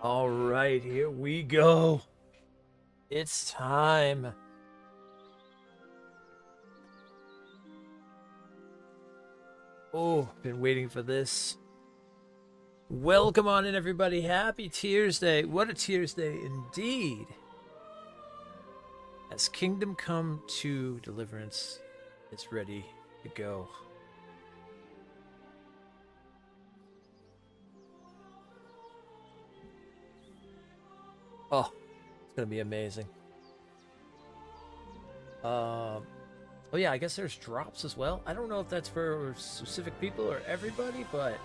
All right, here we go. It's time. Oh, been waiting for this. Welcome on in, everybody. Happy Tuesday. What a Tuesday indeed. As Kingdom Come 2 Deliverance is ready to go. Oh, it's going to be amazing. Oh yeah, I guess there's drops as well. I don't know if that's for specific people or everybody, but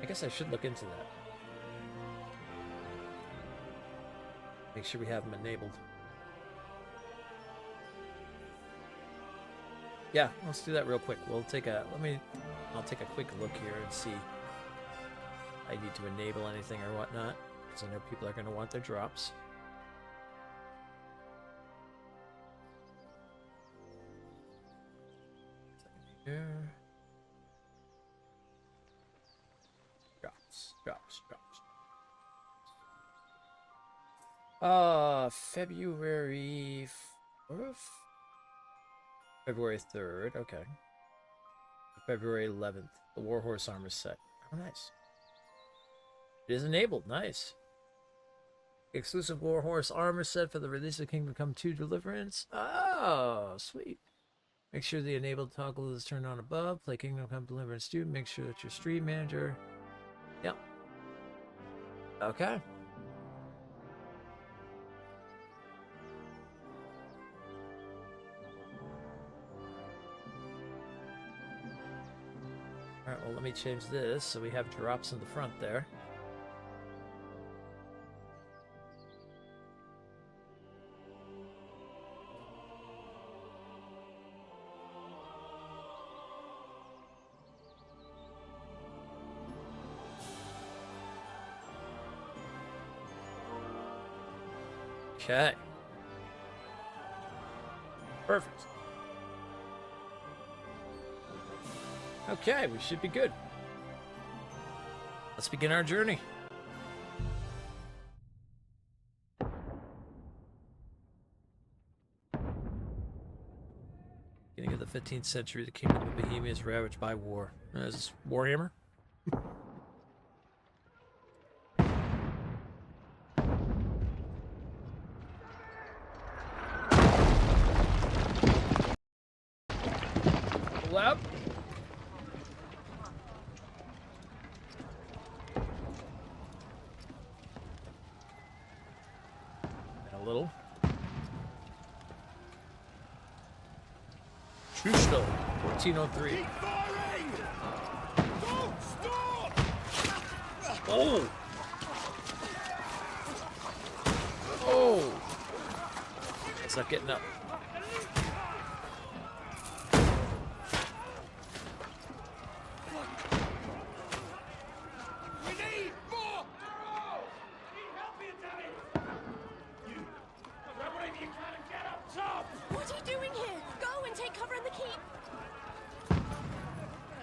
I guess I should look into that. Make sure we have them enabled. Yeah, let's do that real quick. I'll take a quick look here and see if I need to enable anything or whatnot, because I know people are going to want their drops. Here. Drops. February 4th? February 3rd, okay. February 11th, the Warhorse armor set. Oh, nice. It is enabled, nice. Exclusive Warhorse armor set for the release of Kingdom Come 2 Deliverance. Oh, sweet. Make sure the enabled toggle is turned on above. Play Kingdom Come Deliverance 2. Make sure that your stream manager. Yep. Okay. Alright, well, let me change this so we have drops in the front there. Okay. Perfect. Okay, we should be good. Let's begin our journey. Beginning of the 15th century, the kingdom of Bohemia is ravaged by war. Is this Warhammer? Loud. And a little. Trusto, 1403. Keep firing! Don't stop! Oh! Oh! It's not getting up. We need more! Need help here, Daddy! You grab whatever you can and get up top! What are you doing here? Go and take cover in the keep.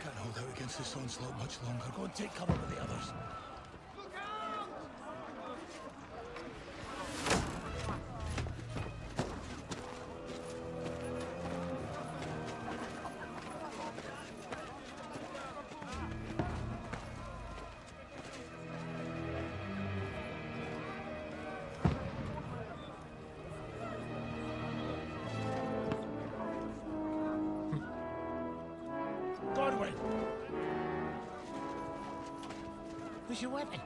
Can't hold out against this onslaught much longer. Go and take cover with the others. Look out! Godwin! Where's your weapon?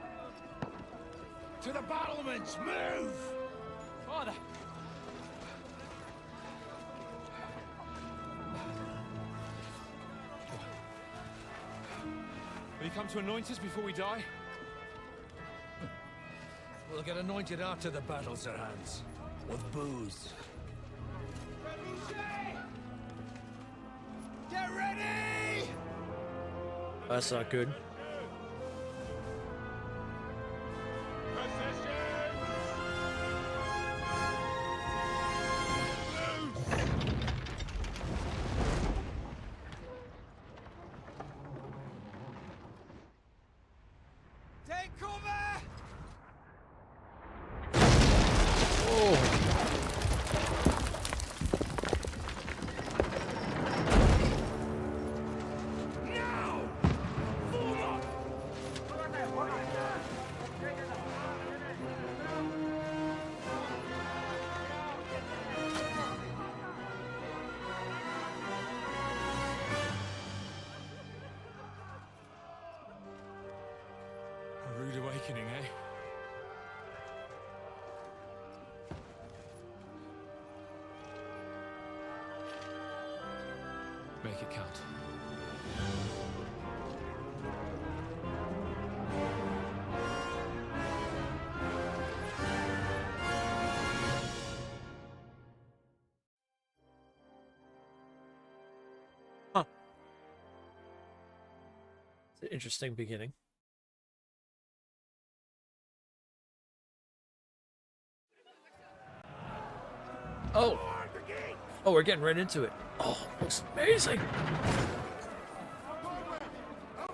To the battlements! Move! Father! Will you come to anoint us before we die? We'll get anointed after the battles are hands. With booze. Get ready! That's not good. A rude awakening, eh? Make it count. Huh. It's an interesting beginning. Oh. Oh, we're getting right into it. Oh, looks amazing. Over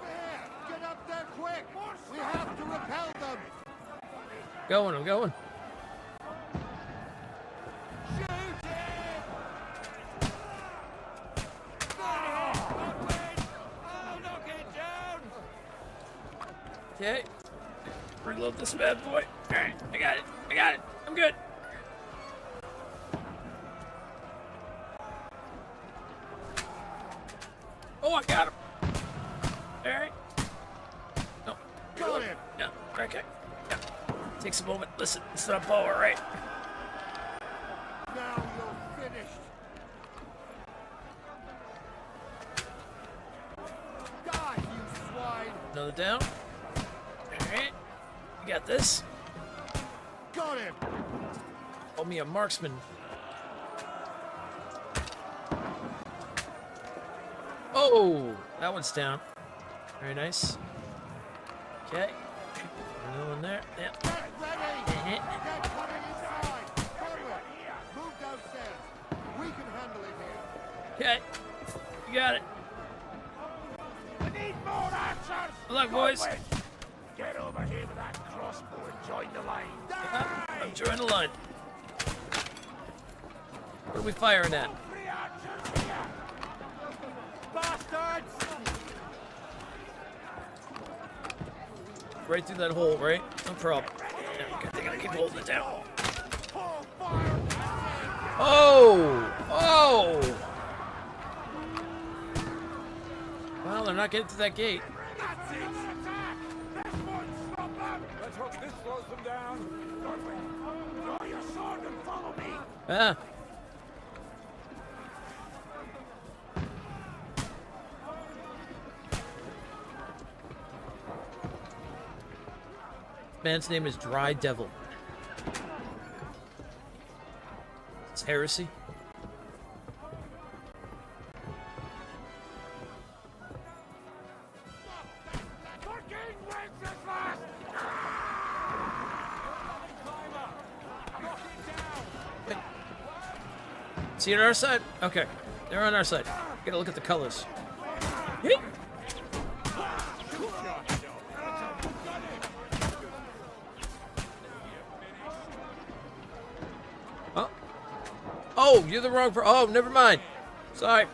here! Get up there quick! We have to repel them! Going, I'm going. Shoot him! Oh, knock it down! Okay. Reload this bad boy. Alright, I got it. I got it. I'm good. Oh, I got him. Alright. No. Got him! No. Okay. Yeah. Takes a moment. Listen, it's not a ball, alright? Now you're finished! Die, you swine! Another down. Alright. You got this. Got him! Call me a marksman. Oh, that one's down. Very nice. Okay. Another one there. Yeah. Get ready! Uh-huh. Get coming inside! Conway, move downstairs. We can handle it here. Okay. You got it. I need more archers! Good luck, boys. Conway, get over here with that crossbow and join the line. I'm joining the line. What are we firing at? Three archers here! Bastards! Right through that hole, right? No problem. Yeah, good thing I keep holding it down. Full fire! Oh! Oh! Well, they're not getting to that gate. That's it! Attack! This won't stop them! Let's hope this slows them down. Conway, draw your sword and follow me! Ah. Man's name is Dry Devil. It's heresy. Fucking Wenceslas! See you on our side? Okay. They're on our side. Gotta look at the colors. Yeet. Oh. Oh, you're the wrong Oh, never mind. Sorry.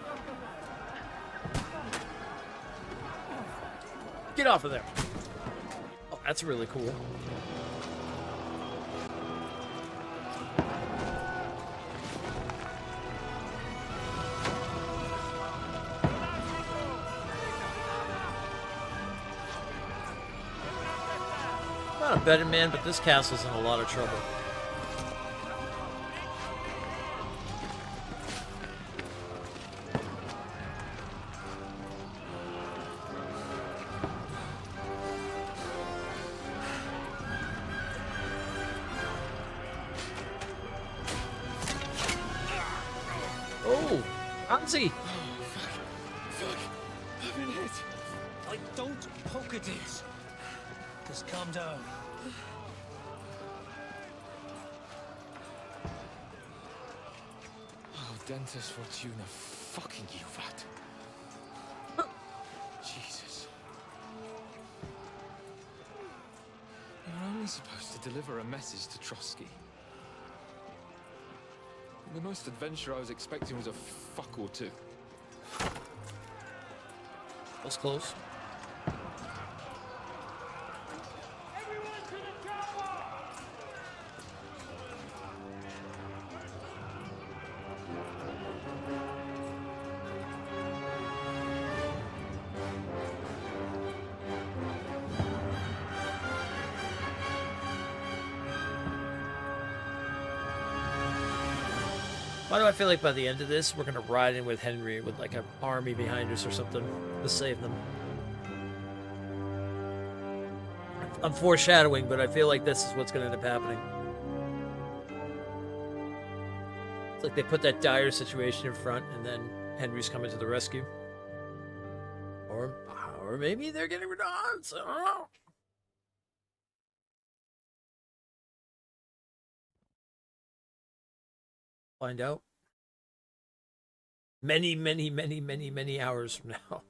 Get off of there. Oh, that's really cool. Not a betting man, but this castle's in a lot of trouble. Oh, Hansi! Fuck. I've been hit. Like, don't poke at it. Just calm down. Oh, Dentes Fortuna, fucking you, vat. Jesus. You're only supposed to deliver a message to Trotsky. The most adventure I was expecting was a fuck or two. That's close. Everyone to the chopper! Why do I feel like by the end of this, we're gonna ride in with Henry with like an army behind us or something to save them? I'm foreshadowing, but I feel like this is what's gonna end up happening. It's like they put that dire situation in front, and then Henry's coming to the rescue. Or maybe they're getting rid of Hans. I don't know. Find out. Many, many, many, many, many hours from now.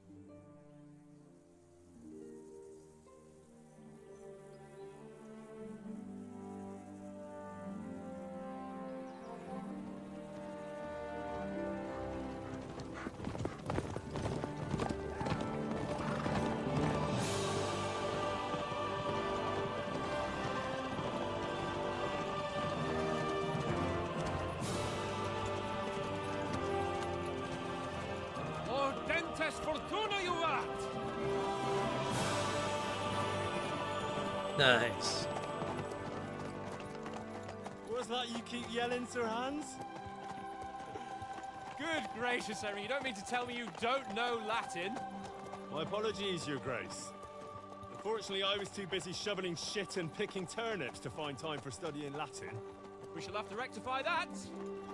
Nice. What's that you keep yelling, Sir Hans? Good gracious, Henry, you don't mean to tell me you don't know Latin? My apologies, Your Grace. Unfortunately, I was too busy shoveling shit and picking turnips to find time for studying Latin. We shall have to rectify that.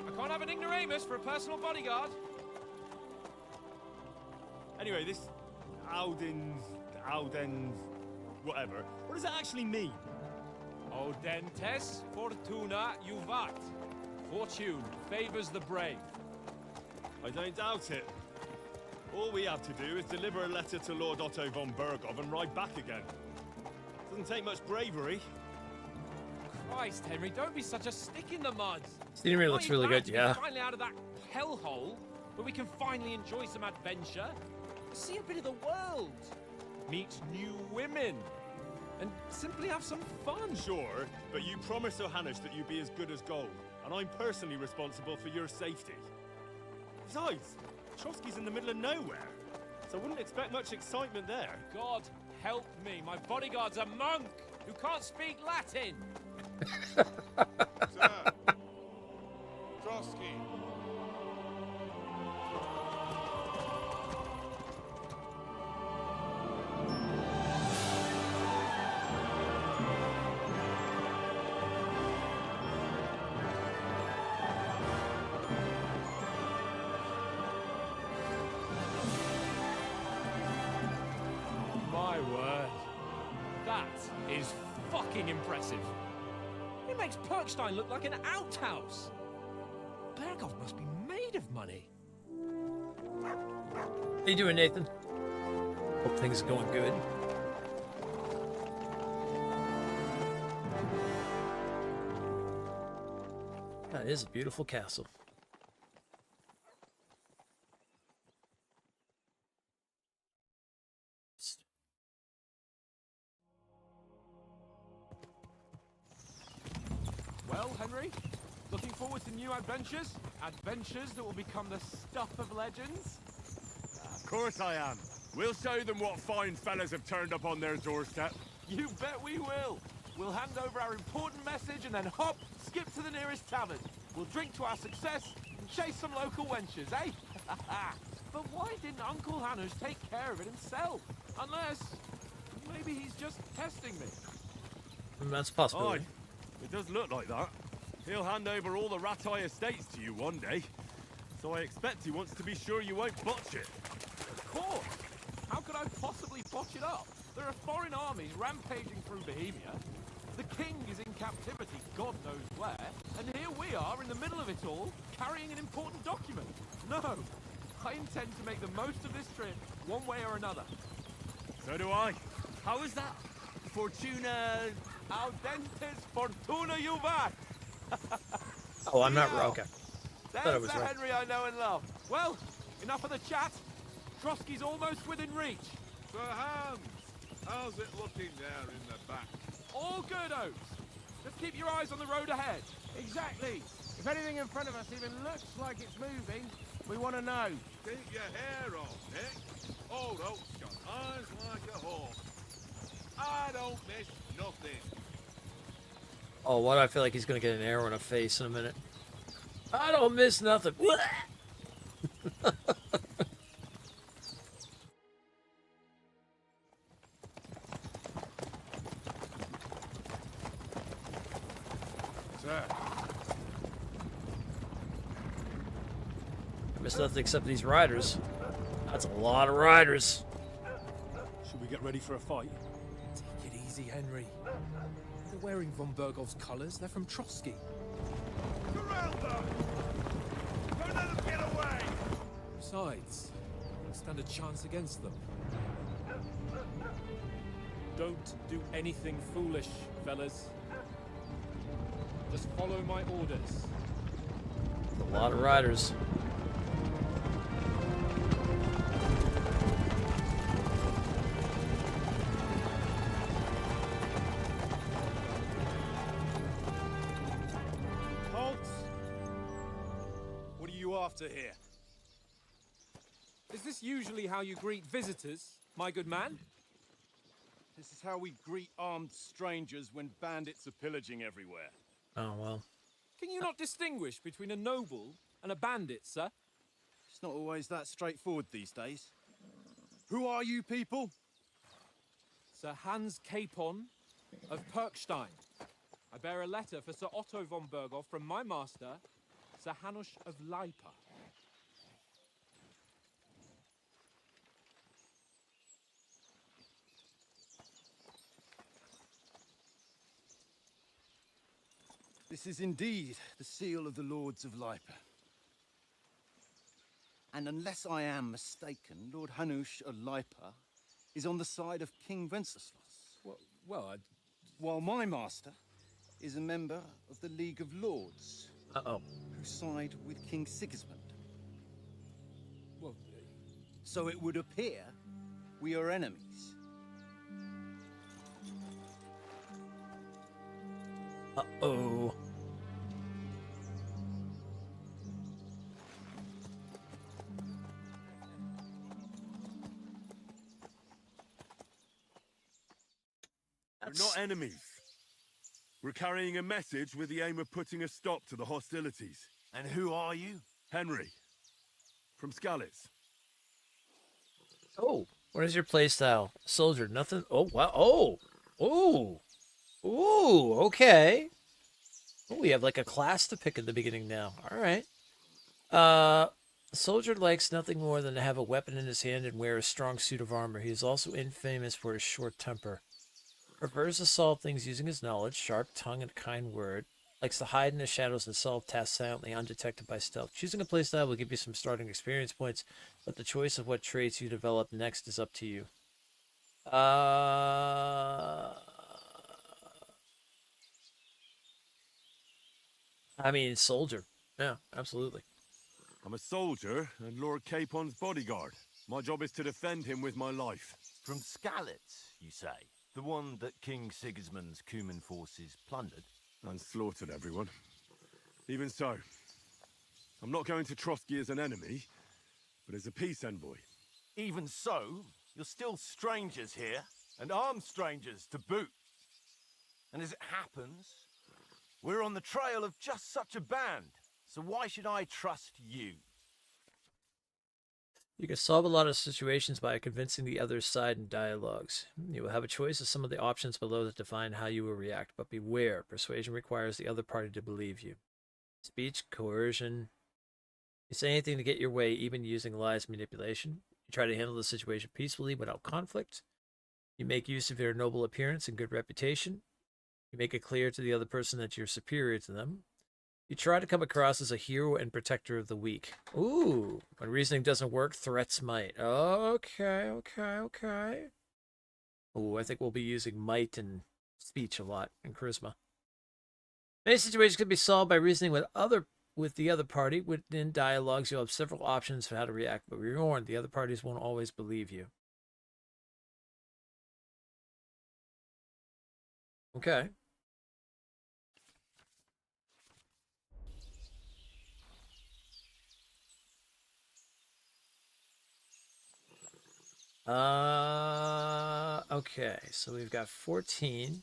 I can't have an ignoramus for a personal bodyguard. Anyway, this Audens, whatever. What does that actually mean? Audentes fortuna juvat. Fortune favors the brave. I don't doubt it. All we have to do is deliver a letter to Lord Otto von Bergov and ride back again. Doesn't take much bravery. Christ, Henry, don't be such a stick in the mud. Scenery looks really good, yeah. Finally out of that hellhole, where we can finally enjoy some adventure, see a bit of the world, meet new women, and simply have some fun. Sure, but you promised Johannes that you'd be as good as gold, and I'm personally responsible for your safety. Besides, Trotsky's in the middle of nowhere, so I wouldn't expect much excitement there. God help me, my bodyguard's a monk who can't speak Latin. Sir! Trotsky! My word. That is fucking impressive. It makes Perkstein look like an outhouse. Bergov must be made of money. How you doing, Nathan? Hope things are going good. That is a beautiful castle. Well, Henry, looking forward to new adventures? Adventures that will become the stuff of legends? Of course I am. We'll show them what fine fellas have turned up on their doorstep. You bet we will. We'll hand over our important message and then hop, skip to the nearest tavern. We'll drink to our success and chase some local wenches, eh? But why didn't Uncle Hanners take care of it himself? Unless, maybe he's just testing me. That's a possibility. Aye, it does look like that. He'll hand over all the Ratai estates to you one day. So I expect he wants to be sure you won't botch it. Of course. How could I possibly botch it up? There are foreign armies rampaging through Bohemia. The king is in captivity, God knows where, and here we are in the middle of it all, carrying an important document. No, I intend to make the most of this trip, one way or another. So do I. How is that? Fortuna... Audentes fortuna juvat! Oh, I'm not okay. I There's was the right. Henry I know and love. Well, enough of the chat. Trotsky's almost within reach. Sir Hans, how's it looking there in the back? All good, Oates. Just keep your eyes on the road ahead. Exactly. If anything in front of us even looks like it's moving, we want to know. Keep your hair on, Nick. Old Oak's got eyes like a hawk. I don't miss nothing. Oh, why do I feel like he's gonna get an arrow in the face in a minute? I don't miss nothing. Sir, I miss nothing except these riders. That's a lot of riders. Should we get ready for a fight? Take it easy, Henry. They're wearing von Bergov's colours. They're from Trotsky. corral them! Don't let them get away! Besides, we stand a chance against them. Don't do anything foolish, fellas. Just follow my orders. A lot of riders. Halt! What are you after here? Is this usually how you greet visitors, my good man? This is how we greet armed strangers when bandits are pillaging everywhere. Oh, well. Can you not distinguish between a noble and a bandit, sir? It's not always that straightforward these days. Who are you people? Sir Hans Capon of Perkstein. I bear a letter for Sir Otto von Berghoff from my master, Sir Hanush of Lipa. This is indeed the seal of the Lords of Lipa. And unless I am mistaken, Lord Hanush of Lipa is on the side of King Wenceslas. Well, While my master is a member of the League of Lords, Uh-oh. who side with King Sigismund. well, So it would appear we are enemies. Uh-oh. We're not enemies. We're carrying a message with the aim of putting a stop to the hostilities. And who are you? Henry, from Skalitz. Oh, what is your playstyle? Soldier, nothing. Oh, wow. Oh, ooh. Ooh, okay. Oh, we have like a class to pick at the beginning now. All right. A soldier likes nothing more than to have a weapon in his hand and wear a strong suit of armor. He is also infamous for his short temper. Prefers to solve things using his knowledge, sharp tongue, and a kind word. Likes to hide in the shadows and solve tasks silently, undetected by stealth. Choosing a playstyle will give you some starting experience points, but the choice of what traits you develop next is up to you. I mean, soldier. Yeah, absolutely. I'm a soldier and Lord Capon's bodyguard. My job is to defend him with my life. From Skalitz, you say? The one that King Sigismund's Cuman forces plundered? And slaughtered everyone. Even so, I'm not going to Trotsky as an enemy, but as a peace envoy. Even so, you're still strangers here, and armed strangers to boot. And as it happens, we're on the trail of just such a band, so why should I trust you? You can solve a lot of situations by convincing the other side in dialogues. You will have a choice of some of the options below that define how you will react, but beware, persuasion requires the other party to believe you. Speech, coercion. You say anything to get your way, even using lies, manipulation. You try to handle the situation peacefully without conflict. You make use of your noble appearance and good reputation. You make it clear to the other person that you're superior to them. You try to come across as a hero and protector of the weak. Ooh, when reasoning doesn't work, threats might. Okay. Ooh, I think we'll be using might and speech a lot, and charisma. Many situations can be solved by reasoning with with the other party. Within dialogues, you'll have several options for how to react, but be warned, the other parties won't always believe you. Okay. Okay, so we've got 14.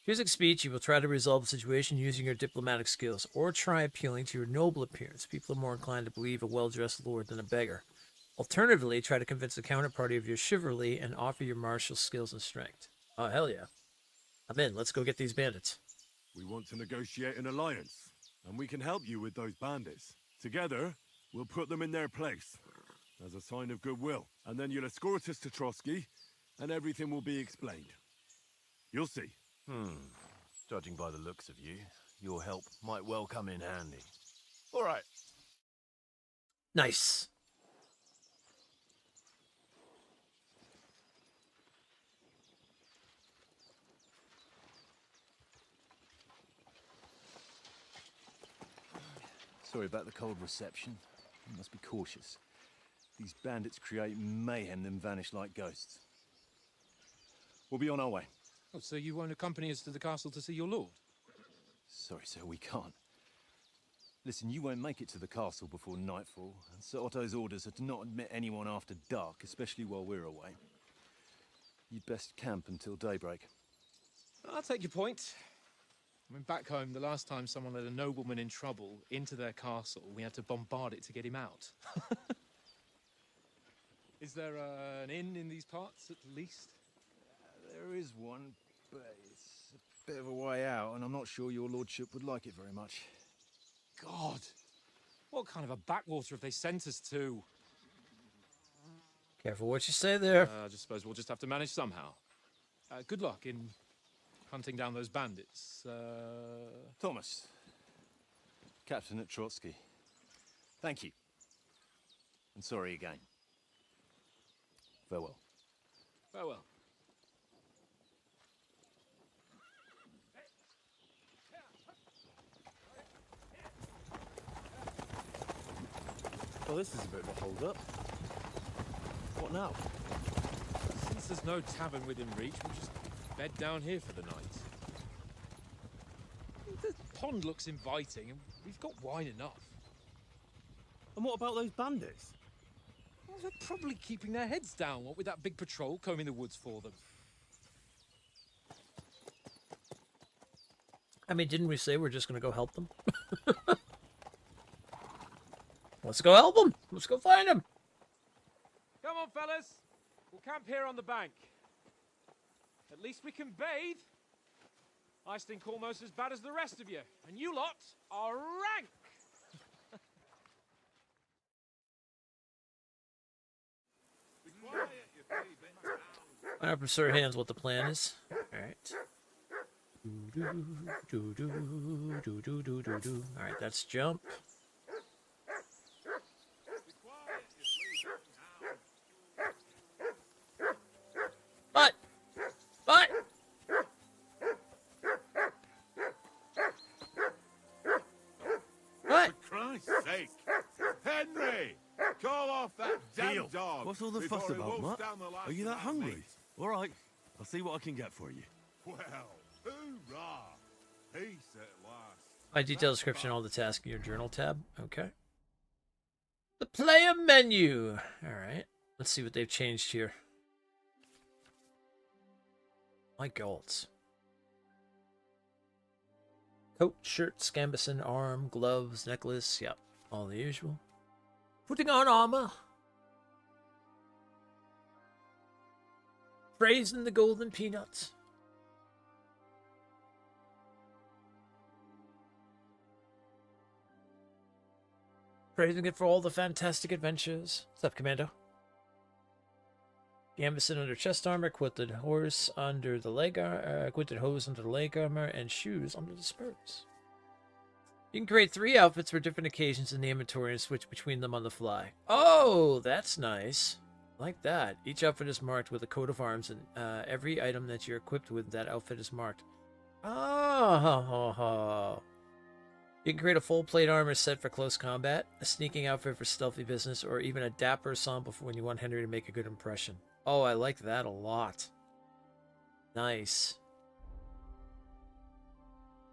Using speech, you will try to resolve the situation using your diplomatic skills, or try appealing to your noble appearance. People are more inclined to believe a well-dressed lord than a beggar. Alternatively, try to convince the counterparty of your chivalry and offer your martial skills and strength. Oh, hell yeah. I'm in. Let's go get these bandits. We want to negotiate an alliance, and we can help you with those bandits. Together, we'll put them in their place, as a sign of goodwill. And then you'll escort us to Trotsky, and everything will be explained. You'll see. Judging by the looks of you, your help might well come in handy. All right. Nice. Sorry about the cold reception. You must be cautious. These bandits create mayhem, then vanish like ghosts. We'll be on our way. Oh, so you won't accompany us to the castle to see your lord? Sorry, sir, we can't. Listen, you won't make it to the castle before nightfall, and Sir Otto's orders are to not admit anyone after dark, especially while we're away. You'd best camp until daybreak. I'll take your point. I mean, back home, the last time someone let a nobleman in trouble into their castle, we had to bombard it to get him out. Is there an inn in these parts, at least? There is one, but it's a bit of a way out, and I'm not sure your lordship would like it very much. God! What kind of a backwater have they sent us to? Careful what you say there. I just suppose we'll just have to manage somehow. Good luck in hunting down those bandits. Thomas, captain at Trotsky. Thank you. And sorry again. Farewell. Farewell. Well, this is a bit of a hold-up. What now? Since there's no tavern within reach, we'll just bed down here for the night. The pond looks inviting, and we've got wine enough. And what about those bandits? Well, they're probably keeping their heads down, what with that big patrol combing the woods for them. I mean, didn't we say we're just going to go help them? Let's go help them. Let's go find them. Come on, fellas. We'll camp here on the bank. At least we can bathe. I stink almost as bad as the rest of you, and you lot are rank. 100% hands what the plan is. Alright. Alright, that's jump. But! What? For Christ's sake! Henry! Call off that damn dog! What's all the before fuss he about, wolfs Mutt? down the last Are you of that our hungry? meat. All right, I'll see what I can get for you. Well, hoorah! Peace at last. My detailed description, all the tasks in your journal tab. Okay. The player menu. Alright. Let's see what they've changed here. My golds. Coat, shirt, scambison, arm, gloves, necklace. Yep. All the usual. Putting on armor. Praising the golden peanuts. Praising it for all the fantastic adventures. What's up, Commando? Gambison under chest armor, quilted horse under the leg armor, quilted hose under the leg armor, and shoes under the spurs. You can create 3 outfits for different occasions in the inventory and switch between them on the fly. Oh, that's nice. Like that. Each outfit is marked with a coat of arms, and every item that you're equipped with, that outfit is marked. Oh, You can create a full plate armor set for close combat, a sneaking outfit for stealthy business, or even a dapper ensemble for when you want Henry to make a good impression. Oh, I like that a lot. Nice.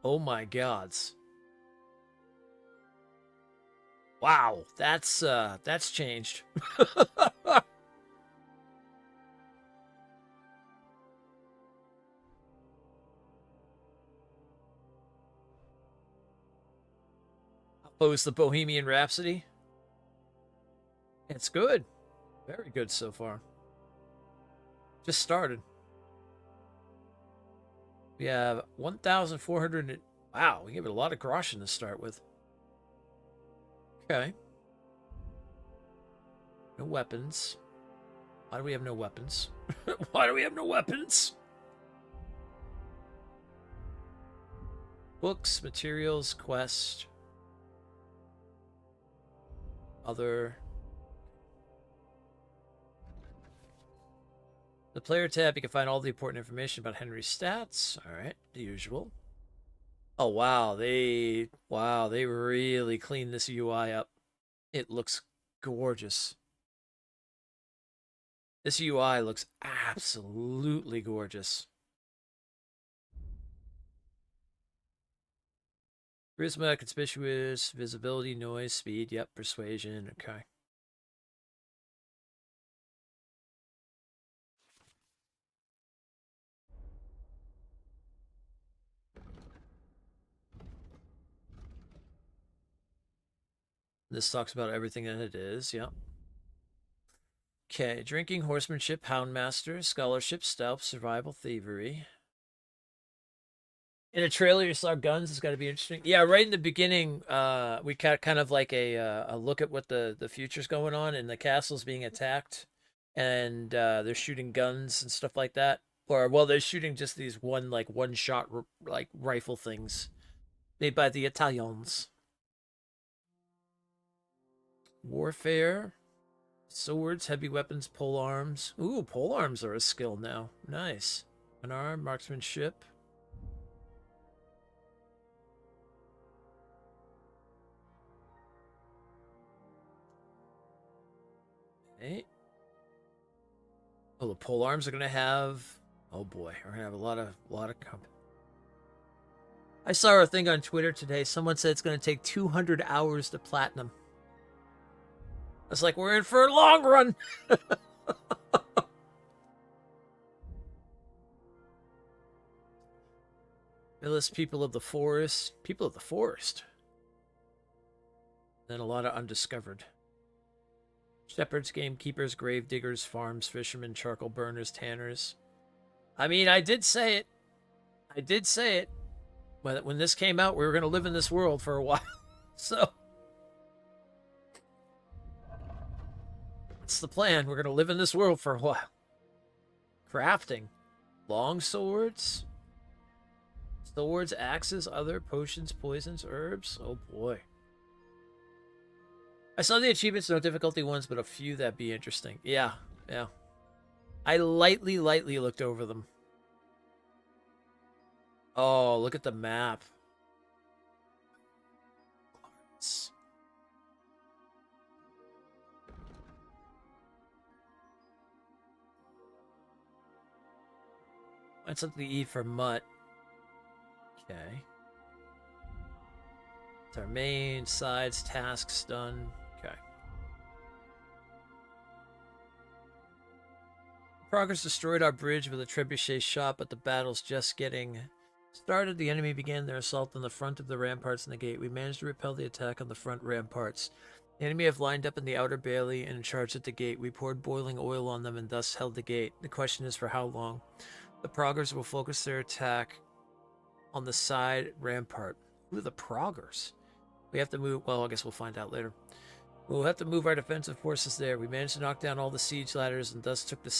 Oh my gods. Wow, that's changed. Oh, it's the Bohemian Rhapsody. It's good. Very good so far. Just started. We have 1,400. Wow, we give it a lot of groschen to start with. Okay. No weapons. Why do we have no weapons? Why do we have no weapons? Books, materials, quest. Other. The player tab, you can find all the important information about Henry's stats. All right, the usual. Oh wow, they really cleaned this UI up. It looks gorgeous. This UI looks absolutely gorgeous. Charisma, conspicuous, visibility, noise, speed. Yep, persuasion. Okay. This talks about everything that it is. Yep. Okay, drinking, horsemanship, houndmaster, scholarship, stealth, survival, thievery. In a trailer, you saw guns. It's got to be interesting. Yeah, right in the beginning, we got kind of like a look at what the future's going on, and the castle's being attacked, and they're shooting guns and stuff like that. Or well, they're shooting just these one shot like rifle things made by the Italians. Warfare, swords, heavy weapons, pole arms. Ooh, pole arms are a skill now. Nice. Unarmed, marksmanship. Okay. Oh, the pole arms are gonna have. Oh boy, we're gonna have a lot of I saw a thing on Twitter today. Someone said it's gonna take 200 hours to platinum. I was like, we're in for a long run. Phyllis, people of the forest. People of the forest. Then a lot of undiscovered. Shepherds, gamekeepers, grave diggers, farms, fishermen, charcoal burners, tanners. I mean, I did say it. I did say it. When this came out, we were going to live in this world for a while. So, that's the plan. We're going to live in this world for a while. Crafting. Long swords. Swords, axes, other potions, poisons, herbs. Oh boy. I saw the achievements, no difficulty ones, but a few that'd be interesting. Yeah, yeah. I lightly looked over them. Oh, look at the map. Find something to eat for Mutt. Okay. It's our main sides, tasks done. Okay. Progress destroyed our bridge with a trebuchet shot, but the battle's just getting started. The enemy began their assault on the front of the ramparts and the gate. We managed to repel the attack on the front ramparts. The enemy have lined up in the outer bailey and charged at the gate. We poured boiling oil on them and thus held the gate. The question is for how long? The Proggers will focus their attack on the side rampart. Who are the Proggers? We have to move. Well, I guess we'll find out later. We'll have to move our defensive forces there. We managed to knock down all the siege ladders and thus took the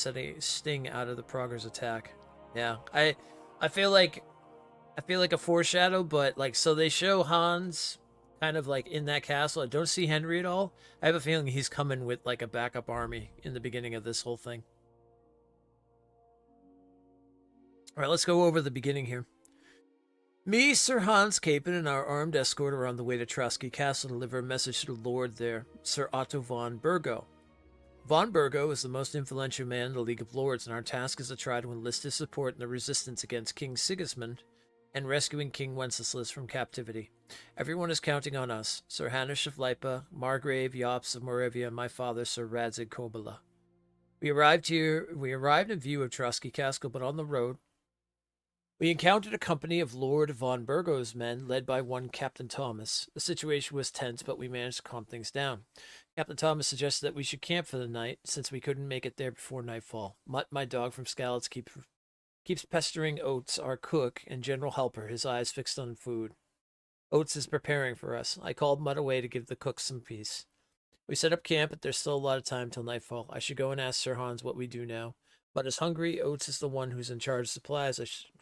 sting out of the Proggers' attack. Yeah, I feel like a foreshadow, but like so they show Hans kind of like in that castle. I don't see Henry at all. I have a feeling he's coming with like a backup army in the beginning of this whole thing. All right, let's go over the beginning here. Me, Sir Hans Capon, and our armed escort are on the way to Trotsky Castle to deliver a message to the Lord there, Sir Otto von Burgo. Von Burgo is the most influential man in the League of Lords, and our task is to try to enlist his support in the resistance against King Sigismund and rescuing King Wenceslas from captivity. Everyone is counting on us, Sir Hanush of Lipa, Margrave Jops of Moravia, and my father, Sir Radzig Kobyla. We arrived in view of Trotsky Castle, but on the road, we encountered a company of Lord von Burgo's men, led by one Captain Thomas. The situation was tense, but we managed to calm things down. Captain Thomas suggested that we should camp for the night, since we couldn't make it there before nightfall. Mutt, my dog from Skalitz, keeps pestering Oates, our cook, and general helper, his eyes fixed on food. Oates is preparing for us. I called Mutt away to give the cook some peace. We set up camp, but there's still a lot of time till nightfall. I should go and ask Sir Hans what we do now. Mutt is hungry. Oates is the one who's in charge of supplies,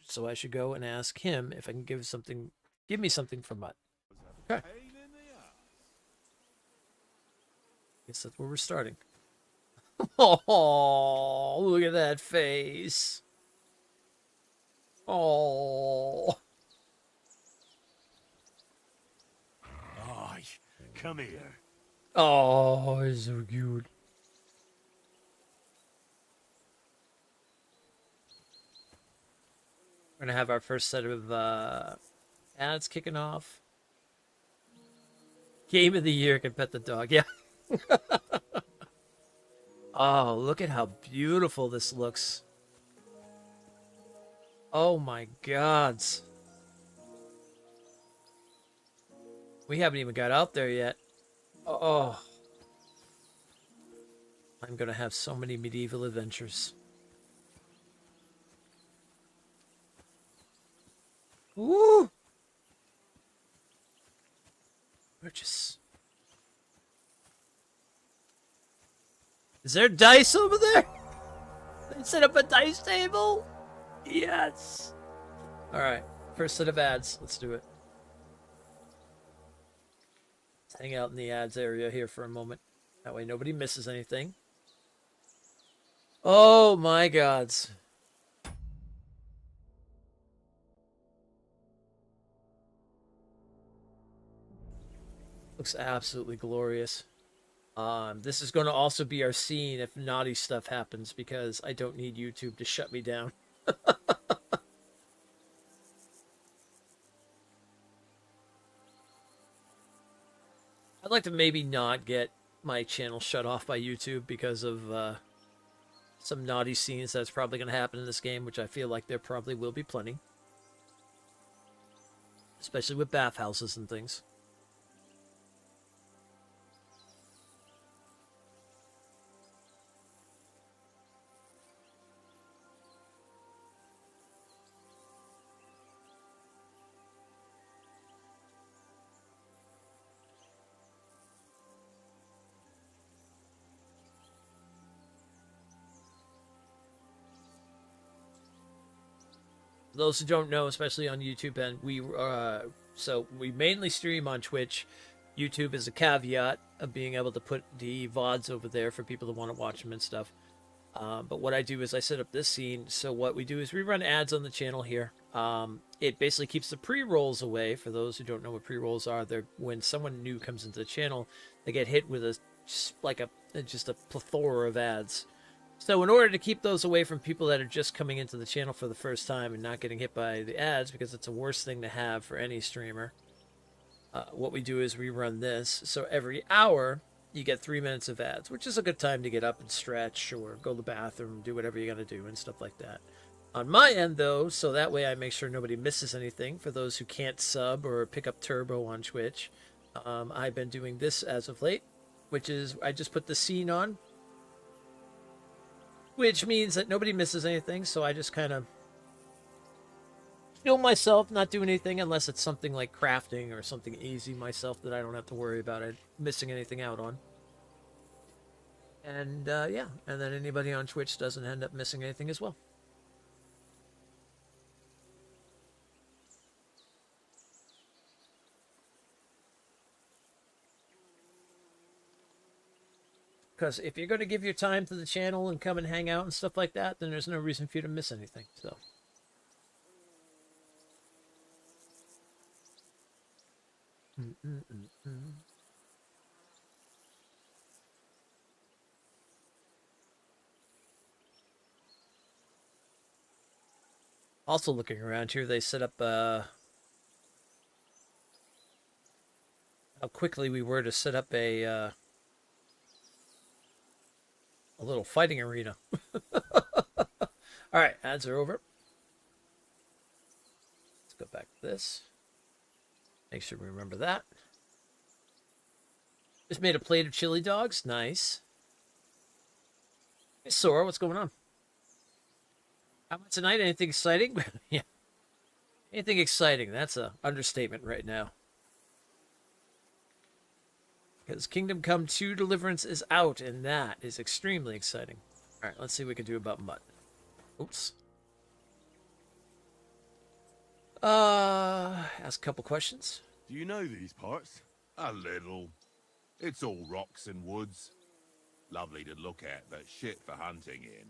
so I should go and ask him if I can give me something for Mutt. Okay. Guess that's where we're starting. Oh, look at that face. Oh. Aye, come here. Oh, it's so cute. We're gonna have our first set of ads kicking off. Game of the year can pet the dog. Yeah. Oh, look at how beautiful this looks. Oh my God. We haven't even got out there yet. Oh. I'm gonna have so many medieval adventures. Woo! Purchase. Is there dice over there? They set up a dice table? Yes. Alright, first set of ads. Let's do it. Let's hang out in the ads area here for a moment. That way nobody misses anything. Oh my gods. Looks absolutely glorious. This is going to also be our scene if naughty stuff happens, because I don't need YouTube to shut me down. I'd like to maybe not get my channel shut off by YouTube because of some naughty scenes that's probably going to happen in this game, which I feel like there probably will be plenty. Especially with bathhouses and things. Those who don't know, especially on YouTube, and we mainly stream on Twitch. YouTube is a caveat of being able to put the VODs over there for people that want to watch them and stuff. But what I do is I set up this scene. So what we do is we run ads on the channel here. It basically keeps the pre-rolls away. For those who don't know what pre-rolls are, they're when someone new comes into the channel, they get hit with just a plethora of ads. So in order to keep those away from people that are just coming into the channel for the first time and not getting hit by the ads, because it's a worse thing to have for any streamer, what we do is we run this. So every hour, you get 3 minutes of ads, which is a good time to get up and stretch or go to the bathroom, do whatever you got to do and stuff like that. On my end, though, so that way I make sure nobody misses anything, for those who can't sub or pick up Turbo on Twitch, I've been doing this as of late, which is I just put the scene on, which means that nobody misses anything, so I just kind of film myself not doing anything unless it's something like crafting or something easy myself that I don't have to worry about it missing anything out on. And yeah, and then anybody on Twitch doesn't end up missing anything as well. Because if you're going to give your time to the channel and come and hang out and stuff like that, then there's no reason for you to miss anything. So Also looking around here, they set up how quickly we were to set up a little fighting arena. All right, ads are over. Let's go back to this. Make sure we remember that. Just made a plate of chili dogs. Nice. Hey, Sora, what's going on? How about tonight? Anything exciting? Yeah. Anything exciting? That's an understatement right now. Because Kingdom Come 2 Deliverance is out, and that is extremely exciting. All right, let's see what we can do about mud. Oops. Ask a couple questions. Do you know these parts? A little. It's all rocks and woods. Lovely to look at, but shit for hunting in.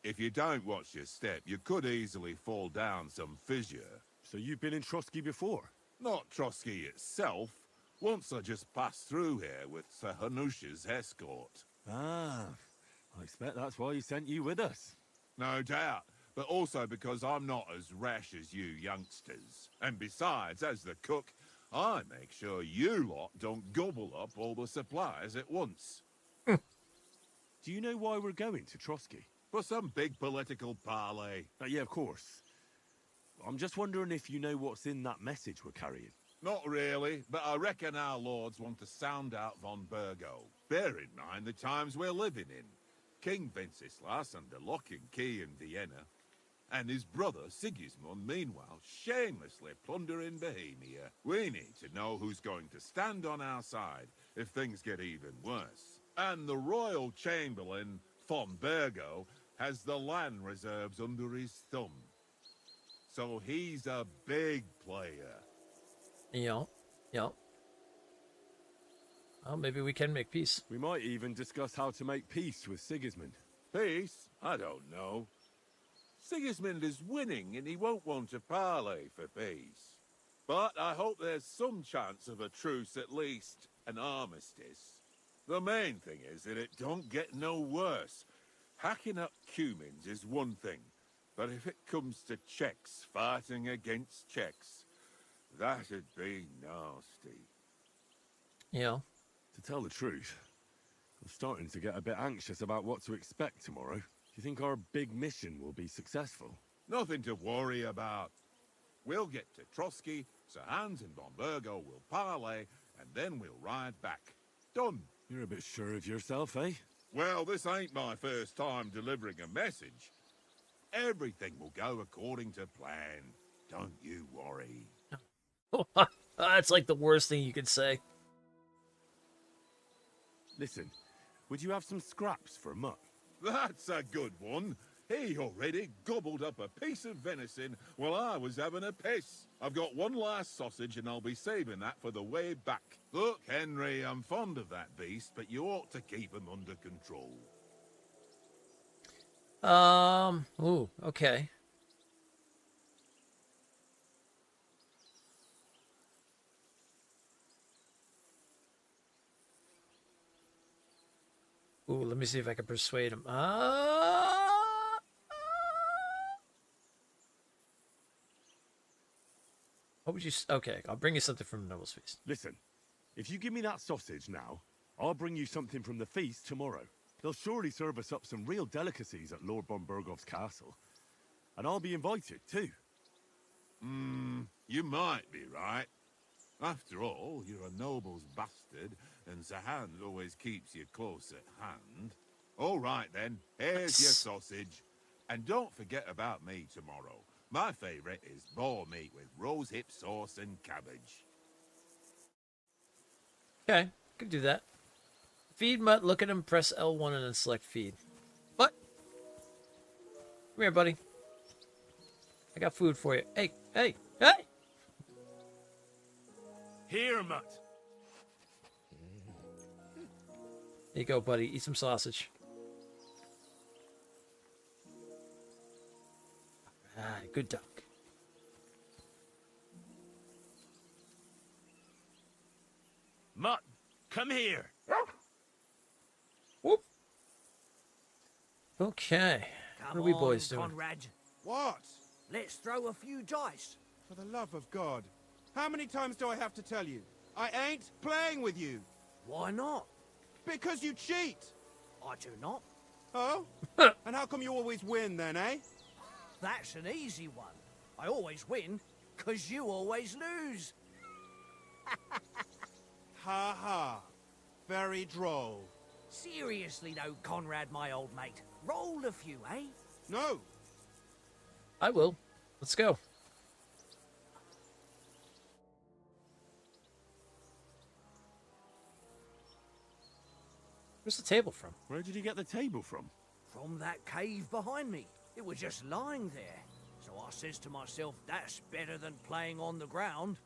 If you don't watch your step, you could easily fall down some fissure. So you've been in Trotsky before? Not Trotsky itself. Once I just passed through here with Sir Hanusha's escort. Ah, I expect that's why he sent you with us. No doubt, but also because I'm not as rash as you youngsters. And besides, as the cook, I make sure you lot don't gobble up all the supplies at once. Do you know why we're going to Trotsky? For some big political parley. Yeah, of course. I'm just wondering if you know what's in that message we're carrying. Not really, but I reckon our lords want to sound out von Burgo. Bear in mind the times we're living in. King Wenceslas under lock and key in Vienna, and his brother Sigismund, meanwhile, shamelessly plundering Bohemia. We need to know who's going to stand on our side if things get even worse. And the royal chamberlain, von Burgo, has the land reserves under his thumb. So he's a big player. Yeah. Well, maybe we can make peace. We might even discuss how to make peace with Sigismund. Peace? I don't know. Sigismund is winning and he won't want to parley for peace. But I hope there's some chance of a truce, at least an armistice. The main thing is that it don't get no worse. Hacking up Cumins is one thing, but if it comes to Czechs fighting against Czechs, that'd be nasty. Yeah. To tell the truth, I'm starting to get a bit anxious about what to expect tomorrow. Do you think our big mission will be successful? Nothing to worry about. We'll get to Trotsky, Sir Hans and von Burgo will parley, and then we'll ride back. Done. You're a bit sure of yourself, eh? Well, this ain't my first time delivering a message. Everything will go according to plan. Don't you worry. That's like the worst thing you could say. Listen, would you have some scraps for Mutt? That's a good one. He already gobbled up a piece of venison while I was having a piss. I've got one last sausage and I'll be saving that for the way back. Look, Henry, I'm fond of that beast, but you ought to keep him under control. Ooh, okay. Ooh, let me see if I can persuade him. What would you... Okay, I'll bring you something from Noble's Feast. Listen, if you give me that sausage now, I'll bring you something from the feast tomorrow. They'll surely serve us up some real delicacies at Lord von Burgov's castle. And I'll be invited, too. You might be right. After all, you're a noble's bastard, and Sir Hans always keeps you close at hand. All right, then. Here's your sausage. And don't forget about me tomorrow. My favourite is boar meat with rose hip sauce and cabbage. Okay, can do that. Feed Mutt, look at him, press L1 and then select feed. What? Come here, buddy. I got food for you. Hey! Here, Mutt. There you go, buddy. Eat some sausage. Alright, good dog. Mutt, come here. Whoop. Okay. What are we boys doing? Conrad. What? Let's throw a few dice. For the love of God. How many times do I have to tell you? I ain't playing with you. Why not? Because you cheat. I do not. Oh? And how come you always win then, eh? That's an easy one. I always win, 'cause you always lose. Ha ha. Very droll. Seriously though, Conrad, my old mate. Roll a few, eh? No. I will. Let's go. Where's the table from? Where did you get the table from? From that cave behind me. It was just lying there. So I says to myself, that's better than playing on the ground.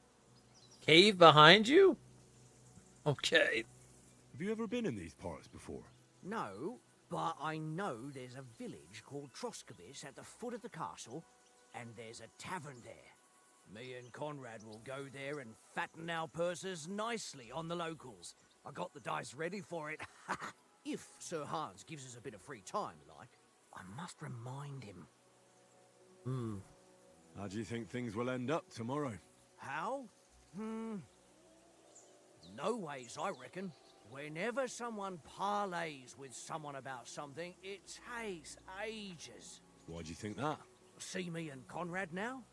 Cave behind you? Okay. Have you ever been in these parts before? No, but I know there's a village called Troskovic at the foot of the castle, and there's a tavern there. Me and Conrad will go there and fatten our purses nicely on the locals. I got the dice ready for it. If Sir Hans gives us a bit of free time, like, I must remind him. How do you think things will end up tomorrow? How? No ways, I reckon. Whenever someone parleys with someone about something, it takes ages. Why do you think that? See me and Conrad now?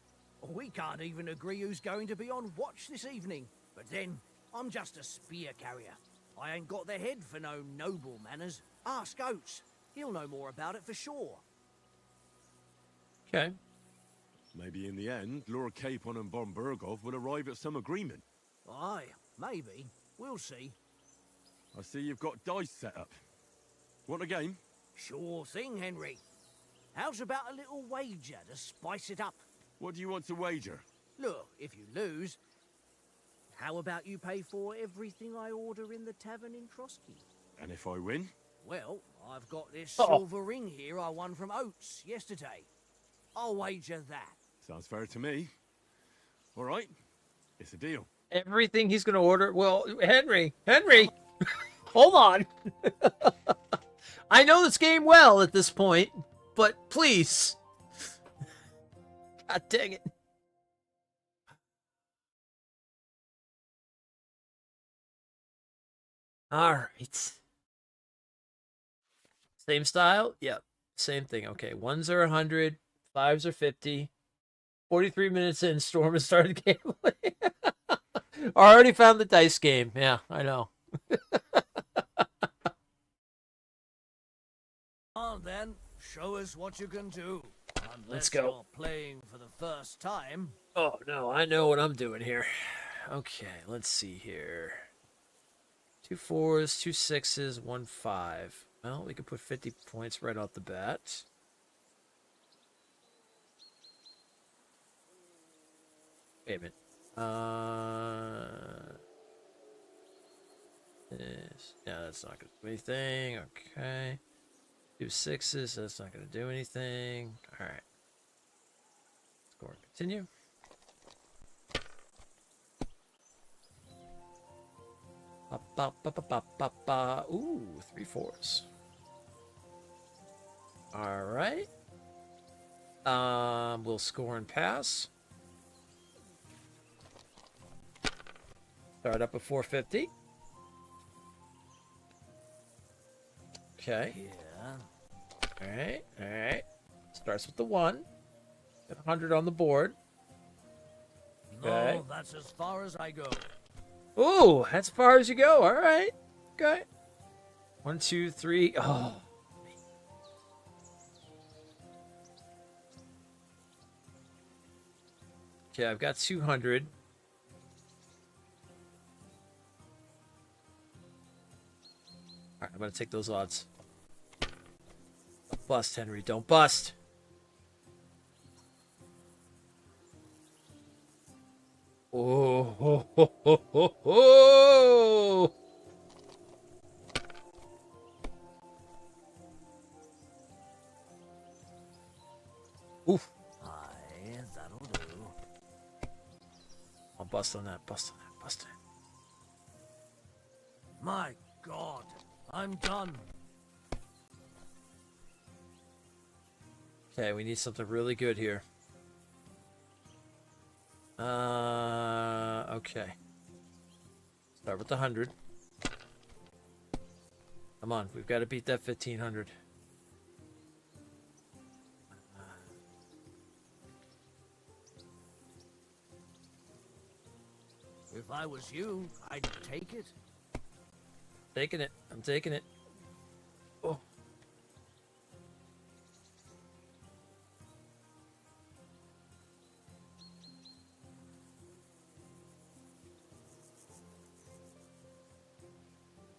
We can't even agree who's going to be on watch this evening. But then, I'm just a spear carrier. I ain't got the head for no noble manners. Ask Oates. He'll know more about it for sure. Okay. Maybe in the end, Lord Capon and Von Berghoff will arrive at some agreement. Aye, maybe. We'll see. I see you've got dice set up. Want a game? Sure thing, Henry. How's about a little wager to spice it up? What do you want to wager? Look, if you lose, how about you pay for everything I order in the tavern in Trotsky? And if I win? Well, I've got this silver ring here I won from Oates yesterday. I'll wager that. Sounds fair to me. All right, it's a deal. Everything he's going to order. Well, Henry, hold on. I know this game well at this point, but please. God dang it. All right. Same style? Yep. Same thing. Okay. Ones are 100. Fives are 50. 43 minutes in, Storm has started gambling. I already found the dice game. Yeah, I know. On then, show us what you can do. Unless Let's go. You're playing for the first time. Oh, no, I know what I'm doing here. Okay, let's see here. 2 4s, 2 6s, 1 5. Well, we could put 50 points right off the bat. Wait a minute. Yeah, that's not going to do anything. Okay. 2 6s, that's not going to do anything. All right. Let's go and continue. Ba, ba, ba, ba, ba, ba. Ooh, 3 4s. All right. We'll score and pass. Start up at 450. Okay. Yeah. All right. Starts with the 1. Got 100 on the board. Okay. No, that's as far as I go. Ooh, that's as far as you go. All right. Okay. 1, 2, 3. Oh. Okay, I've got 200. All right, I'm going to take those odds. Don't bust, Henry. Don't bust. Oh, ho, ho, ho, ho, ho. Oof. Aye, that'll do. I'll bust on that, bust on that, bust on My God, I'm done. Okay, we need something really good here. Okay. Start with the 100. Come on, we've got to beat that 1500. If I was you, I'd take it. Taking it. I'm taking it. Oh.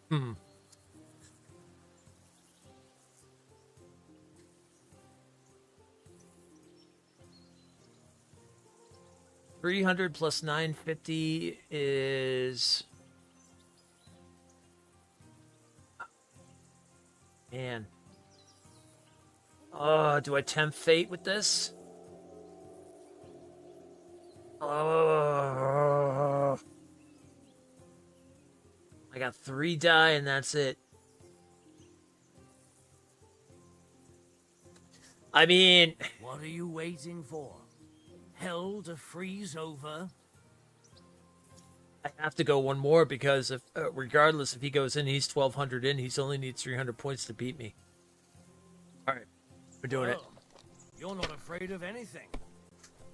Hmm. $300 plus $950 is... Man. Oh, do I tempt fate with this? Oh. I got 3 die and that's it. I mean... What are you waiting for? Hell to freeze over? I have to go one more because if regardless if he goes in, he's 1200 in. He's only needs 300 points to beat me. All right, we're doing it. You're not afraid of anything.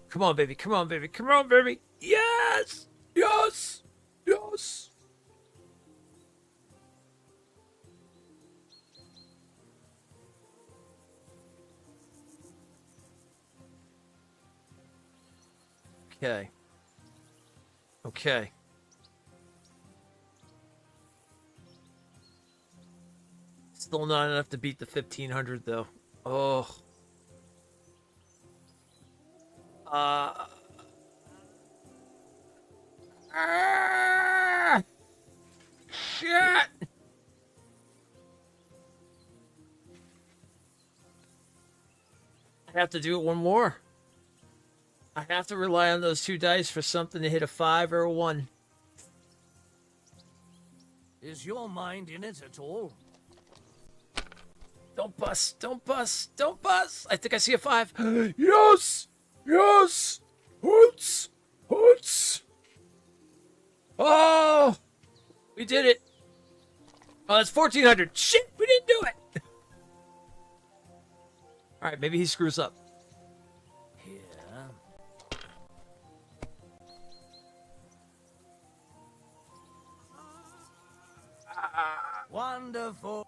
Come on, baby. Come on, baby. Come on, baby. Yes! Yes! Yes! Okay. Okay. Still not enough to beat the 1500 though. Oh. Shit. I have to do it one more. I have to rely on those 2 dice for something to hit a 5 or a 1. Is your mind in it at all? Don't bust. Don't bust. Don't bust. I think I see a 5. Yes. Yes. Hoots. Hoots. Oh. We did it. Oh, that's 1400. Shit. We didn't do it. All right. Maybe he screws up. Wonderful.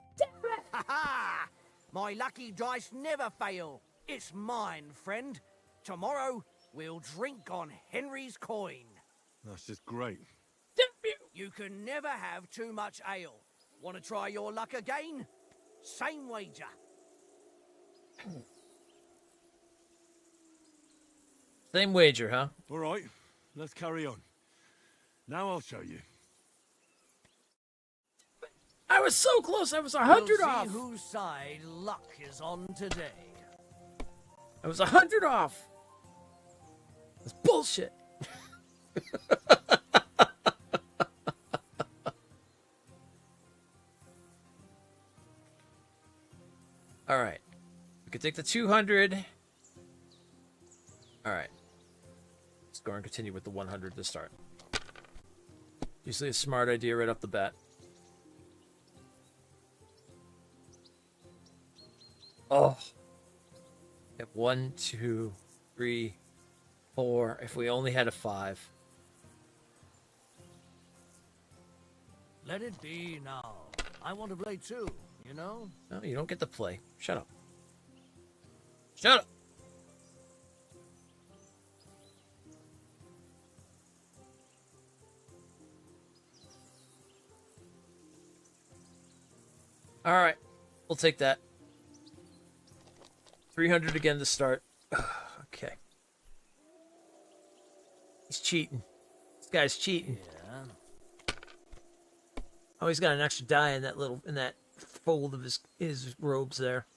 Ha ha! My lucky dice never fail. It's mine, friend. Tomorrow, we'll drink on Henry's coin. That's just great. You can never have too much ale. Want to try your luck again? Same wager. Same wager, huh? All right, let's carry on. Now I'll show you. I was so close. I was 100 we'll off. See whose side luck is on today. I was 100 off. That's bullshit. All right. We could take the 200. All right. Let's go and continue with the 100 to start. Usually a smart idea right off the bat. Oh. At 1, 2, 3, 4. If we only had a 5. Let it be now. I want to play too, you know? No, you don't get to play. Shut up. Shut up. All right. We'll take that. 300 again to start. Okay. He's cheating. This guy's cheating. Yeah. Oh, he's got an extra die in that fold of his robes there.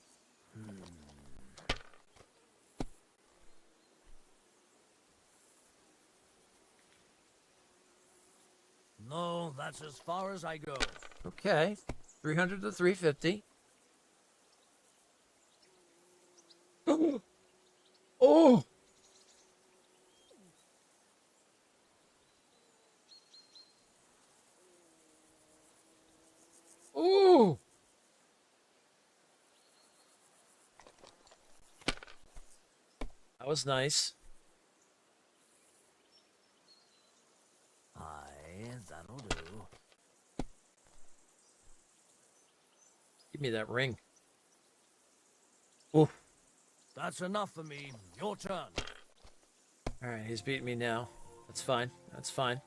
No Well, that's as far as I go. Okay. 300 to 350. Oh! Oh! That was nice. Aye, that'll do. Give me that ring. Oof. That's enough for me. Your turn. Alright, he's beating me now. That's fine. That's fine.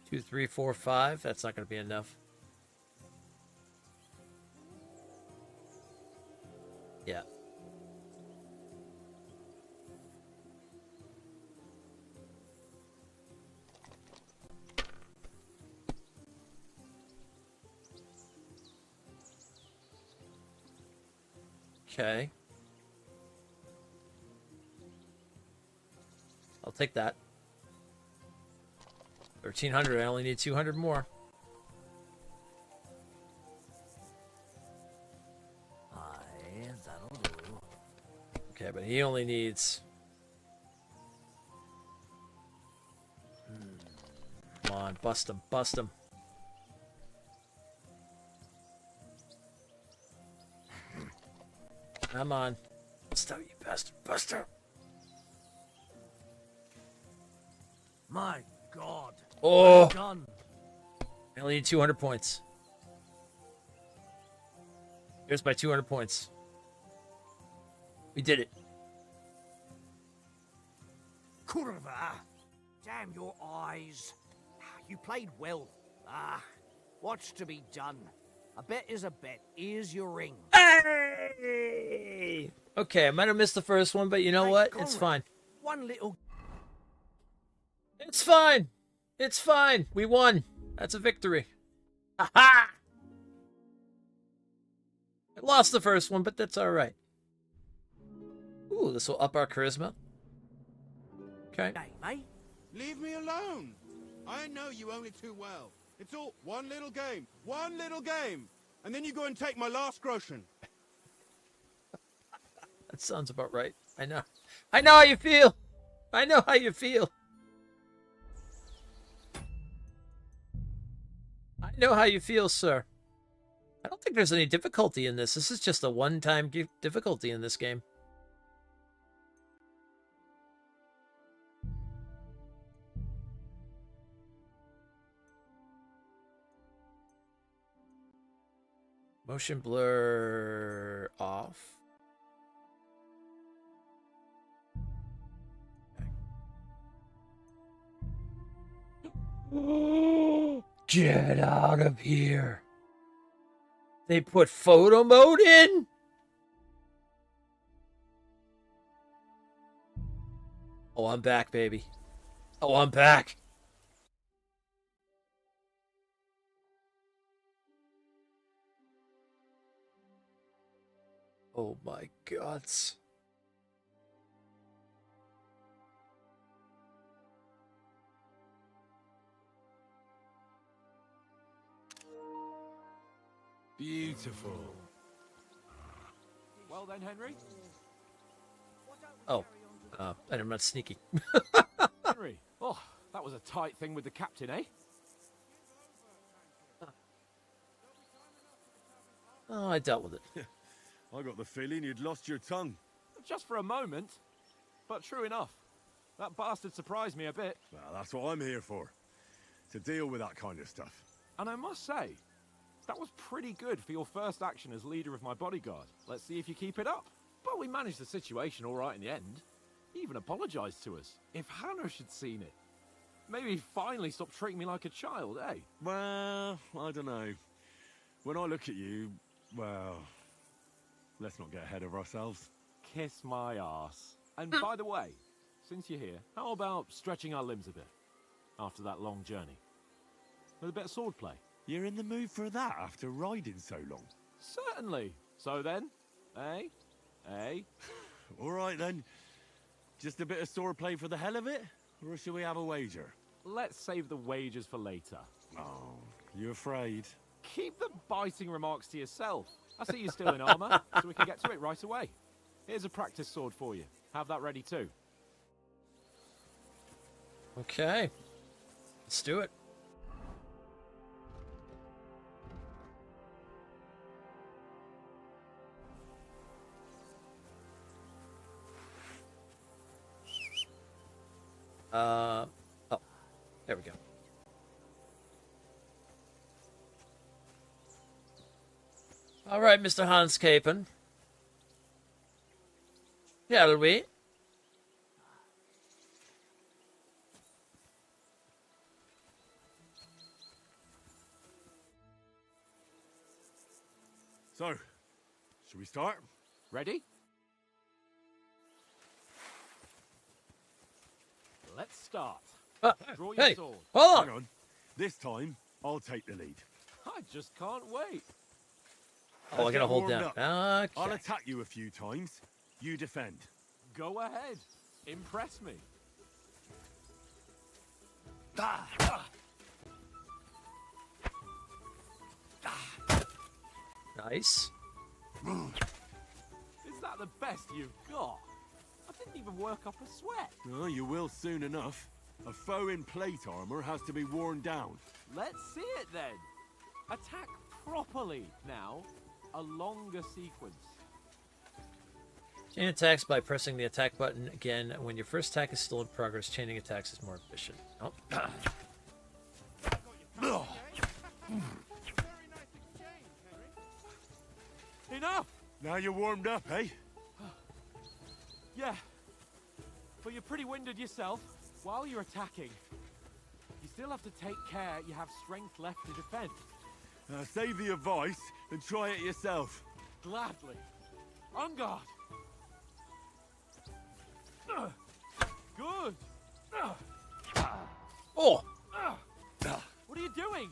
Two, three, four, five. That's not going to be enough. Yeah. Okay. I'll take that. 1,300. I only need 200 more. Aye, that'll do. Okay, but he only needs... Come on, bust him, bust him. Come on. Bust out, you bastard. Bust her. My God. Oh! Well done. I only need 200 points. Here's my 200 points. We did it. Kurva. Damn your eyes. You played well. Ah, what's to be done? A bet is a bet. Here's your ring. Hey! Okay, I might have missed the first one, but you know what? It's fine. One little... It's fine. It's fine. We won. That's a victory. Ha-ha! I lost the first one, but that's all right. Ooh, this will up our charisma. Okay. Hey, mate. Leave me alone. I know you only too well. It's all one little game. One little game. And then you go and take my last groschen. That sounds about right. I know. I know how you feel. I know how you feel. I know how you feel, sir. I don't think there's any difficulty in this. This is just a one-time difficulty in this game. Motion blur off. Okay. Get out of here. They put photo mode in? Oh, I'm back, baby. Oh, I'm back. Oh my gods. Beautiful. Well then, Henry. Oh, and I'm not sneaky. Henry. Oh, that was a tight thing with the captain, eh? Oh, I dealt with it. I got the feeling you'd lost your tongue. Just for a moment. But true enough. That bastard surprised me a bit. Well, that's what I'm here for. To deal with that kind of stuff. And I must say, that was pretty good for your first action as leader of my bodyguard. Let's see if you keep it up. But we managed the situation all right in the end. He even apologized to us. If Hanosh had seen it, maybe he'd finally stop treating me like a child, eh? Well, I don't know. When I look at you, well, let's not get ahead of ourselves. Kiss my arse. And by the way, since you're here, how about stretching our limbs a bit after that long journey? With a bit of swordplay. You're in the mood for that after riding so long? Certainly. So then, eh? Eh? All right then. Just a bit of swordplay for the hell of it? Or should we have a wager? Let's save the wagers for later. Oh, you afraid? Keep the biting remarks to yourself. I see you're still in armor, so we can get to it right away. Here's a practice sword for you. Have that ready too. Okay. Let's do it. Oh, there we go. All right, Mr. Hans Capen. Shall we? So, should we start? Ready? Let's start. Draw your Hey, sword. hold Hang on. This time, I'll take the lead. I just can't wait. Oh, I Let's gotta get hold warmed down. up. Okay. I'll attack you a few times. You defend. Go ahead. Impress me. Nice. Is that the best you've got? I didn't even work up a sweat. Oh, you will soon enough. A foe in plate armor has to be worn down. Let's see it then. Attack properly now. A longer sequence. Chain attacks by pressing the attack button again. When your first attack is still in progress, chaining attacks is more efficient. Oh. Enough! Now you're warmed up, eh? Yeah. But you're pretty winded yourself. While you're attacking, you still have to take care you have strength left to defend. Save the advice and try it yourself. Gladly. On guard. Good. Oh! What are you doing?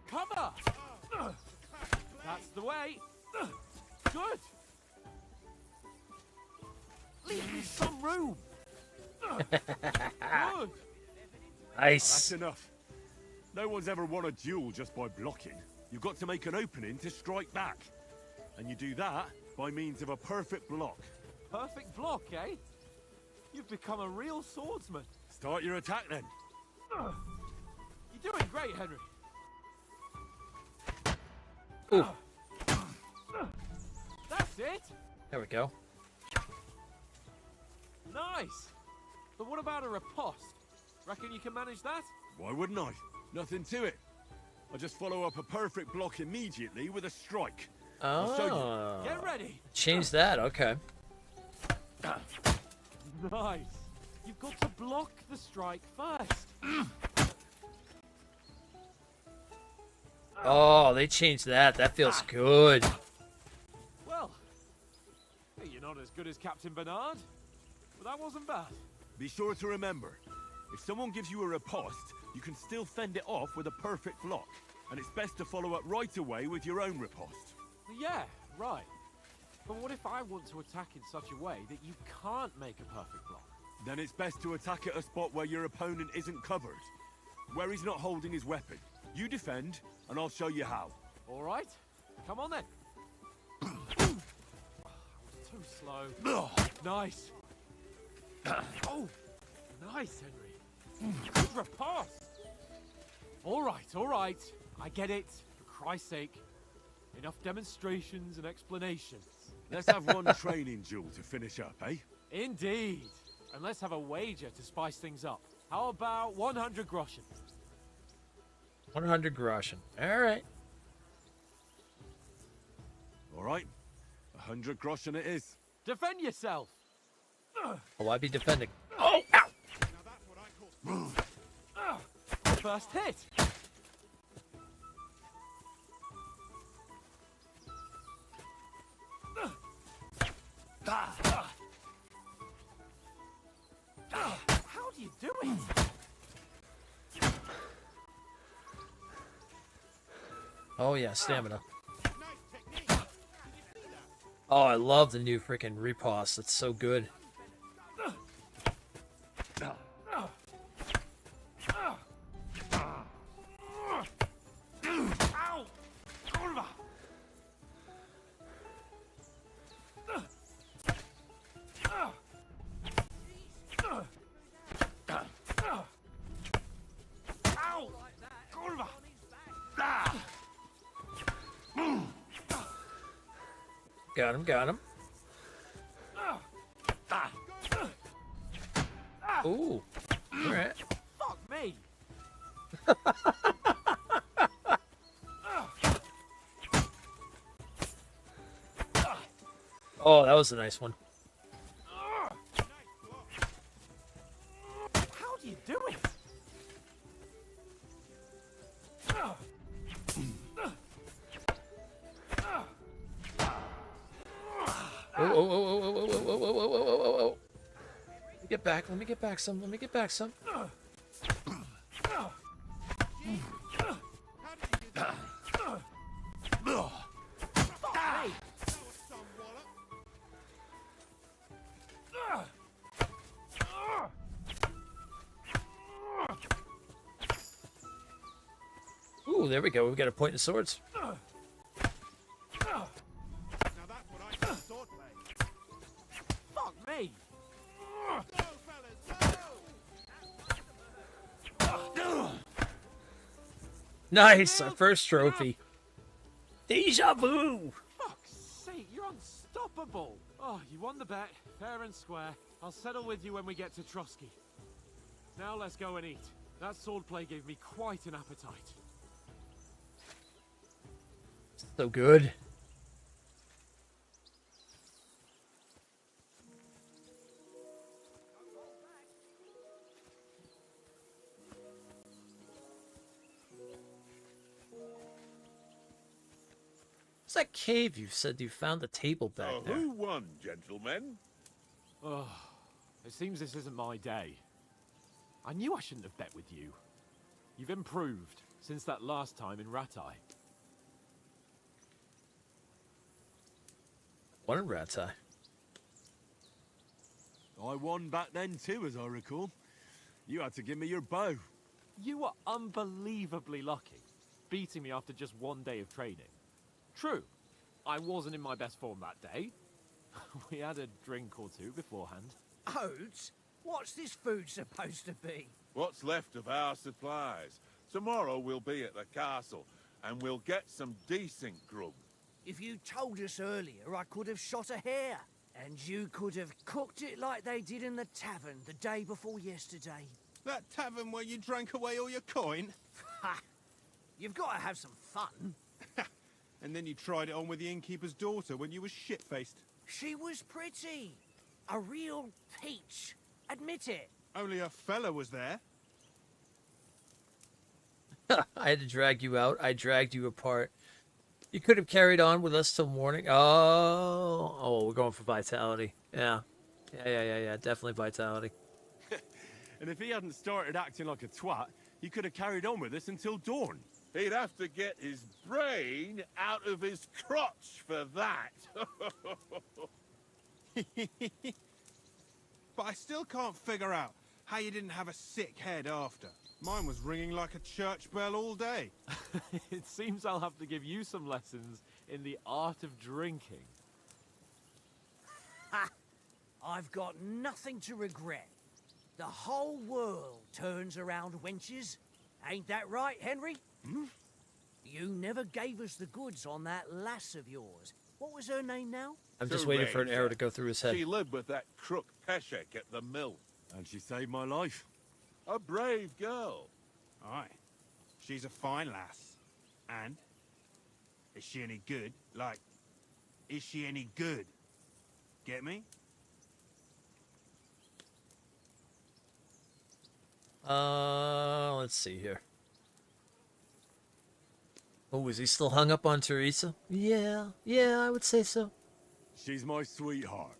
Cover! That's the way. Good. Leave me some room. Good. Nice. That's enough. No one's ever won a duel just by blocking. You've got to make an opening to strike back. And you do that by means of a perfect block. Perfect block, eh? You've become a real swordsman. Start your attack then. You're doing great, Henry. Ooh. That's it. There we go. Nice. But what about a riposte? Reckon you can manage that? Why wouldn't I? Nothing to it. I just follow up a perfect block immediately with a strike. I'll show Oh. Get ready. Change that. Okay. Nice. You've got to block the strike first. Oh, they changed that. That feels good. Well, hey, you're not as good as Captain Bernard, but that wasn't bad. Be sure to remember, if someone gives you a riposte, you can still fend it off with a perfect block. And it's best to follow up right away with your own riposte. Yeah, right. But what if I want to attack in such a way that you can't make a perfect block? Then it's best to attack at a spot where your opponent isn't covered. Where he's not holding his weapon. You defend, and I'll show you how. All right. Come on then. Oh, I was too slow. Nice. Oh, nice, Henry. Good riposte. All right. I get it. For Christ's sake. Enough demonstrations and explanations. Let's have one training duel to finish up, eh? Indeed. And let's have a wager to spice things up. How about 100 groschen? 100 groschen. All right. All right. 100 groschen it is. Defend yourself. Oh, I'd be defending. Oh, ow! First hit. How do you do it? Oh, yeah, stamina. Oh, I love the new freaking riposte. It's so good. Ow! Kurwa! Ow! Kurwa! Got him, got him. Ooh. Alright. Fuck me! Oh, that was a nice one. How do you do it? Oh, oh, oh, oh, oh, oh, oh, oh, oh, oh, oh, oh, oh. Let me get back. Let me get back some. Let me get back some. Ooh, there we go. We've got a point in swords. Fuck me! Nice, our first trophy. Deja vu. Fuck's sake, you're unstoppable! Oh, you won the bet, fair and square. I'll settle with you when we get to Trotsky. Now let's go and eat. That swordplay gave me quite an appetite. So good. What's that cave you said you found the table back So there? who won, gentlemen? Oh, it seems this isn't my day. I knew I shouldn't have bet with you. You've improved since that last time in Ratai. One in Ratai. I won back then too, as I recall. You had to give me your bow. You were unbelievably lucky, beating me after just one day of training. True, I wasn't in my best form that day. We had a drink or two beforehand. Oats? What's this food supposed to be? What's left of our supplies. Tomorrow we'll be at the castle, and we'll get some decent grub. If you told us earlier, I could have shot a hare. And you could have cooked it like they did in the tavern the day before yesterday. That tavern where you drank away all your coin? Ha! You've got to have some fun. And then you tried it on with the innkeeper's daughter when you were shit-faced. She was pretty. A real peach. Admit it. Only a fella was there. I had to drag you out. I dragged you apart. You could have carried on with us till morning. Oh, we're going for vitality. Yeah. Yeah. Definitely vitality. And if he hadn't started acting like a twat, he could have carried on with us until dawn. He'd have to get his brain out of his crotch for that. But I still can't figure out how you didn't have a sick head after. Mine was ringing like a church bell all day. It seems I'll have to give you some lessons in the art of drinking. Ha! I've got nothing to regret. The whole world turns around wenches. Ain't that right, Henry? Hmm? You never gave us the goods on that lass of yours. What was her name now? I'm just waiting for an arrow to go through his head. She lived with that crook Peshek at the mill. And she saved my life. A brave girl. Aye. She's a fine lass. And? Is she any good? Like, is she any good? Get me? Let's see here. Oh, is he still hung up on Teresa? Yeah, I would say so. She's my sweetheart.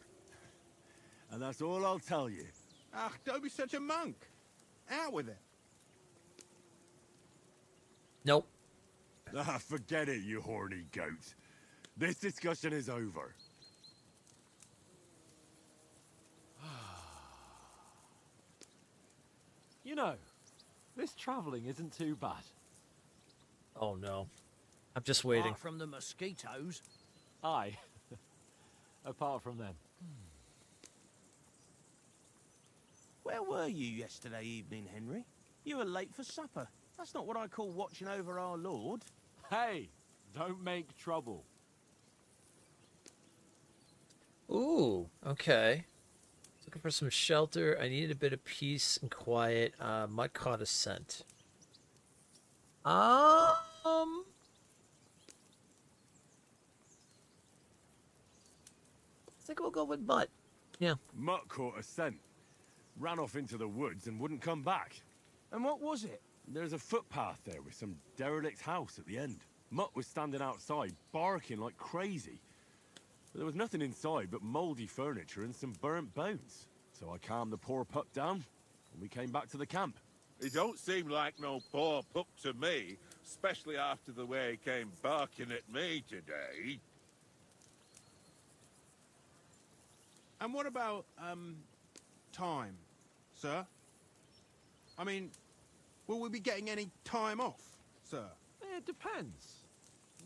And that's all I'll tell you. Ah, don't be such a monk. Out with it. Nope. Ah, forget it, you horny goat. This discussion is over. You know, this travelling isn't too bad. Oh no. I'm just waiting. Apart from the mosquitoes. Aye. Apart from them. Where were you yesterday evening, Henry? You were late for supper. That's not what I call watching over our Lord. Hey, don't make trouble. Ooh, okay. Looking for some shelter. I needed a bit of peace and quiet. Might caught a scent. I think we'll go with Mutt. Yeah. Mutt caught a scent. Ran off into the woods and wouldn't come back. And what was it? There's a footpath there with some derelict house at the end. Mutt was standing outside, barking like crazy. But there was nothing inside but mouldy furniture and some burnt bones. So I calmed the poor pup down, and we came back to the camp. He don't seem like no poor pup to me, especially after the way he came barking at me today. And what about, time, sir? I mean, will we be getting any time off, sir? It depends.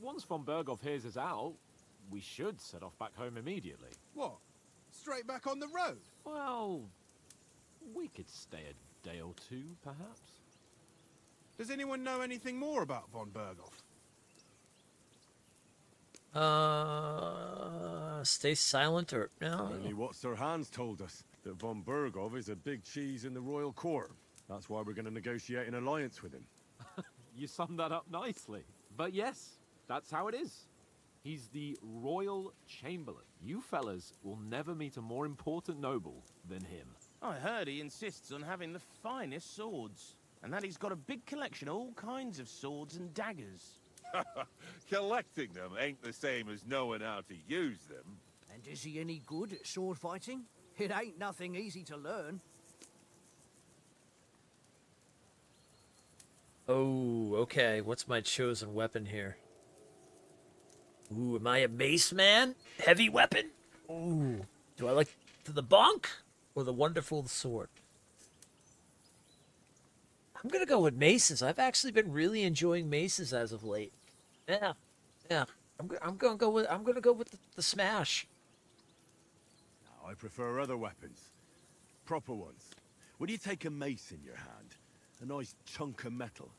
Once von Berghoff hears us out, we should set off back home immediately. What? Straight back on the road? Well, we could stay a day or two, perhaps. Does anyone know anything more about von Berghoff? Stay silent or no? Only what Sir Hans told us, that von Berghoff is a big cheese in the royal court. That's why we're going to negotiate an alliance with him. You summed that up nicely. But yes, that's how it is. He's the royal chamberlain. You fellas will never meet a more important noble than him. I heard he insists on having the finest swords, and that he's got a big collection of all kinds of swords and daggers. Collecting them ain't the same as knowing how to use them. And is he any good at sword fighting? It ain't nothing easy to learn. Oh, okay. What's my chosen weapon here? Ooh, am I a mace man? Heavy weapon? Ooh. Do I like the bonk or the wonderful sword? I'm gonna go with maces. I've actually been really enjoying maces as of late. Yeah, yeah. I'm gonna go with the smash. Now, I prefer other weapons. Proper ones. When you take a mace in your hand, a nice chunk of metal,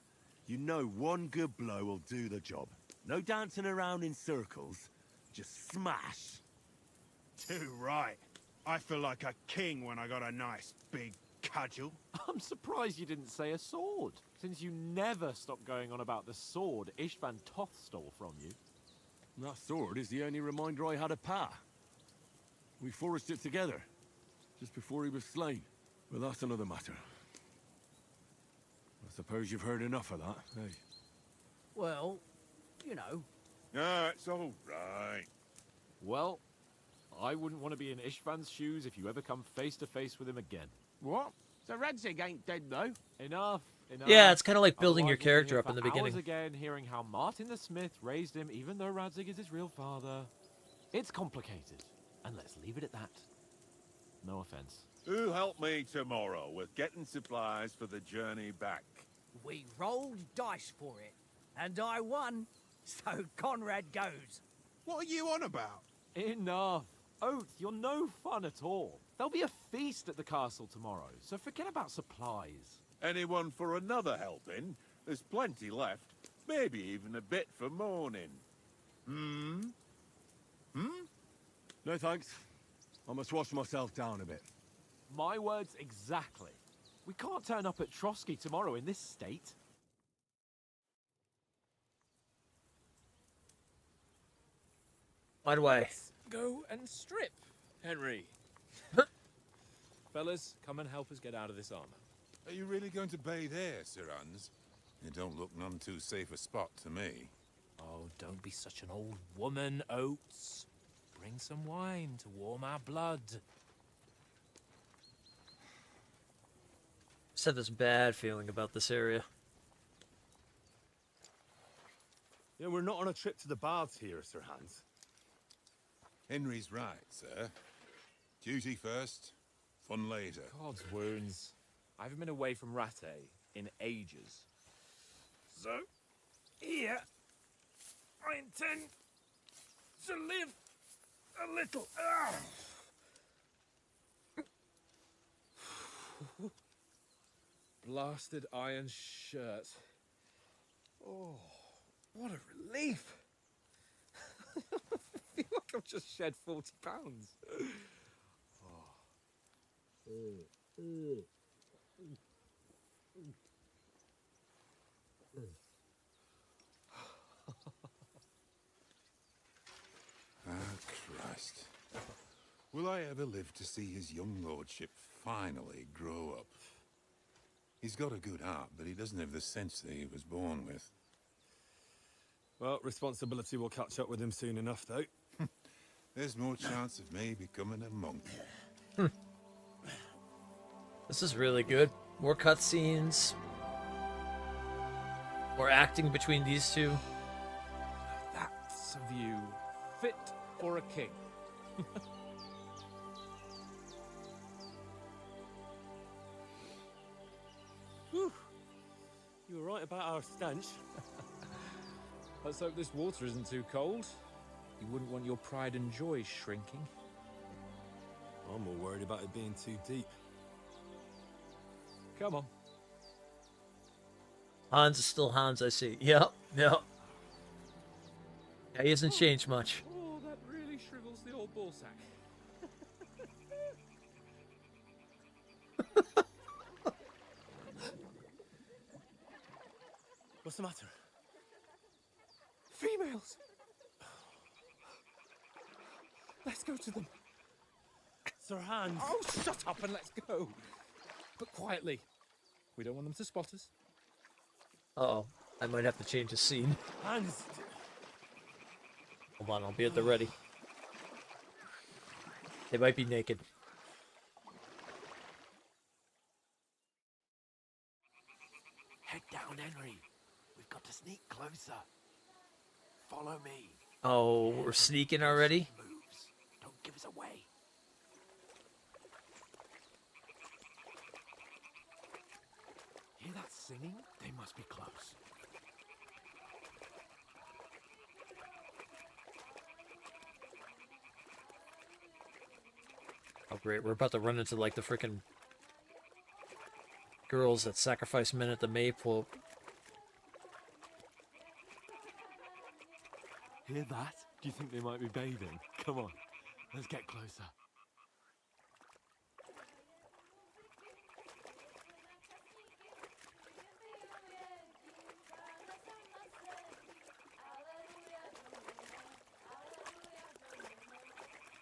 you know one good blow will do the job. No dancing around in circles, just smash. Too right. I feel like a king when I got a nice big cudgel. I'm surprised you didn't say a sword, since you never stop going on about the sword Ishvan Toth stole from you. That sword is the only reminder I had of Pa. We forged it together, just before he was slain. But that's another matter. I suppose you've heard enough of that, eh? Well, you know. No, it's all right. Well, I wouldn't want to be in Ishvan's shoes if you ever come face to face with him again. What? So Radzig ain't dead, though? Enough. Yeah, it's kind of like building your Otherwise, we'll be character here up in the for beginning. hours again, hearing how Martin the Smith raised him, even though Radzig is his real father. It's complicated, and let's leave it at that. No offense. Who help me tomorrow with getting supplies for the journey back? We rolled dice for it, and I won, so Conrad goes. What are you on about? Enough. Oath, you're no fun at all. There'll be a feast at the castle tomorrow, so forget about supplies. Anyone for another helping? There's plenty left. Maybe even a bit for morning. Hmm? No thanks. I must wash myself down a bit. My words exactly. We can't turn up at Trotsky tomorrow in this state. By the way, Go and strip, Henry. Fellas, come and help us get out of this armor. Are you really going to bathe here, Sir Hans? It don't look none too safe a spot to me. Oh, don't be such an old woman, Oates. Bring some wine to warm our blood. just have this bad feeling about this area. Yeah, we're not on a trip to the baths here, Sir Hans. Henry's right, sir. Duty first, fun later. God's wounds. I haven't been away from Rattay in ages. So, here, I intend to live a little. Blasted iron shirt. Oh, what a relief! I feel like I've just shed 40 pounds. Ah, Christ. Will I ever live to see his young lordship finally grow up? He's got a good heart, but he doesn't have the sense that he was born with. Well, responsibility will catch up with him soon enough, though. There's more chance of me becoming a monk. This is really good. More cutscenes. More acting between these two. That's a view fit for a king. Whew. You were right about our stench. Let's hope this water isn't too cold. You wouldn't want your pride and joy shrinking. I'm more worried about it being too deep. Come on. Hans is still Hans, I see. Yep. Yeah, he hasn't changed much. Oh, that really shrivels the old ball sack. What's the matter? Females! Let's go to them. Sir Hans. Oh, shut up and let's go. But quietly. We don't want them to spot us. Uh-oh. I might have to change the scene. Hans. Hold on, I'll be at the ready. They might be naked. Head down, Henry. We've got to sneak closer. Follow me. Oh, we're sneaking already? Moves. Don't give us away. Hear that singing? They must be close. Oh, great. We're about to run into, like, the frickin' girls that sacrifice men at the maypole. Hear that? Do you think they might be bathing? Come on, let's get closer.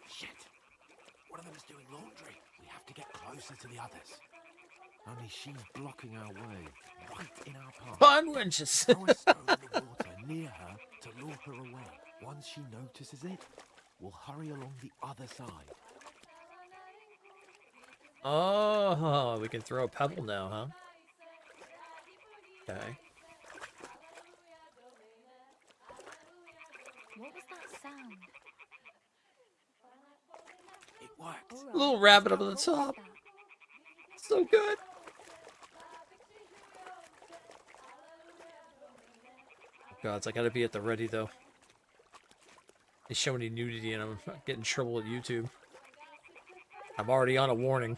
Shit! One of them is doing laundry. We have to get closer to the others. Only she's blocking our way, right in our path. Pond wenches! Throw a stone in the water near her to lure her away. Once she notices it, we'll hurry along the other side. Oh, we can throw a pebble now, huh? Okay. What was that sound? It worked. A little rabbit up at the top. So good. Gods, I gotta be at the ready though. They show any nudity and I'm getting in trouble with YouTube. I'm already on a warning.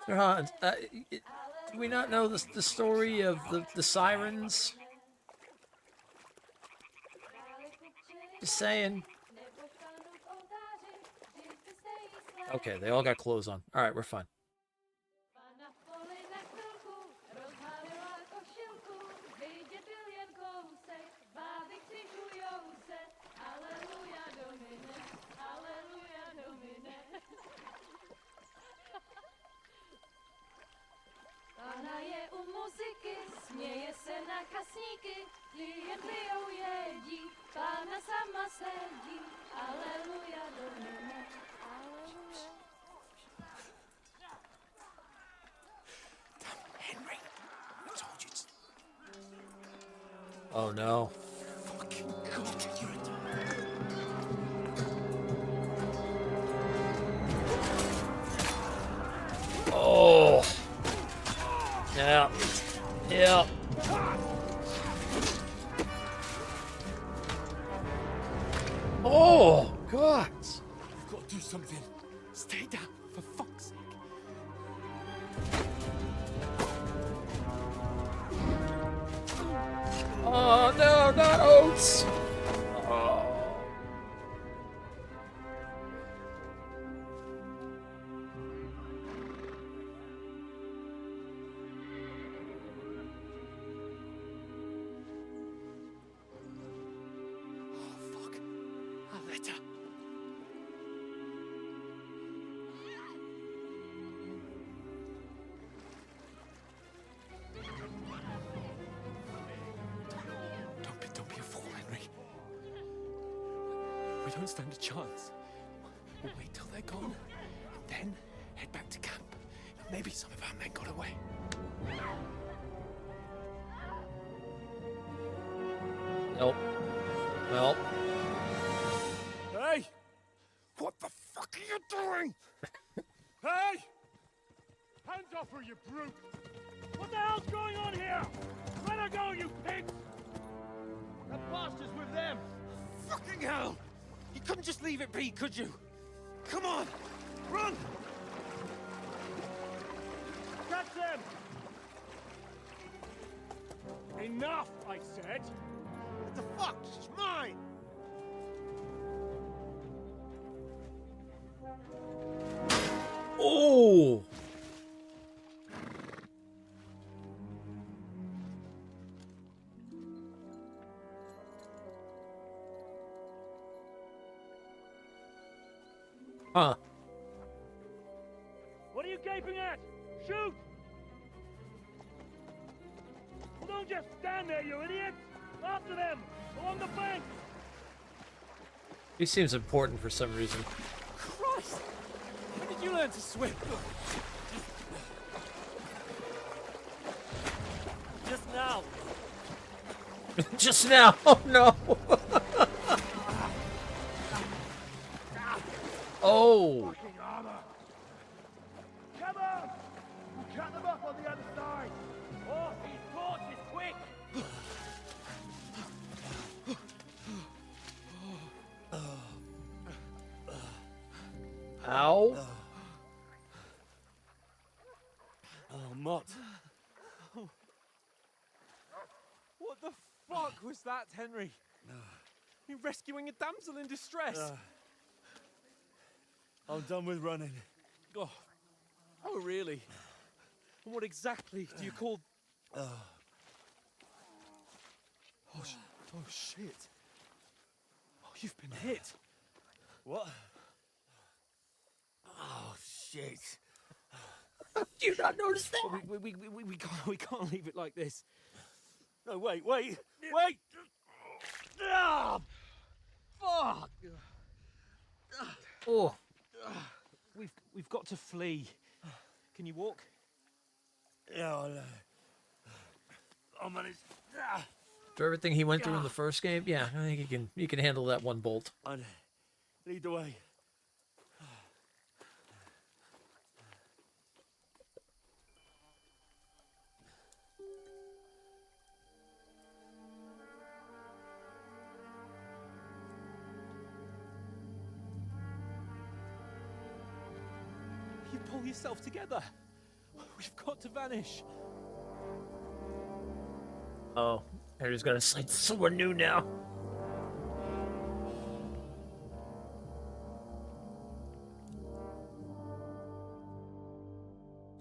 Sir Hans, do we not know the story of the sirens? Just saying. Okay, they all got clothes on. All right, we're fine. Pana je u muzyky, směje se na kasníky, klient pijou jedí, Pána sama sedí, aleluja domine, aleluja. Oh no. Fucking God, you're a... Oh. Yeah. Yeah. Oh, God. You've got to do something. Stay down, for fuck's sake. Oh, no, not oats. Oh. Fuck. A letter. Don't be a fool, Henry. We don't stand a chance. We'll wait till they're gone, and then head back to camp. Maybe some of our men got away. Nope. Well. Hey! What the fuck are you doing? Hey! Hands off her, you brute! What the hell's going on here? Let her go, you pigs! That bastard's with them! Fucking hell! You couldn't just leave it be, could you? Come on! Run! Catch them! Enough, I said! What the fuck? She's mine! Oh. Huh. What are you gaping at? Shoot! Well, don't just stand there, you idiots! After them! Along the bank! He seems important for some reason. Christ! When did you learn to swim? Just now! Just now. Oh no. Oh. Fucking armor! Come on! We'll cut them up on the other side! Oh, these torches, quick! Ow. Oh, Mott. What the fuck was that, Henry? You rescuing a damsel in distress? I'm done with running. Oh, really? And what exactly do you call... Oh, shit. Oh, you've been hit. What? Oh, shit. Do you not notice that? We can't leave it like this. No, wait! Wait! Ah, fuck! Oh. We've got to flee. Can you walk? Yeah, I'll manage. After everything he went through in the first game, yeah, I think he can handle that one bolt. I'd lead the way. You pull yourself together. We've got to vanish. Oh, Harry's got to fight someone new now.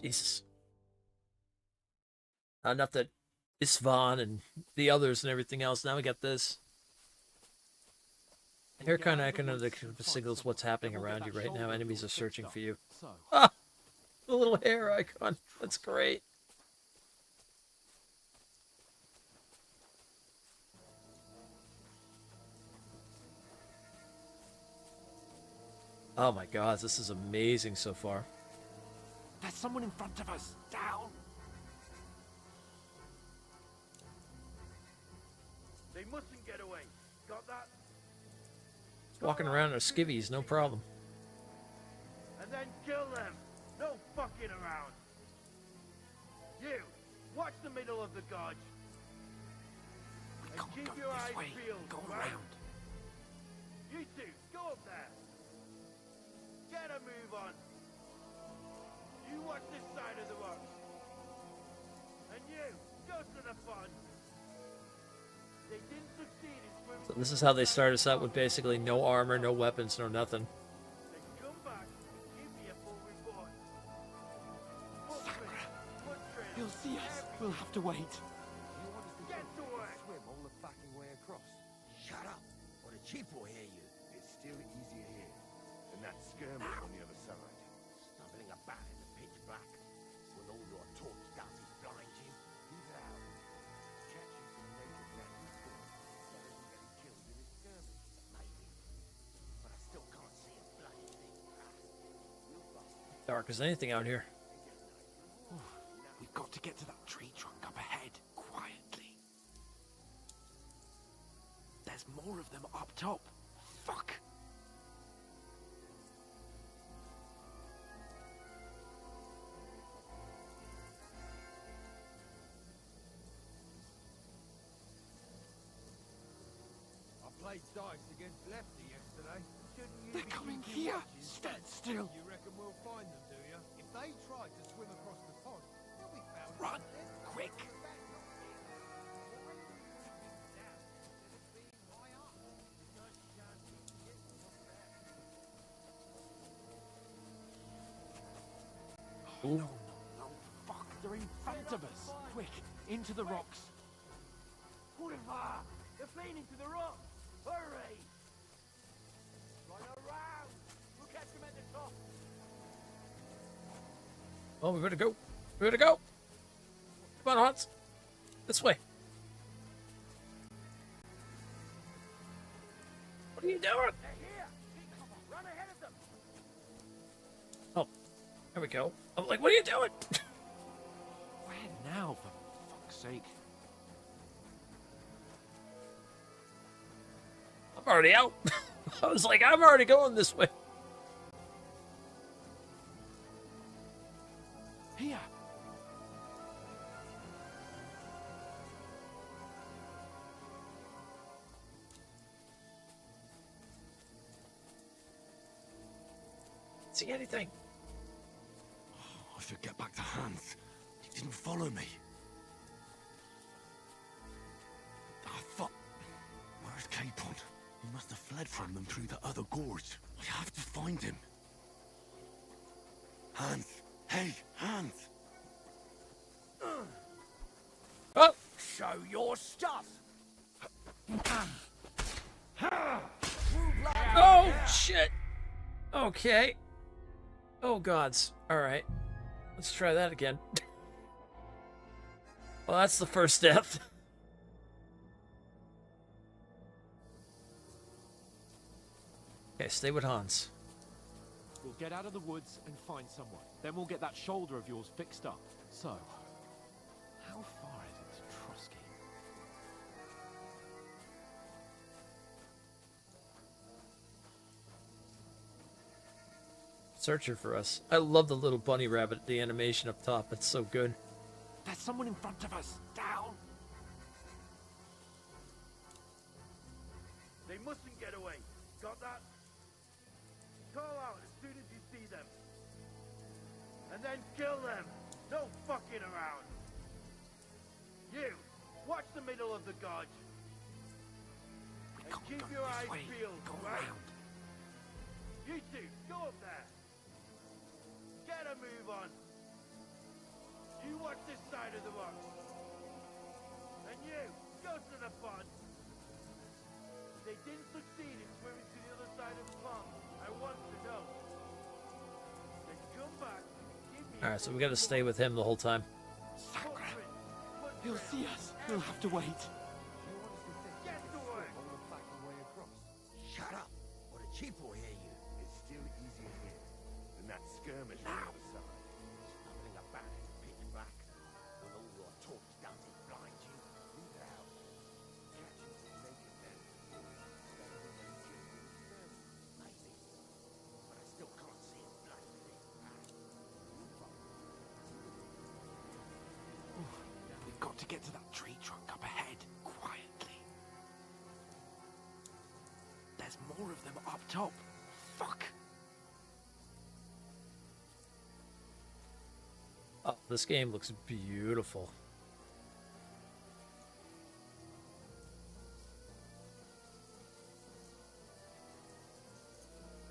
Jesus. Enough that Isvan and the others and everything else. Now we got this. Here kind of signals what's happening around you right now. Enemies are searching for you. Ah! The little hair icon. That's great. Oh my god, this is amazing so far. There's someone in front of us. Down. They mustn't get away. Got that? Walking around in skivvies, no problem. And then kill them. No fucking around. You, watch the middle of the gorge. And keep your eyes peeled. Go around. You two, go up there. Get a move on. You watch this side of the rocks. And you, go to the pond. They didn't succeed in swimming. So this is how they start us out with basically no armor, no weapons, no nothing. Then come back and give me a full report. He'll see us. We'll have to wait. Get to work. Swim all the fucking way across. Shut up, or the chief will hear you. It's still easier here than that skirmish on the other side. Stumbling about in the pitch black, with all your torch darts blind you. He's out. Catching some native Yankee foot. So he doesn't get killed in his skirmish. Maybe, but I still can't see a bloody thing. Dark as anything out here. We've got to get to that tree trunk up ahead, quietly. There's more of them up top. Fuck! I played dice against Lefty yesterday. Shouldn't you They're be coming keeping here. watch instead? Stand still. You reckon we'll find them, do you? If they tried to swim across the pond, they'll be found. Run, quick! Ooh. No, fuck, they're in front of us. Quick, into the rocks. Hurrah! They're fleeing into the rock. Hurry! Run around. We'll catch them at the top. Oh, we better go. We better go. Come on, Hans. This way. What are you doing? They're here. Run ahead of them. Oh, there we go. I'm like, what are you doing? Where now, for fuck's sake? I'm already out. I was like, I'm already going this way. Here. See anything? I should get back to Hans. He didn't follow me. Ah, fuck. Where's Capon? He must have fled from them through the other gorge. I have to find him. Hans. Hey, Hans. Oh! Show your stuff. Oh, shit. Okay. Oh, gods. All right. Let's try that again. Well, that's the first death. Okay, stay with Hans. We'll get out of the woods and find someone. Then we'll get that shoulder of yours fixed up. So, how far is it to Trotsky? Searcher for us. I love the little bunny rabbit, the animation up top. It's so good. There's someone in front of us. Down. They mustn't get away. Got that? Call out as soon as you see them. And then kill them. No fucking around. You, watch the middle of the gorge. And keep your eyes peeled, right? You two, go up there. Get a move on. You watch this side of the rock. And you, go to the pond. They didn't succeed in swimming to the other side of the pond. I want to know. Then come back. Give me Alright, so we gotta stay with him the whole time. He'll see us. We'll have to wait. Get to work. All the fucking way across. Shut up, or the chief will hear you. It's still easier here than that skirmish on the other side. Stumbling about in the pitch black, with all your torch darts blind you. He's out. Catching some got to get to that tree trunk up ahead, quietly. There's more of them up top. Fuck! Oh, this game looks beautiful.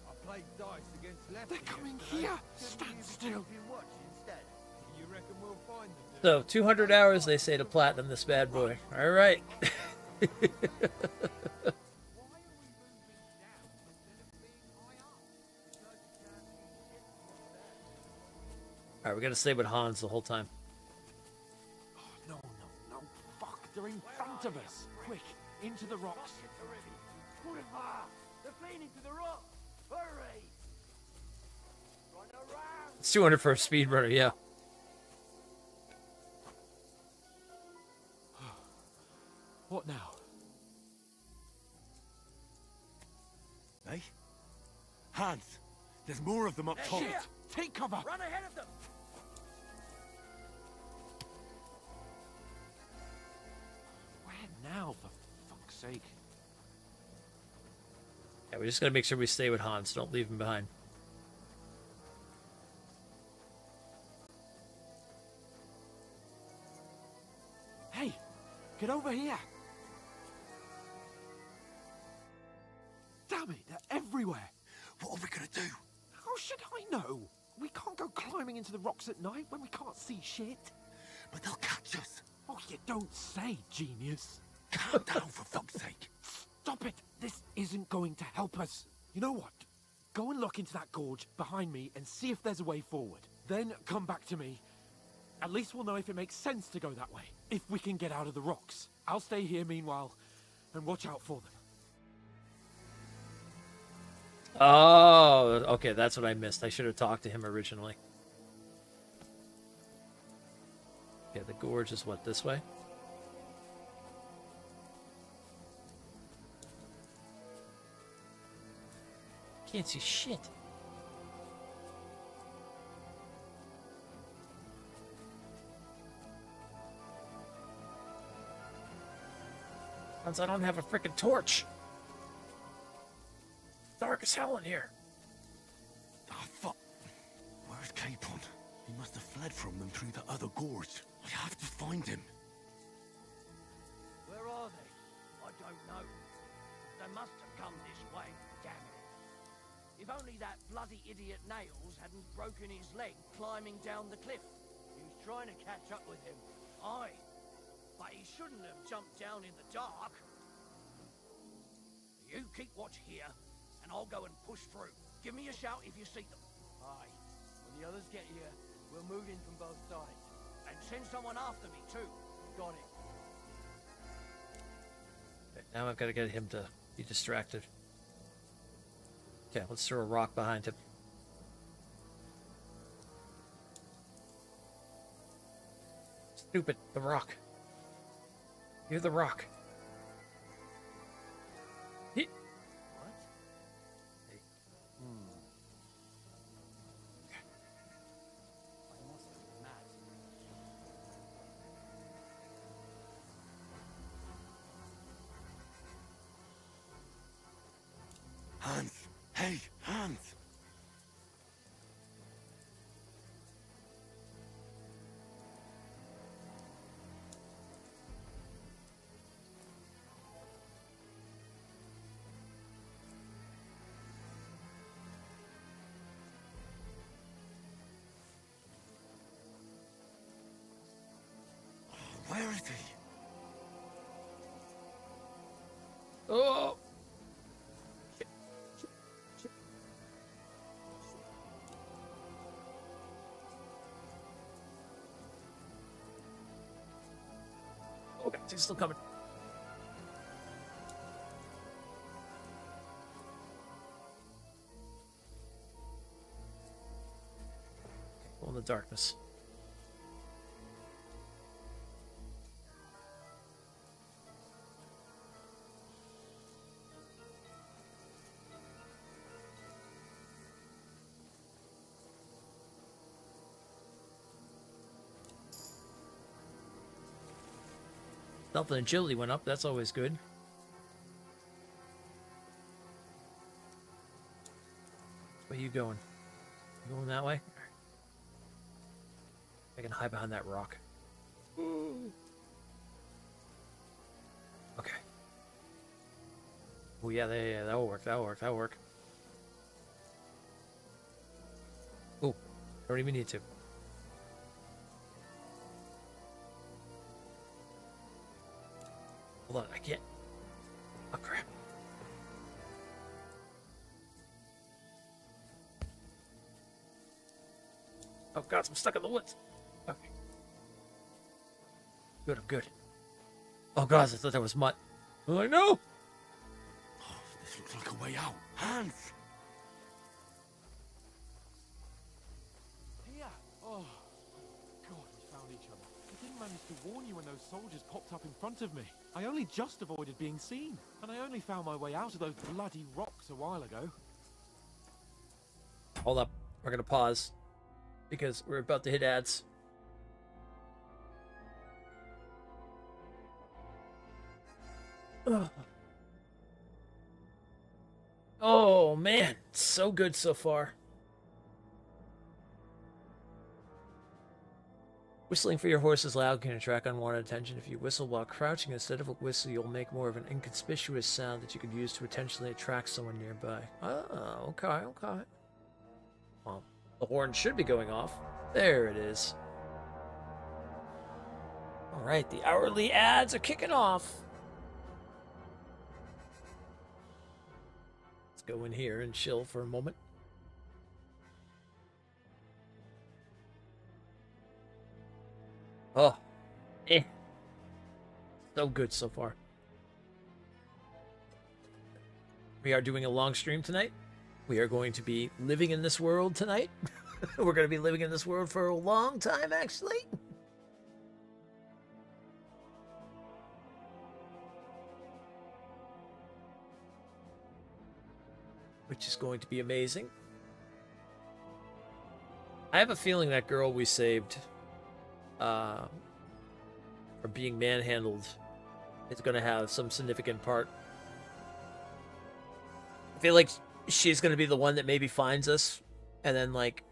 I played dice against Lefty. They're coming here! Stand still! You reckon we'll find them? So, 200 hours, they say, to platinum this bad boy. All right. All right, we got to stay with Hans the whole time. No, fuck, they're in front of us. Quick, into the rocks. They're fleeing into the rock. Hurry! Run around! It's 200 for a speedrunner, yeah. What now? Hey? Hans! There's more of them up top! Shit! Take cover! Run ahead of them! Where now, for fuck's sake? Yeah, we just got to make sure we stay with Hans. Don't leave him behind. Hey, get over here! Damn it, they're everywhere! What are we gonna do? How should I know? We can't go climbing into the rocks at night when we can't see shit. But they'll catch us. Oh, you don't say, genius. Calm down, for fuck's sake. Stop it! This isn't going to help us. You know what? Go and look into that gorge behind me and see if there's a way forward. Then come back to me. At least we'll know if it makes sense to go that way. If we can get out of the rocks. I'll stay here meanwhile and watch out for them. Oh, okay, that's what I missed. I should have talked to him originally. Yeah, the gorge is what, this way? Can't see shit. Since I don't have a freaking torch. Dark as hell in here. Oh, fuck. Where's Capon? He must have fled from them through the other gorge. I have to find him. Where are they? I don't know. They must have come this way, damn it. If only that bloody idiot Nails hadn't broken his leg climbing down the cliff. He was trying to catch up with him. Aye. But he shouldn't have jumped down in the dark. You keep watch here, and I'll go and push through. Give me a shout if you see them. Aye. When the others get here, we'll move in from both sides. And send someone after me, too. Got it. Okay, now I've got to get him to be distracted. Okay, let's throw a rock behind him. Stupid, the rock. You're the rock. He... What? Hey. Okay. I must be mad. Hans! Hey, Hans! Where is he? Oh! Oh, God, he's still coming. Go in the darkness. Stealth and agility went up. That's always good. Where you going? You going that way? I can hide behind that rock. Ooh. Okay. Oh yeah, that'll work. That'll work. That'll work. Oh, don't even need to. Hold on, I can't. Oh crap. Oh god, I'm stuck in the woods. Okay. Good, I'm good. Oh god, I thought that was mud. I'm like, no! Oh, this looks like a way out. Hans! Here! Oh, God, we found each other. I didn't manage to warn you when those soldiers popped up in front of me. I only just avoided being seen. And I only found my way out of those bloody rocks a while ago. Hold up. We're gonna pause. Because we're about to hit ads. Ugh. Oh man, so good so far. Whistling for your horse is loud can attract unwanted attention. If you whistle while crouching instead of a whistle, you'll make more of an inconspicuous sound that you could use to intentionally attract someone nearby. Oh, okay, okay. Well, the horn should be going off. There it is. Alright, the hourly ads are kicking off. Let's go in here and chill for a moment. Oh, so good so far. We are doing a long stream tonight. We are going to be living in this world tonight. We're going to be living in this world for a long time, actually. Which is going to be amazing. I have a feeling that girl we saved from being manhandled is going to have some significant part. I feel like she's going to be the one that maybe finds us and then, like,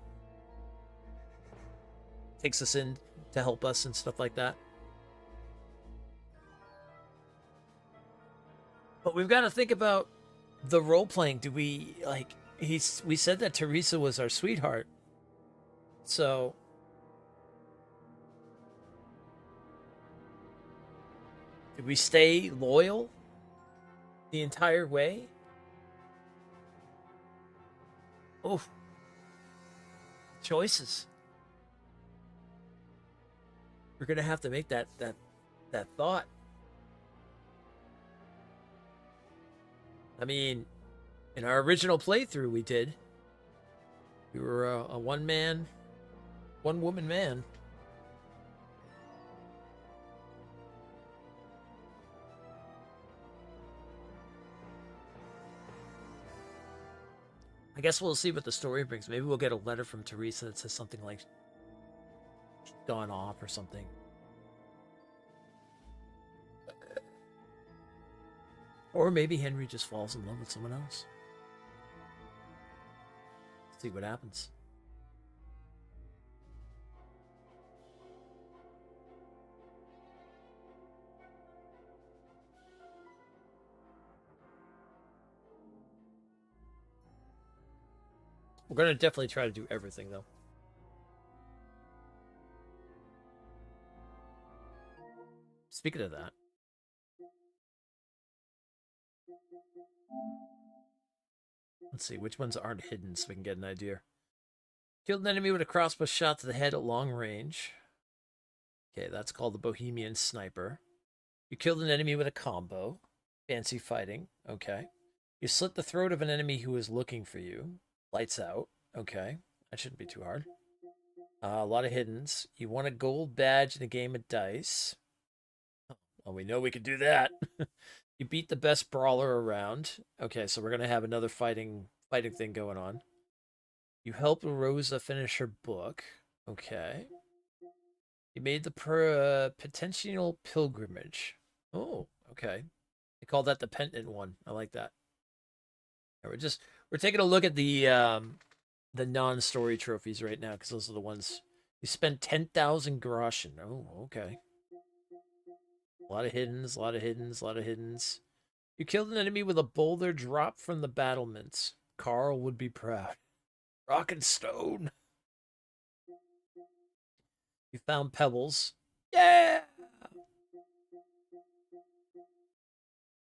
takes us in to help us and stuff like that. But we've got to think about the role-playing. Do we, like, we said that Teresa was our sweetheart. So did we stay loyal the entire way? Oh, choices. We're gonna have to make that thought. I mean, in our original playthrough, we were a one woman man. I guess we'll see what the story brings. Maybe we'll get a letter from Teresa that says something like she's gone off or something. Or maybe Henry just falls in love with someone else. See what happens. We're going to definitely try to do everything, though. Speaking of that. Let's see, which ones aren't hidden so we can get an idea. Killed an enemy with a crossbow shot to the head at long range. Okay, that's called the Bohemian Sniper. You killed an enemy with a combo. Fancy fighting. Okay. You slit the throat of an enemy who is looking for you. Lights out. Okay. That shouldn't be too hard. A lot of hiddens. You won a gold badge in a game of dice. Well, we know we could do that. You beat the best brawler around. Okay, so we're going to have another fighting thing going on. You helped Rosa finish her book. Okay. You made the potential pilgrimage. Oh, okay. They call that the pendant one. I like that. We're taking a look at the non-story trophies right now because those are the ones you spend 10,000 groschen. Oh, okay. A lot of hiddens, a lot of hiddens, a lot of hiddens. You killed an enemy with a boulder dropped from the battlements. Carl would be proud. Rock and stone. You found pebbles. Yeah!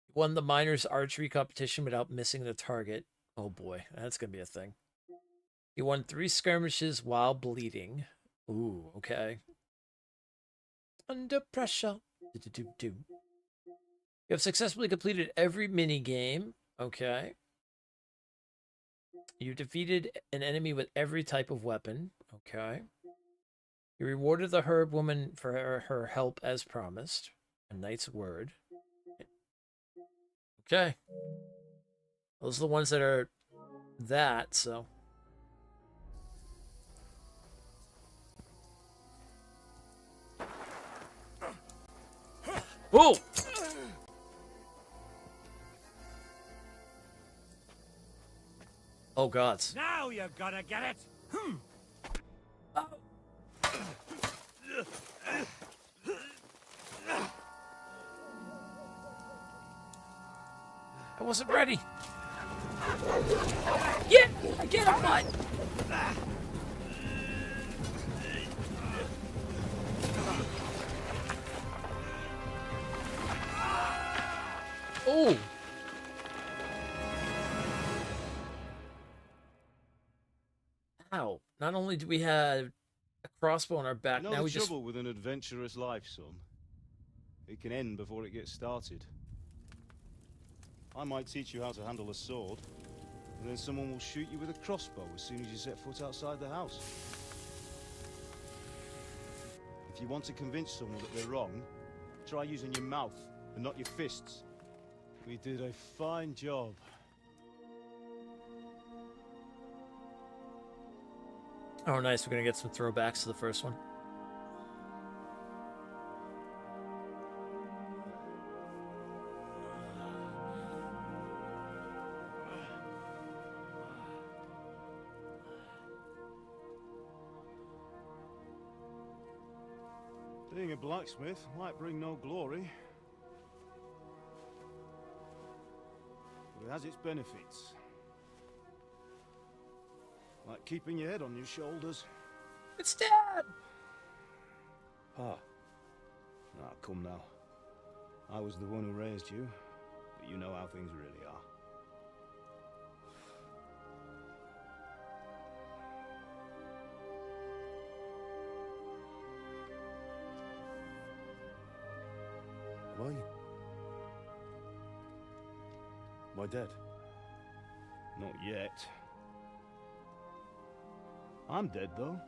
You won the miners' archery competition without missing the target. Oh boy, that's gonna be a thing. You won 3 skirmishes while bleeding. Ooh, okay. Under pressure. You have successfully completed every mini game. Okay. You defeated an enemy with every type of weapon. Okay. You rewarded the herb woman for her help as promised. A knight's word. Okay. Those are the ones that are that, so. Whoa! Oh, gods. Now you gotta get it! I wasn't ready. Yeah! I get him, bud! Oh! Ow. Not only do we have a crossbow on our back, You know now the we just... trouble with an adventurous life, son? It can end before it gets started. I might teach you how to handle a sword, and then someone will shoot you with a crossbow as soon as you set foot outside the house. If you want to convince someone that they're wrong, try using your mouth and not your fists. We did a fine job. Oh, nice. We're going to get some throwbacks to the first one. Being a blacksmith might bring no glory, but it has its benefits. Like keeping your head on your shoulders. It's Dad! Pa. Ah, come now. I was the one who raised you, but you know how things really are. Am I dead? Not yet. I'm dead, though.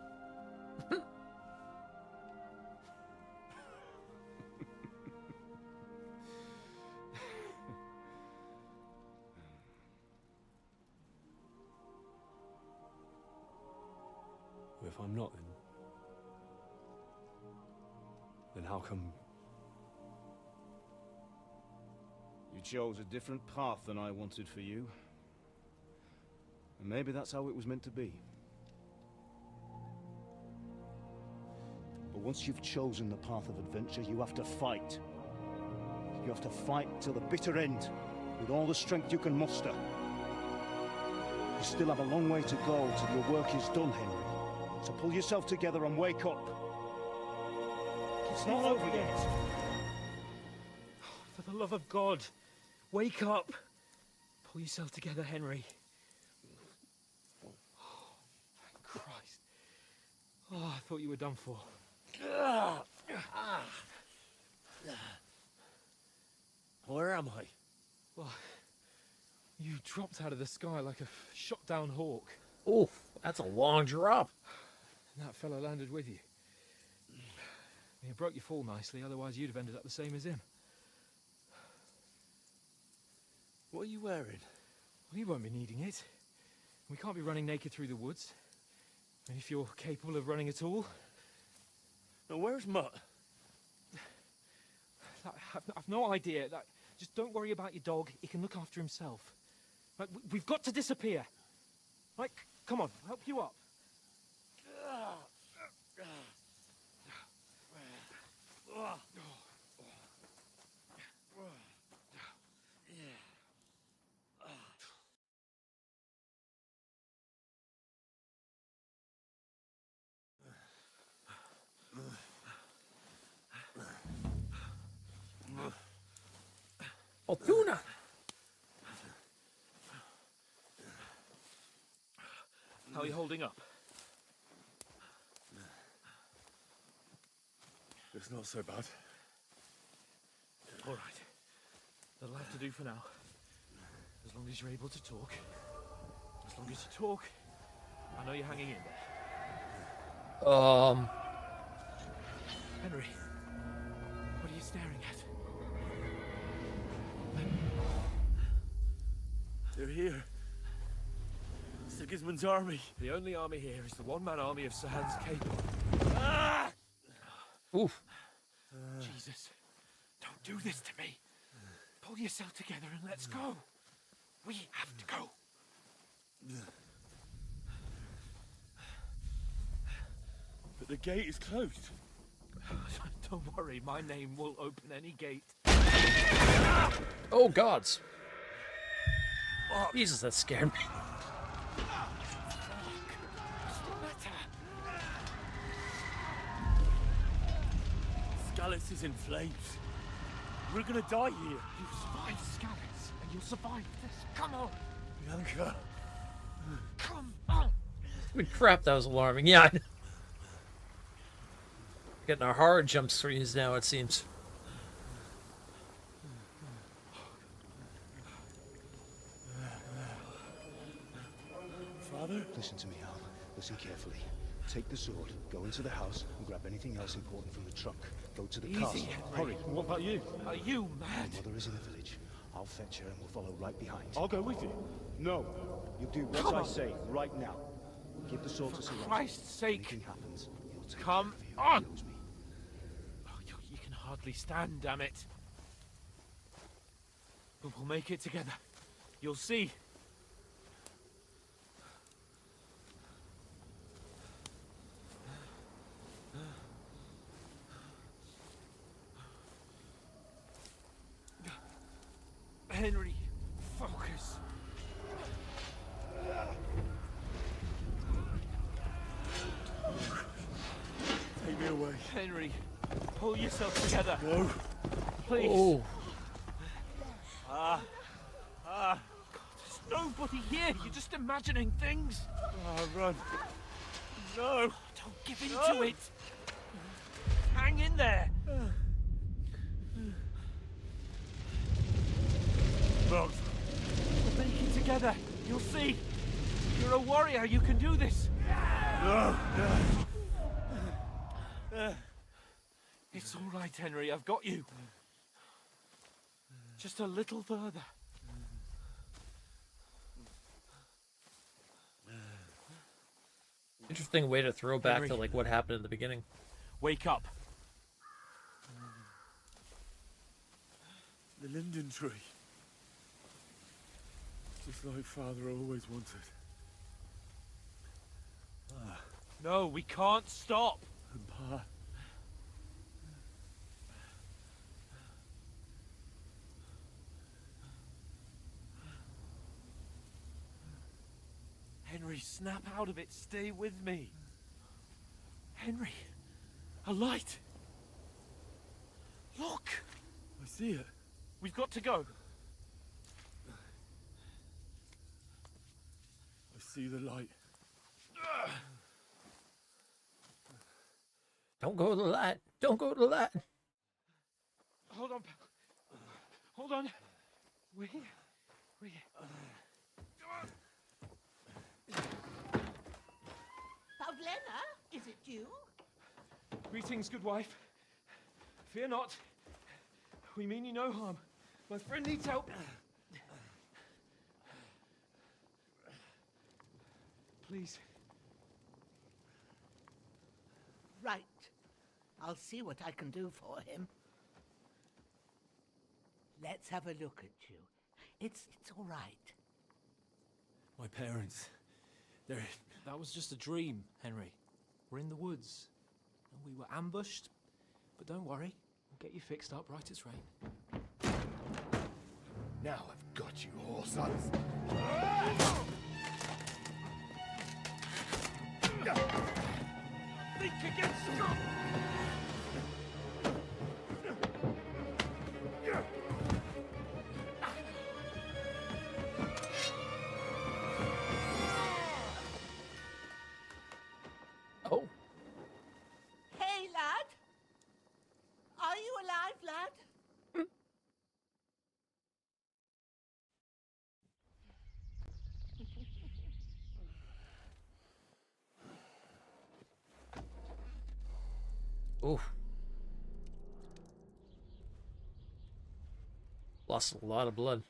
If I'm not, then how come... You chose a different path than I wanted for you. And maybe that's how it was meant to be. But once you've chosen the path of adventure, you have to fight. You have to fight till the bitter end, with all the strength you can muster. You still have a long way to go till your work is done, Henry. So pull yourself together and wake up. It's not over yet. For the love of God, wake up. Pull yourself together, Henry. Oh, thank Christ. Oh, I thought you were done for. Where am I? Well, you dropped out of the sky like a shot-down hawk. Oof, that's a long drop. And that fella landed with you. You broke your fall nicely, otherwise you'd have ended up the same as him. What are you wearing? Well, you won't be needing it. We can't be running naked through the woods. And if you're capable of running at all... Now, where's Mutt? I've no idea. Just don't worry about your dog. He can look after himself. Right, we've got to disappear. Right, come on, I'll help you up. Oh, tuna! How are you holding up? It's not so bad. All right. That'll have to do for now. As long as you're able to talk. As long as you talk, I know you're hanging in there. Henry, what are you staring at? They're here. Sigismund's army. The only army here is the one-man army of Sir Hans Cape. Ah! Oof. Jesus, don't do this to me. Pull yourself together and let's go. We have to go. But the gate is closed. Don't worry, my name will open any gate. Oh, gods. Jesus, that scared me. Scallis is in flames. We're gonna die here. You survived Scallis, and you'll survive this. Come on. Bianca. Come on. Holy crap, that was alarming. Yeah, I know. Getting our horror jump screens now, it seems. Father? Listen to me, Al. Listen carefully. Take the sword, go into the house, and grab anything else important from the trunk. Go to the castle. Henry. Hurry. What about you? Are you mad? My mother is in the village. I'll fetch her and we'll follow right behind. I'll go with you. No. You do what I say right now. Give the sword to Sir Roger. Christ's sake. Anything happens, he'll take Come care of you. on. He owes me. Oh, you can hardly stand, damn it. But we'll make it together. You'll see. Henry, focus. Take me away. Henry, pull yourself together. No. Please. Oh. There's nobody here. You're just imagining things. Run. No. Don't give in to it. Hang in there. Run. We'll make it together. You'll see. You're a warrior. You can do this. No. It's all right, Henry. I've got you. Just a little further. Interesting way to throw back Henry. to like what happened in the beginning. Wake up. The linden tree. Just like Father always wanted. No, we can't stop. And Pa. Henry, snap out of it. Stay with me. Henry, a light. Look. I see it. We've got to go. I see the light. Don't go to the light. Don't go to the light. Hold on. Hold on. Wait. Paulina, is it you? Greetings, good wife. Fear not. We mean you no harm. My friend needs help. Please. Right. I'll see what I can do for him. Let's have a look at you. It's all right. My parents, they're... That was just a dream, Henry. We're in the woods. And we were ambushed. But don't worry, we'll get you fixed up right as rain. Now I've got you, whore sons. Think again, Scott! Oh. Hey, lad! Are you alive, lad? Ooh. Lost a lot of blood.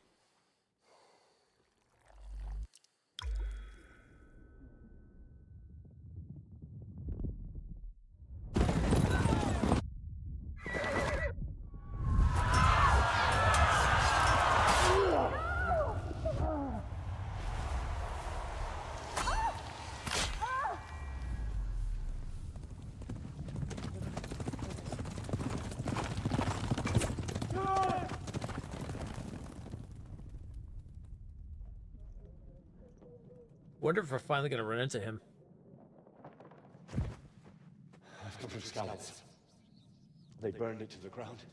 Wonder if we're finally gonna run into him. I've come from Scallops. They burned it to the ground.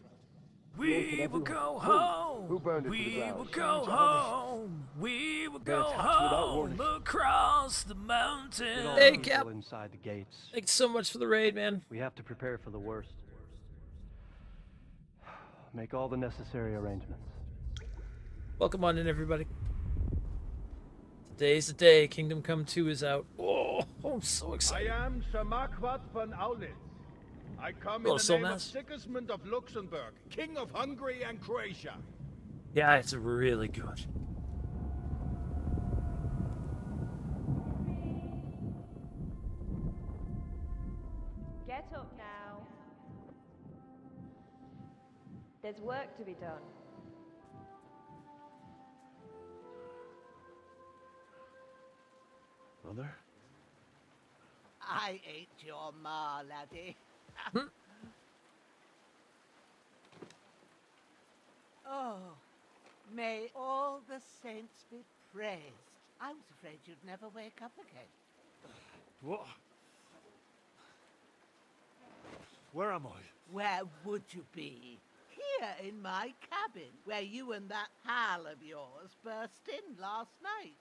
We will go home. Who burned it to the We ground? will go home. We will go home across the mountain. Hey, Cap. Inside the gates. Thanks so much for the raid, man. We have to prepare for the worst. Make all the necessary arrangements. Welcome on in, everybody. Today's the day. Kingdom Come 2 is out. Oh, I'm so excited. I am Sir Marquardt von Aulitz. I come Hello, in the name of Solmas. Sigismund of Luxembourg, King of Hungary and Croatia. Yeah, it's really good. Get up now. There's work to be done. Mother? I ain't your ma, laddie. Oh, may all the saints be praised. I was afraid you'd never wake up again. What? Where am I? Where would you be? Here in my cabin, where you and that pal of yours burst in last night.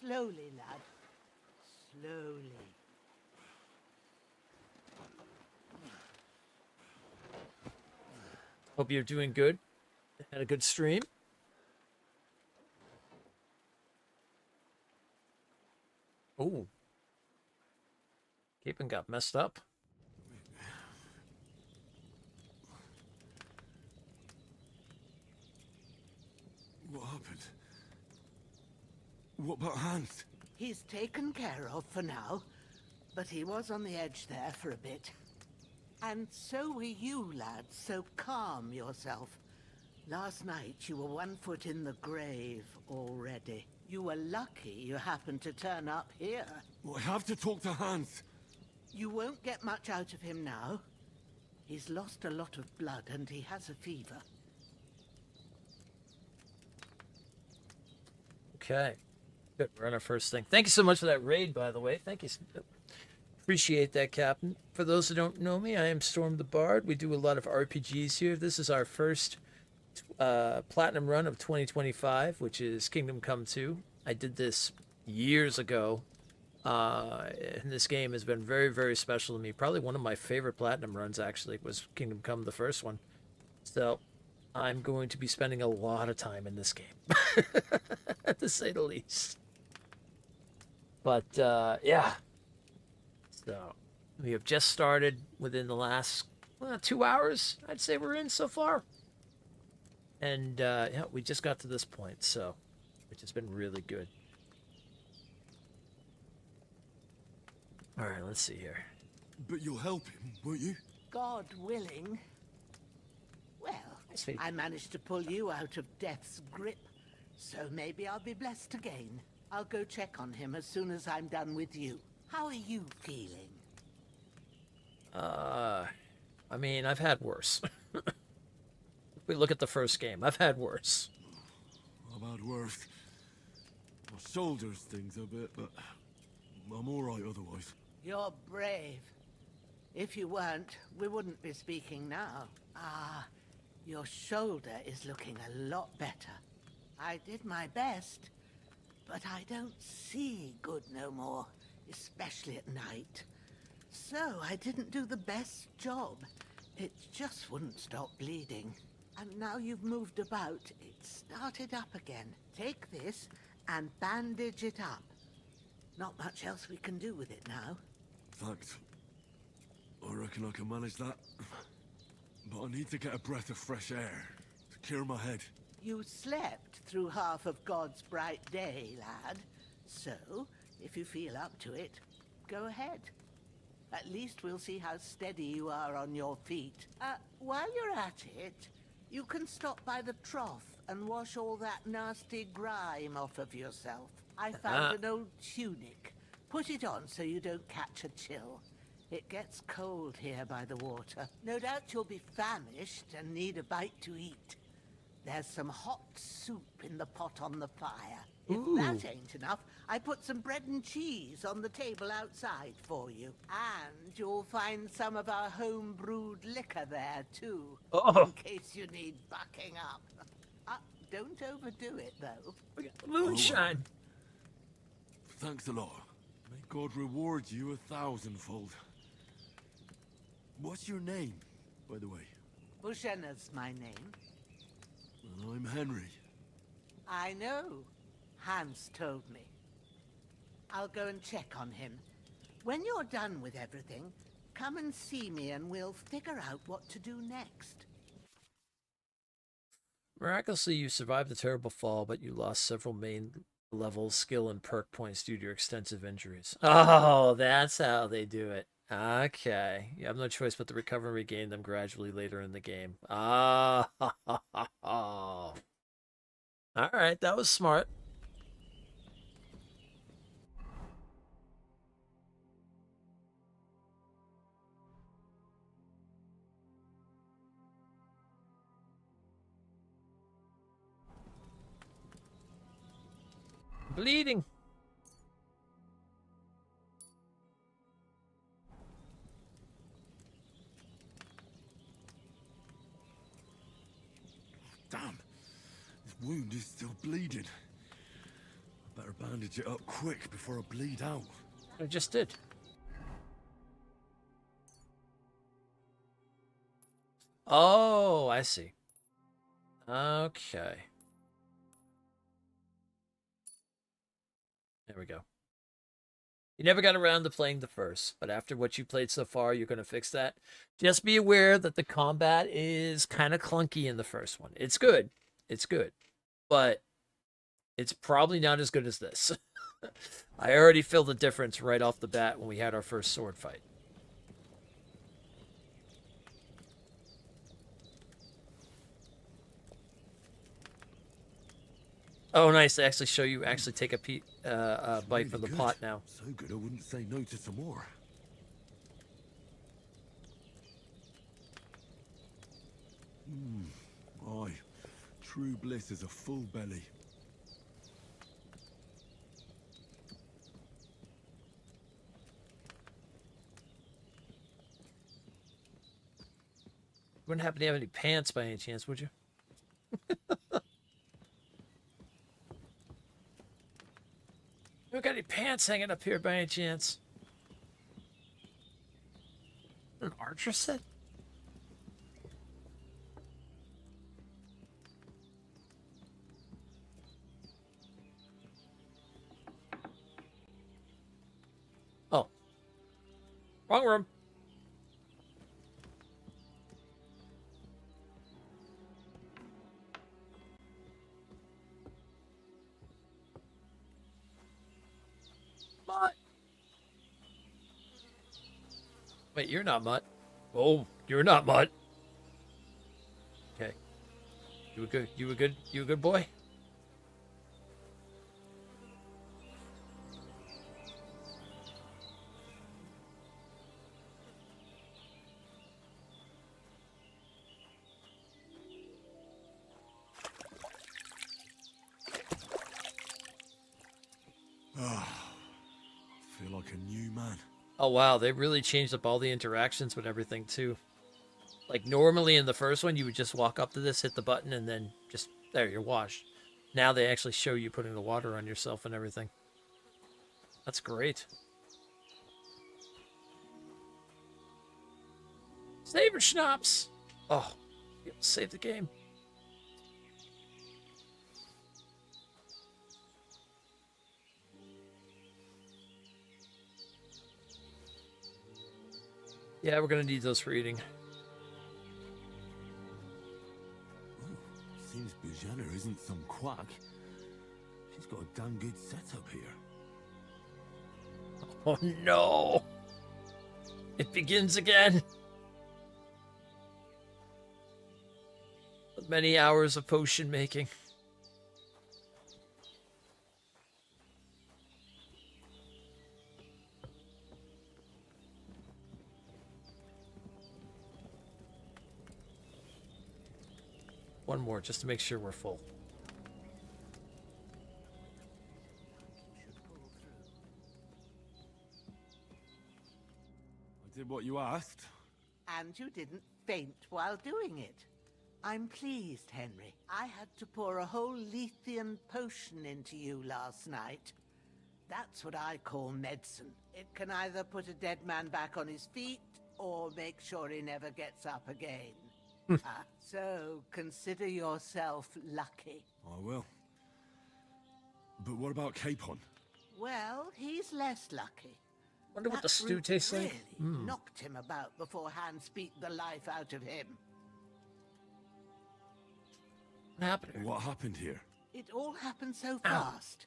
Slowly, lad. Slowly. Hope you're doing good. Had a good stream. Oh. Capon got messed up. What happened? What about Hans? He's taken care of for now, but he was on the edge there for a bit. And so were you, lad, so calm yourself. Last night you were 1 foot in the grave already. You were lucky you happened to turn up here. Well, I have to talk to Hans. You won't get much out of him now. He's lost a lot of blood and he has a fever. Okay. Good. We're on our first thing. Thank you so much for that raid, by the way. Thank you. Appreciate that, Captain. For those who don't know me, I am Storm the Bard. We do a lot of RPGs here. This is our first platinum run of 2025, which is Kingdom Come 2. I did this years ago, and this game has been very, very special to me. Probably one of my favorite platinum runs, actually, was Kingdom Come, the first one. So I'm going to be spending a lot of time in this game, to say the least. But, yeah. So, we have just started within the last 2 hours, I'd say we're in so far. And, yeah, we just got to this point, so, which has been really good. All right, let's see here. But you'll help him, won't you? God willing. Sweet. I managed to pull you out of death's grip, so maybe I'll be blessed again. I'll go check on him as soon as I'm done with you. How are you feeling? I mean, I've had worse. If we look at the first game, I've had worse. I've had worse. My shoulders stings a bit, but I'm all right otherwise. You're brave. If you weren't, we wouldn't be speaking now. Ah, your shoulder is looking a lot better. I did my best, but I don't see good no more, especially at night. So I didn't do the best job. It just wouldn't stop bleeding. And now you've moved about, it started up again. Take this and bandage it up. Not much else we can do with it now. Thanks. I reckon I can manage that. But I need to get a breath of fresh air to clear my head. You slept through half of God's bright day, lad. So, if you feel up to it, go ahead. At least we'll see how steady you are on your feet. While you're at it, you can stop by the trough and wash all that nasty grime off of yourself. I found an old tunic. Put it on so you don't catch a chill. It gets cold here by the water. No doubt you'll be famished and need a bite to eat. There's some hot soup in the pot on the fire. If that ain't enough, I put some bread and cheese on the table outside for you. And you'll find some of our home-brewed liquor there, too. In case you need bucking up. Don't overdo it, though. Moonshine. Thanks a lot. May God reward you 1,000-fold. What's your name, by the way? Bushenna's my name. Well, I'm Henry. I know. Hans told me. I'll go and check on him. When you're done with everything, come and see me and we'll figure out what to do next. Miraculously, you survived the terrible fall, but you lost several main level skill and perk points due to your extensive injuries. Oh, that's how they do it. Okay. You have no choice but to recover and regain them gradually later in the game. Ah. All right, that was smart. Bleeding. Damn. This wound is still bleeding. I better bandage it up quick before I bleed out. I just did. Oh, I see. Okay. There we go. You never got around to playing the first, but after what you played so far, you're going to fix that. Just be aware that the combat is kind of clunky in the first one. It's good. It's good. But it's probably not as good as this. I already feel the difference right off the bat when we had our first sword fight. Oh, nice. They actually show you actually take a bite from the pot now. So good I wouldn't say no to some more. Aye. True bliss is a full belly. Wouldn't happen to have any pants by any chance, would you? You got any pants hanging up here by any chance? An archer set? Oh. Wrong room. Mutt. Wait, you're not Mutt. Oh, you're not Mutt. Okay. You a good boy? Feel like a new man. Oh wow, they really changed up all the interactions with everything too. Like normally in the first one, you would just walk up to this, hit the button, and then just there, you're washed. Now they actually show you putting the water on yourself and everything. That's great. Saber schnapps. Oh, save the game. Yeah, we're gonna need those for eating. Seems Bujana isn't some quack. She's got a damn good setup here. Oh no! It begins again. Many hours of potion making. One more, just to make sure we're full. I did what you asked. And you didn't faint while doing it. I'm pleased, Henry. I had to pour a whole Lethean potion into you last night. That's what I call medicine. It can either put a dead man back on his feet, or make sure he never gets up again. So, consider yourself lucky. I will. But what about Capon? Well, he's less lucky. Wonder what That the stew brute tastes like. really knocked him about before Hans beat the life out of him. What happened? What happened here? It all happened so fast.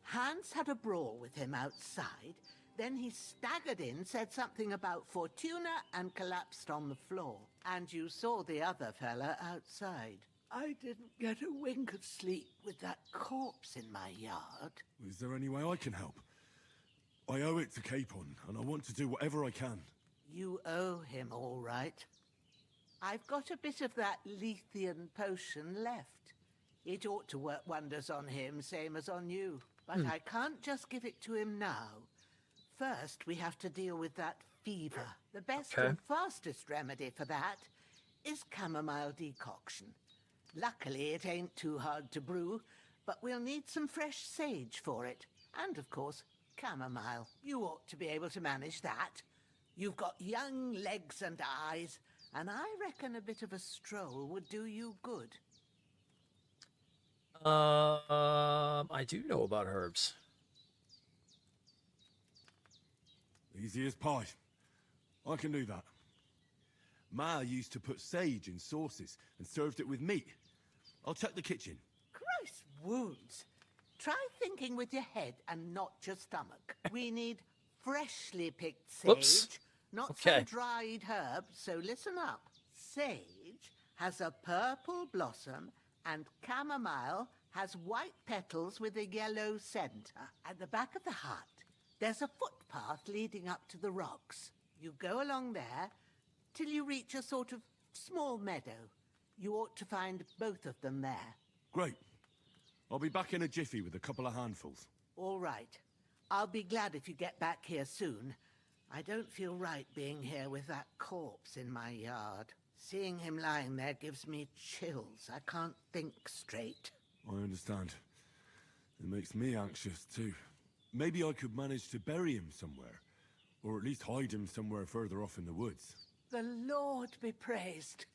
Hans had a brawl with him outside, then he staggered in, said something about Fortuna, and collapsed on the floor. And you saw the other fella outside. I didn't get a wink of sleep with that corpse in my yard. Is there any way I can help? I owe it to Capon, and I want to do whatever I can. You owe him all right. I've got a bit of that Lethean potion left. It ought to work wonders on him, same as on you. But I can't just give it to him now. First, we have to deal with that fever. The best and fastest remedy for that is chamomile decoction. Luckily, it ain't too hard to brew, but we'll need some fresh sage for it. And, of course, chamomile. You ought to be able to manage that. You've got young legs and eyes, and I reckon a bit of a stroll would do you good. I do know about herbs. Easy as pie. I can do that. Ma used to put sage in sauces and served it with meat. I'll check the kitchen. Christ wounds! Try thinking with your head and not your stomach. We need freshly picked sage, Whoops. not Okay. some dried herb, so listen up. Sage has a purple blossom and chamomile has white petals with a yellow center. At the back of the hut, there's a footpath leading up to the rocks. You go along there till you reach a sort of small meadow. You ought to find both of them there. Great. I'll be back in a jiffy with a couple of handfuls. All right. I'll be glad if you get back here soon. I don't feel right being here with that corpse in my yard. Seeing him lying there gives me chills. I can't think straight. I understand. It makes me anxious too. Maybe I could manage to bury him somewhere. Or at least hide him somewhere further off in the woods. The Lord be praised.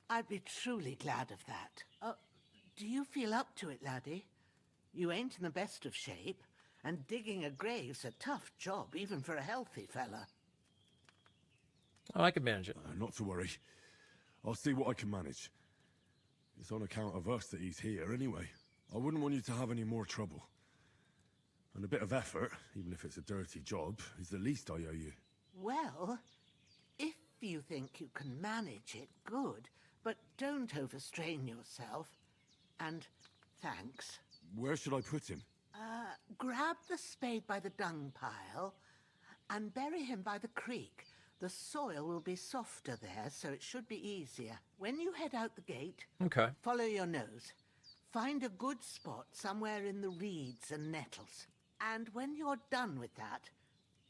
I'd be truly glad of that. Do you feel up to it, laddie? You ain't in the best of shape, and digging a grave's a tough job, even for a healthy fella. Oh, I can manage it. Not to worry. I'll see what I can manage. It's on account of us that he's here anyway. I wouldn't want you to have any more trouble. And a bit of effort, even if it's a dirty job, is the least I owe you. Well, if you think you can manage it, good. But don't overstrain yourself. And thanks. Where should I put him? Grab the spade by the dung pile and bury him by the creek. The soil will be softer there, so it should be easier. When you head out the gate, Okay. follow your nose. Find a good spot somewhere in the reeds and nettles. And when you're done with that,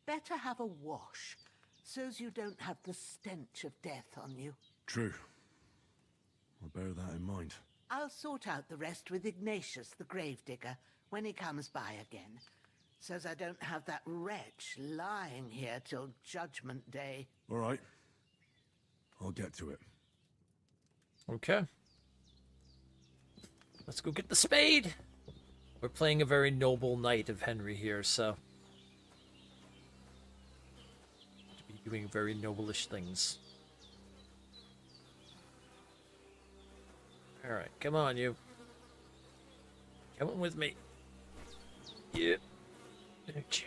better have a wash, so's you don't have the stench of death on you. True. I'll bear that in mind. I'll sort out the rest with Ignatius, the gravedigger, when he comes by again, so's I don't have that wretch lying here till Judgment Day. All right. I'll get to it. Okay. Let's go get the spade. We're playing a very noble knight of Henry here, so to be doing very noblish things. All right, come on, you. Come on with me. Yep. Okay.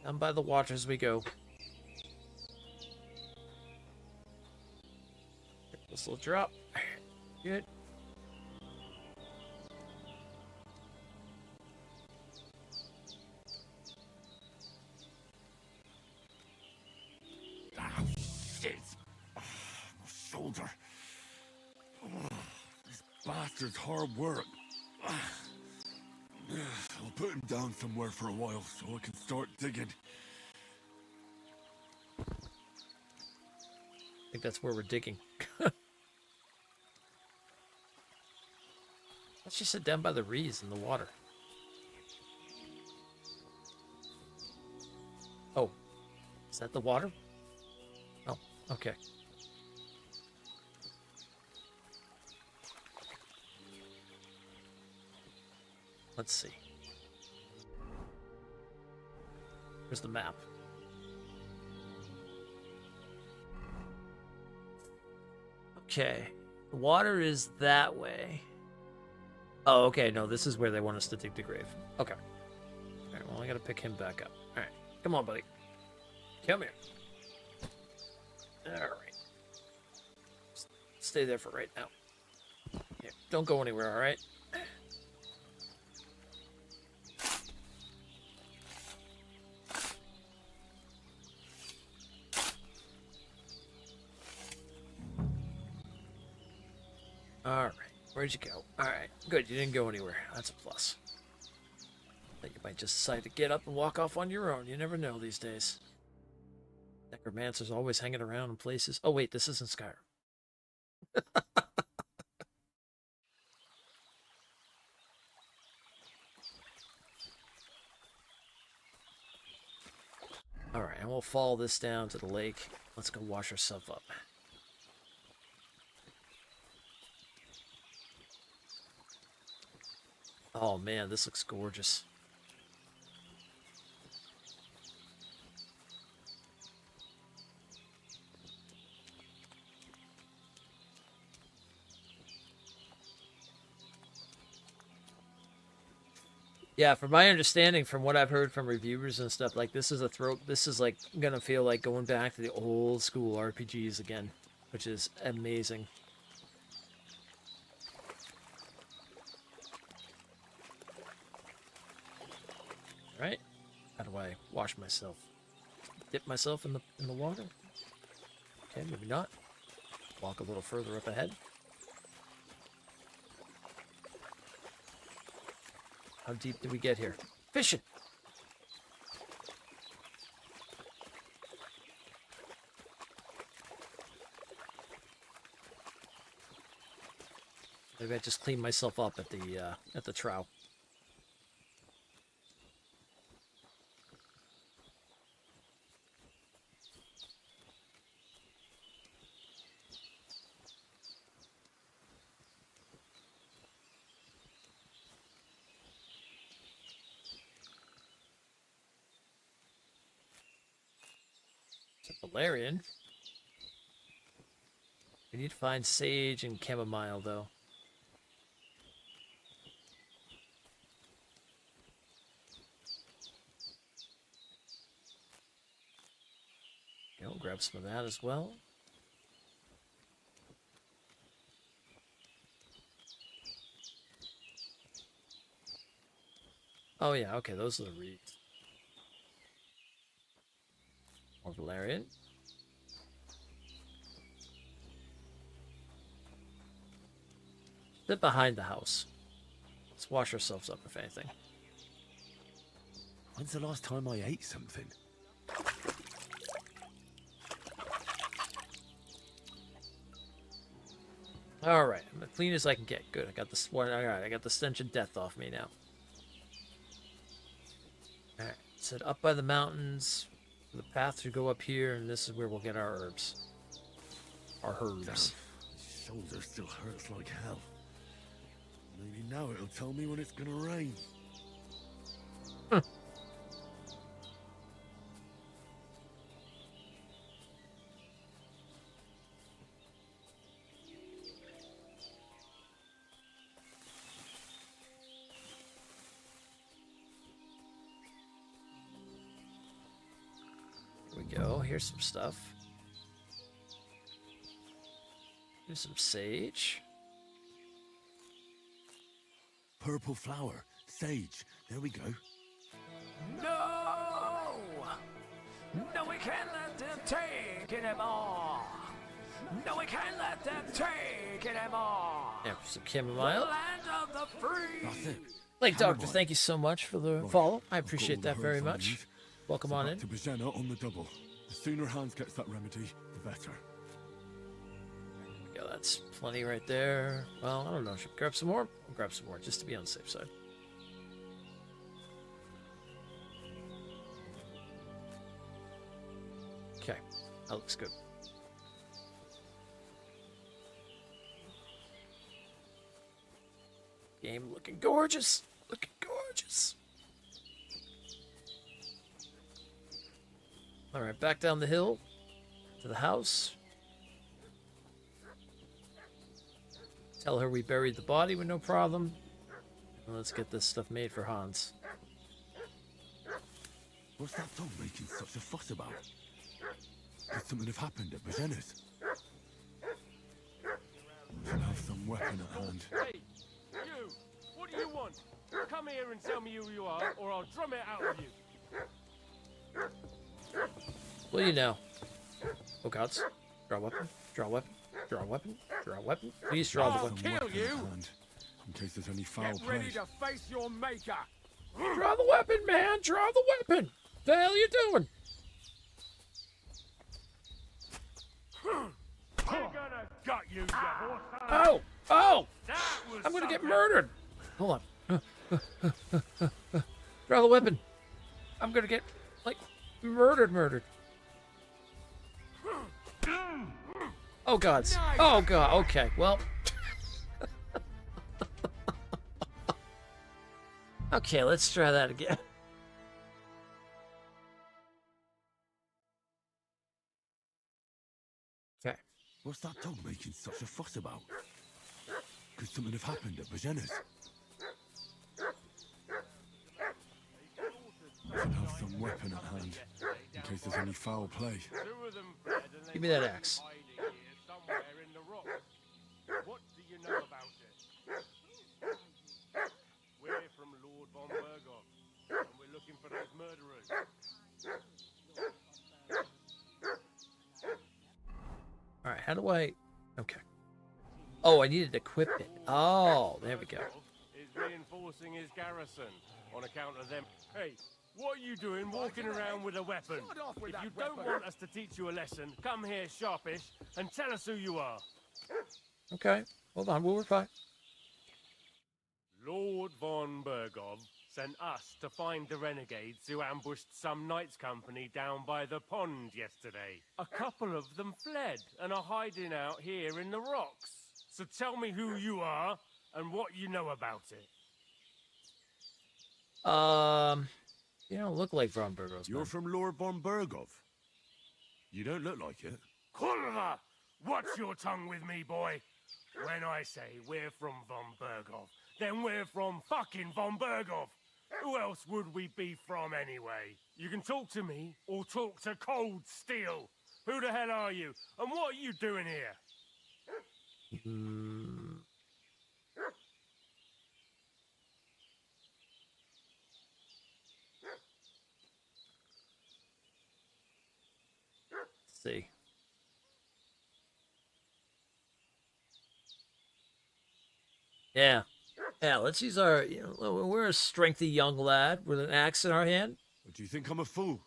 Down by the waters we go. This little drop. Good. Shit! My shoulder. This bastard's hard work. I'll put him down somewhere for a while so I can start digging. I think that's where we're digging. Let's just sit down by the reeds in the water. Oh, is that the water? Oh, okay. Let's see. Here's the map. Okay. The water is that way. Oh, okay. No, this is where they want us to dig the grave. Okay. All right, well, I gotta pick him back up. All right. Come on, buddy. Come here. All right. Stay there for right now. Here, don't go anywhere, all right? All right, where'd you go? All right, good, you didn't go anywhere. That's a plus. I think you might just decide to get up and walk off on your own. You never know these days. Necromancer's always hanging around in places. Oh, wait, this isn't Skyrim. All right, and we'll follow this down to the lake. Let's go wash ourselves up. Oh man, this looks gorgeous. Yeah, from my understanding, from what I've heard from reviewers and stuff, like this is like gonna feel like going back to the old school RPGs again, which is amazing. Right? How do I wash myself? Dip myself in the water? Okay, maybe not. Walk a little further up ahead. How deep did we get here? Fishing! Maybe I just clean myself up at the trough. Valerian. We need to find sage and chamomile, though. grab some of that as well. Oh yeah, okay, those are the reeds. More valerian. Sit behind the house. Let's wash ourselves up, if anything. When's the last time I ate something? All right, I'm as clean as I can get. Good. I got the all right, I got the stench of death off me now. All right, so up by the mountains. The path should go up here, and this is where we'll get our herbs. Our herbs. Damn, shoulder still hurts like hell. Maybe now it'll tell me when it's gonna rain. Here we go. Here's some stuff. Here's some sage. Purple flower, sage. There we go. No! No, we can't let them take it anymore! No, we can't let them take it anymore! Yeah, some chamomile. The land of the free! That's it. Lake Doctor, thank you so much for the follow. I appreciate that very herbs I much. need. Welcome So on back in. to Bajena on the double. The sooner Hans gets that remedy, the better. Yeah, that's plenty right there. Well, I don't know. Should we grab some more? I'll grab some more just to be on the safe side. Okay, that looks good. Game looking gorgeous. Looking gorgeous. All right, back down the hill to the house. Tell her we buried the body with no problem. And let's get this stuff made for Hans. What's that dog making such a fuss about? Could something have happened at Bajena's? Should have some weapon at hand. Hey, you! What do you want? Come here and tell me who you are, or I'll drum it out of you. What do you know? Oh gods. Draw a weapon. Draw a weapon. Draw a weapon. Draw a weapon. Please draw the I'll weapon. kill you! In case there's any foul Get ready play. to face your maker! Draw the weapon, man! Draw the weapon! The hell you doing? I'm gonna gut you, you horse. Oh! Oh! That was I'm gonna get something. murdered! Hold on. Draw the weapon. I'm gonna get, like, murdered. Oh gods. Oh god. Okay, well. Okay, let's try that again. Okay. What's that dog making such a fuss about? Could something have happened at Bajena's? Should have some weapon at hand, in case there's any foul play. Give me that axe. Somewhere in the rocks. What do you know about it? We're from Lord von Berghoff, and we're looking for those murderers. Alright, how do I... Okay. Oh, I needed to equip it. Oh, there we go. Is reinforcing his garrison on account of them. Hey, what are you doing walking around with a weapon? If you don't want us to teach you a lesson, come here sharpish and tell us who you are. Okay, hold on, we'll reply. Lord von Berghoff sent us to find the renegades who ambushed some knights' company down by the pond yesterday. A couple of them fled and are hiding out here in the rocks. So tell me who you are and what you know about it. You don't look like Von Burgos. You're from Lord von Berghoff. You don't look like it. Kulva! Watch your tongue with me, boy. When I say we're from von Berghoff, then we're from fucking von Berghoff. Who else would we be from anyway? You can talk to me or talk to Cold Steel. Who the hell are you? And what are you doing here? Let's see. Yeah. Yeah, let's use our, we're a strengthy young lad with an axe in our hand. Do you think I'm a fool?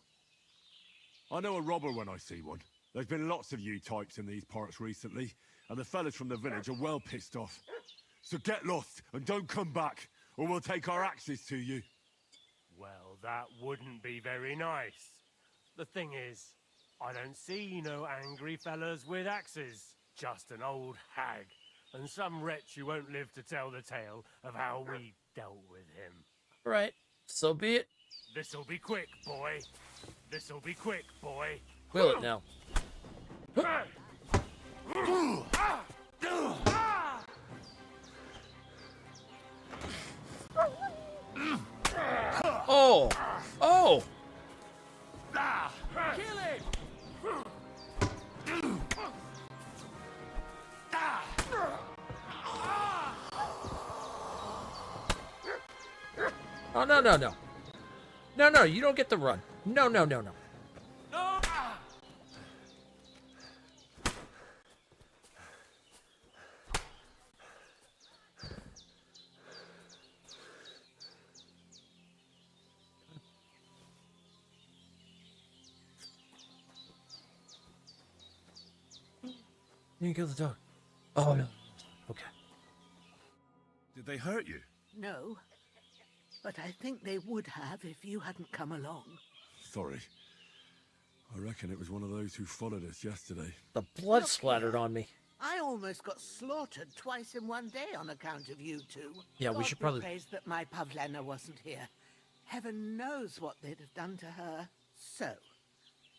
I know a robber when I see one. There's been lots of you types in these parts recently, and the fellas from the village are well pissed off. So get lost and don't come back, or we'll take our axes to you. Well, that wouldn't be very nice. The thing is, I don't see no angry fellas with axes. Just an old hag, and some wretch who won't live to tell the tale of how we dealt with him. All right, so be it. This'll be quick, boy. This'll be quick, boy. Will it now? Oh! Oh! Kill him! Oh, no, no, no. No, no, you don't get the run. No, no, no, no. No! You can kill the dog. Oh, no. Okay. Did they hurt you? No, but I think they would have if you hadn't come along. Sorry. I reckon it was one of those who followed us yesterday. The blood splattered on me. I almost got slaughtered twice in one day on account of you two. Yeah, we should probably... God be praised that my Pavlena wasn't here. Heaven knows what they'd have done to her. So,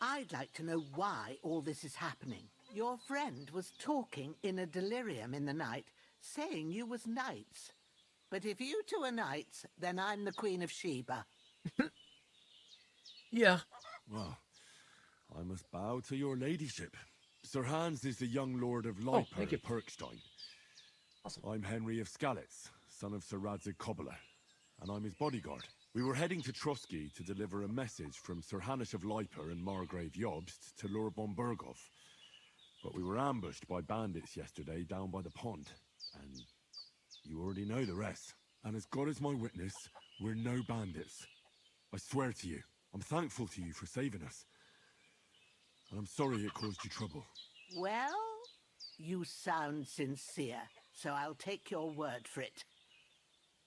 I'd like to know why all this is happening. Your friend was talking in a delirium in the night, saying you was knights. But if you two are knights, then I'm the Queen of Sheba. Yeah. Well, I must bow to your ladyship. Sir Hans is the young lord of Oh, Liper thank you. of Perkstein. Awesome. I'm Henry of Skalitz, son of Sir Radzig Cobbler, and I'm his bodyguard. We were heading to Trotsky to deliver a message from Sir Hanish of Liper and Margrave Jobst to Lord von Berghoff. But we were ambushed by bandits yesterday down by the pond, and you already know the rest. And as God is my witness, we're no bandits. I swear to you, I'm thankful to you for saving us. And I'm sorry it caused you trouble. Well, you sound sincere, so I'll take your word for it.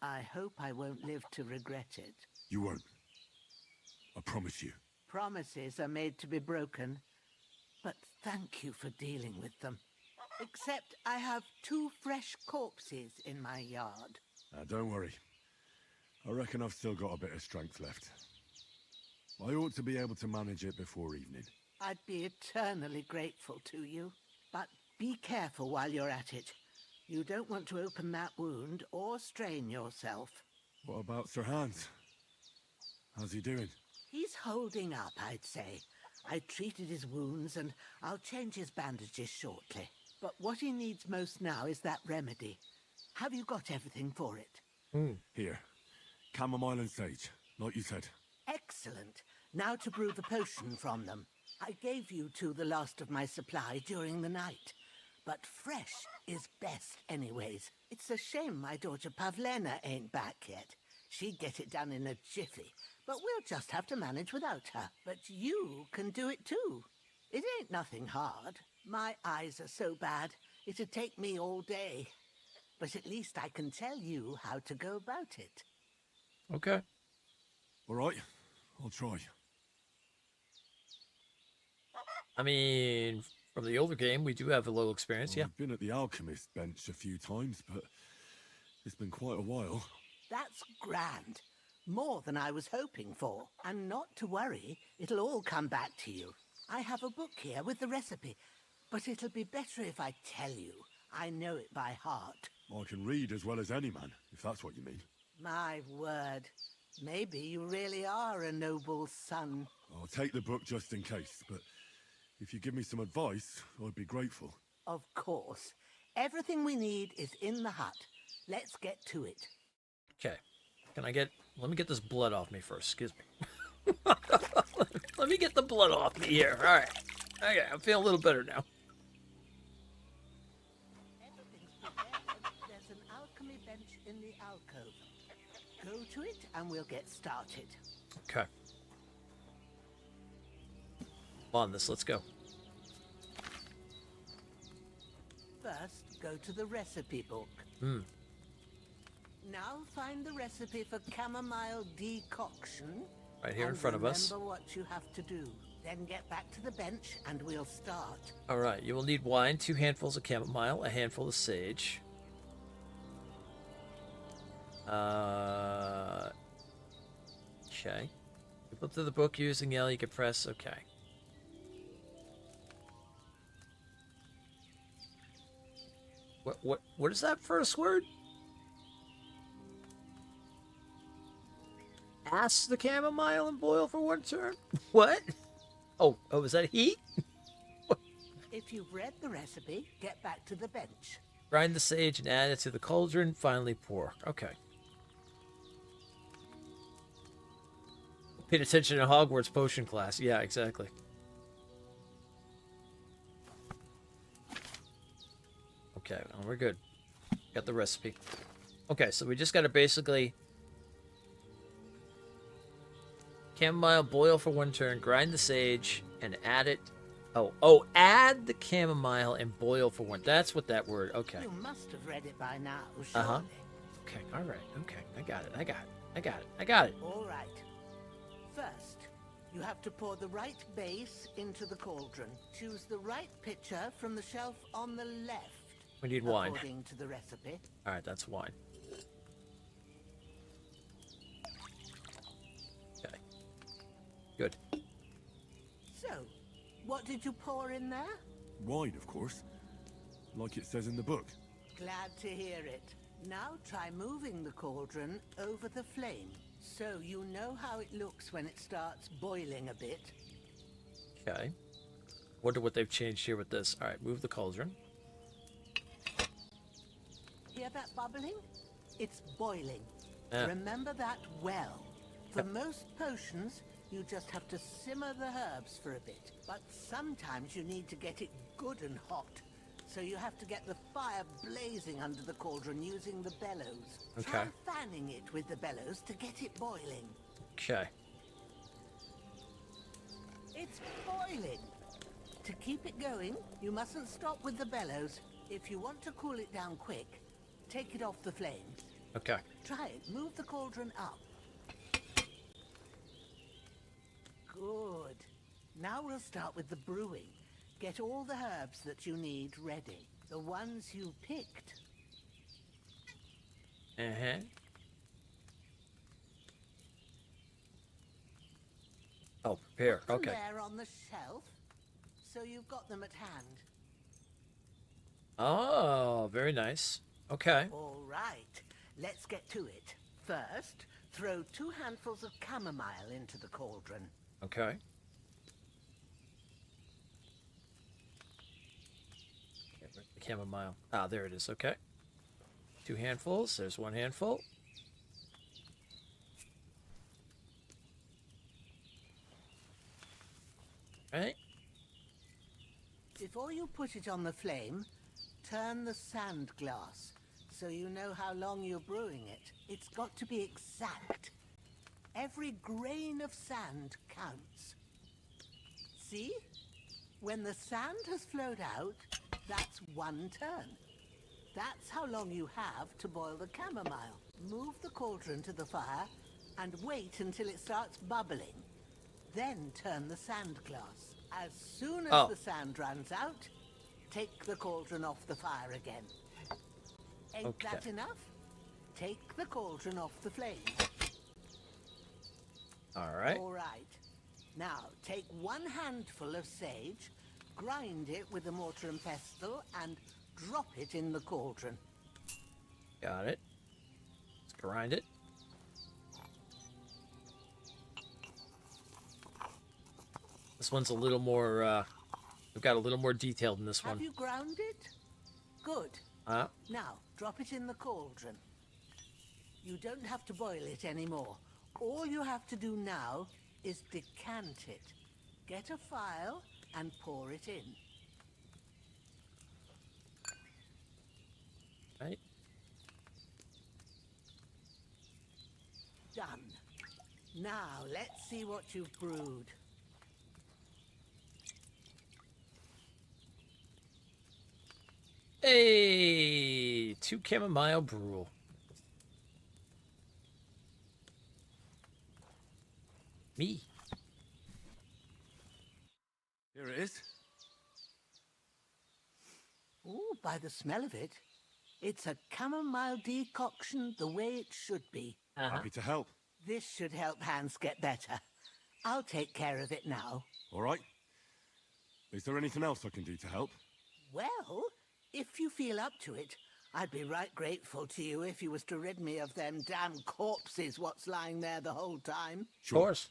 I hope I won't live to regret it. You won't. I promise you. Promises are made to be broken, but thank you for dealing with them. Except I have 2 fresh corpses in my yard. Don't worry. I reckon I've still got a bit of strength left. I ought to be able to manage it before evening. I'd be eternally grateful to you. But be careful while you're at it. You don't want to open that wound or strain yourself. What about Sir Hans? How's he doing? He's holding up, I'd say. I treated his wounds and I'll change his bandages shortly. But what he needs most now is that remedy. Have you got everything for it? Here. Chamomile and sage, like you said. Excellent. Now to brew the potion from them. I gave you two the last of my supply during the night. But fresh is best anyways. It's a shame my daughter Pavlena ain't back yet. She'd get it done in a jiffy. But we'll just have to manage without her. But you can do it too. It ain't nothing hard. My eyes are so bad, it'd take me all day. But at least I can tell you how to go about it. Okay. All right, I'll try. I mean, from the older game, we do have a little experience, yeah. I've been at the alchemist bench a few times, but it's been quite a while. That's grand. More than I was hoping for. And not to worry, it'll all come back to you. I have a book here with the recipe, but it'll be better if I tell you. I know it by heart. I can read as well as any man, if that's what you mean. My word. Maybe you really are a noble son. I'll take the book just in case, but If you give me some advice, I'd be grateful. Of course. Everything we need is in the hut. Let's get to it. Okay. Can I get... Let me get this blood off me first. Excuse me. Let me get the blood off me here. All right. Okay, I'm feeling a little better now. Everything's prepared. There's an alchemy bench in the alcove. Go to it and we'll get started. Okay. On this, let's go. First, go to the recipe book. Now find the recipe for chamomile decoction. Right here in front of us. Remember what you have to do. Then get back to the bench and we'll start. All right, you will need wine, 2 handfuls of chamomile, a handful of sage. Okay. You flip through the book using L, you can press, okay. What is that first word? Ask the chamomile and boil for 1 turn? What? Oh, is that heat? If you've read the recipe, get back to the bench. Grind the sage and add it to the cauldron, finally pour. Okay. Paid attention in Hogwarts potion class. Yeah, exactly. Okay, well, we're good. Got the recipe. Okay, so we just got to basically... Chamomile, boil for 1 turn, grind the sage, and add it... Oh, add the chamomile and boil for 1. That's what that word... Okay. You must have read it by now, surely. Uh-huh. Okay, all right. Okay, I got it. All right. First, you have to pour the right base into the cauldron. Choose the right pitcher from the shelf on the left. We need wine. According to the recipe. All right, that's wine. Okay. Good. So, what did you pour in there? Wine, of course. Like it says in the book. Glad to hear it. Now try moving the cauldron over the flame, so you know how it looks when it starts boiling a bit. Okay. Wonder what they've changed here with this. All right, move the cauldron. Hear that bubbling? It's boiling. Yeah. Remember that well. For most potions, you just have to simmer the herbs for a bit. But sometimes you need to get it good and hot. So you have to get the fire blazing under the cauldron using the bellows. Okay. Try fanning it with the bellows to get it boiling. Okay. It's boiling. To keep it going, you mustn't stop with the bellows. If you want to cool it down quick, take it off the flame. Okay. Try it. Move the cauldron up. Good. Now we'll start with the brewing. Get all the herbs that you need ready. The ones you picked. Uh-huh. Oh, prepare. Put them Okay. there on the shelf, so you've got them at hand. Oh, very nice. Okay. All right. Let's get to it. First, throw 2 handfuls of chamomile into the cauldron. Okay. The chamomile. Ah, there it is. Okay. 2 handfuls. There's 1 handful. Right. Before you put it on the flame, turn the sand glass so you know how long you're brewing it. It's got to be exact. Every grain of sand counts. See? When the sand has flowed out, that's 1 turn. That's how long you have to boil the chamomile. Move the cauldron to the fire and wait until it starts bubbling. Then turn the sand glass. As soon as the sand runs out, take the cauldron off the fire again. Ain't that enough? Take the cauldron off the flame. All right. All right. Now, take 1 handful of sage, grind it with a mortar and pestle, and drop it in the cauldron. Got it. Let's grind it. This one's a little more We've got a little more detail in this Have one. you ground it? Good. Huh? Now, drop it in the cauldron. You don't have to boil it anymore. All you have to do now is decant it. Get a phial and pour it in. Right. Done. Now, let's see what you've brewed. Hey, 2 chamomile brew. Me. Here it is. Ooh, by the smell of it, it's a chamomile decoction the way it should be. Happy to help. This should help Hans get better. I'll take care of it now. All right. Is there anything else I can do to help? Well, if you feel up to it, I'd be right grateful to you if you was to rid me of them damn corpses what's lying there the whole time. Sure. Of course.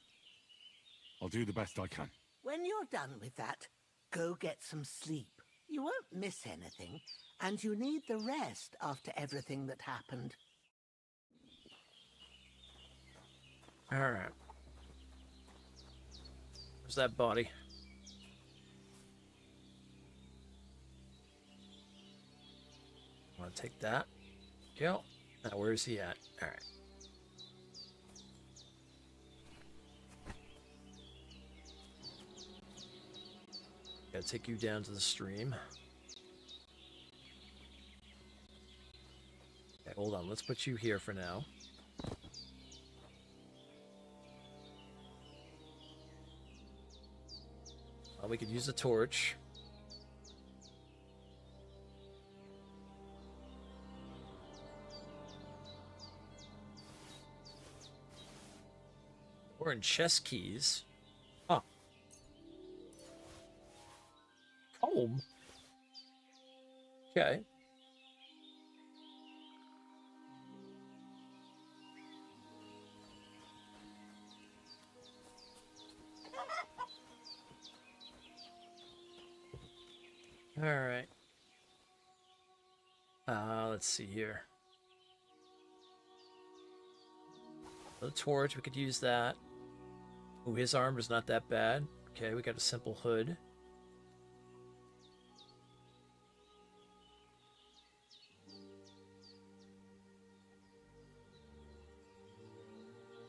I'll do the best I can. When you're done with that, go get some sleep. You won't miss anything, and you need the rest after everything that happened. All right. Where's that body? Want to take that? Go. Now, where's he at? All right. Gotta take you down to the stream. Okay, hold on. Let's put you here for now. Well, we could use a torch. Or in chess keys. Huh. Comb? Okay. All right. Let's see here. The torch, we could use that. Ooh, his armor's not that bad. Okay, we got a simple hood.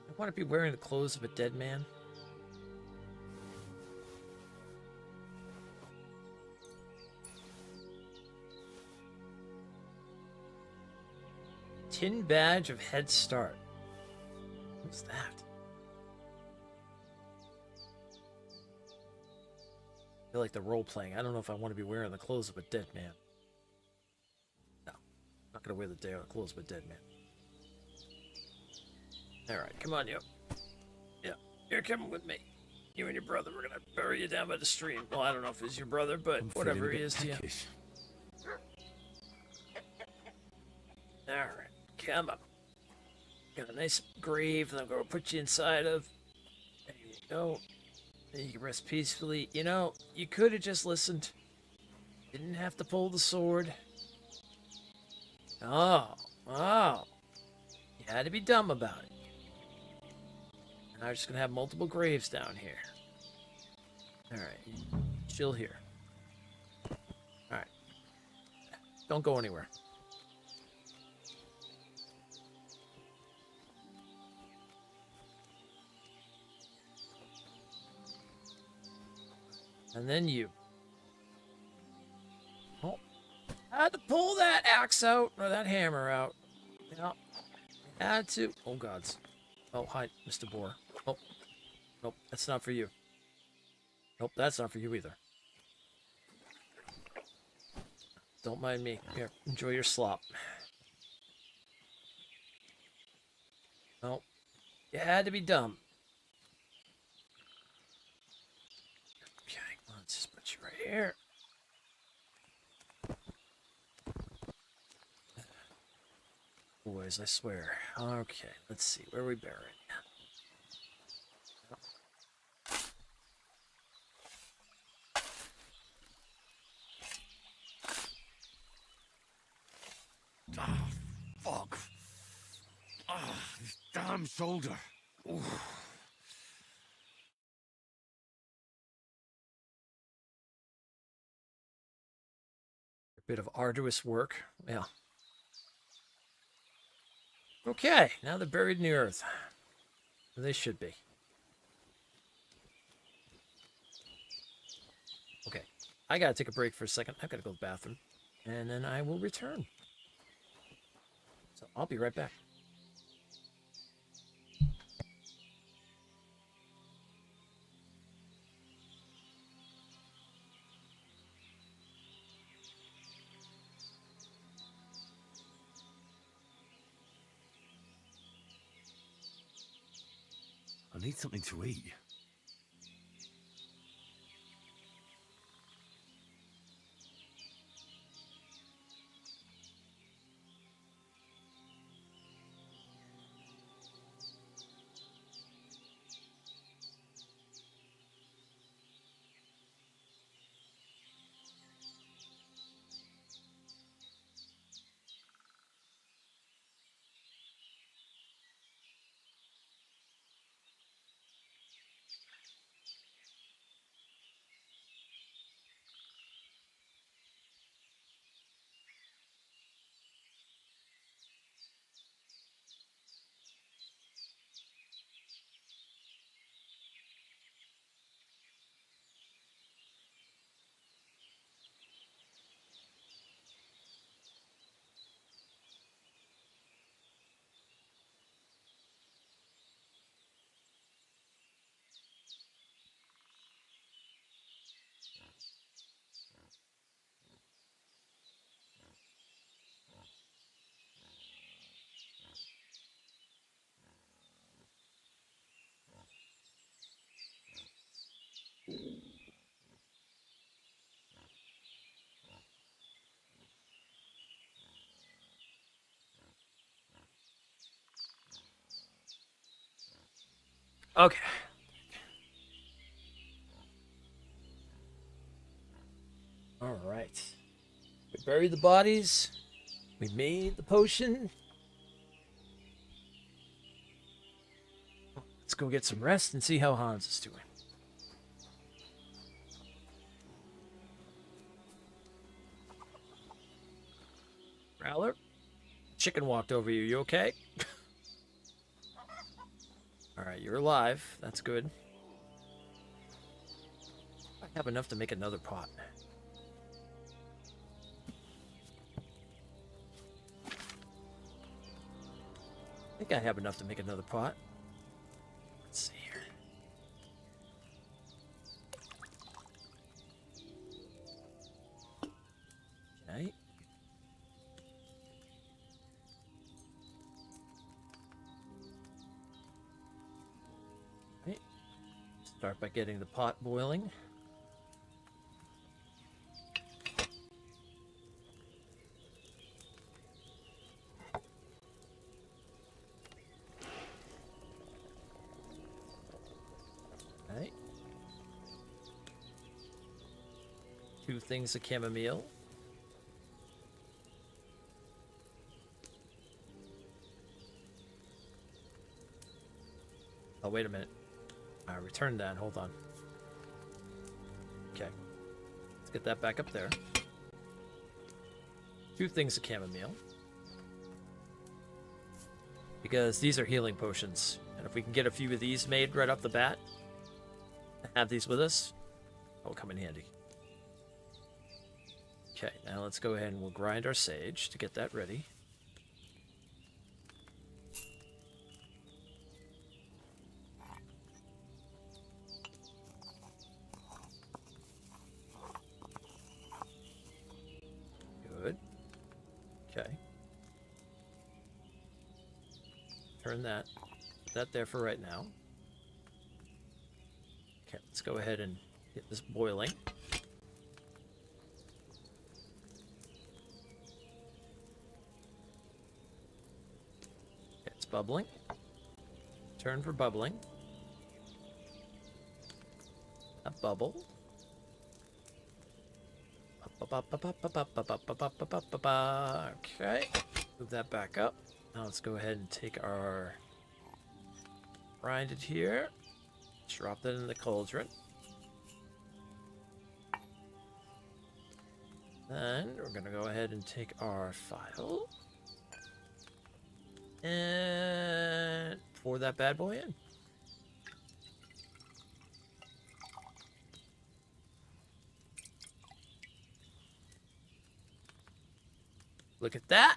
I want to be wearing the clothes of a dead man. Tin badge of Head Start. What's that? I feel like the role playing. I don't know if I want to be wearing the clothes of a dead man. No, I'm not gonna wear the clothes of a dead man. All right, come on, you. Yeah, you're coming with me. You and your brother, we're gonna bury you down by the stream. Well, I don't know if it's your brother, but whatever he is to you. All right, come on. Got a nice grave that I'm gonna put you inside of. There you go. Then you can rest peacefully. You know, you could have just listened. Didn't have to pull the sword. Oh. You had to be dumb about it. Now we're just gonna have multiple graves down here. Alright. Chill here. Alright. Don't go anywhere. And then you. Oh. I had to pull that axe out, or that hammer out. Yeah. Had to. Oh, gods. Oh, hi, Mr. Boar. Oh. Nope, that's not for you. Nope, that's not for you either. Don't mind me. Here, enjoy your slop. Nope. You had to be dumb. Let's just put you right here. Boys, I swear. Okay, let's see. Where are we buried? Ah, fuck. Ah, this damn shoulder. Oof. A bit of arduous work. Yeah. Okay, now they're buried in the earth. Where they should be. Okay, I gotta take a break for a second. I've gotta go to the bathroom. And then I will return. So I'll be right back. I need something to eat. Okay. All right. We buried the bodies. We made the potion. Let's go get some rest and see how Hans is doing. Growler, chicken walked over you. You okay? All right, you're alive. That's good. I have enough to make another pot. I think I have enough to make another pot. Let's see here. Okay. Okay. Start by getting the pot boiling. Okay. 2 things of chamomile. Oh, wait a minute. I returned that. Hold on. Okay. Let's get that back up there. 2 things of chamomile. Because these are healing potions. And if we can get a few of these made right off the bat, have these with us, that will come in handy. Okay, now let's go ahead and we'll grind our sage to get that ready. Good. Okay. Turn that. Put that there for right now. Okay, let's go ahead and get this boiling. Okay, it's bubbling. Turn for bubbling. A bubble. Okay. Move that back up. Now let's go ahead and take our grinded here. Drop that in the cauldron. Then we're going to go ahead and take our file and pour that bad boy in. Look at that.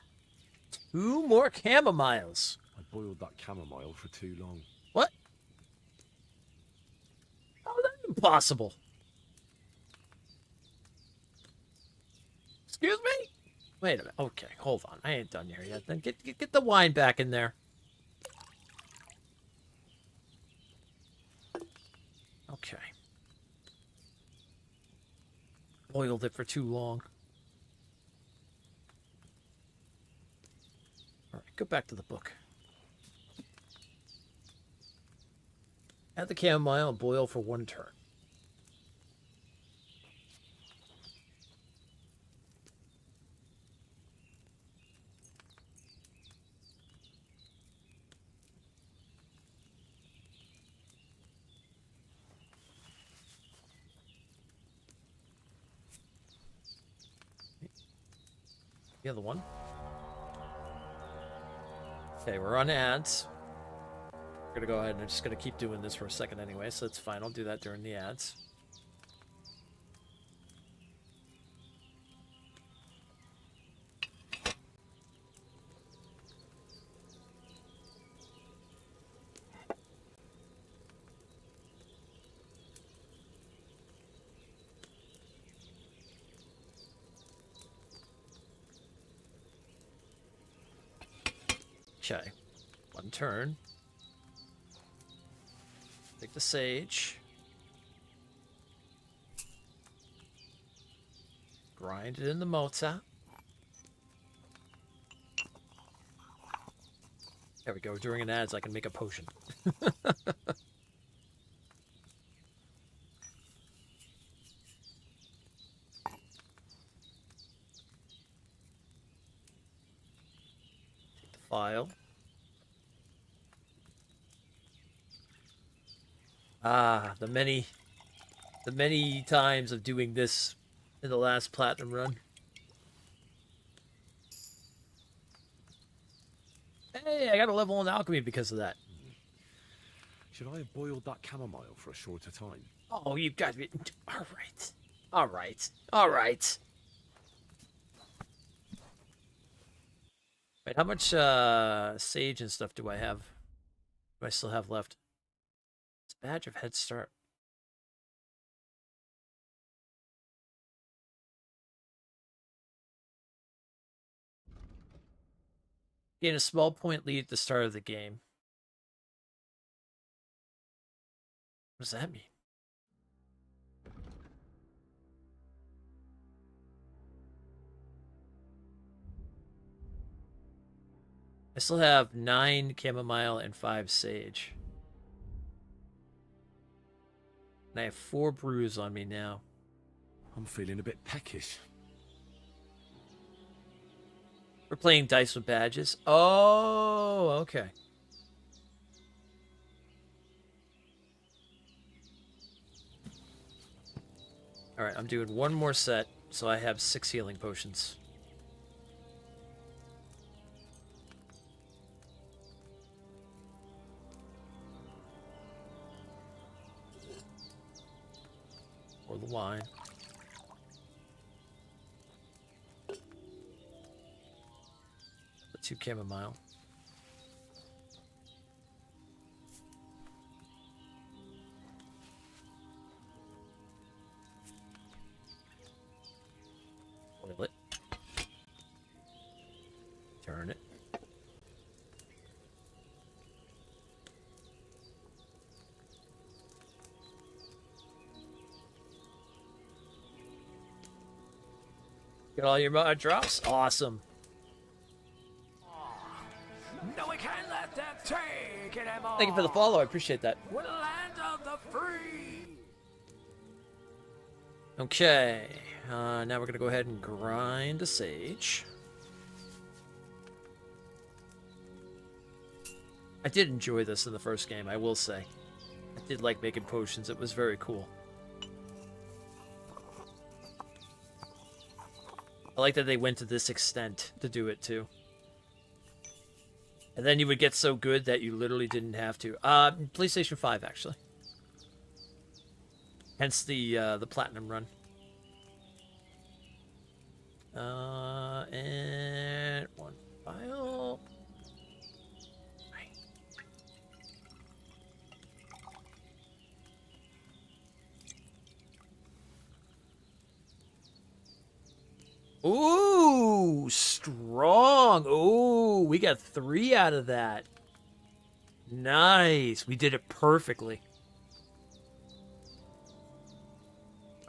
2 more chamomiles. I boiled that chamomile for too long. What? How is that impossible? Excuse me? Wait a minute. Okay, hold on. I ain't done here yet. Then get the wine back in there. Okay. Boiled it for too long. All right, go back to the book. Add the chamomile and boil for 1 turn. The other one. Okay, we're on ads. We're gonna go ahead and I'm just gonna keep doing this for a second anyway, so it's fine. I'll do that during the ads. Okay, 1 turn. Take the sage. Grind it in the mota. There we go. During an ads, I can make a potion. Take the file. Ah, the many times of doing this in the last platinum run. Hey, I got a level in alchemy because of that. Should I have boiled that chamomile for a shorter time? Oh, you've got to be... All right. All right. All right. Wait, how much sage and stuff do I have? Do I still have left? It's badge of head start. Gain a small point lead at the start of the game. What does that mean? I still have 9 chamomile and 5 sage. And I have 4 brews on me now. I'm feeling a bit peckish. We're playing dice with badges. Oh, okay. All right, I'm doing 1 more set, so I have 6 healing potions. Or the wine. The 2 chamomile. Boil it. Turn it. Got all your drops? Awesome. No, we can't let them take it anymore. Thank you for the follow. I appreciate that. We're the land of the free. Okay. Now we're going to go ahead and grind the sage. I did enjoy this in the first game, I will say. I did like making potions. It was very cool. I like that they went to this extent to do it, too. And then you would get so good that you literally didn't have to. PlayStation 5, actually. Hence the Platinum run. And one file. Ooh, strong. Ooh, we got 3 out of that. Nice. We did it perfectly.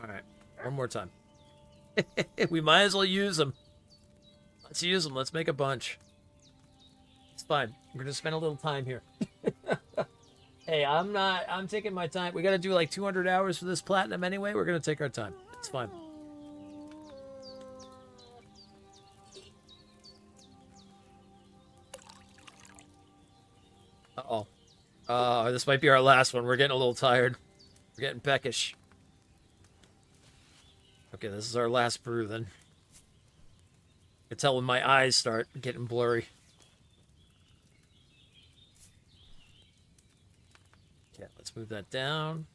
All right, one more time. We might as well use them. Let's use them. Let's make a bunch. It's fine. We're going to spend a little time here. Hey, I'm taking my time. We got to do like 200 hours for this platinum anyway. We're going to take our time. It's fine. Uh-oh. This might be our last one. We're getting a little tired. We're getting peckish. Okay, this is our last brew then. I can tell when my eyes start getting blurry. Okay, let's move that down.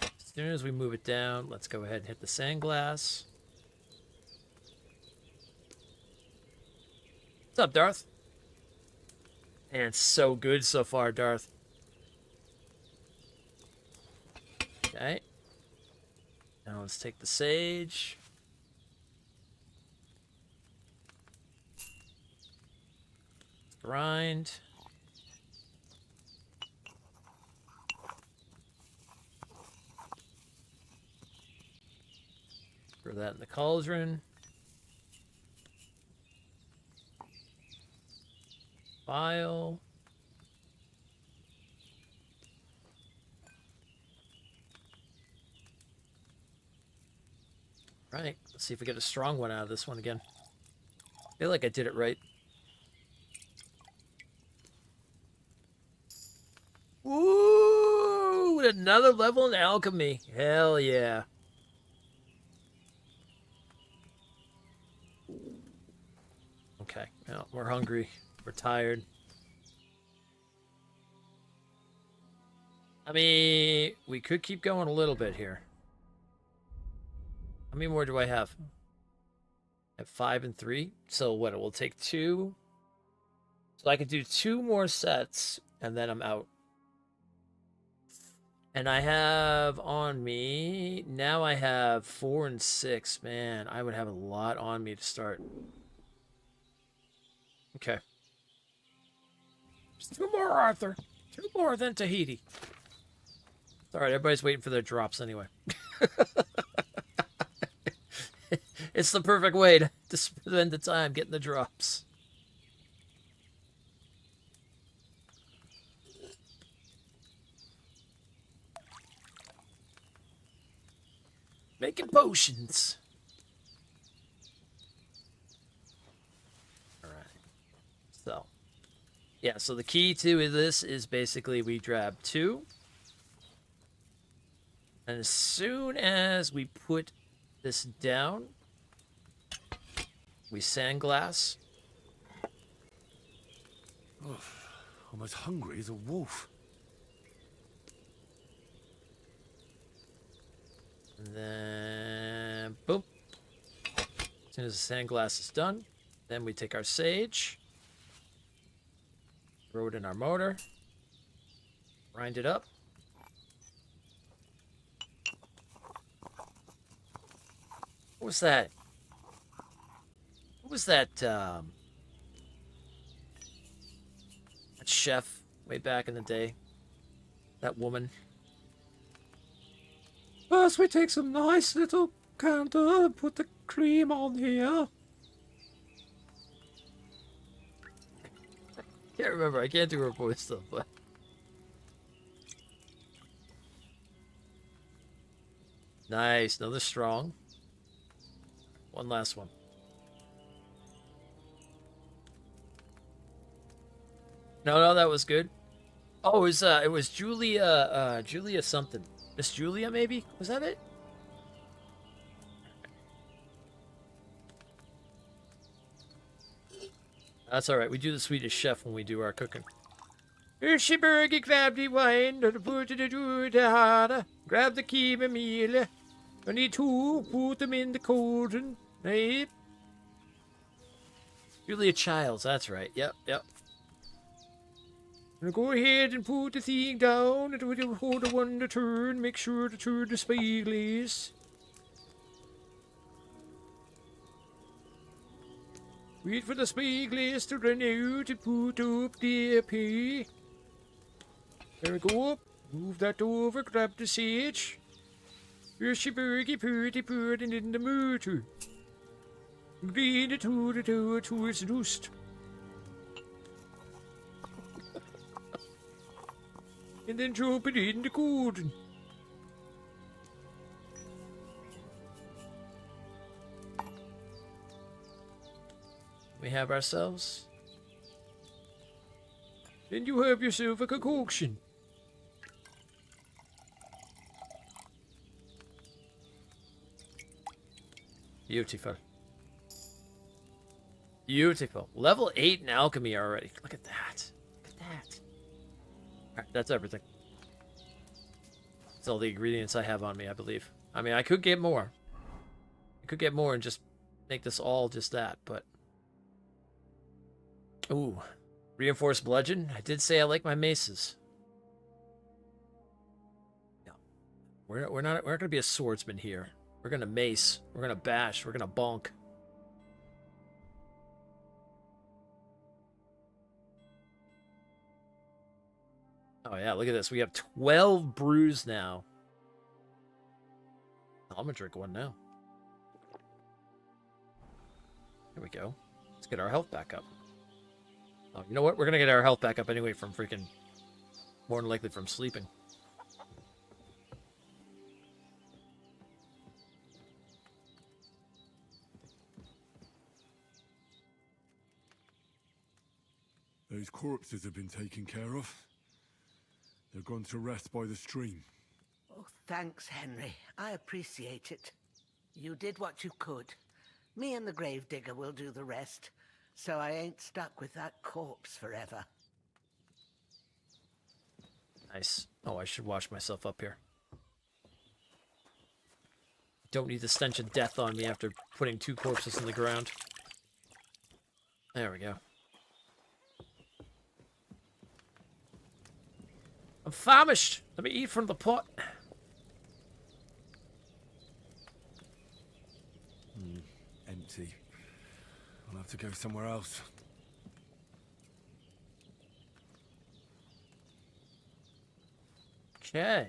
As soon as we move it down, let's go ahead and hit the sand glass. What's up, Darth? And it's so good so far, Darth. Okay. Now let's take the sage. Grind. Throw that in the cauldron. File. Right, let's see if we get a strong one out of this one again. I feel like I did it right. Ooh, another level in alchemy. Hell yeah. Okay, well, we're hungry. We're tired. I mean, we could keep going a little bit here. How many more do I have? I have 5 and 3. So what? It will take 2. So I could do 2 more sets, and then I'm out. And I have on me... Now I have 4 and 6. Man, I would have a lot on me to start. Okay. Just 2 more, Arthur. 2 more, then Tahiti. It's alright, everybody's waiting for their drops anyway. It's the perfect way to spend the time getting the drops. Making potions. Alright. So. Yeah, so the key to this is basically we grab 2. And as soon as we put this down, we sandglass. I'm as hungry as a wolf. And then, boom. As soon as the sandglass is done, then we take our sage, throw it in our motor, grind it up. What was that? What was that, that chef way back in the day? That woman. First we take some nice little candle and put the cream on here. Can't remember, I can't do her voice though, but... Nice, another strong. One last one. No, that was good. Oh, it was Julia something. Miss Julia, maybe? Was that it? That's all right. We do the Swedish chef when we do our cooking. Urshibbergy, grab the wine, put the harder, grab the key meal. I need two, put them in the cauldron. Right? Julia Childs, that's right. Yep. Now go ahead and put the thing down, and we'll hold the one to turn, make sure to turn the spyglass. Wait for the spyglass to run out and put up the pea. There we go. Move that over, grab the sage. Here's your burgy, purty, and in the motor. Green it to its roost. And then drop it in the cauldron. We have ourselves. Then you have yourself a concoction. Beautiful. Beautiful. Level 8 in alchemy already. Look at that. Look at that. Alright, that's everything. That's all the ingredients I have on me, I believe. I mean, I could get more. I could get more and just make this all just that, but... Ooh. Reinforced bludgeon? I did say I like my maces. No. We're not gonna be a swordsman here. We're gonna mace. We're gonna bash. We're gonna bonk. Oh yeah, look at this. We have 12 brews now. I'm gonna drink one now. There we go. Let's get our health back up. Oh, you know what? We're gonna get our health back up anyway from freaking... More than likely from sleeping. Those corpses have been taken care of. They're gone to rest by the stream. Oh, thanks, Henry. I appreciate it. You did what you could. Me and the gravedigger will do the rest, so I ain't stuck with that corpse forever. Nice. Oh, I should wash myself up here. Don't need the stench of death on me after putting 2 corpses in the ground. There we go. I'm famished. Let me eat from the pot. Empty. I'll have to go somewhere else. Okay.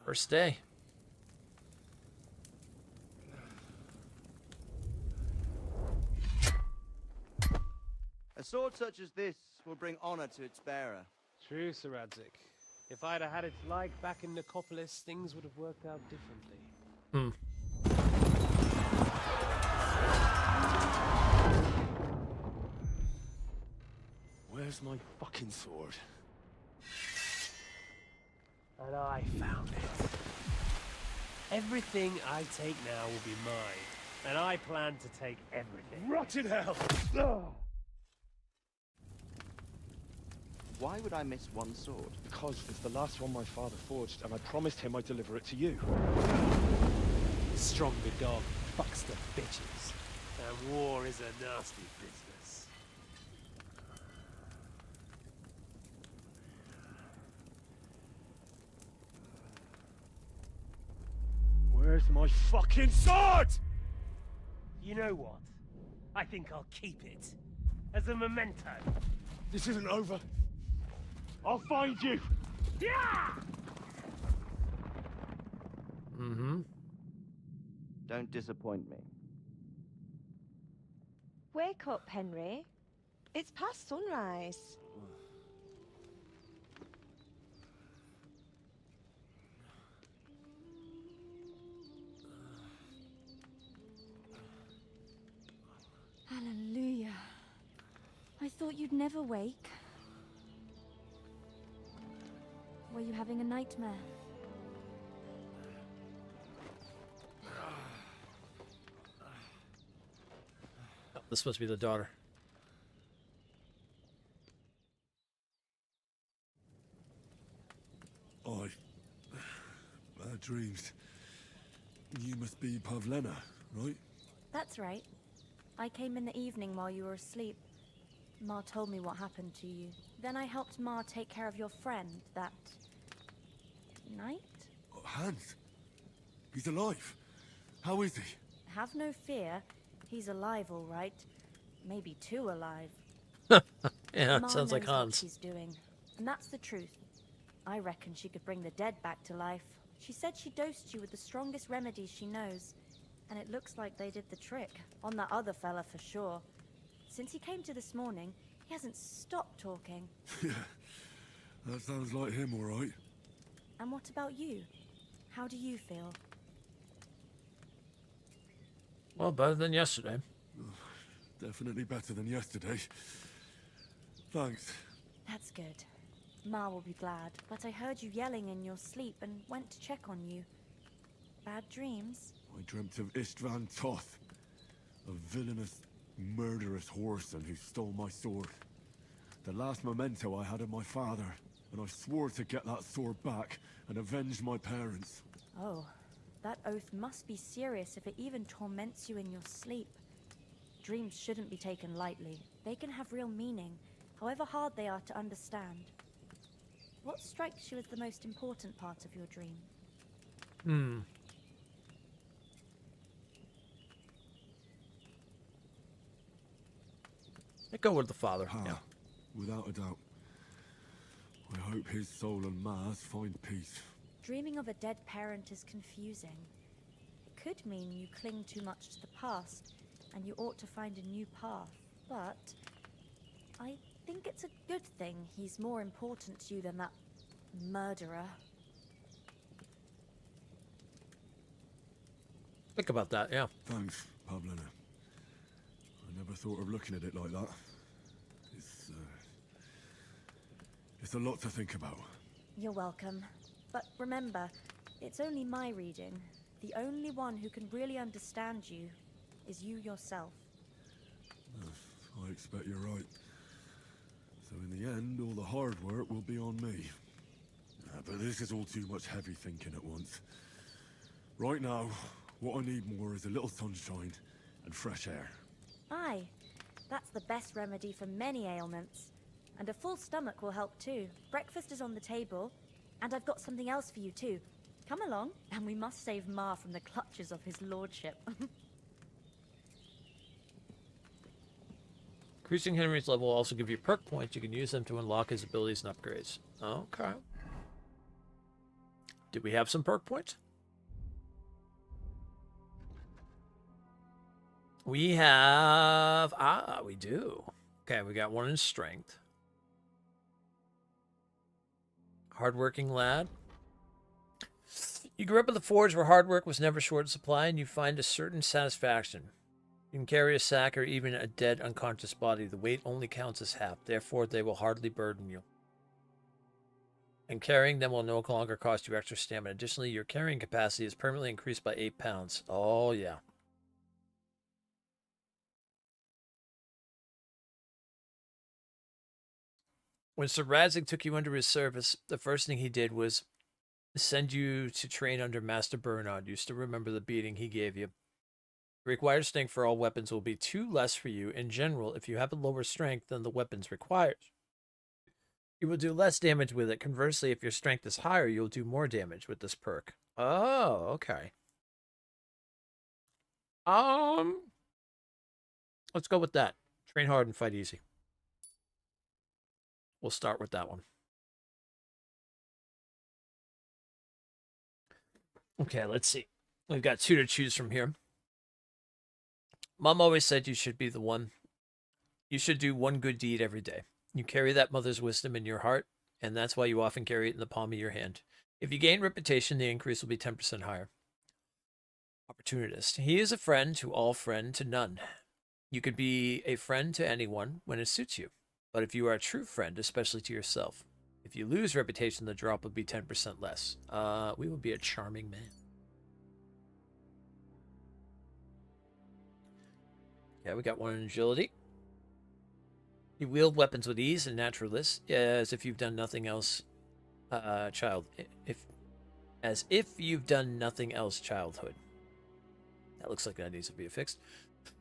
First day. A sword such as this will bring honor to its bearer. True, Sir Radzik. If I'd have had its like back in Nicopolis, things would have worked out differently. Where's my fucking sword? And I found it. Everything I take now will be mine, and I plan to take everything. Rotten hell! Why would I miss one sword? Because it's the last one my father forged, and I promised him I'd deliver it to you. Stronger dog fucks the bitches, and war is a nasty business. Where's my fucking sword? You know what? I think I'll keep it as a memento. This isn't over. I'll find you! Yeah! Mm-hmm. Don't disappoint me. Wake up, Henry. It's past sunrise. you'd never wake. Were you having a nightmare? Oh, this must be the daughter. Bad dreams. You must be Pavlena, right? That's right. I came in the evening while you were asleep. Ma told me what happened to you. Then I helped Ma take care of your friend that night? Hans? He's alive. How is he? Have no fear. He's alive, all right. Maybe too alive. Yeah, Ma sounds like knows what Hans. she's doing. And that's the truth. I reckon she could bring the dead back to life. She said she dosed you with the strongest remedies she knows. And it looks like they did the trick. On that other fella for sure. Since he came to this morning, he hasn't stopped talking. Yeah, that sounds like him, all right. And what about you? How do you feel? Well, better than yesterday. Definitely better than yesterday. Thanks. That's good. Ma will be glad, but I heard you yelling in your sleep and went to check on you. Bad dreams? I dreamt of Istvan Toth, a villainous, murderous whoreson who stole my sword. The last memento I had of my father, and I swore to get that sword back and avenge my parents. Oh, that oath must be serious if it even torments you in your sleep. Dreams shouldn't be taken lightly. They can have real meaning, however hard they are to understand. What strikes you as the most important part of your dream? I go with the father. Ah, Yeah. without a doubt. I hope his soul and Ma's find peace. Dreaming of a dead parent is confusing. It could mean you cling too much to the past, and you ought to find a new path. But I think it's a good thing he's more important to you than that murderer. Think about that, yeah. Thanks, Pavlena. I never thought of looking at it like that. It's a lot to think about. You're welcome. But remember, it's only my reading. The only one who can really understand you is you yourself. I expect you're right. So in the end, all the hard work will be on me. But this is all too much heavy thinking at once. Right now, what I need more is a little sunshine and fresh air. Aye, that's the best remedy for many ailments. And a full stomach will help too. Breakfast is on the table, and I've got something else for you too. Come along, and we must save Ma from the clutches of his lordship. Increasing Henry's level will also give you perk points. You can use them to unlock his abilities and upgrades. Okay. Did we have some perk points? We have... Ah, we do. Okay, we got one in strength. Hardworking lad. You grew up in the forge where hard work was never short in supply, and you find a certain satisfaction. You can carry a sack or even a dead, unconscious body. The weight only counts as half. Therefore, they will hardly burden you. And carrying them will no longer cost you extra stamina. Additionally, your carrying capacity is permanently increased by 8 pounds. Oh, yeah. When Sir Radzig took you under his service, the first thing he did was send you to train under Master Bernard. You still remember the beating he gave you. The required strength for all weapons will be 2 less for you. In general, if you have a lower strength than the weapons requires, you will do less damage with it. Conversely, if your strength is higher, you'll do more damage with this perk. Oh, okay. Let's go with that. Train hard and fight easy. We'll start with that one. Okay, let's see. We've got 2 to choose from here. Mom always said you should be the one. You should do one good deed every day. You carry that mother's wisdom in your heart, and that's why you often carry it in the palm of your hand. If you gain reputation, the increase will be 10% higher. Opportunist. He is a friend to all, friend to none. You could be a friend to anyone when it suits you, But if you are a true friend, especially to yourself, if you lose reputation, the drop will be 10% less. We will be a charming man. Yeah, we got one in agility. You wield weapons with ease and naturalness, as if you've done nothing else, as if you've done nothing else, childhood. That looks like that needs to be fixed.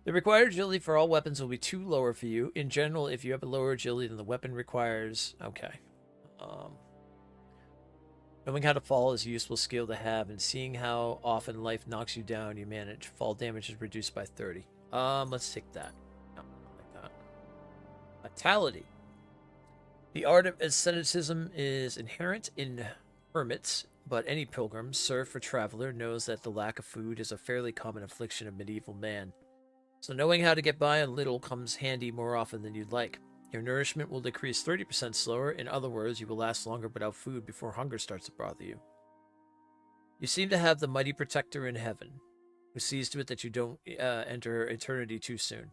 The required agility for all weapons will be 2 lower for you. In general, if you have a lower agility than the weapon requires, okay. Knowing how to fall is a useful skill to have, and seeing how often life knocks you down, you manage. Fall damage is reduced by 30. Let's take that. No, like that. Vitality. The art of asceticism is inherent in hermits, but any pilgrim, serf, or traveler knows that the lack of food is a fairly common affliction of medieval man. So knowing how to get by on little comes handy more often than you'd like. Your nourishment will decrease 30% slower. In other words, you will last longer without food before hunger starts to bother you. You seem to have the mighty protector in heaven, who sees to it that you don't enter eternity too soon.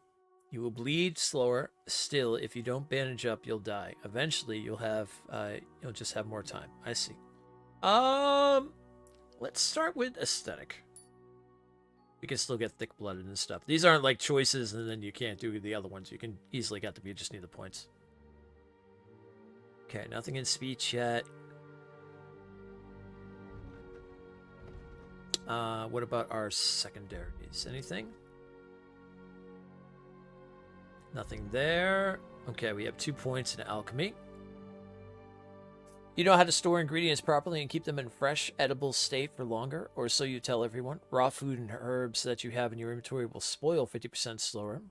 You will bleed slower. Still, if you don't bandage up, you'll die. Eventually, you'll just have more time. I see. Let's start with aesthetic. You can still get thick-blooded and stuff. These aren't like choices and then you can't do the other ones. You can easily get them. You just need the points. Okay, nothing in speech yet. What about our secondaries? Anything? Nothing there. Okay, we have 2 points in alchemy. You know how to store ingredients properly and keep them in fresh, edible state for longer, or so you tell everyone. Raw food and herbs that you have in your inventory will spoil 50% slower.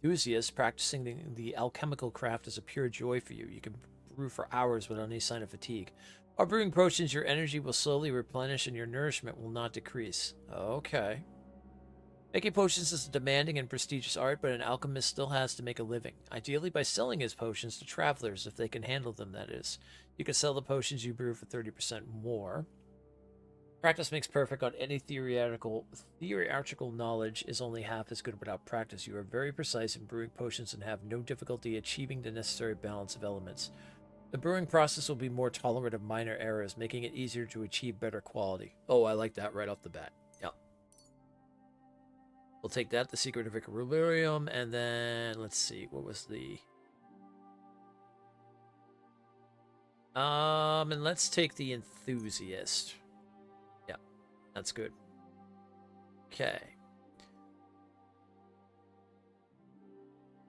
Enthusiasts, practicing the alchemical craft is a pure joy for you. You can brew for hours without any sign of fatigue. While brewing potions, your energy will slowly replenish and your nourishment will not decrease. Okay. Making potions is a demanding and prestigious art, but an alchemist still has to make a living. Ideally by selling his potions to travelers, if they can handle them, that is. You can sell the potions you brew for 30% more. Practice makes perfect on any theoretical knowledge is only half as good without practice. You are very precise in brewing potions and have no difficulty achieving the necessary balance of elements. The brewing process will be more tolerant of minor errors, making it easier to achieve better quality. Oh, I like that right off the bat. Yep. We'll take that, the Secret of Equilibrium, and then, let's see, what was the... and let's take the Enthusiast. Yeah, that's good. Okay.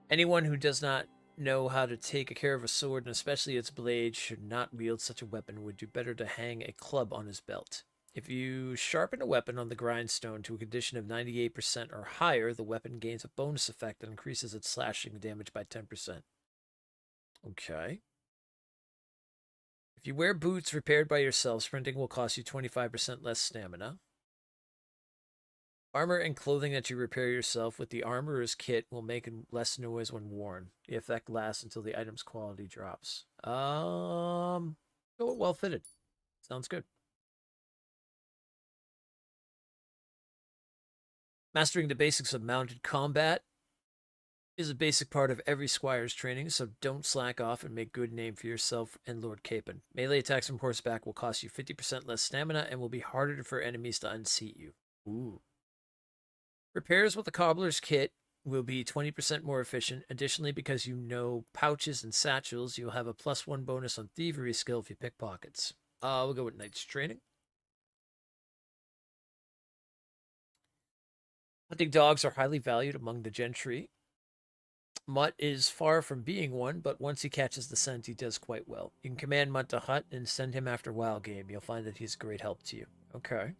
Anyone who does not know how to take care of a sword, and especially its blade, should not wield such a weapon. Would do better to hang a club on his belt. If you sharpen a weapon on the grindstone to a condition of 98% or higher, the weapon gains a bonus effect that increases its slashing damage by 10%. Okay. If you wear boots repaired by yourself, sprinting will cost you 25% less stamina. Armor and clothing that you repair yourself with the armorer's kit will make less noise when worn. The effect lasts until the item's quality drops. Go well fitted. Sounds good. Mastering the basics of mounted combat is a basic part of every squire's training, so don't slack off and make good name for yourself and Lord Capon. Melee attacks from horseback will cost you 50% less stamina and will be harder for enemies to unseat you. Ooh. Repairs with the cobbler's kit will be 20% more efficient. Additionally, because you know pouches and satchels, you'll have a +1 bonus on thievery skill if you pick pockets. We'll go with knight's training. Hunting dogs are highly valued among the gentry. Mutt is far from being one, but once he catches the scent, he does quite well. You can command Mutt to hunt and send him after wild game. You'll find that he's a great help to you. Okay.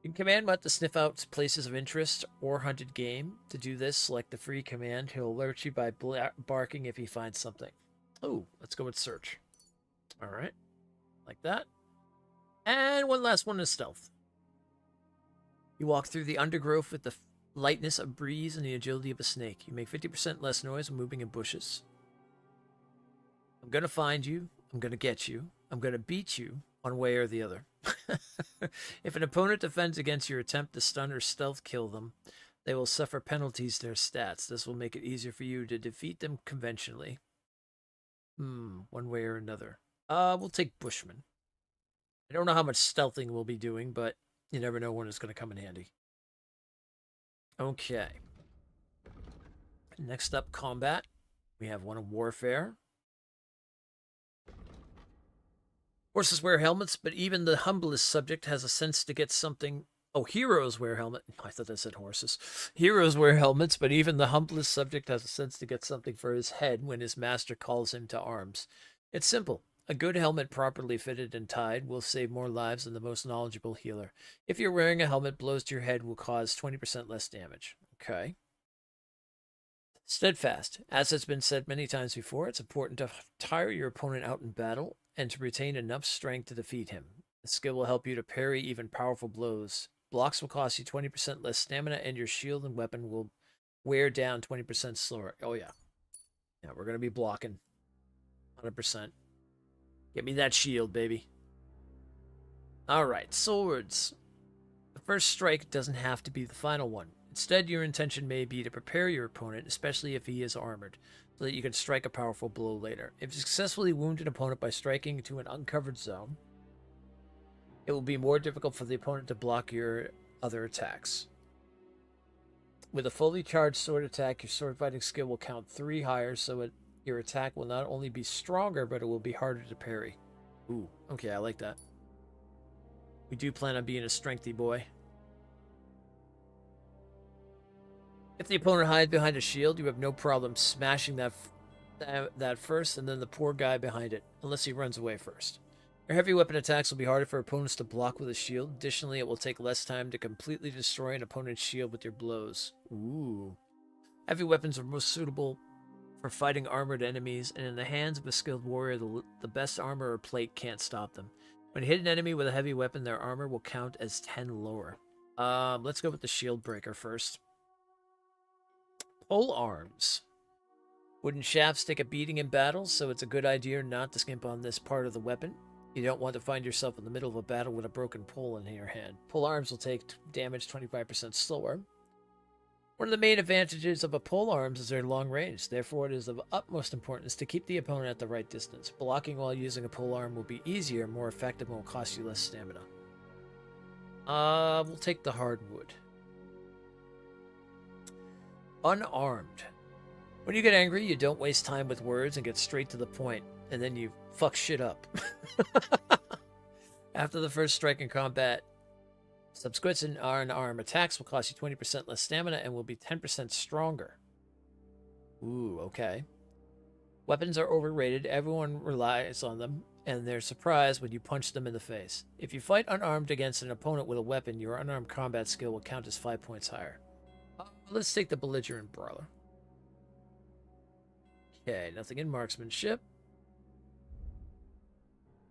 You can command Mutt to sniff out places of interest or hunted game. To do this, select the free command. He'll alert you by barking if he finds something. Oh, let's go with search. All right. Like that. And one last one is stealth. You walk through the undergrowth with the lightness of breeze and the agility of a snake. You make 50% less noise when moving in bushes. I'm going to find you. I'm going to get you. I'm going to beat you one way or the other. If an opponent defends against your attempt to stun or stealth kill them, They will suffer penalties to their stats. This will make it easier for you to defeat them conventionally. One way or another. We'll take Bushman. I don't know how much stealthing we'll be doing, but you never know when it's going to come in handy. Okay. Next up, combat. We have one of warfare. Horses wear helmets, but even the humblest subject has a sense to get something. Oh, heroes wear helmets. I thought I said horses. Heroes wear helmets, but even the humblest subject has a sense to get something for his head when his master calls him to arms. It's simple. A good helmet properly fitted and tied will save more lives than the most knowledgeable healer. If you're wearing a helmet, blows to your head will cause 20% less damage. Okay. Steadfast. As has been said many times before, it's important to tire your opponent out in battle and to retain enough strength to defeat him. The skill will help you to parry even powerful blows. Blocks will cost you 20% less stamina, and your shield and weapon will wear down 20% slower. Oh, yeah. Yeah, we're going to be blocking. 100%. Get me that shield, baby. Alright, swords. The first strike doesn't have to be the final one. Instead, your intention may be to prepare your opponent, especially if he is armored, so that you can strike a powerful blow later. If you successfully wound an opponent by striking into an uncovered zone, it will be more difficult for the opponent to block your other attacks. With a fully charged sword attack, your sword fighting skill will count 3 higher, so your attack will not only be stronger, but it will be harder to parry. Ooh, okay, I like that. We do plan on being a strengthy boy. If the opponent hides behind a shield, you have no problem smashing that first, and then the poor guy behind it, unless he runs away first. Your heavy weapon attacks will be harder for opponents to block with a shield. Additionally, it will take less time to completely destroy an opponent's shield with your blows. Ooh. Heavy weapons are most suitable for fighting armored enemies, and in the hands of a skilled warrior, the best armor or plate can't stop them. When you hit an enemy with a heavy weapon, their armor will count as 10 lower. Let's go with the shield breaker first. Pole arms. Wooden shafts take a beating in battle, so it's a good idea not to skimp on this part of the weapon. You don't want to find yourself in the middle of a battle with a broken pole in your hand. Pole arms will take damage 25% slower. One of the main advantages of a pole arms is their long range. Therefore, it is of utmost importance to keep the opponent at the right distance. Blocking while using a pole arm will be easier, more effective, and will cost you less stamina. We'll take the hardwood. Unarmed. When you get angry, you don't waste time with words and get straight to the point, and then you fuck shit up. After the first strike in combat, subsequent unarmed attacks will cost you 20% less stamina and will be 10% stronger. Ooh, okay. Weapons are overrated. Everyone relies on them, and they're surprised when you punch them in the face. If you fight unarmed against an opponent with a weapon, your unarmed combat skill will count as 5 points higher. Let's take the belligerent brawler. Okay, nothing in marksmanship.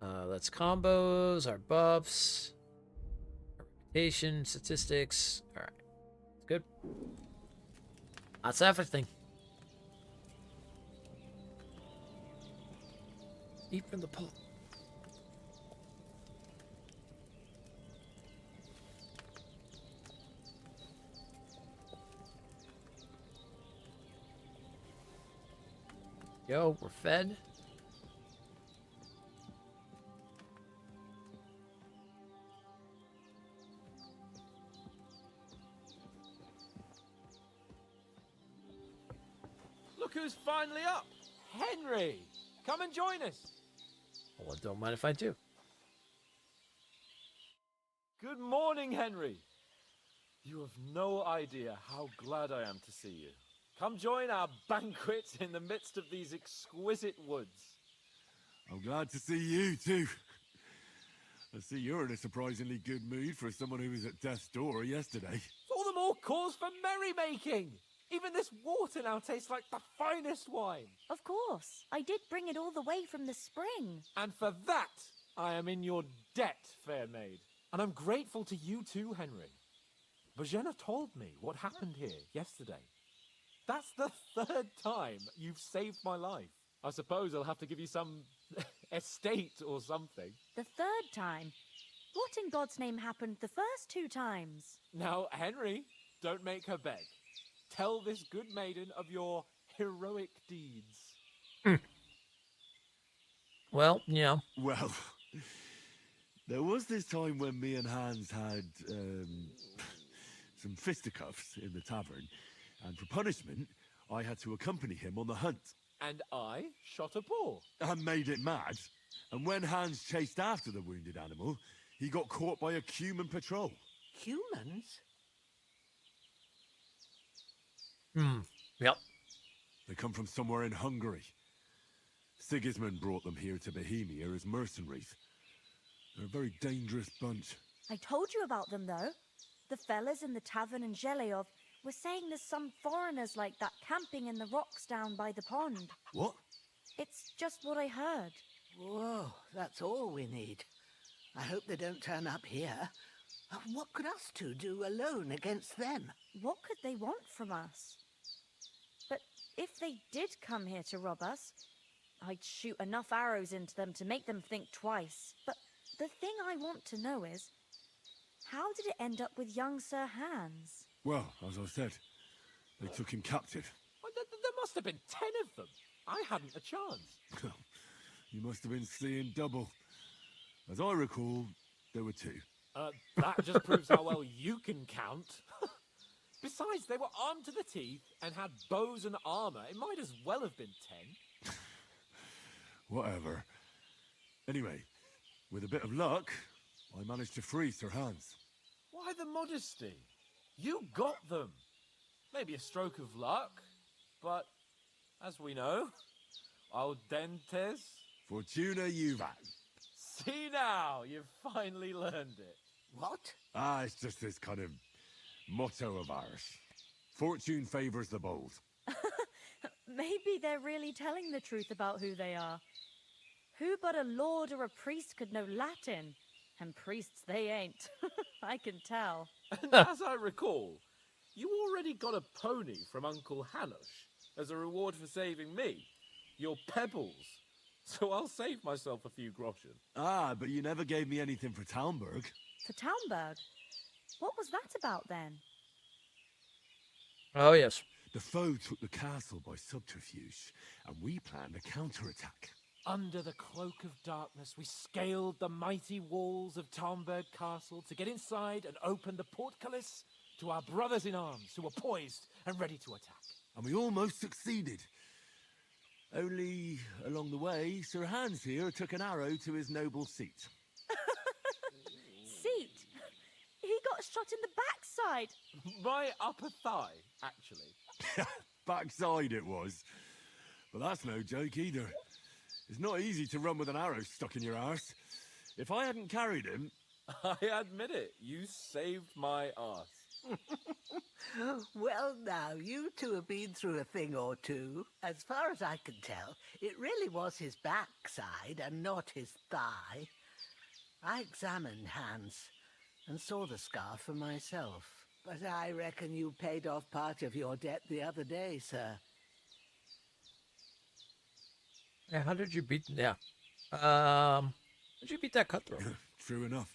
Let's combos, our buffs, our reputation, statistics. Alright. Good. That's everything. Eat from the pot. Yo, we're fed. Look who's finally up! Henry! Come and join us! Well, don't mind if I do. Good morning, Henry! You have no idea how glad I am to see you. Come join our banquet in the midst of these exquisite woods. I'm glad to see you, too. I see you're in a surprisingly good mood for someone who was at death's door yesterday. All the more cause for merrymaking! Even this water now tastes like the finest wine. Of course. I did bring it all the way from the spring. And for that, I am in your debt, fair maid. And I'm grateful to you too, Henry. Bojena told me what happened here yesterday. That's the 3rd time you've saved my life. I suppose I'll have to give you some estate or something. The 3rd time? What in God's name happened the first 2 times? Now, Henry, Don't make her beg. Tell this good maiden of your heroic deeds. Well, yeah. Well, there was this time when me and Hans had some fisticuffs in the tavern, and for punishment, I had to accompany him on the hunt. And I shot a boar. And made it mad. And when Hans chased after the wounded animal, he got caught by a human patrol. Humans? Yep. They come from somewhere in Hungary. Sigismund brought them here to Bohemia as mercenaries. They're a very dangerous bunch. I told you about them, though. The fellas in the tavern in Zheleov were saying there's some foreigners like that camping in the rocks down by the pond. What? It's just what I heard. Whoa, that's all we need. I hope they don't turn up here. What could us two do alone against them? What could they want from us? But if they did come here to rob us, I'd shoot enough arrows into them to make them think twice. But the thing I want to know is, how did it end up with young Sir Hans? Well, as I said, they took him captive. Well, there must have been 10 of them. I hadn't a chance. You must have been seeing double. As I recall, there were 2. That just proves how well you can count. Besides, they were armed to the teeth and had bows and armor. It might as well have been 10. Whatever. Anyway, with a bit of luck, I managed to free Sir Hans. Why the modesty? You got them. Maybe a stroke of luck, but as we know, al dentes. Fortuna juvat. See now, you've finally learned it. What? It's just this kind of motto of ours. Fortune favors the bold. Maybe they're really telling the truth about who they are. Who but a lord or a priest could know Latin? And priests they ain't. I can tell. And as I recall, you already got a pony from Uncle Hanush as a reward for saving me. Your pebbles. So I'll save myself a few groschen. But you never gave me anything for Talmberg. For Talmberg? What was that about then? Oh, yes. The foe took the castle by subterfuge, and we planned a counterattack. Under the cloak of darkness, we scaled the mighty walls of Talmberg Castle to get inside and open the portcullis to our brothers in arms who were poised and ready to attack. And we almost succeeded. Only, along the way, Sir Hans here took an arrow to his noble seat. Seat? He got shot in the backside. My upper thigh, actually. Backside it was. But that's no joke either. It's not easy to run with an arrow stuck in your arse. If I hadn't carried him... I admit it, you saved my arse. Well, now, you two have been through a thing or two. As far as I can tell, it really was his backside and not his thigh. I examined Hans and saw the scar for myself. But I reckon you paid off part of your debt the other day, sir. Yeah, how did you beat... Yeah. How did you beat that cutthroat? True enough.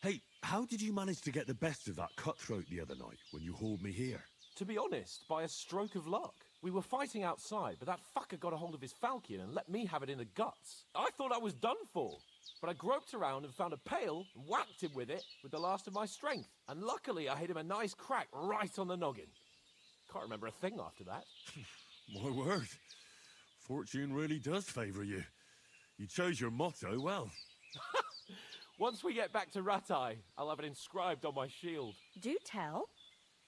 Hey, how did you manage to get the best of that cutthroat the other night when you hauled me here? To be honest, by a stroke of luck. We were fighting outside, but that fucker got a hold of his falchion and let me have it in the guts. I thought I was done for. But I groped around and found a pail and whacked him with it with the last of my strength. And luckily I hit him a nice crack right on the noggin. Can't remember a thing after that. My word. Fortune really does favour you. You chose your motto well. Once we get back to Ratai, I'll have it inscribed on my shield. Do tell.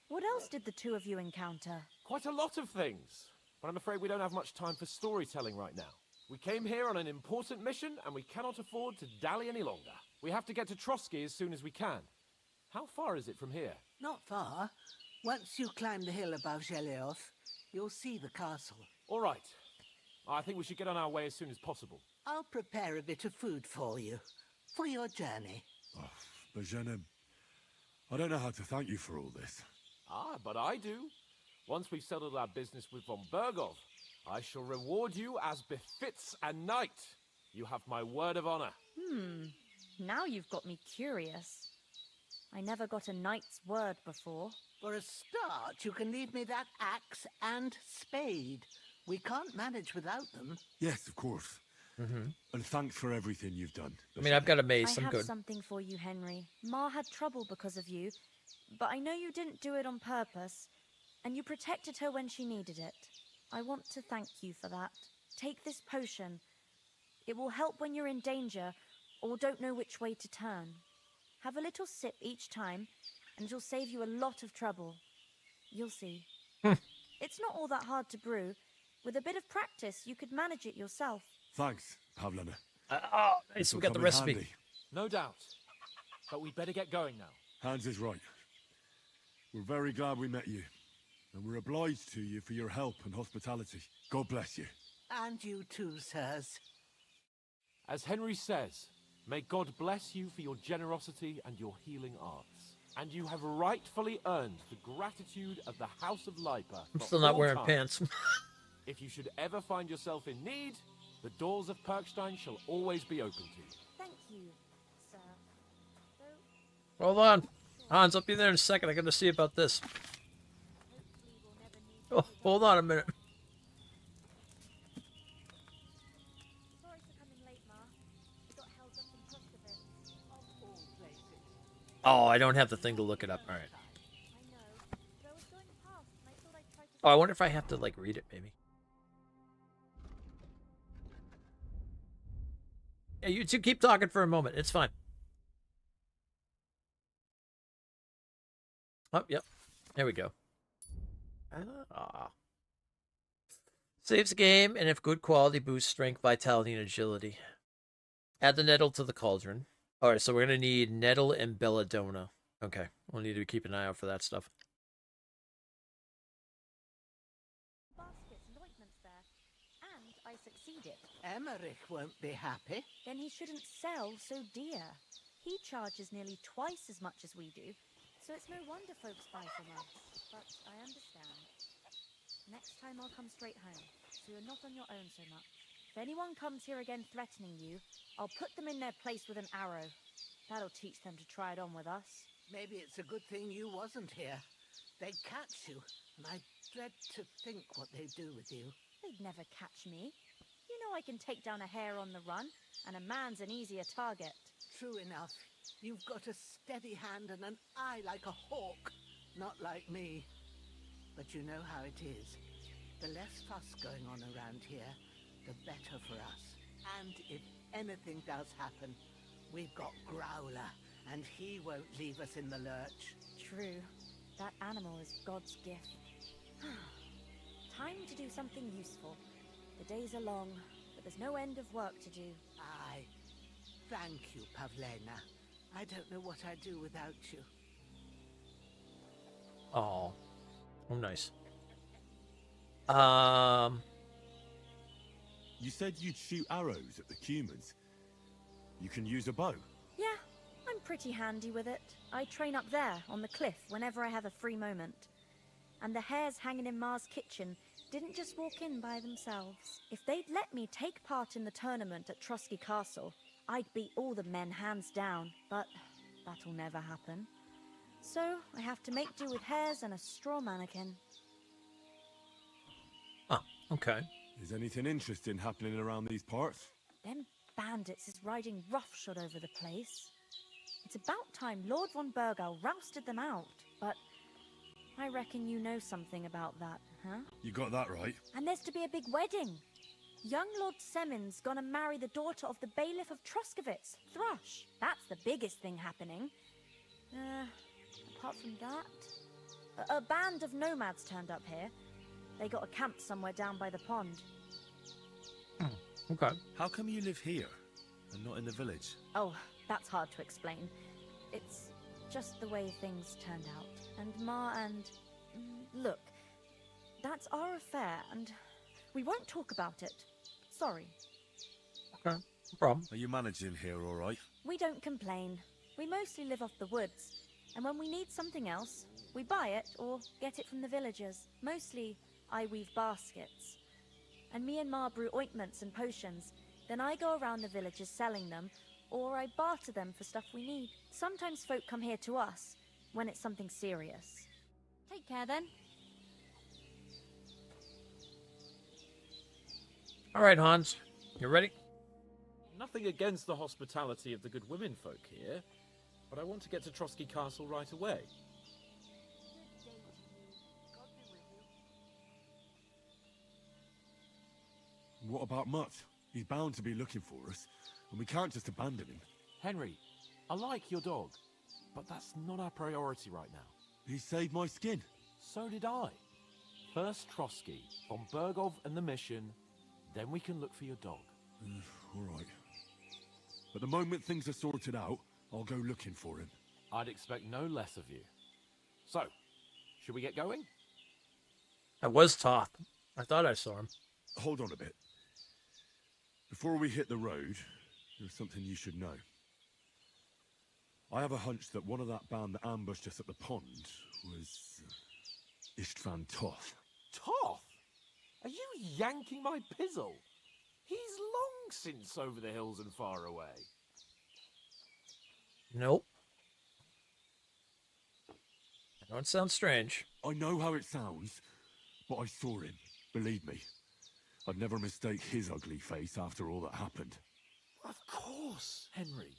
What else did the two of you encounter? Quite a lot of things. But I'm afraid we don't have much time for storytelling right now. We came here on an important mission, and we cannot afford to dally any longer. We have to get to Trotsky as soon as we can. How far is it from here? Not far. Once you climb the hill above Zheleov, you'll see the castle. All right. I think we should get on our way as soon as possible. I'll prepare a bit of food for you, for your journey. Oh, Bajana, I don't know how to thank you for all this. But I do. Once we've settled our business with von Bergov, I shall reward you as befits a knight. You have my word of honor. Now you've got me curious. I never got a knight's word before. For a start, you can leave me that axe and spade. We can't manage without them. Yes, of course. And thanks for everything you've done. I mean, I've got a mace. I I'm have good. something for you, Henry. Ma had trouble because of you, but I know you didn't do it on purpose, and you protected her when she needed it. I want to thank you for that. Take this potion. It will help when you're in danger or don't know which way to turn. Have a little sip each time, and it'll save you a lot of trouble. You'll see. It's not all that hard to brew. With a bit of practice, you could manage it yourself. Thanks, Pavlana. Nice, This'll we got the come in recipe. handy. No doubt. But we'd better get going now. Hans is right. We're very glad we met you. And we're obliged to you for your help and hospitality. God bless you. And you too, sirs. As Henry says, may God bless you for your generosity and your healing arts. And you have rightfully earned the gratitude of the House of Lipa. I'm for still not all wearing time. pants. If you should ever find yourself in need, the doors of Perkstein shall always be open to you. Thank you, sir. Hold on. Hans, I'll be there in a second. I gotta see about this. Oh, hold on a minute. Sorry for coming late, Ma. We got held up in Koskevitz. Of all places. Oh, I don't have the thing to look it up. All right. I know. But I was going past, and I thought I'd try to... Oh, I wonder if I have to, like, read it, maybe. Yeah, you two keep talking for a moment. It's fine. Oh, yep. There we go. Saves the game, and if good quality, boosts strength, vitality, and agility. Add the nettle to the cauldron. Alright, so we're going to need nettle and belladonna. Okay, we'll need to keep an eye out for that stuff. Baskets and ointments there. And I succeeded. Emmerich won't be happy. Then he shouldn't sell so dear. He charges nearly twice as much as we do, so it's no wonder folks buy from us. But I understand. Next time I'll come straight home, so you're not on your own so much. If anyone comes here again threatening you, I'll put them in their place with an arrow. That'll teach them to try it on with us. Maybe it's a good thing you wasn't here. They'd catch you, and I dread to think what they'd do with you. They'd never catch me. You know I can take down a hare on the run, and a man's an easier target. True enough. You've got a steady hand and an eye like a hawk. Not like me. But you know how it is. The less fuss going on around here, the better for us. And if anything does happen, we've got Growler, and he won't leave us in the lurch. True. That animal is God's gift. Time to do something useful. The days are long, but there's no end of work to do. Aye. Thank you, Pavlena. I don't know what I'd do without you. Oh. Oh, nice. You said you'd shoot arrows at the humans. You can use a bow. Yeah, I'm pretty handy with it. I train up there, on the cliff, whenever I have a free moment. And the hares hanging in Ma's kitchen didn't just walk in by themselves. If they'd let me take part in the tournament at Trotsky Castle, I'd beat all the men hands down, but that'll never happen. So I have to make do with hares and a straw mannequin. Oh, okay. Is anything interesting happening around these parts? Them bandits is riding roughshod over the place. It's about time Lord von Burgau rousted them out, but I reckon you know something about that, huh? You got that right. And there's to be a big wedding. Young Lord Semon's gonna marry the daughter of the bailiff of Troskowitz, Thrush. That's the biggest thing happening. Apart from that, a band of nomads turned up here. They got a camp somewhere down by the pond. Okay. How come you live here and not in the village? Oh, that's hard to explain. It's just the way things turned out. And Ma and... Look, that's our affair, and we won't talk about it. Sorry. Okay, no problem. Are you managing here all right? We don't complain. We mostly live off the woods, and when we need something else, we buy it or get it from the villagers. Mostly, I weave baskets. And me and Ma brew ointments and potions. Then I go around the villages selling them, or I barter them for stuff we need. Sometimes folk come here to us when it's something serious. Take care then. All right, Hans. You ready? Nothing against the hospitality of the good women folk here, but I want to get to Trotsky Castle right away. What about Mutt? He's bound to be looking for us, and we can't just abandon him. Henry, I like your dog, but that's not our priority right now. He saved my skin. So did I. First Trotsky, von Bergov and the mission, then we can look for your dog. All right. But the moment things are sorted out, I'll go looking for him. I'd expect no less of you. So, should we get going? That was Toth. I thought I saw him. Hold on a bit. Before we hit the road, there's something you should know. I have a hunch that one of that band that ambushed us at the pond was Istvan Toth. Toth? Are you yanking my pizzle? He's long since over the hills and far away. Nope. I know it sounds strange. I know how it sounds, but I saw him. Believe me. I'd never mistake his ugly face after all that happened. Of course, Henry.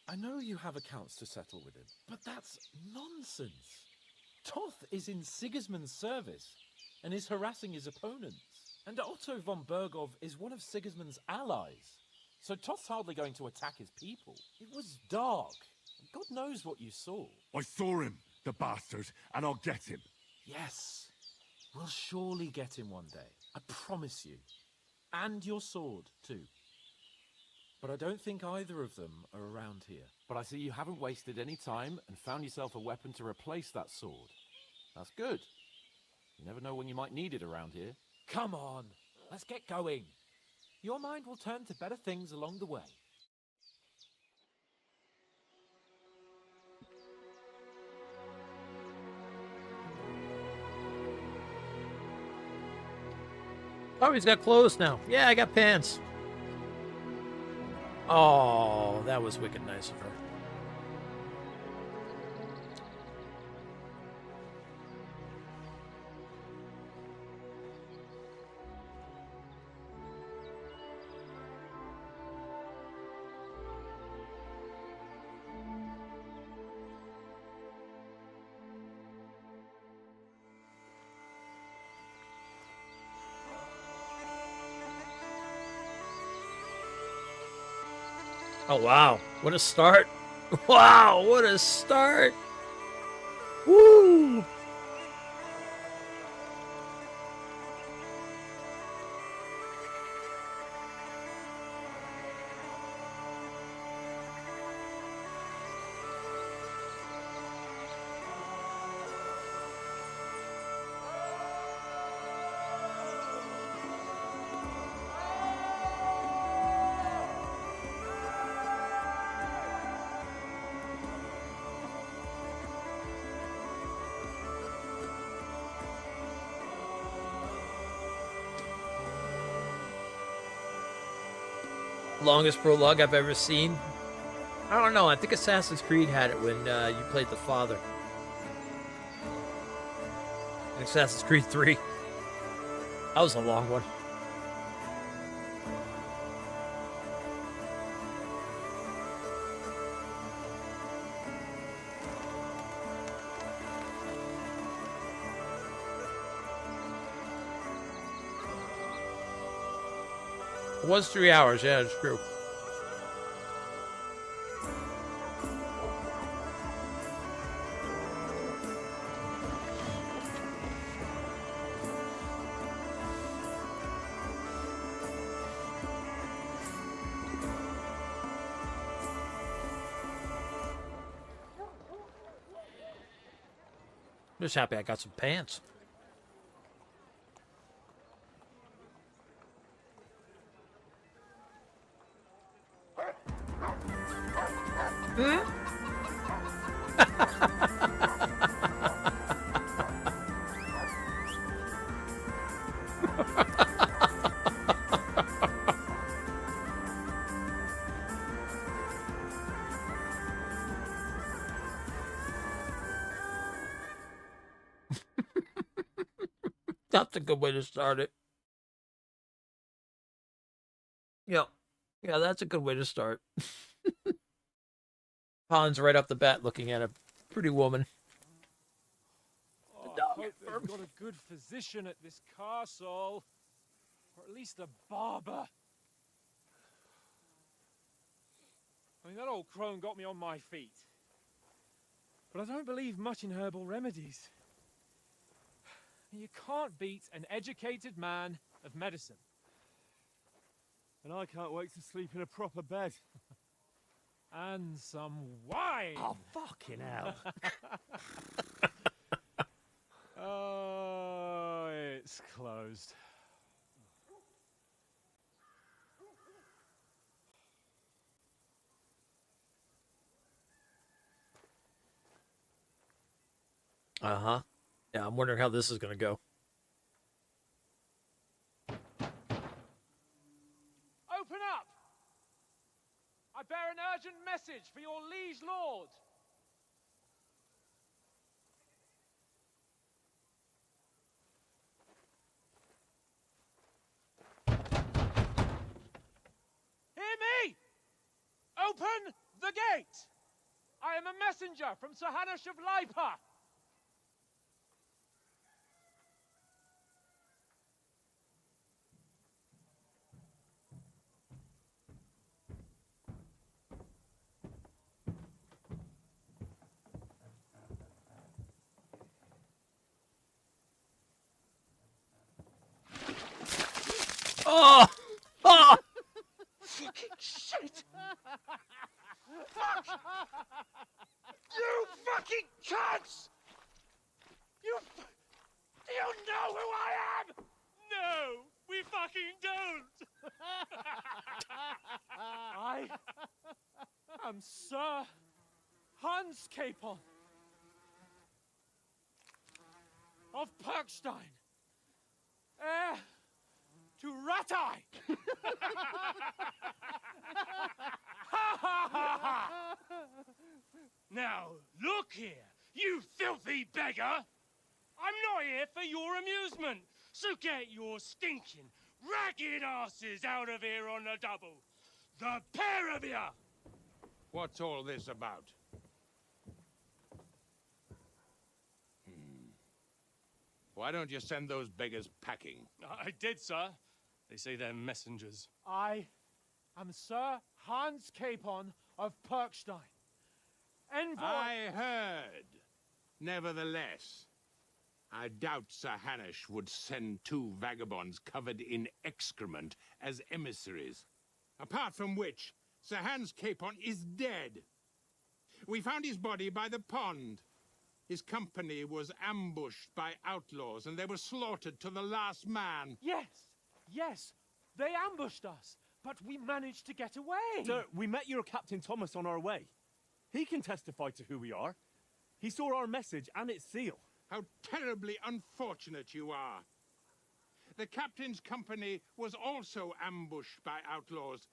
I know you have accounts to settle with him, but that's nonsense. Toth is in Sigismund's service and is harassing his opponents. And Otto von Bergov is one of Sigismund's allies. So Toth's hardly going to attack his people. It was dark. God knows what you saw. I saw him, the bastard, and I'll get him. Yes. We'll surely get him one day. I promise you. And your sword, too. But I don't think either of them are around here. But I see you haven't wasted any time and found yourself a weapon to replace that sword. That's good. You never know when you might need it around here. Come on, let's get going. Your mind will turn to better things along the way. Oh, he's got clothes now. Yeah, I got pants. Oh, that was wicked nice of her. Oh, wow. What a start. Wow, what a start. Woo! Longest prologue I've ever seen. I don't know. I think Assassin's Creed had it when you played the father. Assassin's Creed 3. That was a long one. It was 3 hours, yeah, it's true. Just happy I got some pants. That's a good way to start it. Yeah. Yeah, that's a good way to start. Hans right off the bat looking at a pretty woman. Oh, I hope they've got a good physician at this castle. Or at least a barber. I mean, that old crone got me on my feet. But I don't believe much in herbal remedies. You can't beat an educated man of medicine. And I can't wait to sleep in a proper bed. And some wine! Oh, fucking hell. Oh, it's closed. Uh-huh. Yeah, I'm wondering how this is going to go. Open up! I bear an urgent message for your liege lord. Hear me! Open the gate! I am a messenger from Sir Hanush of Lipa. Oh! Oh! Fucking shit! Fuck! You fucking cunts! Do you know who I am? No, we fucking don't! I am Sir Hans Capon of Perkstein, heir to Ratai! Now, look here, you filthy beggar! I'm not here for your amusement, so get your stinking, ragged asses out of here on the double! The pair of you! What's all this about? Why don't you send those beggars packing? I did, sir. They say they're messengers. I am Sir Hans Capon of Perkstein. Envoy... I heard. Nevertheless, I doubt Sir Hanush would send two vagabonds covered in excrement as emissaries. Apart from which, Sir Hans Capon is dead. We found his body by the pond. His company was ambushed by outlaws, and they were slaughtered to the last man. Yes, they ambushed us, but we managed to get away. Sir, we met your Captain Thomas on our way. He can testify to who we are. He saw our message and its seal. How terribly unfortunate you are. The captain's company was also ambushed by outlaws.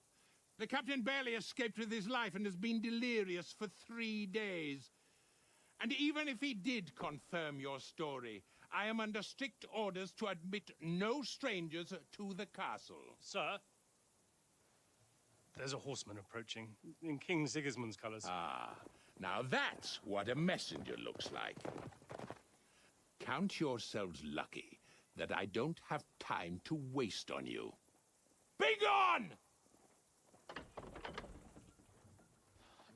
The captain barely escaped with his life and has been delirious for 3 days. And even if he did confirm your story, I am under strict orders to admit no strangers to the castle. Sir, there's a horseman approaching in King Sigismund's colours. Ah, now that's what a messenger looks like. Count yourselves lucky that I don't have time to waste on you. Be gone! I'm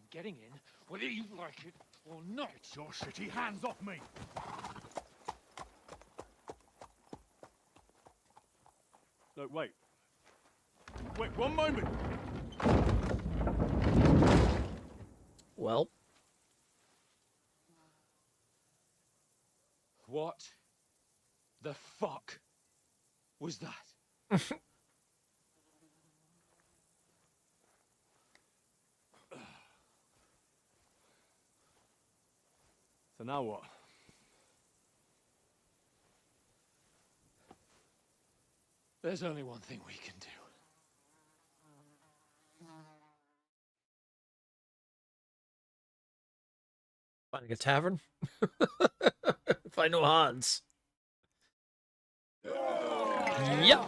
getting in, whether you like it or not. Your shitty hands off me! No, wait. Wait, one moment! Well. What the fuck was that? So now what? There's only one thing we can do. Finding a tavern? Find no Hans. Yep.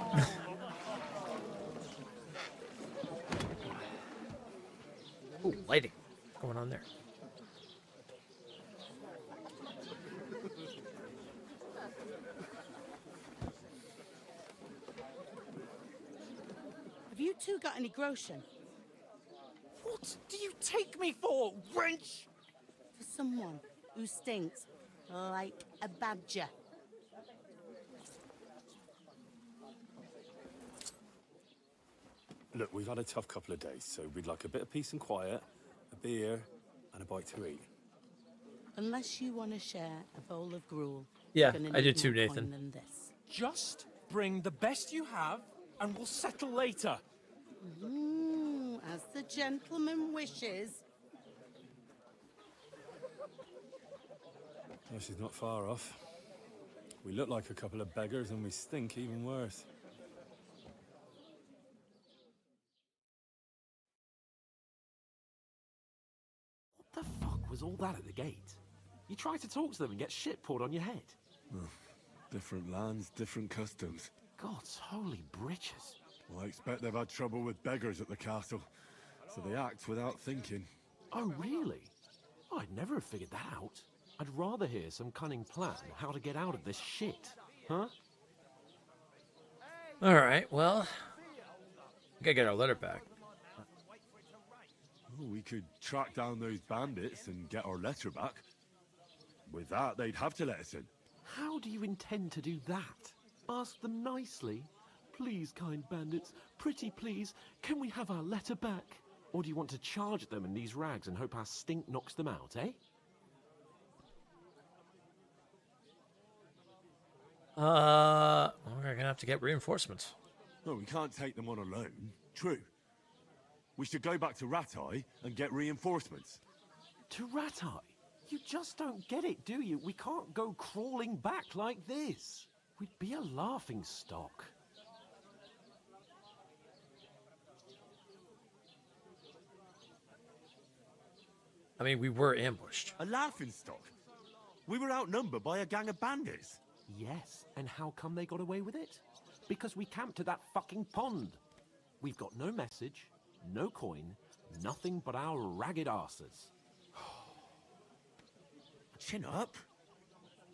Ooh, lighting. What's going on there? Have you two got any groschen? What do you take me for, wench? For someone who stinks like a badger. Look, we've had a tough couple of days, so we'd like a bit of peace and quiet, a beer, and a bite to eat. Unless you want to share a bowl of gruel. Yeah, you're gonna I do need too, more coin Nathan. than this. Just bring the best you have, and we'll settle later. As the gentleman wishes. Well, she's not far off. We look like a couple of beggars, and we stink even worse. What the fuck was all that at the gate? You try to talk to them and get shit poured on your head. Different lands, different customs. God's holy britches. Well, I expect they've had trouble with beggars at the castle, so they act without thinking. Oh, really? Oh, I'd never have figured that out. I'd rather hear some cunning plan how to get out of this shit. Huh? All right, well, we gotta get our letter back. Well, we could track down those bandits and get our letter back. With that, they'd have to let us in. How do you intend to do that? Ask them nicely. Please, kind bandits, pretty please, can we have our letter back? Or do you want to charge them in these rags and hope our stink knocks them out, eh? Well, we're gonna have to get reinforcements. No, we can't take them on alone. True. We should go back to Ratai and get reinforcements. To Ratai? You just don't get it, do you? We can't go crawling back like this. We'd be a laughing stock. I mean, we were ambushed. A laughingstock? We were outnumbered by a gang of bandits. Yes, and how come they got away with it? Because we camped at that fucking pond. We've got no message, no coin, nothing but our ragged arses. Chin up.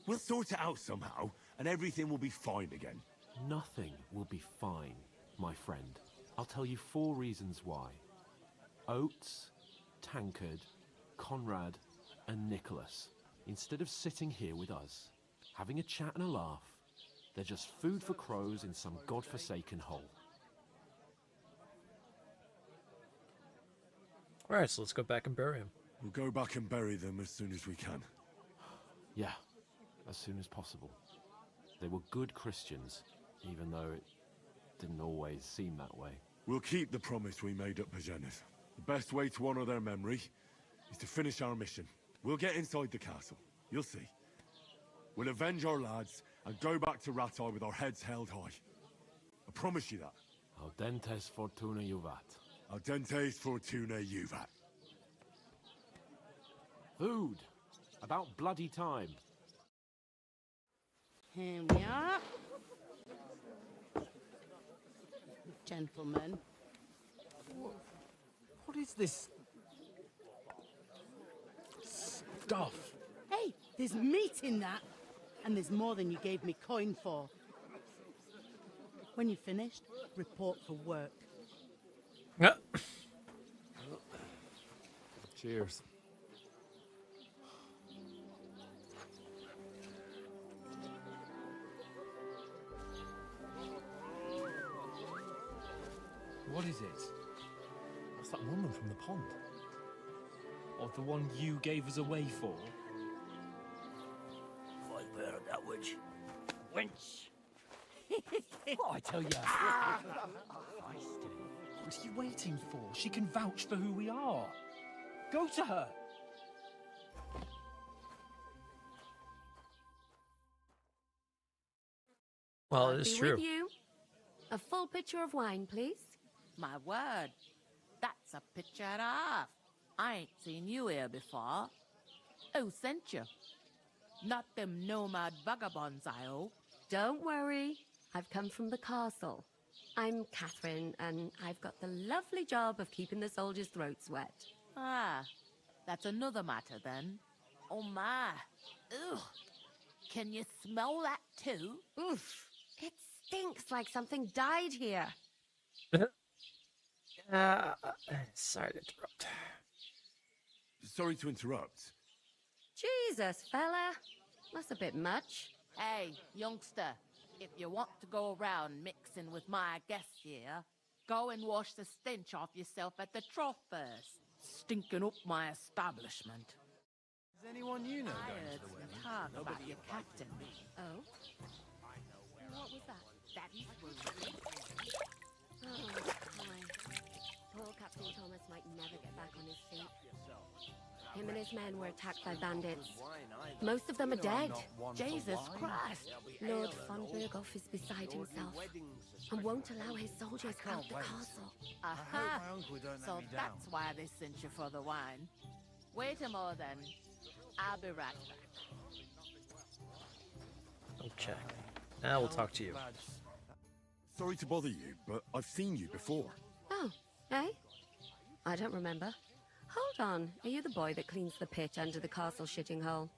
We'll sort it out somehow, and everything will be fine again. Nothing will be fine, my friend. I'll tell you 4 reasons why. Oates, Tankard, Conrad, and Nicholas, instead of sitting here with us, having a chat and a laugh, they're just food for crows in some godforsaken hole. All right, so let's go back and bury him. We'll go back and bury them as soon as we can. Yeah, as soon as possible. They were good Christians, even though it didn't always seem that way. We'll keep the promise we made at Pagenes. The best way to honor their memory is to finish our mission. We'll get inside the castle. You'll see. We'll avenge our lads and go back to Ratai with our heads held high. I promise you that. Audentes fortuna juvat. Audentes fortuna juvat. Food. About bloody time. Here we are. Gentlemen. What is this stuff? Hey, there's meat in that. And there's more than you gave me coin for. When you're finished, report for work. Yeah. Cheers. What is it? What's that woman from the pond? Or the one you gave us away for? I've heard that witch. Wench. Oh, I tell you. What are you waiting for? She can vouch for who we are. Go to her. Well, I'll it is be true. with you. A full pitcher of wine, please. My word, that's a picture and a half. I ain't seen you here before. Who sent you? Not them nomad vagabonds, I hope. Don't worry. I've come from the castle. I'm Catherine, and I've got the lovely job of keeping the soldiers' throats wet. Ah, that's another matter then. Oh my. Ugh. Can you smell that too? Oof. It stinks like something died here. Sorry to interrupt. Sorry to interrupt. Jesus, fella. That's a bit much. Hey, youngster, if you want to go around mixing with my guests here, go and wash the stench off yourself at the trough first. Stinking up my establishment. Is anyone you know I going heard to the some wedding? talk about Nobody your invited captain. me. Oh? What was that? That is Oh, my. Poor Captain Thomas might never get back on his feet. Him and his men were attacked by bandits. Most of them are dead. Jesus Christ! Lord von Berghoff is beside himself and won't allow his soldiers out the castle. Aha! So that's why they sent you for the wine. Wait a moment then. I'll be right back. Okay. Now we'll talk to you. Sorry to bother you, but I've seen you before. Oh, eh? I don't remember. Hold on. Are you the boy that cleans the pit under the castle shitting hole?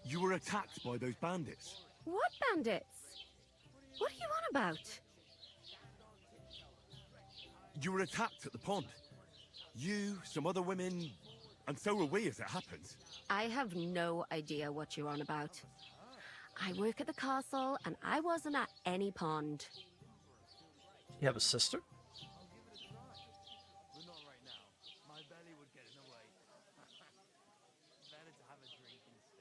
You were attacked by those bandits. What bandits? What are you on about? You were attacked at the pond. You, some other women, and so were we as it happens. I have no idea what you're on about. I work at the castle, and I wasn't at any pond. You have a sister?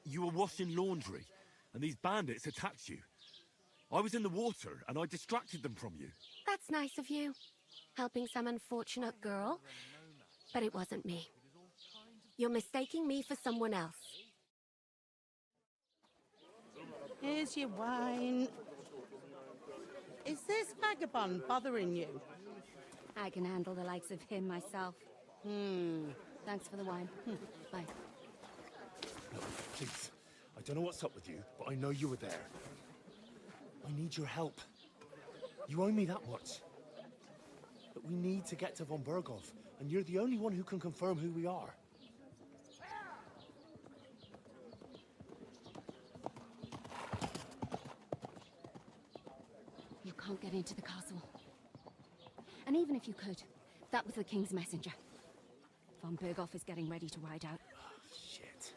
You were washing laundry, and these bandits attacked you. I was in the water, and I distracted them from you. That's nice of you. Helping some unfortunate girl. But it wasn't me. You're mistaking me for someone else. Here's your wine. Is this vagabond bothering you? I can handle the likes of him myself. Thanks for the wine. Bye. Look, please. I don't know what's up with you, but I know you were there. I need your help. You owe me that much. But we need to get to von Berghoff, and you're the only one who can confirm who we are. You can't get into the castle. And even if you could, that was the king's messenger. Von Berghoff is getting ready to ride out. Shit.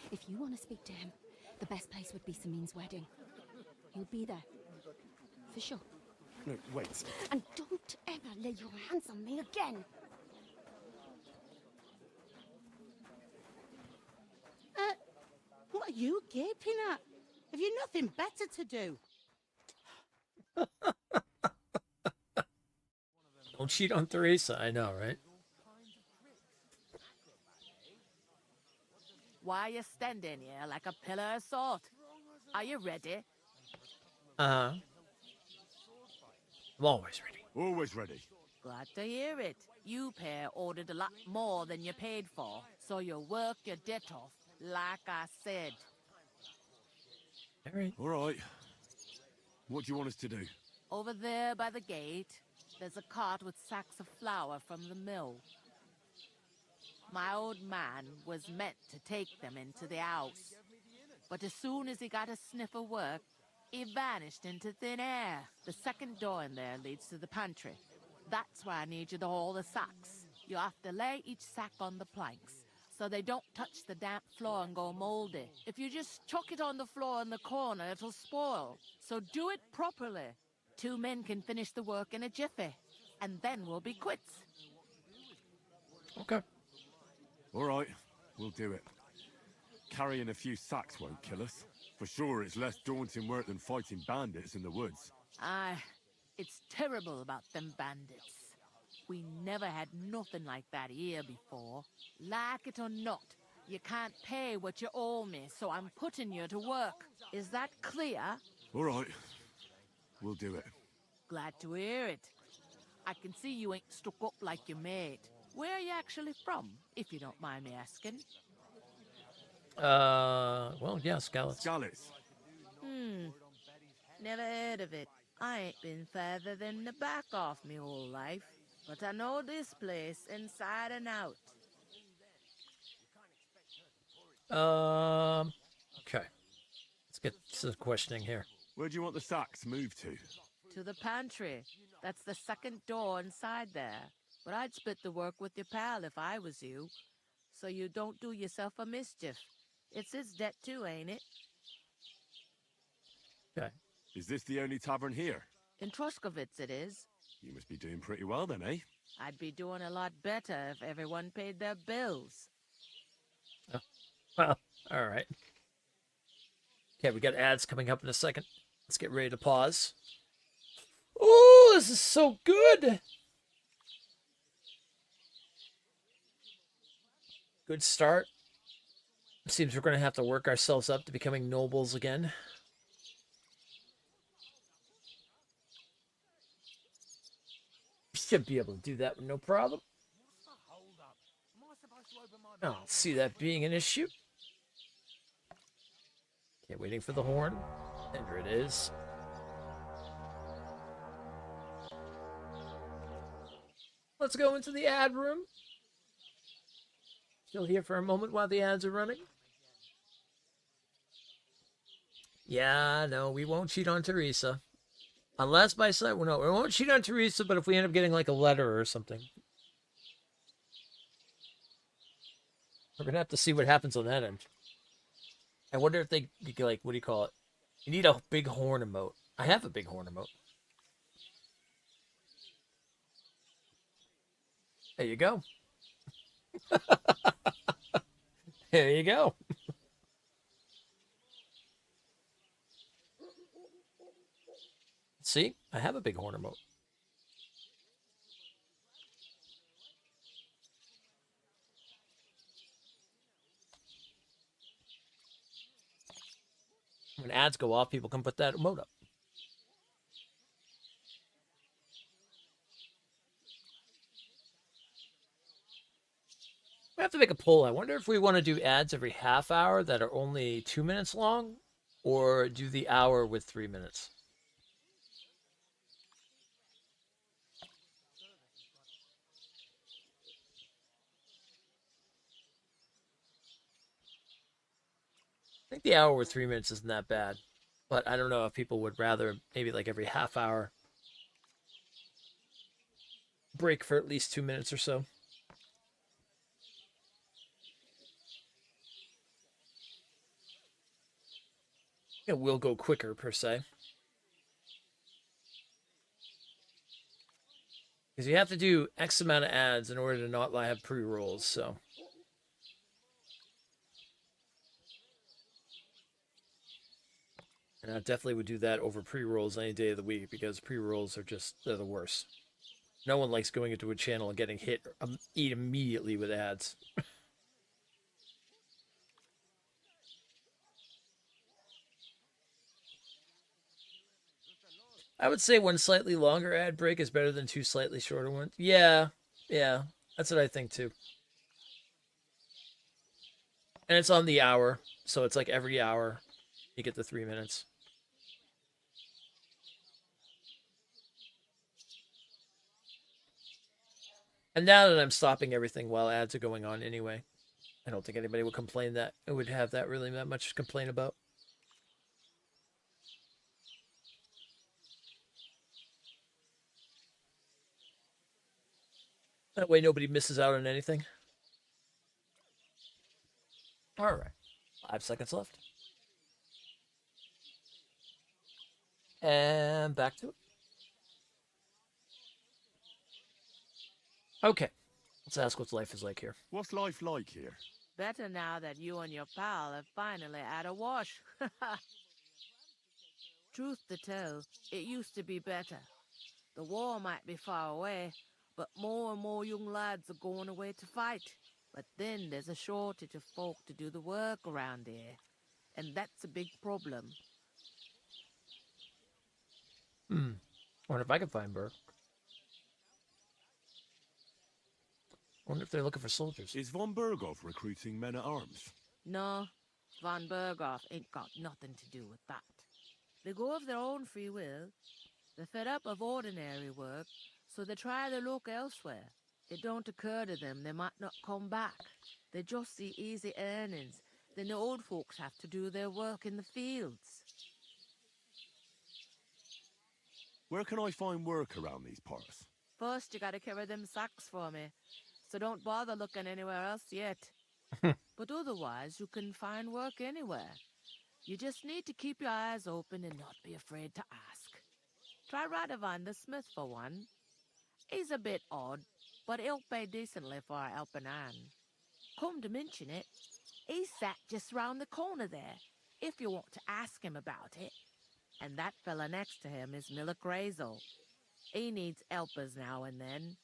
If you want to speak to him, the best place would be Samin's wedding. He'll be there. For sure. No, wait. And don't ever lay your hands on me again! What are you gaping at? Have you nothing better to do? Don't cheat on Teresa, I know, right? Why are you standing here like a pillar of salt? Are you ready? I'm always ready. Always ready. Glad to hear it. You pair ordered a lot more than you paid for, so you work your debt off, like I said. All right. What do you want us to do? Over there by the gate, there's a cart with sacks of flour from the mill. My old man was meant to take them into the house, but as soon as he got a sniff of work, he vanished into thin air. The second door in there leads to the pantry. That's why I need you to haul the sacks. You have to lay each sack on the planks, so they don't touch the damp floor and go moldy. If you just chuck it on the floor in the corner, it'll spoil. So do it properly. 2 men can finish the work in a jiffy, and then we'll be quits. Okay. All right, we'll do it. Carrying a few sacks won't kill us. For sure, it's less daunting work than fighting bandits in the woods. Aye, it's terrible about them bandits. We never had nothing like that here before. Like it or not, you can't pay what you owe me, so I'm putting you to work. Is that clear? All right, we'll do it. Glad to hear it. I can see you ain't stuck up like your mate. Where are you actually from, if you don't mind me asking? Well, yeah, Scallops. Scallops. Never heard of it. I ain't been further than the back off me whole life, but I know this place inside and out. Okay. Let's get to the questioning here. Where do you want the sacks moved to? To the pantry. That's the second door inside there. But I'd split the work with your pal if I was you, so you don't do yourself a mischief. It's his debt too, ain't it? Okay. Is this the only tavern here? In Troskovitz it is. You must be doing pretty well then, eh? I'd be doing a lot better if everyone paid their bills. Oh. Well, all right. Okay, we got ads coming up in a second. Let's get ready to pause. Oh, this is so good. Good start. Seems we're going to have to work ourselves up to becoming nobles again. Should be able to do that with no problem. I don't see that being an issue. Okay, waiting for the horn. There it is. Let's go into the ad room. Still here for a moment while the ads are running. Yeah, no, we won't cheat on Teresa. Unless by site, well, no, we won't cheat on Teresa, but if we end up getting like a letter or something. We're going to have to see what happens on that end. I wonder if they, like, what do you call it? You need a big horn emote. I have a big horn emote. There you go. There you go. See? I have a big horn emote. When ads go off, people can put that emote up. We have to make a poll. I wonder if we want to do ads every half hour that are only 2 minutes long, or do the hour with 3 minutes. I think the hour with 3 minutes isn't that bad, but I don't know if people would rather maybe like every half hour break for at least 2 minutes or so. It will go quicker, per se. Because you have to do X amount of ads in order to not have pre-rolls, so. And I definitely would do that over pre-rolls any day of the week, because pre-rolls are just, they're the worst. No one likes going into a channel and getting hit immediately with ads. I would say one slightly longer ad break is better than two slightly shorter ones. Yeah, that's what I think too. And it's on the hour, so it's like every hour you get the 3 minutes. And now that I'm stopping everything while ads are going on anyway, I don't think anybody would complain that it would have that really that much to complain about. That way nobody misses out on anything. All right. 5 seconds left. And back to it. Okay. Let's ask what life is like here. What's life like here? Better now that you and your pal have finally had a wash. Truth to tell, it used to be better. The war might be far away, but more and more young lads are going away to fight. But then there's a shortage of folk to do the work around here, and that's a big problem. Wonder if I can find Burke. Wonder if they're looking for soldiers. Is von Berghoff recruiting men at arms? No, Von Berghoff ain't got nothing to do with that. They go of their own free will. They're fed up of ordinary work, so they try their luck elsewhere. It don't occur to them they might not come back. They just see easy earnings. Then the old folks have to do their work in the fields. Where can I find work around these parts? First, you gotta carry them sacks for me, so don't bother looking anywhere else yet. But otherwise, you can find work anywhere. You just need to keep your eyes open and not be afraid to ask. Try Radovan the Smith for one. He's a bit odd, but he'll pay decently for a helping hand. Come to mention it, he's sat just round the corner there, if you want to ask him about it. And that fella next to him is Miller Crazel. He needs helpers now and then,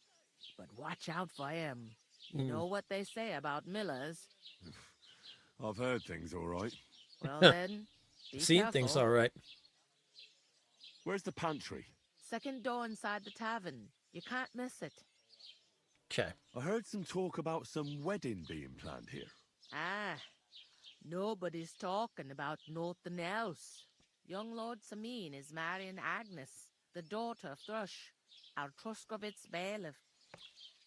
but watch out for him. You know what they say about Millers. I've heard things all right. Well then, be Seen careful. things all right. Where's the pantry? Second door inside the tavern. You can't miss it. Okay. I heard some talk about some wedding being planned here. Ah, nobody's talking about nothing else. Young Lord Samin is marrying Agnes, the daughter of Thrush, our Truskovitz bailiff.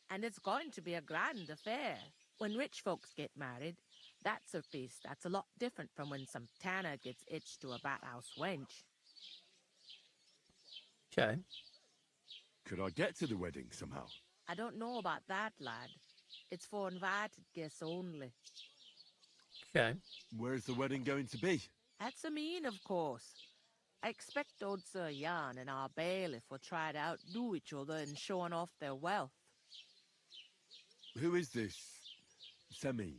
And it's going to be a grand affair. When rich folks get married, that's a feast that's a lot different from when some tanner gets hitched to a bathhouse wench. Okay. Could I get to the wedding somehow? I don't know about that, lad. It's for invited guests only. Okay. Where's the wedding going to be? At Samin, of course. I expect old Sir Jan and our bailiff will try to outdo each other in showing off their wealth. Who is this Semin?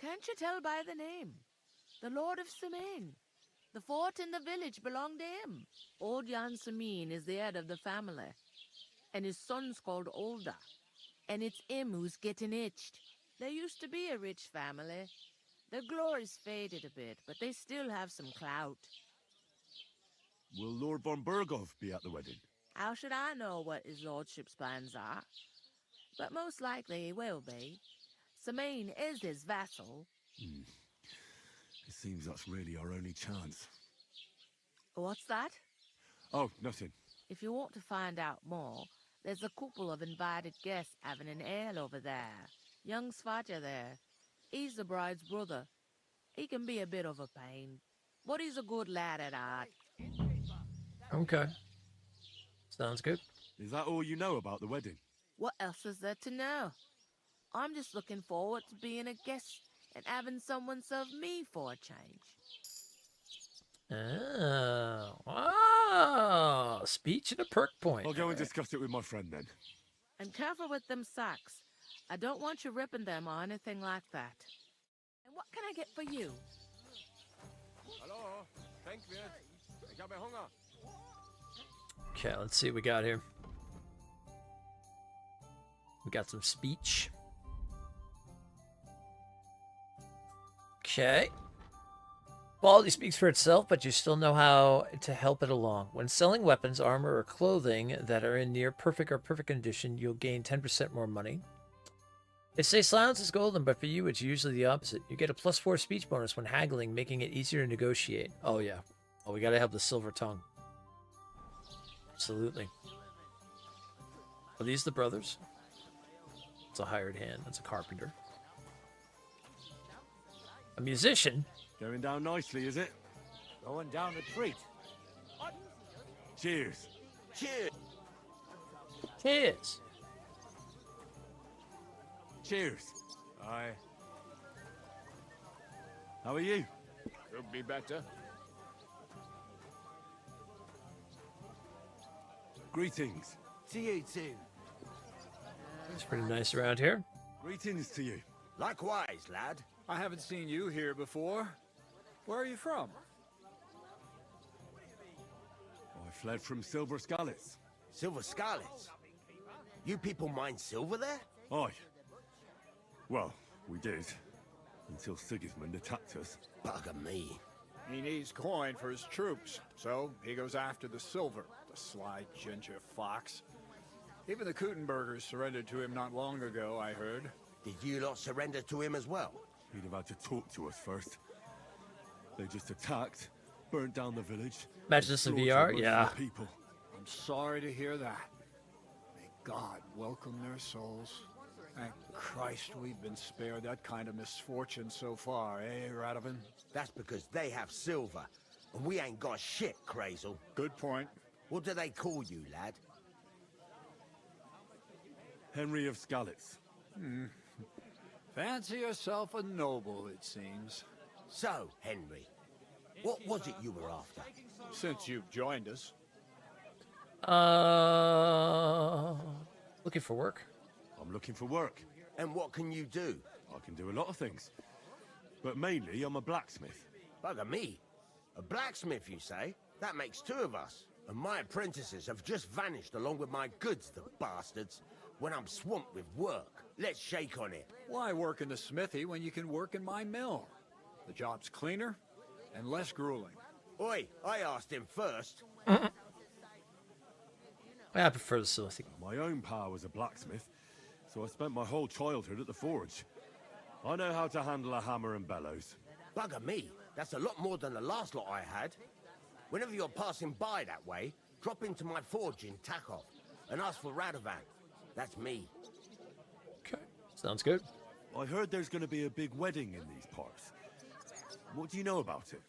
Can't you tell by the name? The Lord of Samin. The fort in the village belonged to him. Old Jan Samin is the head of the family, and his son's called Olda, and it's him who's getting itched. There used to be a rich family. Their glory's faded a bit, but they still have some clout. Will Lord von Berghoff be at the wedding? How should I know what his lordship's plans are? But most likely he will be. Samin is his vassal. It seems that's really our only chance. What's that? Oh, nothing. If you want to find out more, there's a couple of invited guests having an ale over there. Young Svaja there. He's the bride's brother. He can be a bit of a pain, but he's a good lad at heart. Okay. Sounds good. Is that all you know about the wedding? What else is there to know? I'm just looking forward to being a guest and having someone serve me for a change. Oh, speech and a perk point. I'll go and discuss it with my friend then. And careful with them sacks. I don't want you ripping them or anything like that. And what can I get for you? Hello, thank you. Ich habe Hunger. Okay, let's see what we got here. We got some speech. Okay. Quality speaks for itself, but you still know how to help it along. When selling weapons, armor, or clothing that are in near perfect or perfect condition, you'll gain 10% more money. They say silence is golden, but for you, it's usually the opposite. You get a +4 speech bonus when haggling, making it easier to negotiate. Oh, yeah. Oh, we gotta have the silver tongue. Absolutely. Are these the brothers? It's a hired hand. It's a carpenter. A musician? Going down nicely, is it? Going down a treat. Cheers. Cheers. Cheers. Cheers. Aye. How are you? Could be better. Greetings. To you too. It's pretty nice around here. Greetings to you. Likewise, lad. I haven't seen you here before. Where are you from? I fled from Silver Scalets. Silver Scarlets? You people mine silver there? Aye. Well, we did. Until Sigismund attacked us. Bugger me. He needs coin for his troops, so he goes after the silver, the sly ginger fox. Even the Kutenbergers surrendered to him not long ago, I heard. Did you lot surrender to him as well? He'd have had to talk to us first. They just attacked, burnt down the village. Imagine this in slaughtered VR? most of Yeah. the people. I'm sorry to hear that. May God welcome their souls. Thank Christ we've been spared that kind of misfortune so far, eh, Radovan? That's because they have silver, and we ain't got shit, Crazel. Good point. What do they call you, lad? Henry of Skalitz. Fancy yourself a noble, it seems. So, Henry, what was it you were after? Since you've joined us. Looking for work. I'm looking for work. And what can you do? I can do a lot of things. But mainly, I'm a blacksmith. Bugger me. A blacksmith, you say? That makes two of us. And my apprentices have just vanished along with my goods, the bastards. When I'm swamped with work. Let's shake on it. Why work in the smithy when you can work in my mill? The job's cleaner and less grueling. Oi, I asked him first. I prefer the smithy. My own pa was a blacksmith, so I spent my whole childhood at the forge. I know how to handle a hammer and bellows. Bugger me. That's a lot more than the last lot I had. Whenever you're passing by that way, drop into my forge in Takov and ask for Radovan. That's me. Okay, sounds good. I heard there's going to be a big wedding in these parts. What do you know about it?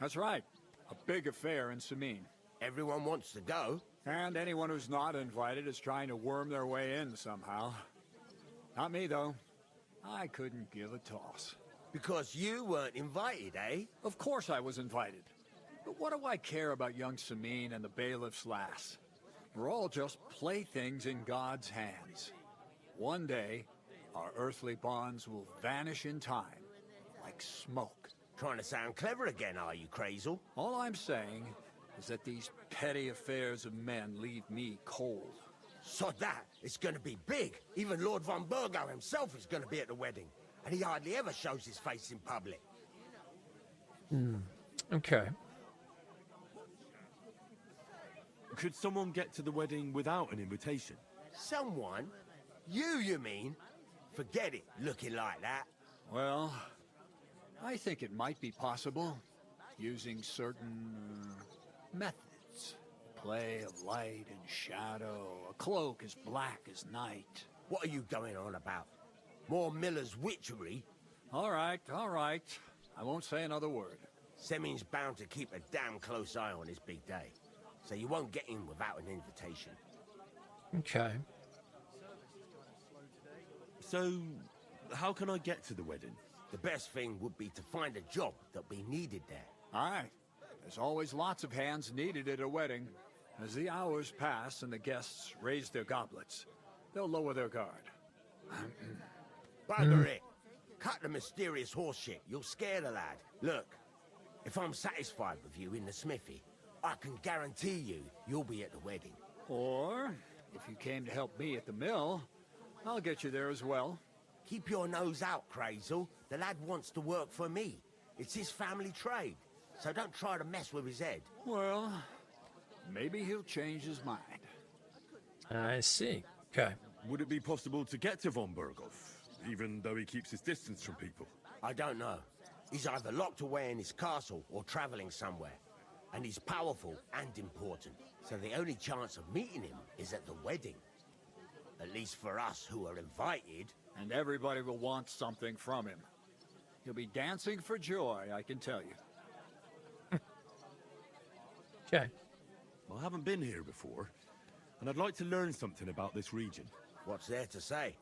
That's right. A big affair in Sameen. Everyone wants to go. And anyone who's not invited is trying to worm their way in somehow. Not me, though. I couldn't give a toss. Because you weren't invited, eh? Of course I was invited. But what do I care about young Sameen and the bailiff's lass? We're all just playthings in God's hands. One day, our earthly bonds will vanish in time, like smoke. Trying to sound clever again, are you, Crazel? All I'm saying is that these petty affairs of men leave me cold. So that, it's gonna be big. Even Lord von Burgo himself is gonna be at the wedding. And he hardly ever shows his face in public. Okay. Could someone get to the wedding without an invitation? Someone? You mean? Forget it, looking like that. Well, I think it might be possible, using certain methods. Play of light and shadow, a cloak as black as night. What are you going on about? More Miller's witchery? All right. I won't say another word. Semin's bound to keep a damn close eye on his big day. So you won't get in without an invitation. Okay. So, how can I get to the wedding? The best thing would be to find a job that we needed there. Aye. There's always lots of hands needed at a wedding. As the hours pass and the guests raise their goblets, they'll lower their guard. Bugger it. Cut the mysterious horse shit. You'll scare the lad. Look, if I'm satisfied with you in the smithy, I can guarantee you'll be at the wedding. Or, if you came to help me at the mill, I'll get you there as well. Keep your nose out, Crazel. The lad wants to work for me. It's his family trade. So don't try to mess with his head. Well, maybe he'll change his mind. I see. Okay. Would it be possible to get to von Burgov, even though he keeps his distance from people? I don't know. He's either locked away in his castle or traveling somewhere. And he's powerful and important. So the only chance of meeting him is at the wedding. At least for us who are invited. And everybody will want something from him. He'll be dancing for joy, I can tell you. Okay. I haven't been here before, and I'd like to learn something about this region. What's there to say?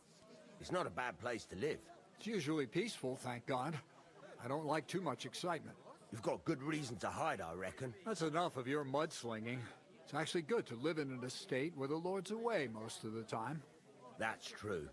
It's not a bad place to live. It's usually peaceful, thank God. I don't like too much excitement. You've got good reason to hide, I reckon. That's enough of your mudslinging. It's actually good to live in an estate where the Lord's away most of the time. That's true.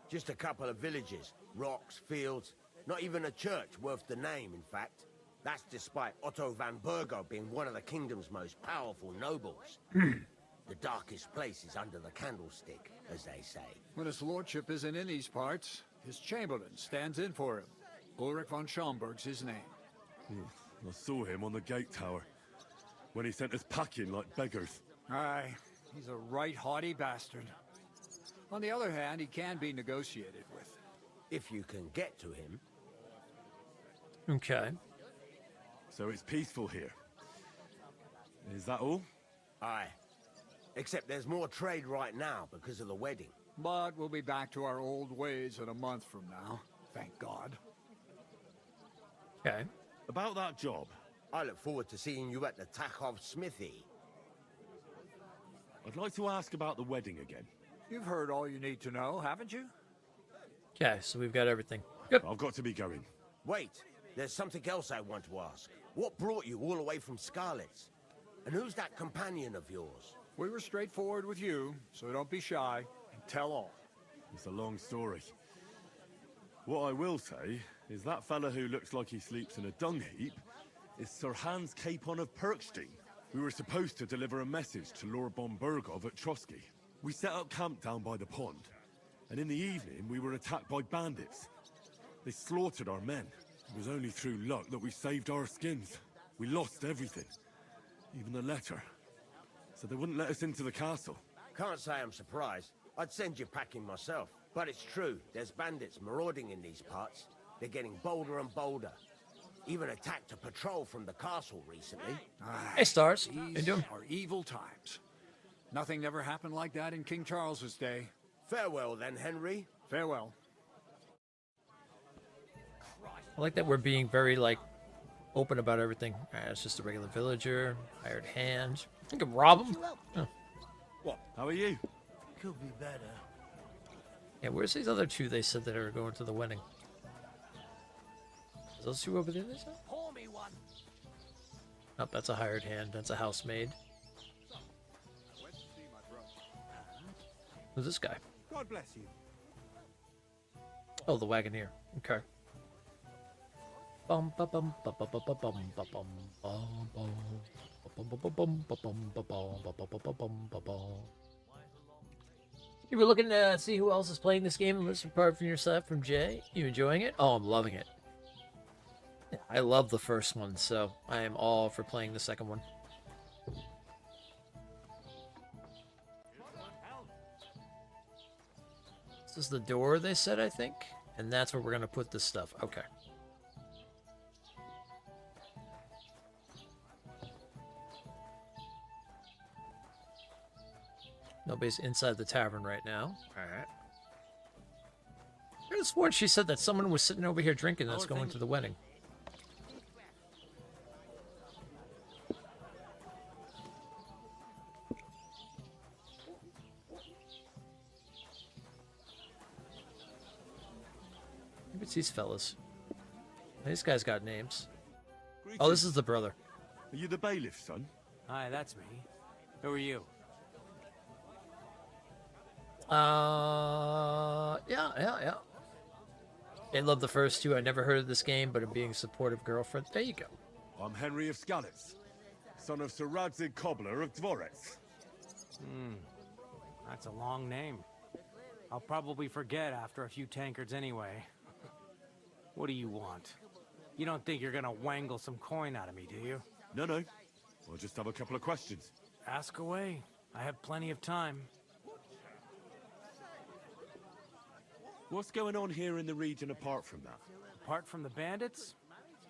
Just a couple of villages, rocks, fields, not even a church worth the name, in fact. That's despite Otto van Burgo being one of the kingdom's most powerful nobles. The darkest place is under the candlestick, as they say. When his lordship isn't in these parts, his chamberlain stands in for him. Ulrich von Schaumburg's his name. I saw him on the gate tower, when he sent us packing like beggars. Aye, he's a right haughty bastard. On the other hand, he can be negotiated with. if you can get to him. Okay. So it's peaceful here. Is that all? Aye. Except there's more trade right now because of the wedding. But we'll be back to our old ways in a month from now. Thank God. Okay. About that job. I look forward to seeing you at the Takhov smithy. I'd like to ask about the wedding again. You've heard all you need to know, haven't you? Okay, so we've got everything. I've got to be going. Wait, there's something else I want to ask. What brought you all the way from Scarlet's? And who's that companion of yours? We were straightforward with you, so don't be shy and tell all. It's a long story. What I will say is that fella who looks like he sleeps in a dung heap is Sir Hans Capon of Perkstein. We were supposed to deliver a message to Lord von Bergov at Trotsky. We set up camp down by the pond, and in the evening we were attacked by bandits. They slaughtered our men. It was only through luck that we saved our skins. We lost everything, even the letter. So they wouldn't let us into the castle. Can't say I'm surprised. I'd send you packing myself. But it's true, there's bandits marauding in these parts. They're getting bolder and bolder. Even attacked a patrol from the castle recently. Hey, Stars. How These you doing? are evil times. Nothing ever happened like that in King Charles's day. Farewell then, Henry. Farewell. I like that we're being very, like, open about everything. Alright, it's just a regular villager, hired hand. I can rob him. Oh. What? How are you? Could be better. Yeah, where's these other two they said that are going to the wedding? Is those two over there, they said? Pour me one. Nope, that's a hired hand. That's a housemaid. Who's this guy? God bless you. Oh, the wagoneer. Okay. Bum ba bum ba ba ba ba bum ba bum bum bum ba bum ba bum ba bum ba bum ba bum ba bum. You were looking to see who else is playing this game and listen apart from yourself from Jay. You enjoying it? Oh, I'm loving it. I love the first one, so I am all for playing the second one. This is the door, they said, I think. And that's where we're going to put this stuff. Okay. Nobody's inside the tavern right now. Alright. I could have sworn she said that someone was sitting over here drinking that's going to the wedding. Maybe it's these fellas. These guys got names. Oh, this is the brother. Are you the bailiff, son? Hi, that's me. Who are you? Yeah. I love the first two. I never heard of this game, but I'm being a supportive girlfriend. There you go. I'm Henry of Skalitz, son of Sir Radzig Cobbler of Dvorets. That's a long name. I'll probably forget after a few tankards anyway. What do you want? You don't think you're gonna wangle some coin out of me, do you? No. I'll just have a couple of questions. Ask away. I have plenty of time. What's going on here in the region apart from that? Apart from the bandits?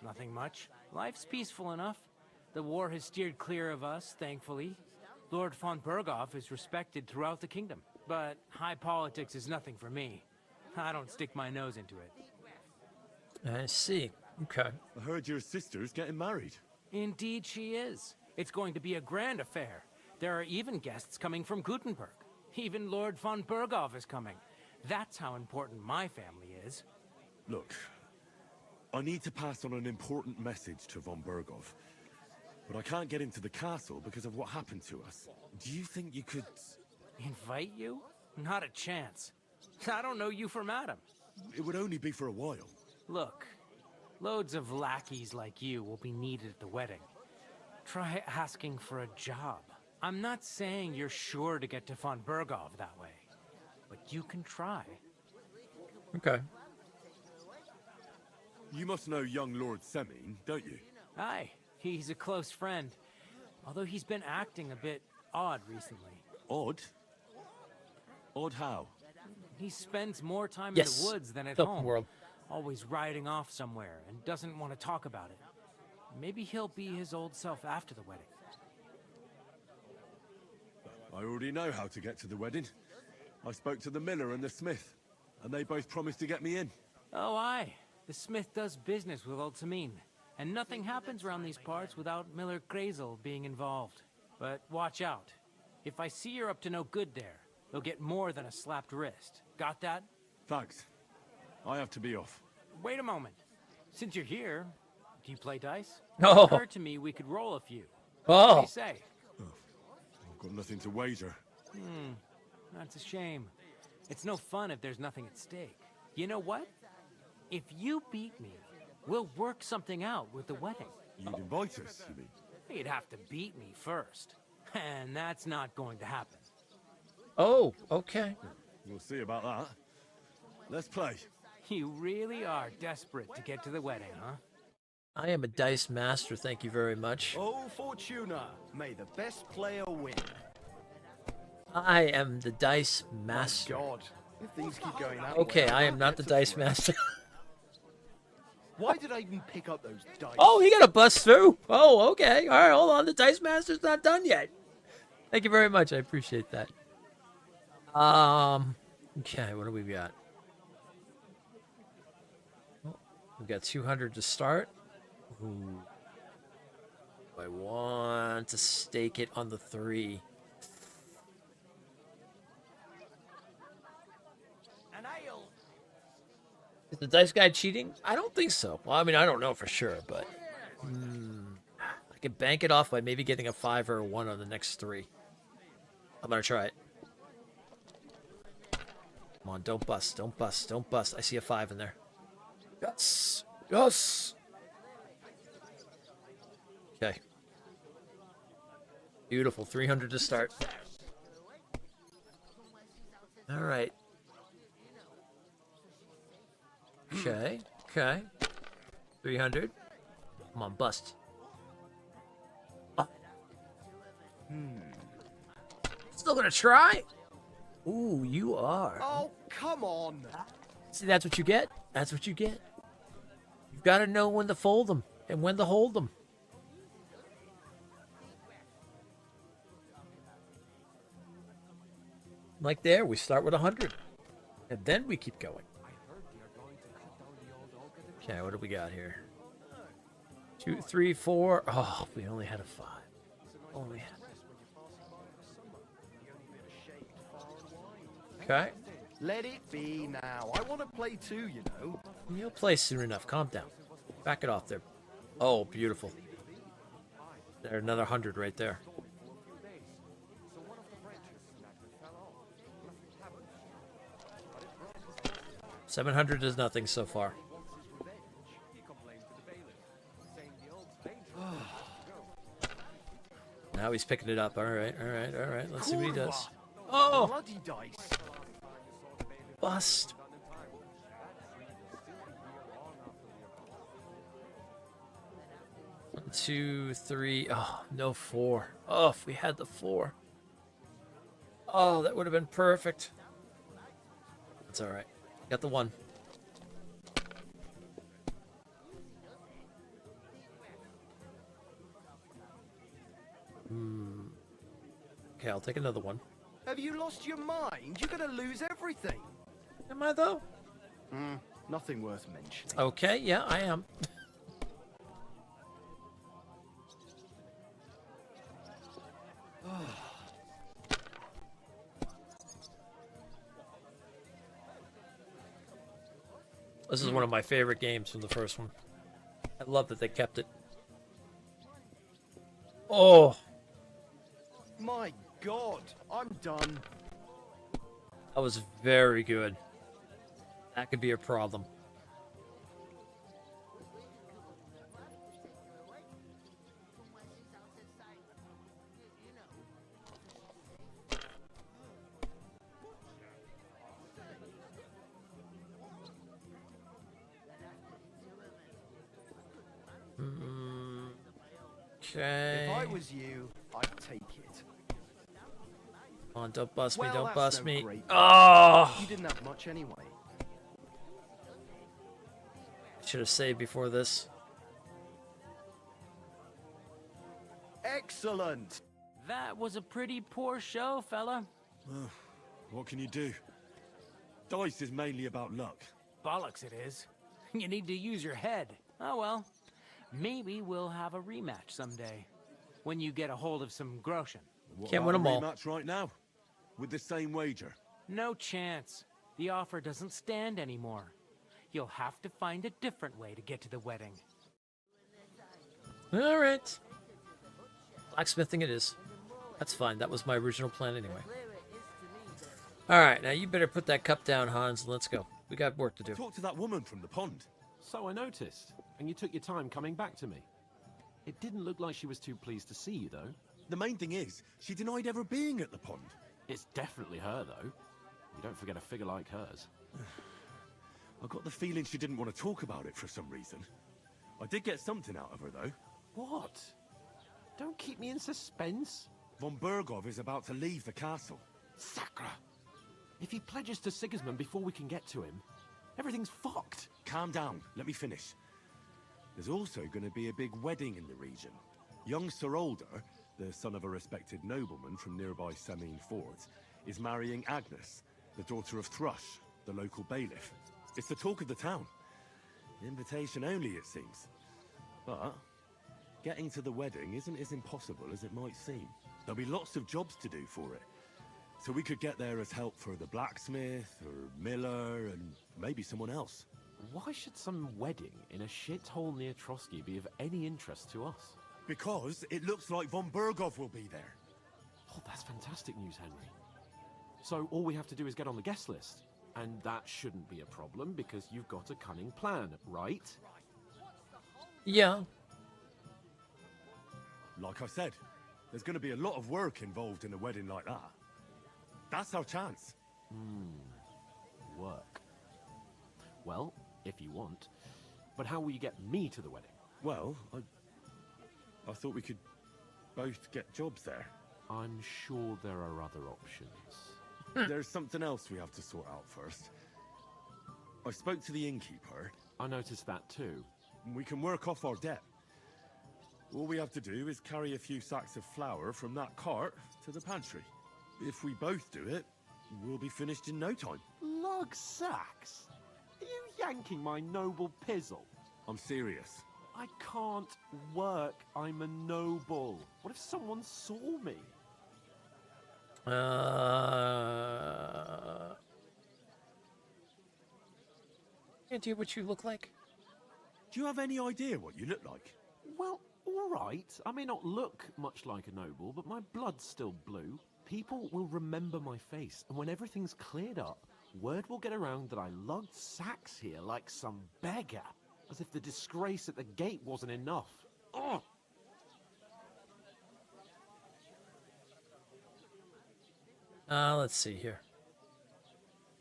Nothing much. Life's peaceful enough. The war has steered clear of us, thankfully. Lord von Berghoff is respected throughout the kingdom. But high politics is nothing for me. I don't stick my nose into it. I see. Okay. I heard your sister's getting married. Indeed she is. It's going to be a grand affair. There are even guests coming from Gutenberg. Even Lord von Berghoff is coming. That's how important my family is. Look, I need to pass on an important message to von Berghoff, but I can't get into the castle because of what happened to us. Do you think you could... Invite you? Not a chance. I don't know you from Adam. It would only be for a while. Look, loads of lackeys like you will be needed at the wedding. Try asking for a job. I'm not saying you're sure to get to von Berghoff that way, but you can try. Okay. You must know young Lord Semine, don't you? Aye, he's a close friend. Although he's been acting a bit odd recently. Odd? Odd how? He spends more time Yes. in the woods than at Open home. world. Always riding off somewhere and doesn't want to talk about it. Maybe he'll be his old self after the wedding. I already know how to get to the wedding. I spoke to the miller and the smith, and they both promised to get me in. Oh, aye. The smith does business with old Samin, and nothing happens around these parts without Miller Grazel being involved. But watch out. If I see you're up to no good there, you'll get more than a slapped wrist. Got that? Thanks. I have to be off. Wait a moment. Since you're here, do you play dice? Oh. It occurred to me we could roll a few. Oh. What do you say? I've got nothing to wager. That's a shame. It's no fun if there's nothing at stake. You know what? If you beat me, we'll work something out with the wedding. You'd invite us, you mean? You'd have to beat me first. And that's not going to happen. Oh, okay. We'll see about that. Let's play. You really are desperate to get to the wedding, huh? I am a dice master, thank you very much. Oh, Fortuna, may the best player win. I am the dice master. My God, if these keep going that Okay, way, I am not the dice master. Why did I even pick up those dice? Oh, he got a bust through. Oh, okay. All right, hold on. The dice master's not done yet. Thank you very much. I appreciate that. Okay, what do we got? Oh, we got 200 to start. Ooh. I want to stake it on the 3. Is the dice guy cheating? I don't think so. Well, I mean, I don't know for sure, but I could bank it off by maybe getting a 5 or a 1 on the next 3. I'm gonna try it. Come on, don't bust, don't bust, don't bust. I see a 5 in there. Yes, yes. Okay. Beautiful, 300 to start. All right. Okay, okay. 300. Come on, bust. Oh. Still gonna try? Ooh, you are. Oh, come on. See, that's what you get. That's what you get. You've got to know when to fold them and when to hold them. Like there, we start with 100. And then we keep going. Okay, what do we got here? 2, 3, 4. Oh, we only had a 5. Only had. Okay. Let it be now. I want to play too, you know. You'll play soon enough. Calm down. Back it off there. Oh, beautiful. There, another 100 right there. $700 is nothing so far. Now he's picking it up. All right, all right, all right. Let's see what he does. Oh! Bloody dice. Bust. One, 2, 3. Oh, no 4. Oh, if we had the 4. Oh, that would have been perfect. That's all right. Got the 1. Okay, I'll take another 1. Have you lost your mind? You're gonna lose everything. Am I though? Nothing worth mentioning. Okay, yeah, I am. This is one of my favorite games from the first one. I love that they kept it. Oh, My God, I'm done. that was very good. That could be a problem. If Okay. I was you, I'd take it. Come on, don't bust me, Well, don't that's bust no me. great Oh! You didn't have much anyway. Should have saved before this. Excellent! That was a pretty poor show, fella. What can you do? Dice is mainly about luck. Bollocks it is. You need to use your head. Oh well. Maybe we'll have a rematch someday. When you get a hold of some groschen. What Can't about win 'em a all. rematch right now? With the same wager? No chance. The offer doesn't stand anymore. You'll have to find a different way to get to the wedding. All right. Blacksmithing it is. That's fine. That was my original plan anyway. All right, now you better put that cup down, Hans, and let's go. We got work to do. Talk to that woman from the pond. So I noticed, and you took your time coming back to me. It didn't look like she was too pleased to see you, though. The main thing is, she denied ever being at the pond. It's definitely her, though. You don't forget a figure like hers. I got the feeling she didn't want to talk about it for some reason. I did get something out of her, though. What? Don't keep me in suspense. Von Bergov is about to leave the castle. Sacra! If he pledges to Sigismund before we can get to him, everything's fucked. Calm down. Let me finish. There's also going to be a big wedding in the region. Young Sir Older, the son of a respected nobleman from nearby Semine Fort, is marrying Agnes, the daughter of Thrush, the local bailiff. It's the talk of the town. Invitation only, it seems. But getting to the wedding isn't as impossible as it might seem. There'll be lots of jobs to do for it. So we could get there as help for the blacksmith, or miller, and maybe someone else. Why should some wedding in a shithole near Trotsky be of any interest to us? Because it looks like von Bergov will be there. Oh, that's fantastic news, Henry. So all we have to do is get on the guest list. And that shouldn't be a problem because you've got a cunning plan, right? Yeah. Like I said, there's going to be a lot of work involved in a wedding like that. That's our chance. Work. Well, if you want. But how will you get me to the wedding? Well, I thought we could both get jobs there. I'm sure there are other options. There's something else we have to sort out first. I spoke to the innkeeper. I noticed that too. We can work off our debt. All we have to do is carry a few sacks of flour from that cart to the pantry. If we both do it, we'll be finished in no time. Lug sacks? Are you yanking my noble pizzle? I'm serious. I can't work. I'm a noble. What if someone saw me? Can't do what you look like. Do you have any idea what you look like? Well, all right. I may not look much like a noble, but my blood's still blue. People will remember my face, and when everything's cleared up, word will get around that I lugged sacks here like some beggar, as if the disgrace at the gate wasn't enough. Oh! Let's see here.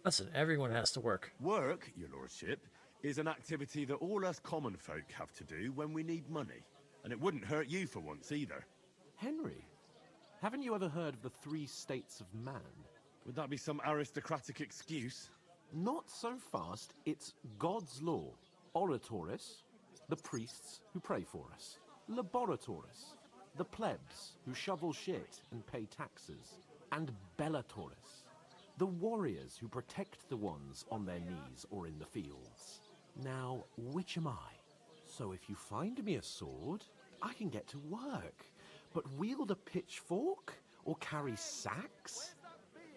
Listen, everyone has to work. Work, your lordship, is an activity that all us common folk have to do when we need money. And it wouldn't hurt you for once either. Henry, haven't you ever heard of the 3 states of man? Would that be some aristocratic excuse? Not so fast. It's God's law. Oratoris, the priests who pray for us. Laboratoris, the plebs who shovel shit and pay taxes. And Bellatoris, the warriors who protect the ones on their knees or in the fields. Now, which am I? So if you find me a sword, I can get to work. But wield a pitchfork or carry sacks?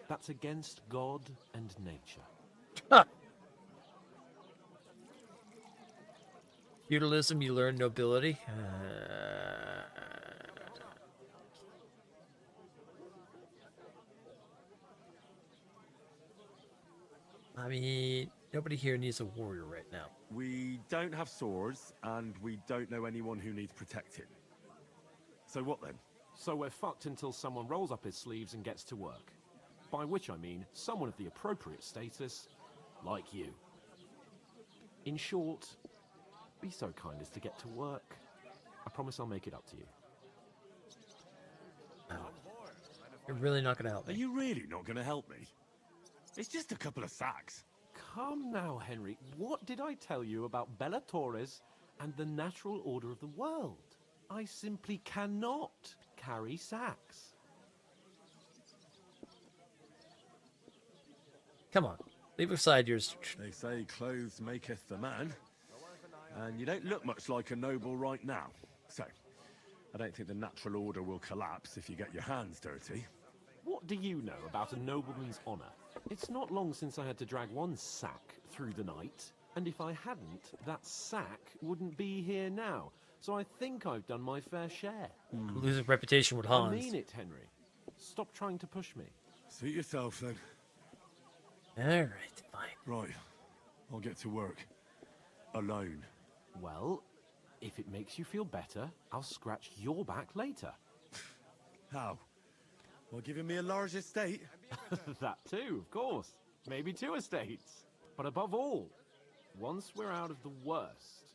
That's against God and nature. Feudalism, you learn nobility. I mean, nobody here needs a warrior right now. We don't have swords, and we don't know anyone who needs protecting. So what then? So we're fucked until someone rolls up his sleeves and gets to work. By which I mean someone of the appropriate status, like you. In short, be so kind as to get to work. I promise I'll make it up to you. You're really not gonna help Are me. you really not gonna help me? It's just a couple of sacks. Come now, Henry. What did I tell you about Bella Torres and the natural order of the world? I simply cannot carry sacks. Come on, leave aside yours. They say clothes maketh the man, and you don't look much like a noble right now. So, I don't think the natural order will collapse if you get your hands dirty. What do you know about a nobleman's honor? It's not long since I had to drag one sack through the night, and if I hadn't, that sack wouldn't be here now. So I think I've done my fair share. Losing reputation with Hans. I mean it, Henry. Stop trying to push me. Suit yourself, then. Alright, fine. Right. I'll get to work. Alone. Well, if it makes you feel better, I'll scratch your back later. How? Well, giving me a large estate? That too, of course. Maybe 2 estates. But above all, once we're out of the worst,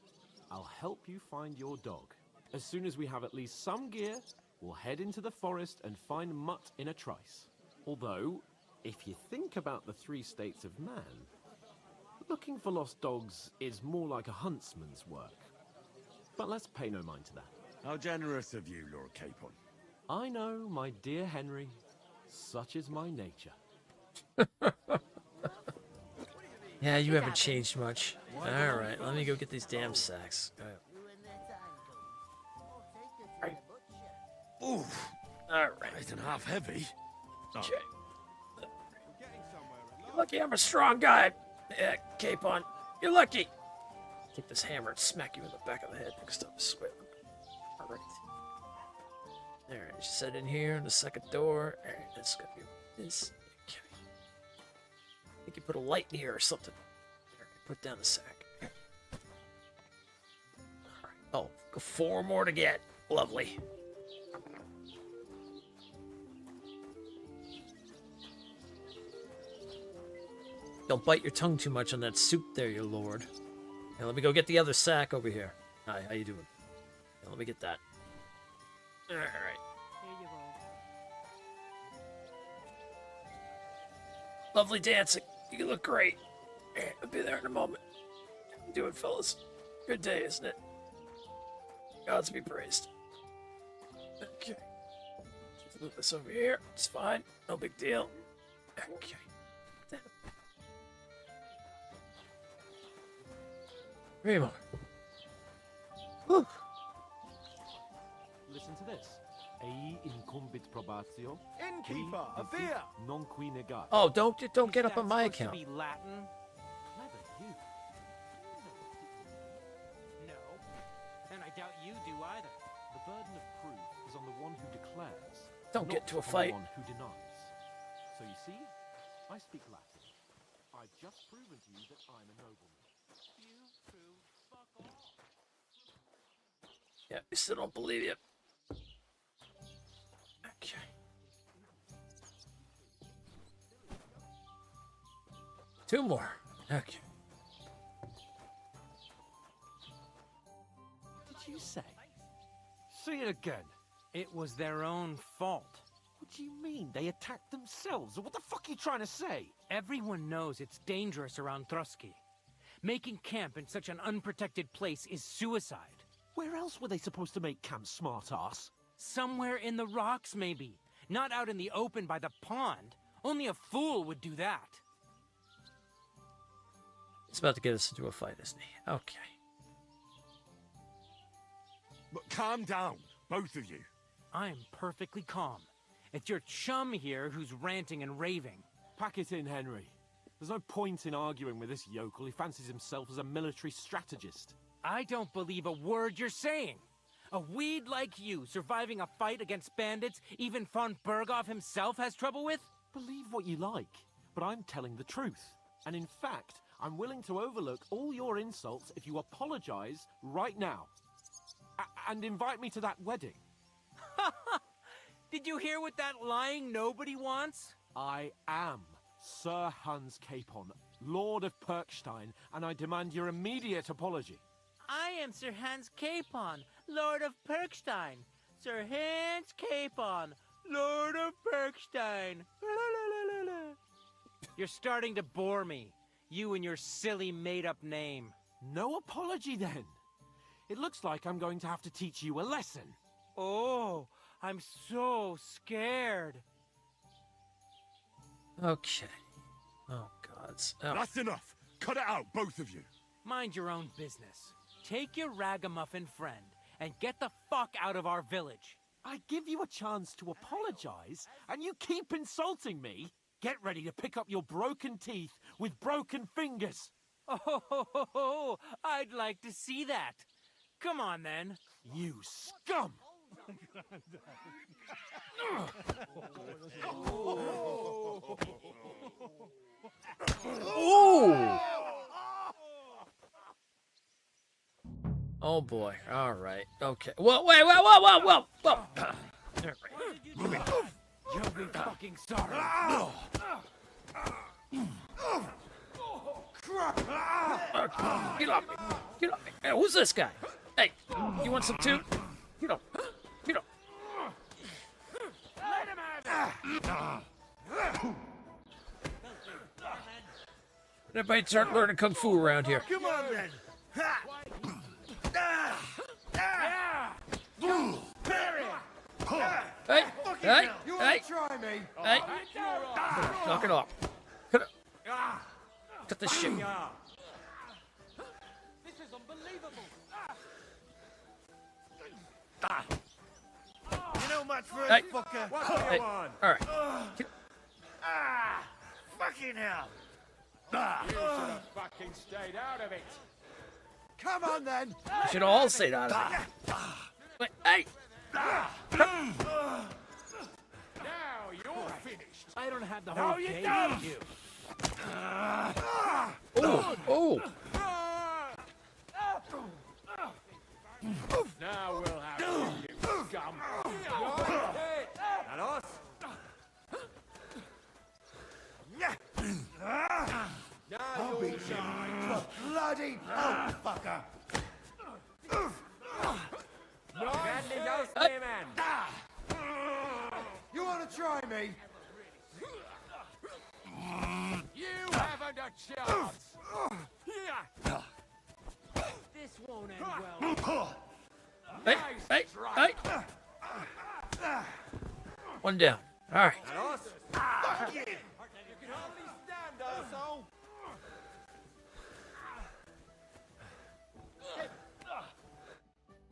I'll help you find your dog. As soon as we have at least some gear, we'll head into the forest and find Mutt in a trice. Although, if you think about the 3 states of man, looking for lost dogs is more like a huntsman's work. But let's pay no mind to that. How generous of you, Lord Capon. I know, my dear Henry. Such is my nature. Yeah, you haven't changed much. Alright, let me go get these damn sacks. Ooh. Alright. It's half heavy. Okay. You're lucky I'm a strong guy. Yeah, Capon. You're lucky. Take this hammer and smack you in the back of the head next time I swear. Alright. Alright, just set in here in the second door. Alright, that's gonna be this. Okay. I think you put a light in here or something. Alright, put down the sack. Alright. Oh, 4 more to get. Lovely. Don't bite your tongue too much on that soup there, your lord. Now let me go get the other sack over here. Hi, how you doing? Now, let me get that. Alright. Here you go. Lovely dancing. You look great. I'll be there in a moment. How you doing, fellas? Good day, isn't it? Gods be praised. Okay. Just move this over here. It's fine. No big deal. Okay. 3 more. Whew. Listen to this. Ei incumbit probatio. Innkeeper, qui a beer! Non qui negat. Oh, don't get up on my Supposed to account. be Latin? Clever you. No. And I doubt you do either. The burden of proof is on the one who declares. Don't get not into a on fight. The one who denies. So you see, I speak Latin. I've just proven to you that I'm a nobleman. You prove fuck off. Yeah, I still don't believe you. Okay. Two more. Okay. What did you say? Say it again. It was their own fault. What do you mean? They attacked themselves? What the fuck are you trying to say? Everyone knows it's dangerous around Trotsky. Making camp in such an unprotected place is suicide. Where else were they supposed to make camp, smart-ass? Somewhere in the rocks, maybe. Not out in the open by the pond. Only a fool would do that. He's about to get us into a fight, isn't he? Okay. But calm down, both of you. I'm perfectly calm. It's your chum here who's ranting and raving. Pack it in, Henry. There's no point in arguing with this yokel. He fancies himself as a military strategist. I don't believe a word you're saying. A weed like you surviving a fight against bandits even von Berghoff himself has trouble with? Believe what you like, but I'm telling the truth. And in fact, I'm willing to overlook all your insults if you apologize right now. And invite me to that wedding. Did you hear what that lying nobody wants? I am Sir Hans Capon, Lord of Perkstein, and I demand your immediate apology. I am Sir Hans Capon, Lord of Perkstein. Sir Hans Capon, Lord of Perkstein. You're starting to bore me. You and your silly made-up name. No apology, then. It looks like I'm going to have to teach you a lesson. Oh, I'm so scared. Okay. Oh, gods. Oh. That's enough. Cut it out, both of you. Mind your own business. Take your ragamuffin friend and get the fuck out of our village. I give you a chance to apologize, and you keep insulting me. Get ready to pick up your broken teeth with broken fingers. Oh, I'd like to see that. Come on, then. You scum! Ooh! Oh boy. All right. Okay. Whoa! Wait! Whoa! Whoa! Whoa! Whoa! Whoa! You'll be fucking sorry. Get off me! Get off me! Hey, who's this guy? Hey, you want some too? Get off! Get off! Let him have it. Everybody start learning kung fu around here. Come on then. Hey! Hey! You Hey! try me? Hey! Knock it off. Cut this shit. This is unbelievable. You know much for Hey. a fucker. What do you want? All right. Fucking hell. You should have fucking stayed out of it. Come on then. Should all say that. Wait, hey! Now you're finished. I don't have the No, whole you game don't. with you. Oh! Oh! Now we'll have you, scum. And us? I'll beat you, bloody fucker. You want to try me? You haven't a chance. This won't end well. Hey! Hey! Hey! One down. All right. And us? Fuck you! You can hardly stand, arsehole.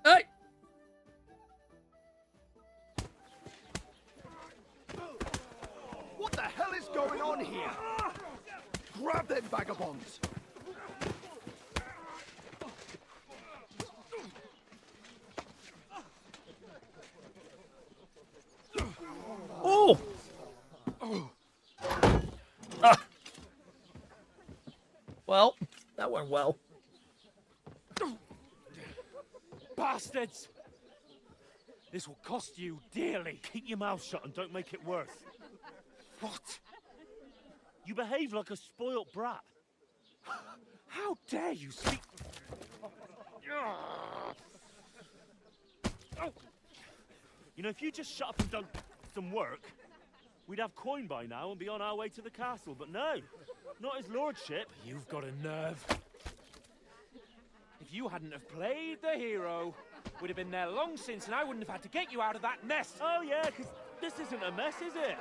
Hey! What the hell is going on here? Grab them vagabonds! Oh! Ah. Well, that went well. Bastards! This will cost you dearly. Keep your mouth shut and don't make it worse. What? You behave like a spoilt brat. How dare you speak... You know, if you just shut up and done some work, we'd have coin by now and be on our way to the castle. But no, not his lordship. You've got a nerve. If you hadn't have played the hero, we'd have been there long since, and I wouldn't have had to get you out of that mess. Oh yeah, because this isn't a mess, is it?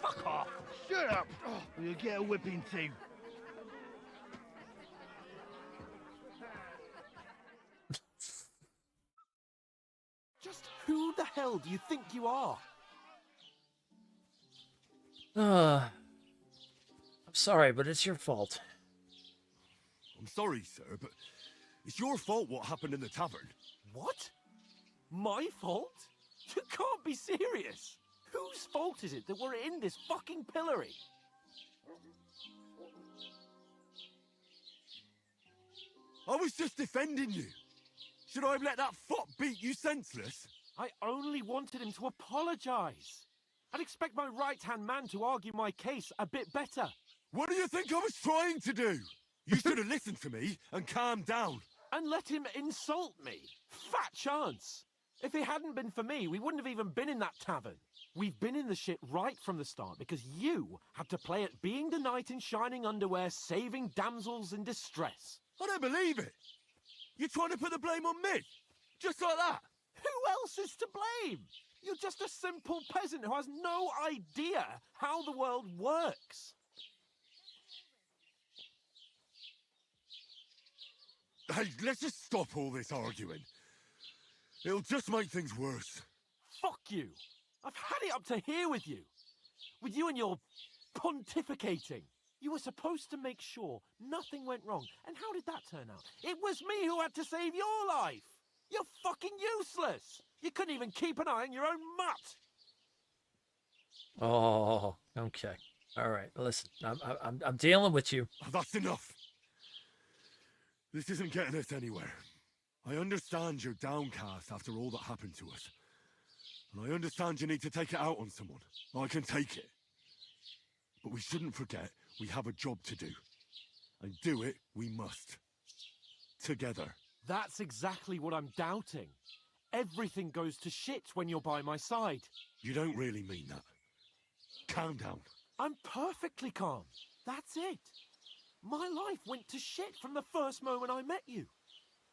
Fuck off. Shut up, or you'll get a whipping too. Just who the hell do you think you are? I'm sorry, but it's your fault. I'm sorry, sir, but it's your fault what happened in the tavern. What? My fault? You can't be serious. Whose fault is it that we're in this fucking pillory? I was just defending you. Should I have let that fop beat you senseless? I only wanted him to apologize. I'd expect my right-hand man to argue my case a bit better. What do you think I was trying to do? You should have listened to me and calmed down. And let him insult me. Fat chance. If it hadn't been for me, we wouldn't have even been in that tavern. We've been in the shit right from the start because you had to play at being the knight in shining underwear, saving damsels in distress. I don't believe it. You're trying to put the blame on me? Just like that? Who else is to blame? You're just a simple peasant who has no idea how the world works. Hey, let's just stop all this arguing. It'll just make things worse. Fuck you. I've had it up to here with you. With you and your pontificating. You were supposed to make sure nothing went wrong. And how did that turn out? It was me who had to save your life. You're fucking useless. You couldn't even keep an eye on your own mutt. Oh, okay. All right. Listen, I'm dealing with you. Oh, that's enough. This isn't getting us anywhere. I understand you're downcast after all that happened to us. And I understand you need to take it out on someone. I can take it. But we shouldn't forget we have a job to do. And do it we must. Together. That's exactly what I'm doubting. Everything goes to shit when you're by my side. You don't really mean that. Calm down. I'm perfectly calm. That's it. My life went to shit from the first moment I met you.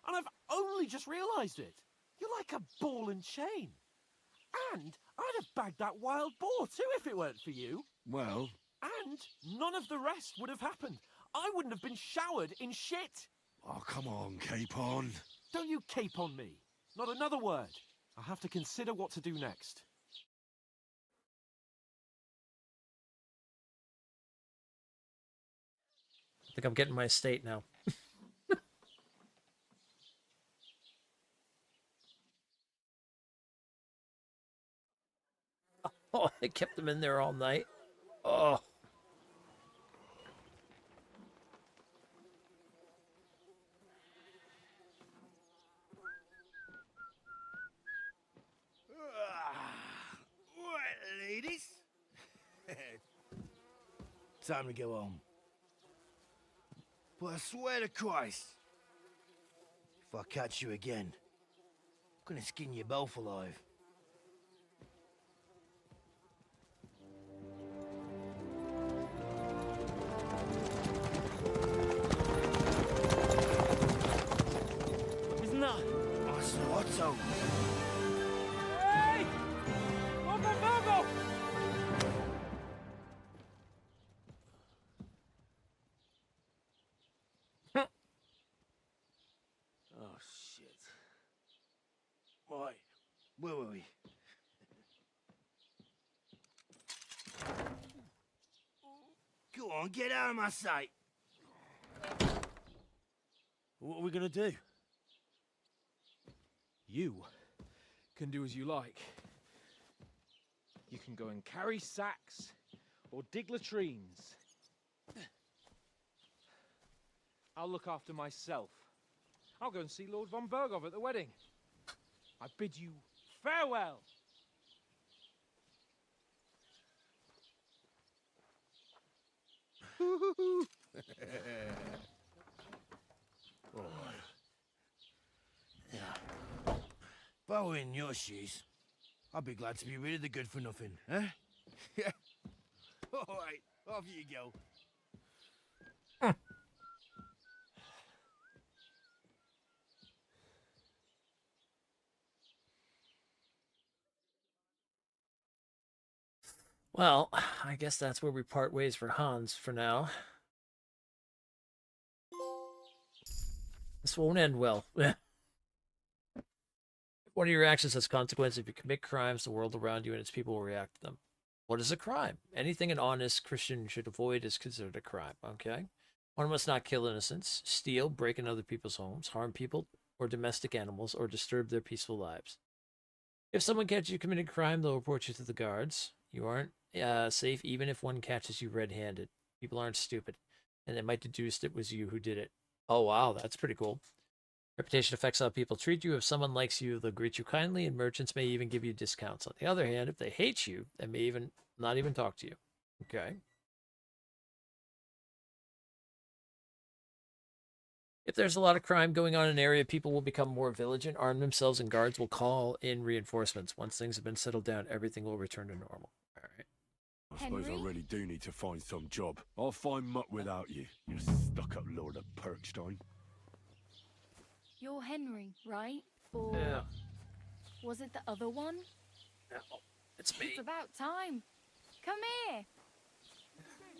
And I've only just realised it. You're like a ball and chain. And I'd have bagged that wild boar too if it weren't for you. Well... And none of the rest would have happened. I wouldn't have been showered in shit. Oh, come on, Capon. Don't you cape on me. Not another word. I'll have to consider what to do next. I think I'm getting my estate now. Oh, I kept them in there all night. Oh. Right, ladies. Time to go home. But I swear to Christ, if I catch you again, I'm gonna skin you both alive. Isn't that? I saw Otto. Hey! Go! Oh, shit. Right, where were we? Go on, get out of my sight. What are we gonna do? You can do as you like. You can go and carry sacks or dig latrines. I'll look after myself. I'll go and see Lord von Bergov at the wedding. I bid you farewell. If I were in your shoes, I'd be glad to be rid of the good for nothing, eh? Yeah. All right, off you go. Well, I guess that's where we part ways for Hans for now. This won't end well. One of your actions has consequences. If you commit crimes, the world around you and its people will react to them. What is a crime? Anything an honest Christian should avoid is considered a crime, okay? One must not kill innocents, steal, break in other people's homes, harm people or domestic animals, or disturb their peaceful lives. If someone catches you committing a crime, they'll report you to the guards. You aren't safe even if one catches you red-handed. People aren't stupid, and they might deduce it was you who did it. Oh, wow, that's pretty cool. Reputation affects how people treat you. If someone likes you, they'll greet you kindly, and merchants may even give you discounts. On the other hand, if they hate you, they may even not even talk to you. Okay. If there's a lot of crime going on in an area, people will become more vigilant, arm themselves, and guards will call in reinforcements. Once things have been settled down, everything will return to normal. All right. I suppose I really do need to find some job. I'll find muck without you, you stuck-up Lord of Perkstein. You're Henry, right? Or Yeah. was it the other one? No, it's me. It's about time. Come here.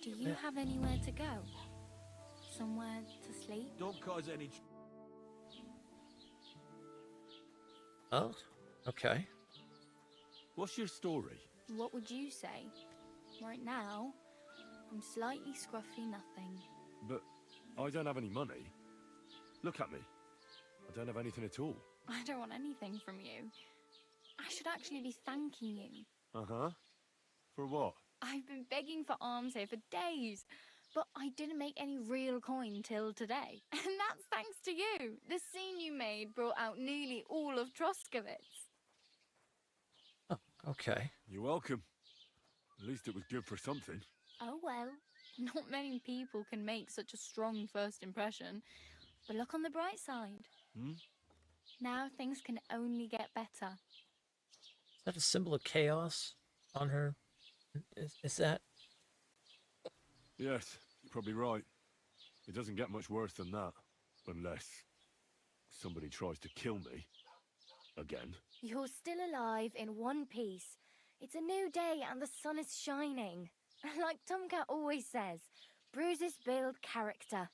Do you have anywhere to go? Somewhere to sleep? Don't cause any... Oh, okay. What's your story? What would you say? Right now, I'm slightly scruffy nothing. But I don't have any money. Look at me. I don't have anything at all. I don't want anything from you. I should actually be thanking you. Uh-huh. For what? I've been begging for alms here for days, but I didn't make any real coin till today. And that's thanks to you. The scene you made brought out nearly all of Troskowitz. Oh, okay. You're welcome. At least it was good for something. Oh well, not many people can make such a strong first impression. But look on the bright side. Hmm? Now things can only get better. Is that a symbol of chaos on her? Is that? Yes, you're probably right. It doesn't get much worse than that. Unless somebody tries to kill me. Again. You're still alive in one piece. It's a new day and the sun is shining. Like Tomcat always says, bruises build character.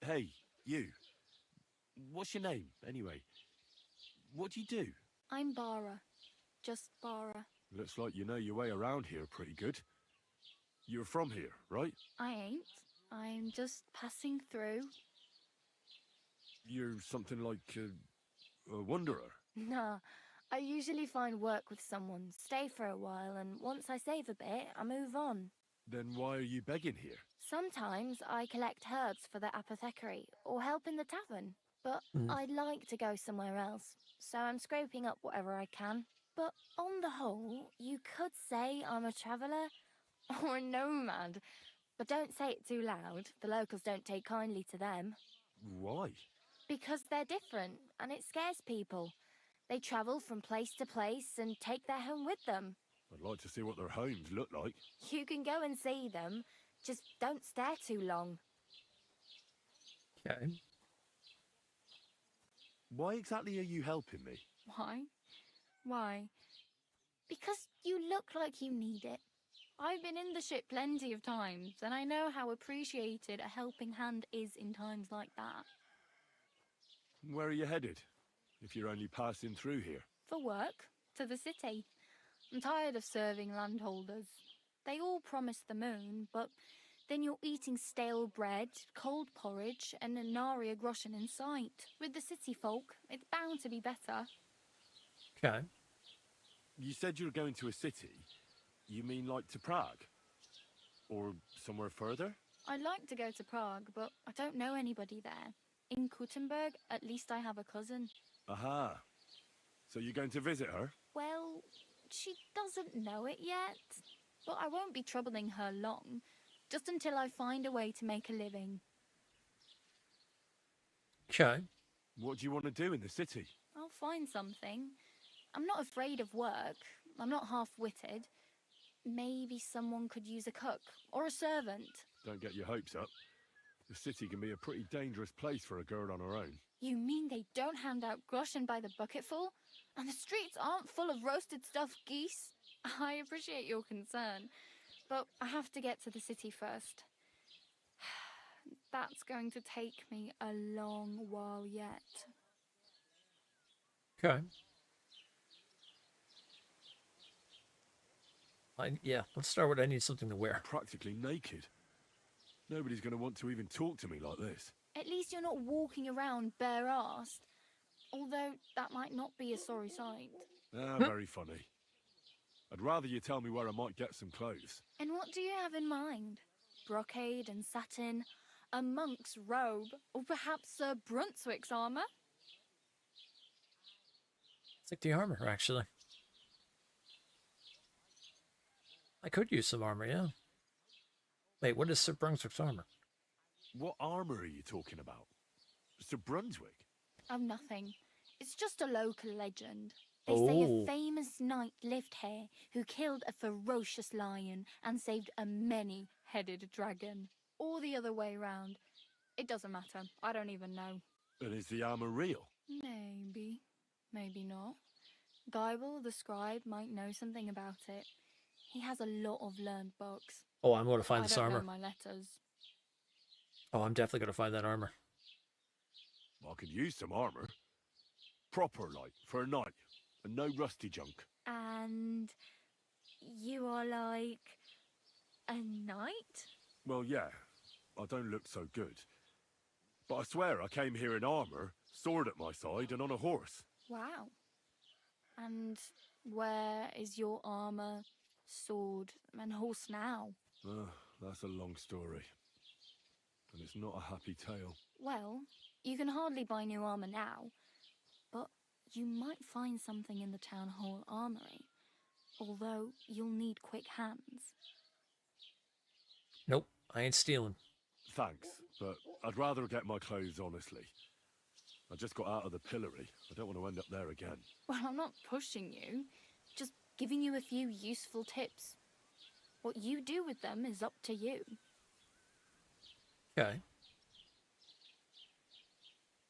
Hey, you. What's your name, anyway? What do you do? I'm Bara. Just Bara. Looks like you know your way around here pretty good. You're from here, right? I ain't. I'm just passing through. You're something like a wanderer. Nah, I usually find work with someone, stay for a while, and once I save a bit, I move on. Then why are you begging here? Sometimes I collect herbs for the apothecary or help in the tavern, but I'd like to go somewhere else, so I'm scraping up whatever I can. But on the whole, you could say I'm a traveller or a nomad, but don't say it too loud. The locals don't take kindly to them. Why? Because they're different, and it scares people. They travel from place to place and take their home with them. I'd like to see what their homes look like. You can go and see them, just don't stare too long. Okay. Why exactly are you helping me? Why? Why? Because you look like you need it. I've been in the ship plenty of times, and I know how appreciated a helping hand is in times like that. Where are you headed? If you're only passing through here. For work, to the city. I'm tired of serving landholders. They all promise the moon, but then you're eating stale bread, cold porridge, and a nary groschen in sight. With the city folk, it's bound to be better. Okay. You said you were going to a city. You mean like to Prague? Or somewhere further? I'd like to go to Prague, but I don't know anybody there. In Kuttenberg, at least I have a cousin. Aha. So you're going to visit her? Well, she doesn't know it yet. But I won't be troubling her long, just until I find a way to make a living. Okay. What do you want to do in the city? I'll find something. I'm not afraid of work. I'm not half-witted. Maybe someone could use a cook or a servant. Don't get your hopes up. The city can be a pretty dangerous place for a girl on her own. You mean they don't hand out groschen by the bucketful? And the streets aren't full of roasted stuffed geese? I appreciate your concern, but I have to get to the city first. That's going to take me a long while yet. Okay. Yeah, let's start with I need something to wear. Practically naked. Nobody's going to want to even talk to me like this. At least you're not walking around bare-assed. Although that might not be a sorry sight. Ah, very funny. I'd rather you tell me where I might get some clothes. And what do you have in mind? Brocade and satin, a monk's robe, or perhaps Sir Brunswick's armour? It's like the armor, actually. I could use some armor, yeah. Wait, what is Sir Brunswick's armor? What armor are you talking about? Sir Brunswick? Oh, nothing. It's just a local legend. They say a famous knight lived here who killed a ferocious lion and saved a many-headed dragon. Or the other way round. It doesn't matter. I don't even know. And is the armor real? Maybe. Maybe not. Geibel, the scribe, might know something about it. He has a lot of learned books. Oh, I'm going to find this I don't armor. know my letters. Oh, I'm definitely going to find that armor. I could use some armor. Proper, like, for a knight. And no rusty junk. And you are like a knight? Well, yeah. I don't look so good. But I swear I came here in armor, sword at my side, and on a horse. Wow. And where is your armor, sword, and horse now? That's a long story. And it's not a happy tale. Well, you can hardly buy new armor now, but you might find something in the town hall armory. Although you'll need quick hands. Nope, I ain't stealing. Thanks, but I'd rather get my clothes honestly. I just got out of the pillory. I don't want to end up there again. Well, I'm not pushing you, just giving you a few useful tips. What you do with them is up to you. Okay.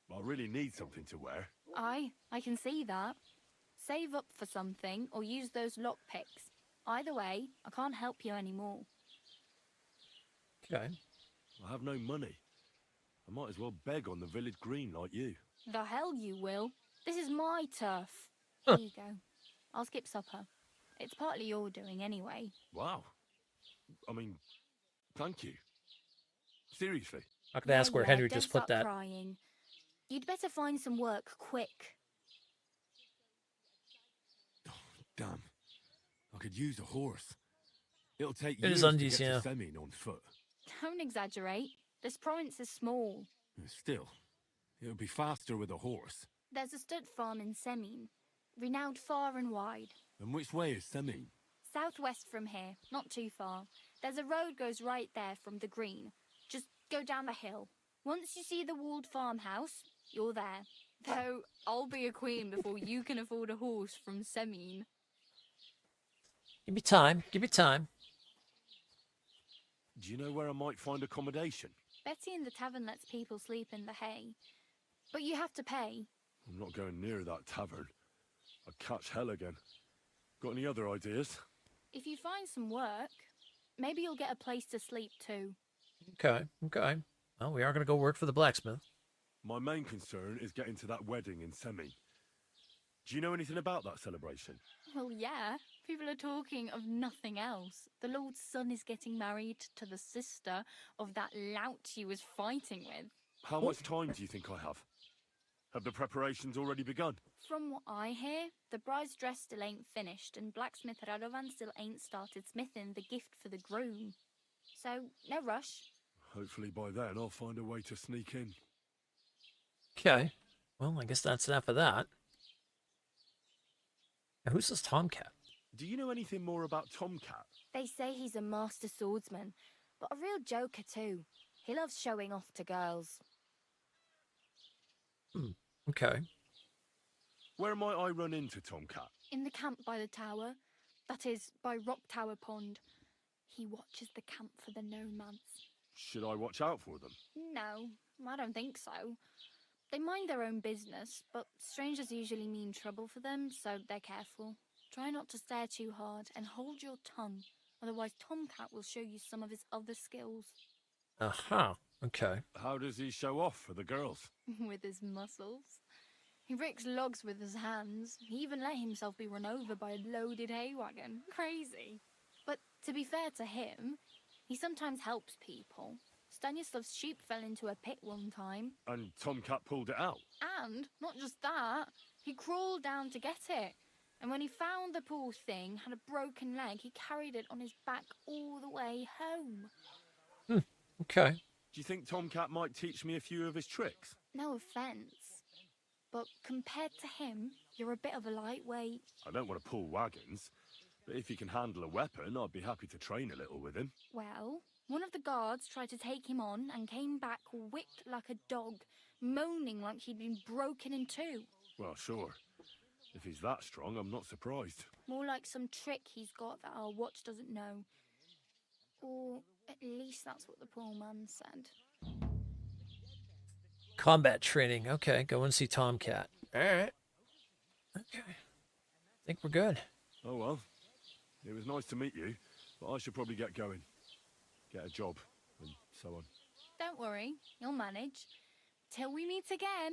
I really need something to wear. I can see that. Save up for something or use those lockpicks. Either way, I can't help you anymore. Okay. I have no money. I might as well beg on the village green like you. The hell you will. This is my turf. Here you go. I'll skip supper. It's partly your doing anyway. Wow. I mean, thank you. Seriously. I could ask where Henry don't just put start that. Crying. You'd better find some work quick. Damn. I could use a horse. It'll take It is years to undies, get yeah. to Semin on foot. Don't exaggerate. This province is small. Still, it'll be faster with a horse. There's a stud farm in Semin, renowned far and wide. And which way is Semin? Southwest from here, not too far. There's a road goes right there from the green. Just go down the hill. Once you see the walled farmhouse, you're there. Though I'll be a queen before you can afford a horse from Semin. Give me time. Give me time. Do you know where I might find accommodation? Betty in the tavern lets people sleep in the hay. But you have to pay. I'm not going near that tavern. I'd catch hell again. Got any other ideas? If you find some work, maybe you'll get a place to sleep too. Okay, okay. Well, we are going to go work for the blacksmith. My main concern is getting to that wedding in Semin. Do you know anything about that celebration? Well, yeah. People are talking of nothing else. The Lord's son is getting married to the sister of that lout he was fighting with. How much time do you think I have? Have the preparations already begun? From what I hear, the bride's dress still ain't finished, and blacksmith Radovan still ain't started smithing the gift for the groom. So, no rush. Hopefully by then I'll find a way to sneak in. Okay. Well, I guess that's enough of that. Now, who's this Tomcat? Do you know anything more about Tomcat? They say he's a master swordsman, but a real joker too. He loves showing off to girls. Okay. Where might I run into Tomcat? In the camp by the tower. That is, by Rock Tower Pond. He watches the camp for the nomads. Should I watch out for them? No, I don't think so. They mind their own business, but strangers usually mean trouble for them, so they're careful. Try not to stare too hard and hold your tongue, otherwise Tomcat will show you some of his other skills. Aha, okay. How does he show off for the girls? With his muscles. He ricks logs with his hands. He even let himself be run over by a loaded hay wagon. Crazy. But to be fair to him, he sometimes helps people. Stanislav's sheep fell into a pit one time. And Tomcat pulled it out? And, not just that, he crawled down to get it. And when he found the poor thing had a broken leg, he carried it on his back all the way home. Okay. Do you think Tomcat might teach me a few of his tricks? No offence, but compared to him, you're a bit of a lightweight. I don't want to pull wagons, but if he can handle a weapon, I'd be happy to train a little with him. Well, One of the guards tried to take him on and came back whipped like a dog, moaning like he'd been broken in two. Well, sure. If he's that strong, I'm not surprised. More like some trick he's got that our watch doesn't know. Or at least that's what the poor man said. Combat training. Okay, go and see Tomcat. All right. Okay. I think we're good. Oh, well. It was nice to meet you, but I should probably get going. Get a job, and so on. Don't worry, you'll manage. Till we meet again.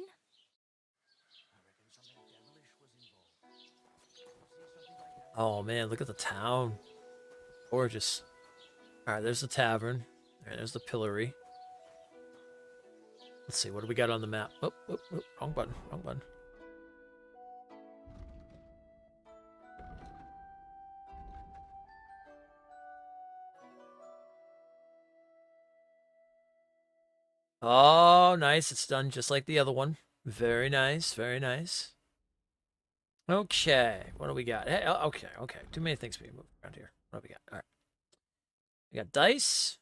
Oh, man, look at the town. Gorgeous. All right, there's the tavern. All right, there's the pillory. Let's see, what do we got on the map? Oh, wrong button, wrong button. Oh, nice. It's done just like the other one. Very nice, very nice. Okay, what do we got? Hey, okay. Too many things being moved around here. What do we got? All right. We got dice.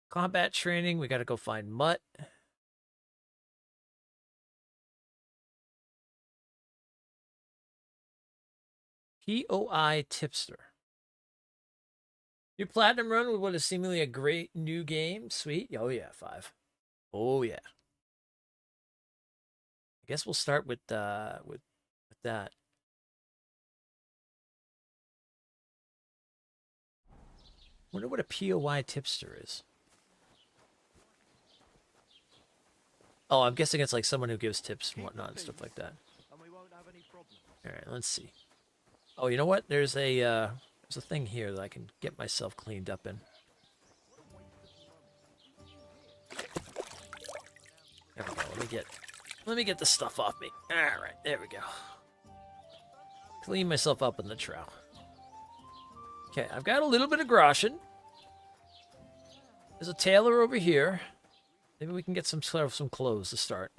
Combat training. We got to go find Mutt. POI Tipster. Your platinum run with what is seemingly a great new game. Sweet. Oh, yeah, 5. Oh, yeah. I guess we'll start with that. Wonder what a POI tipster is. Oh, I'm guessing it's like someone who gives tips and whatnot and stuff like that. All right, let's see. Oh, you know what? There's a thing here that I can get myself cleaned up in. There we go. Let me get the stuff off me. All right, there we go. Clean myself up in the trough. Okay, I've got a little bit of groschen. There's a tailor over here. Maybe we can get some clothes to start.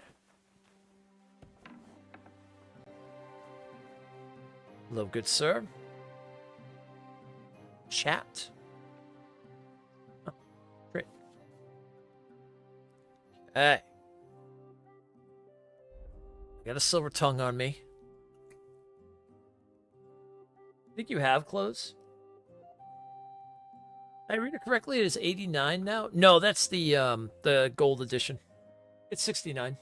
Hello, good sir. Chat. Oh, great. Hey. I got a silver tongue on me. Think you have clothes? Did I read it correctly? It is 89 now? No, that's the gold edition. It's 69.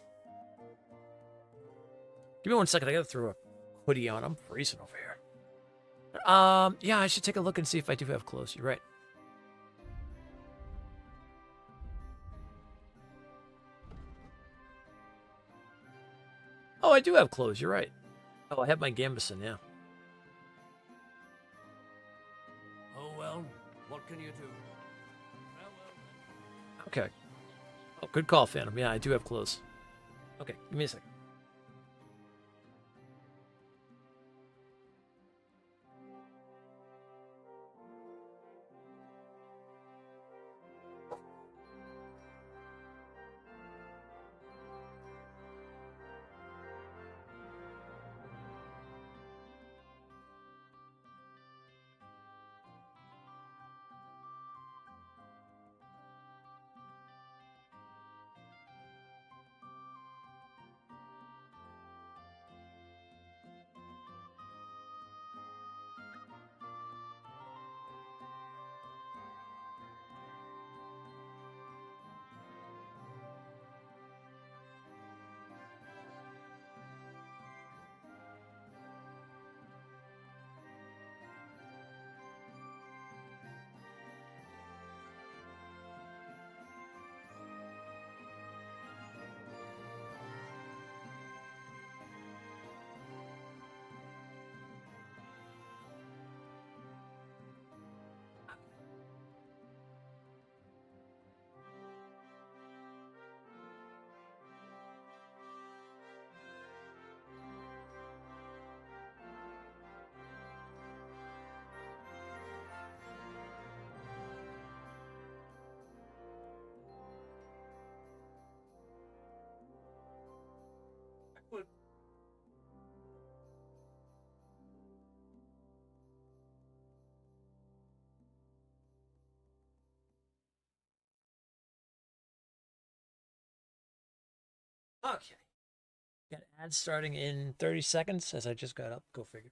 Give me 1 second. I gotta throw a hoodie on. I'm freezing over here. Yeah, I should take a look and see if I do have clothes. You're right. Oh, I do have clothes. You're right. Oh, I have my gambeson, yeah. Oh, well, what can you do? Okay. Oh, good call, Phantom. Yeah, I do have clothes. Okay, give me a second. Okay. Got ads starting in 30 seconds as I just got up. Go figure.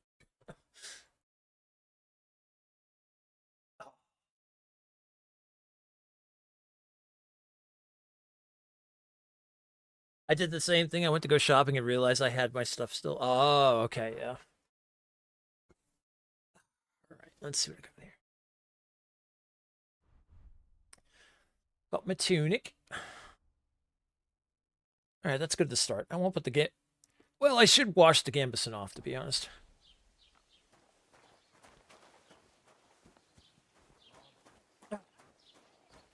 I did the same thing. I went to go shopping and realized I had my stuff still. Oh, okay, yeah. All right, let's see what I got here. Got my tunic. All right, that's good to start. I won't put the Well, I should wash the gambeson off, to be honest.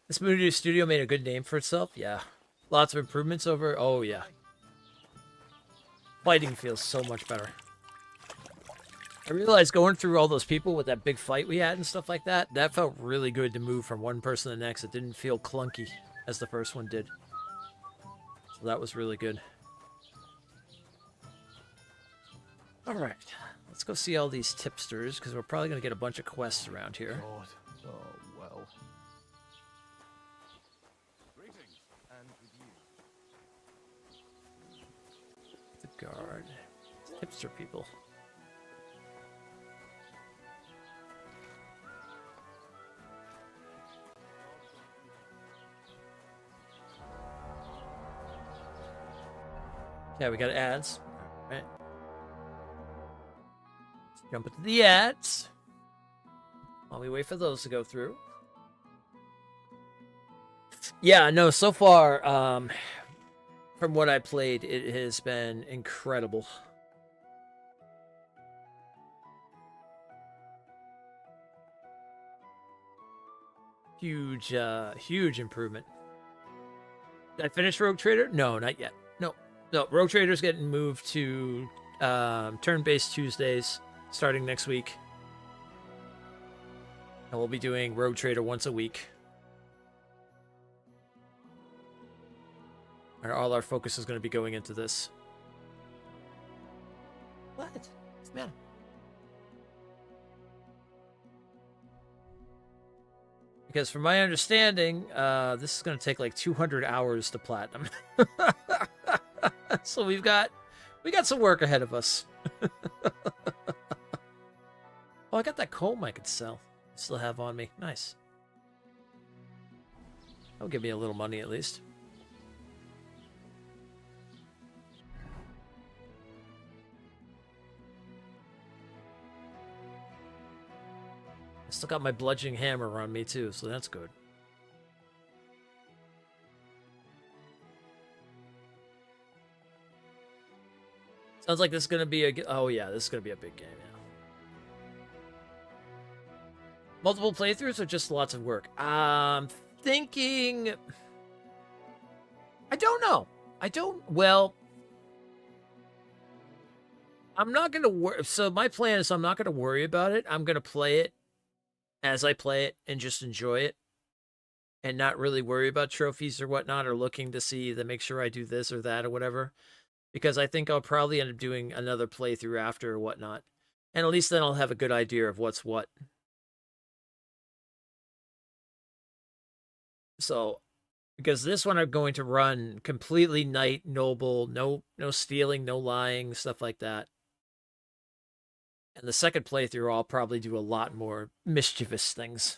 This movie studio made a good name for itself. Yeah. Lots of improvements over. Oh, yeah. Fighting feels so much better. I realized going through all those people with that big fight we had and stuff like that, that felt really good to move from one person to the next. It didn't feel clunky as the first one did. So that was really good. All right. Let's go see all these tipsters, because we're probably going to get a bunch of quests around here. God. Oh, well. Greetings, and with you. The guard. Tipster people. Yeah, we got ads. All right. Let's jump into the ads while we wait for those to go through. Yeah, no, so far, from what I played, it has been incredible. Huge, huge improvement. Did I finish Rogue Trader? No, not yet. No, Rogue Trader's getting moved to turn-based Tuesdays starting next week. And we'll be doing Rogue Trader once a week. And all our focus is going to be going into this. What? What's the matter? Because from my understanding, this is going to take like 200 hours to platinum. So we got some work ahead of us. Oh, I got that comb I could sell. Still have on me. Nice. That'll give me a little money at least. I still got my bludgeoning hammer on me too, so that's good. Sounds like this is going to be a... Oh, yeah, this is going to be a big game, yeah. Multiple playthroughs or just lots of work? Thinking... I don't know. Well... I'm not going to worry... So my plan is I'm not going to worry about it. I'm going to play it as I play it and just enjoy it. And not really worry about trophies or whatnot, or looking to see to make sure I do this or that or whatever. Because I think I'll probably end up doing another playthrough after or whatnot. And at least then I'll have a good idea of what's what. So, because this one I'm going to run completely knight, noble, no stealing, no lying, stuff like that. And the second playthrough I'll probably do a lot more mischievous things.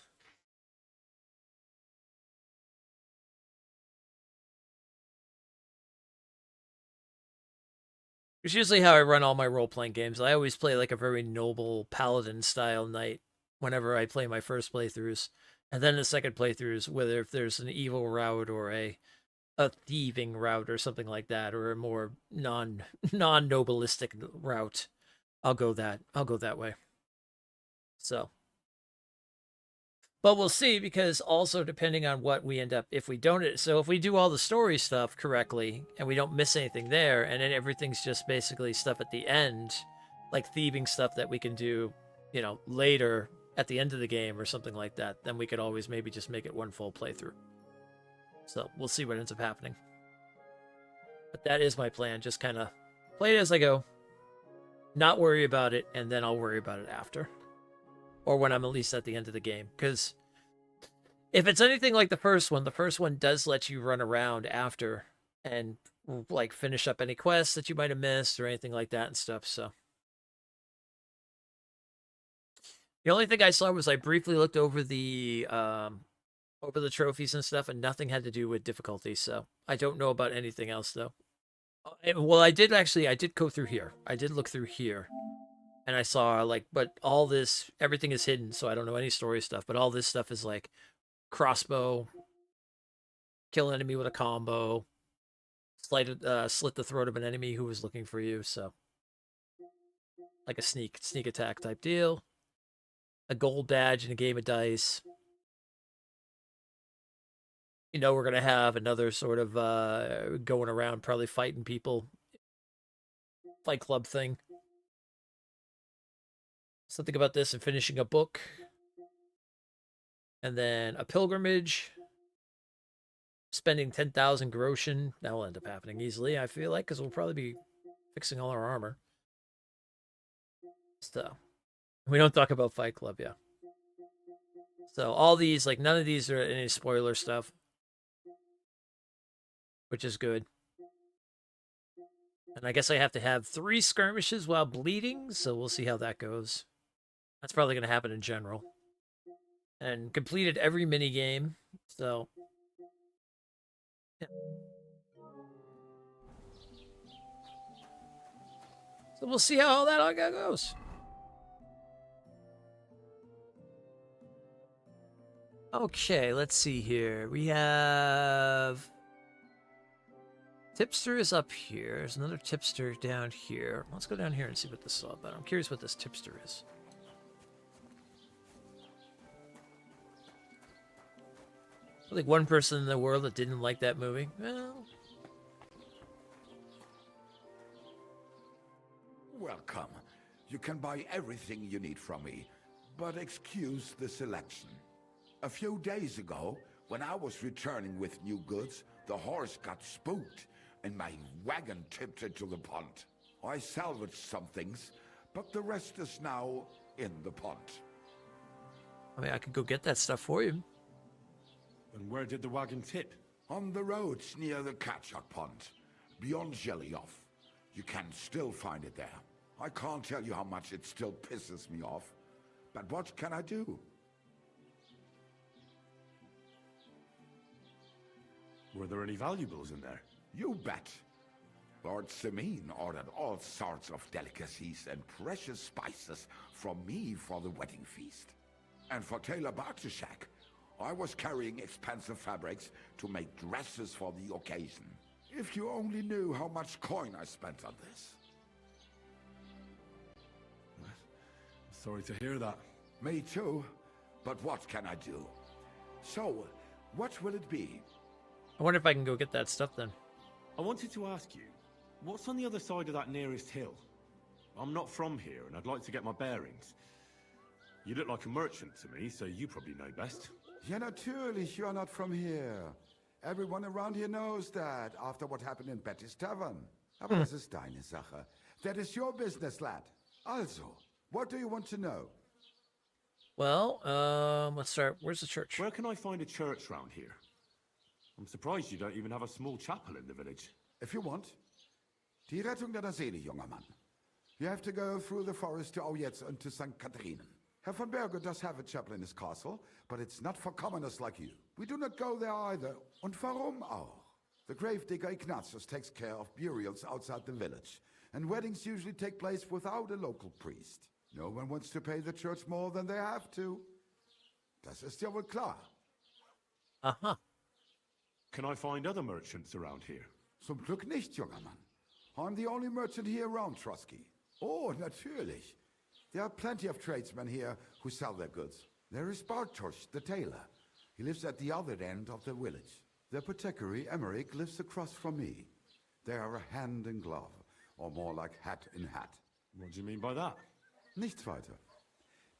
It's usually how I run all my role-playing games. I always play like a very noble paladin-style knight whenever I play my first playthroughs. And then the second playthroughs, whether if there's an evil route or a thieving route or something like that, or a more non-nobilistic route, I'll go that way. So. But we'll see, because also depending on what we end up, if we don't, so if we do all the story stuff correctly and we don't miss anything there, and then everything's just basically stuff at the end, like thieving stuff that we can do, you know, later at the end of the game or something like that, then we could always maybe just make it one full playthrough. So we'll see what ends up happening. But that is my plan, just kind of play it as I go, not worry about it, and then I'll worry about it after. Or when I'm at least at the end of the game. Because if it's anything like the first one does let you run around after and like finish up any quests that you might have missed or anything like that and stuff. So the only thing I saw was I briefly looked over the trophies and stuff, and nothing had to do with difficulty. So I don't know about anything else though. Well, I did go through here. I did look through here, and I saw like, but all this, everything is hidden, so I don't know any story stuff. But all this stuff is like crossbow, kill an enemy with a combo, slit the throat of an enemy who was looking for you. So like a sneak attack type deal. A gold badge and a game of dice. You know, we're going to have another sort of going around probably fighting people. Fight club thing. Something about this and finishing a book. And then a pilgrimage. Spending 10,000 groschen. That will end up happening easily, I feel like, because we'll probably be fixing all our armor. So, we don't talk about Fight Club, yeah. So, all these, like, none of these are any spoiler stuff. Which is good. And I guess I have to have 3 skirmishes while bleeding, so we'll see how that goes. That's probably going to happen in general. And completed every mini game, so... yeah. So we'll see how all that all goes. Okay, let's see here. We have... Tipster is up here. There's another tipster down here. Let's go down here and see what this is all about. I'm curious what this tipster is. Like one person in the world that didn't like that movie. Well... Welcome. You can buy everything you need from me, but excuse the selection. A few days ago, when I was returning with new goods, the horse got spooked, and my wagon tipped into the pond. I salvaged some things, but the rest is now in the pond. I mean, I could go get that stuff for you. And where did the wagon tip? On the roads near the Katchak Pond, beyond Jelly-Off. You can still find it there. I can't tell you how much it still pisses me off, but what can I do? Were there any valuables in there? You bet. Lord Semin ordered all sorts of delicacies and precious spices from me for the wedding feast. And for Taylor Bartashak, I was carrying expensive fabrics to make dresses for the occasion. If you only knew how much coin I spent on this. Sorry to hear that. Me too, but what can I do? So, what will it be? I wonder if I can go get that stuff then. I wanted to ask you, what's on the other side of that nearest hill? I'm not from here, and I'd like to get my bearings. You look like a merchant to me, so you probably know best. Ja, natürlich, you're not from here. Everyone around here knows that, after what happened in Betty's Tavern. Aber das ist deine Sache. That is your business, lad. Also, what do you want to know? Well, let's start. Where's the church? Where can I find a church round here? I'm surprised you don't even have a small chapel in the village. If you want. Die Rettung deiner Seele, junger Mann. You have to go through the forest to Aujetz and to St. Catharinen. Herr von Berger does have a chapel in his castle, but it's not for commoners like you. We do not go there either. Und warum auch? The gravedigger Ignatius takes care of burials outside the village, and weddings usually take place without a local priest. No one wants to pay the church more than they have to. Das ist ja wohl klar. Uh-huh. Can I find other merchants around here? Zum Glück nicht, junger Mann. I'm the only merchant here around, Trotsky. Oh, natürlich. There are plenty of tradesmen here who sell their goods. There is Bartosz, the tailor. He lives at the other end of the village. The apothecary, Emmerich, lives across from me. They are a hand in glove, or more like hat in hat. What do you mean by that? Nichts weiter.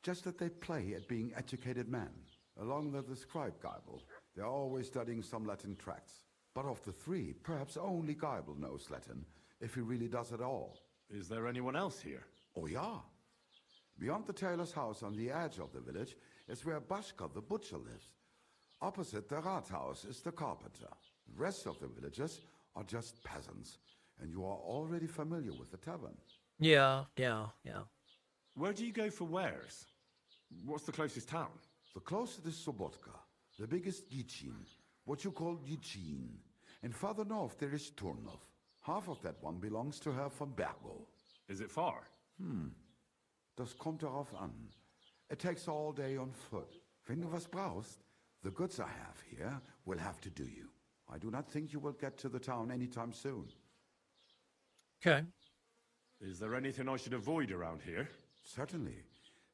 Just that they play at being educated men. Along with the scribe Geibel, they are always studying some Latin tracts. But of the three, perhaps only Geibel knows Latin, if he really does at all. Is there anyone else here? Oh, yeah. Beyond the tailor's house on the edge of the village is where Bashka the butcher lives. Opposite the Rathaus is the carpenter. The rest of the villagers are just peasants, and you are already familiar with the tavern. Yeah. Where do you go for wares? What's the closest town? The closest is Sobotka, the biggest Yichin, what you call Yichin. And farther north there is Turnov. Half of that one belongs to Herr von Bergo. Is it far? Das kommt darauf an. It takes all day on foot. Wenn du was brauchst, the goods I have here will have to do you. I do not think you will get to the town anytime soon. Okay. Is there anything I should avoid around here? Certainly.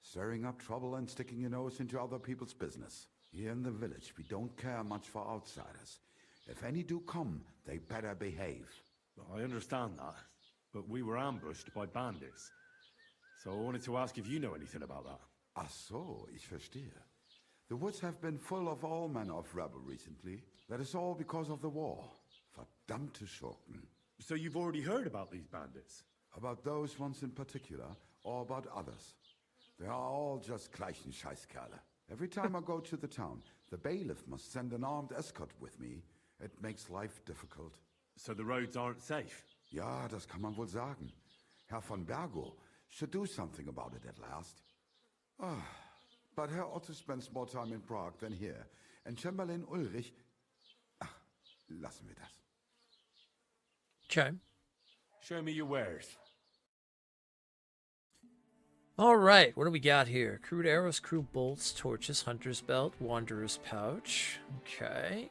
Stirring up trouble and sticking your nose into other people's business. Here in the village, we don't care much for outsiders. If any do come, they better behave. I understand that, but we were ambushed by bandits. So I wanted to ask if you know anything about that. Ach so, ich verstehe. The woods have been full of all manner of rebel recently. That is all because of the war. Verdammte Schurken. So you've already heard about these bandits? About those ones in particular, or about others. They are all just gleichen Scheißkerle. Every time I go to the town, the bailiff must send an armed escort with me. It makes life difficult. So the roads aren't safe? Ja, das kann man wohl sagen. Herr von Bergo should do something about it at last. But Herr Otto spends more time in Prague than here. And Chamberlain Ulrich... Ach, lassen wir das. Okay. Show me your wares. All right, what do we got here? Crude arrows, crude bolts, torches, hunter's belt, wanderer's pouch. Okay.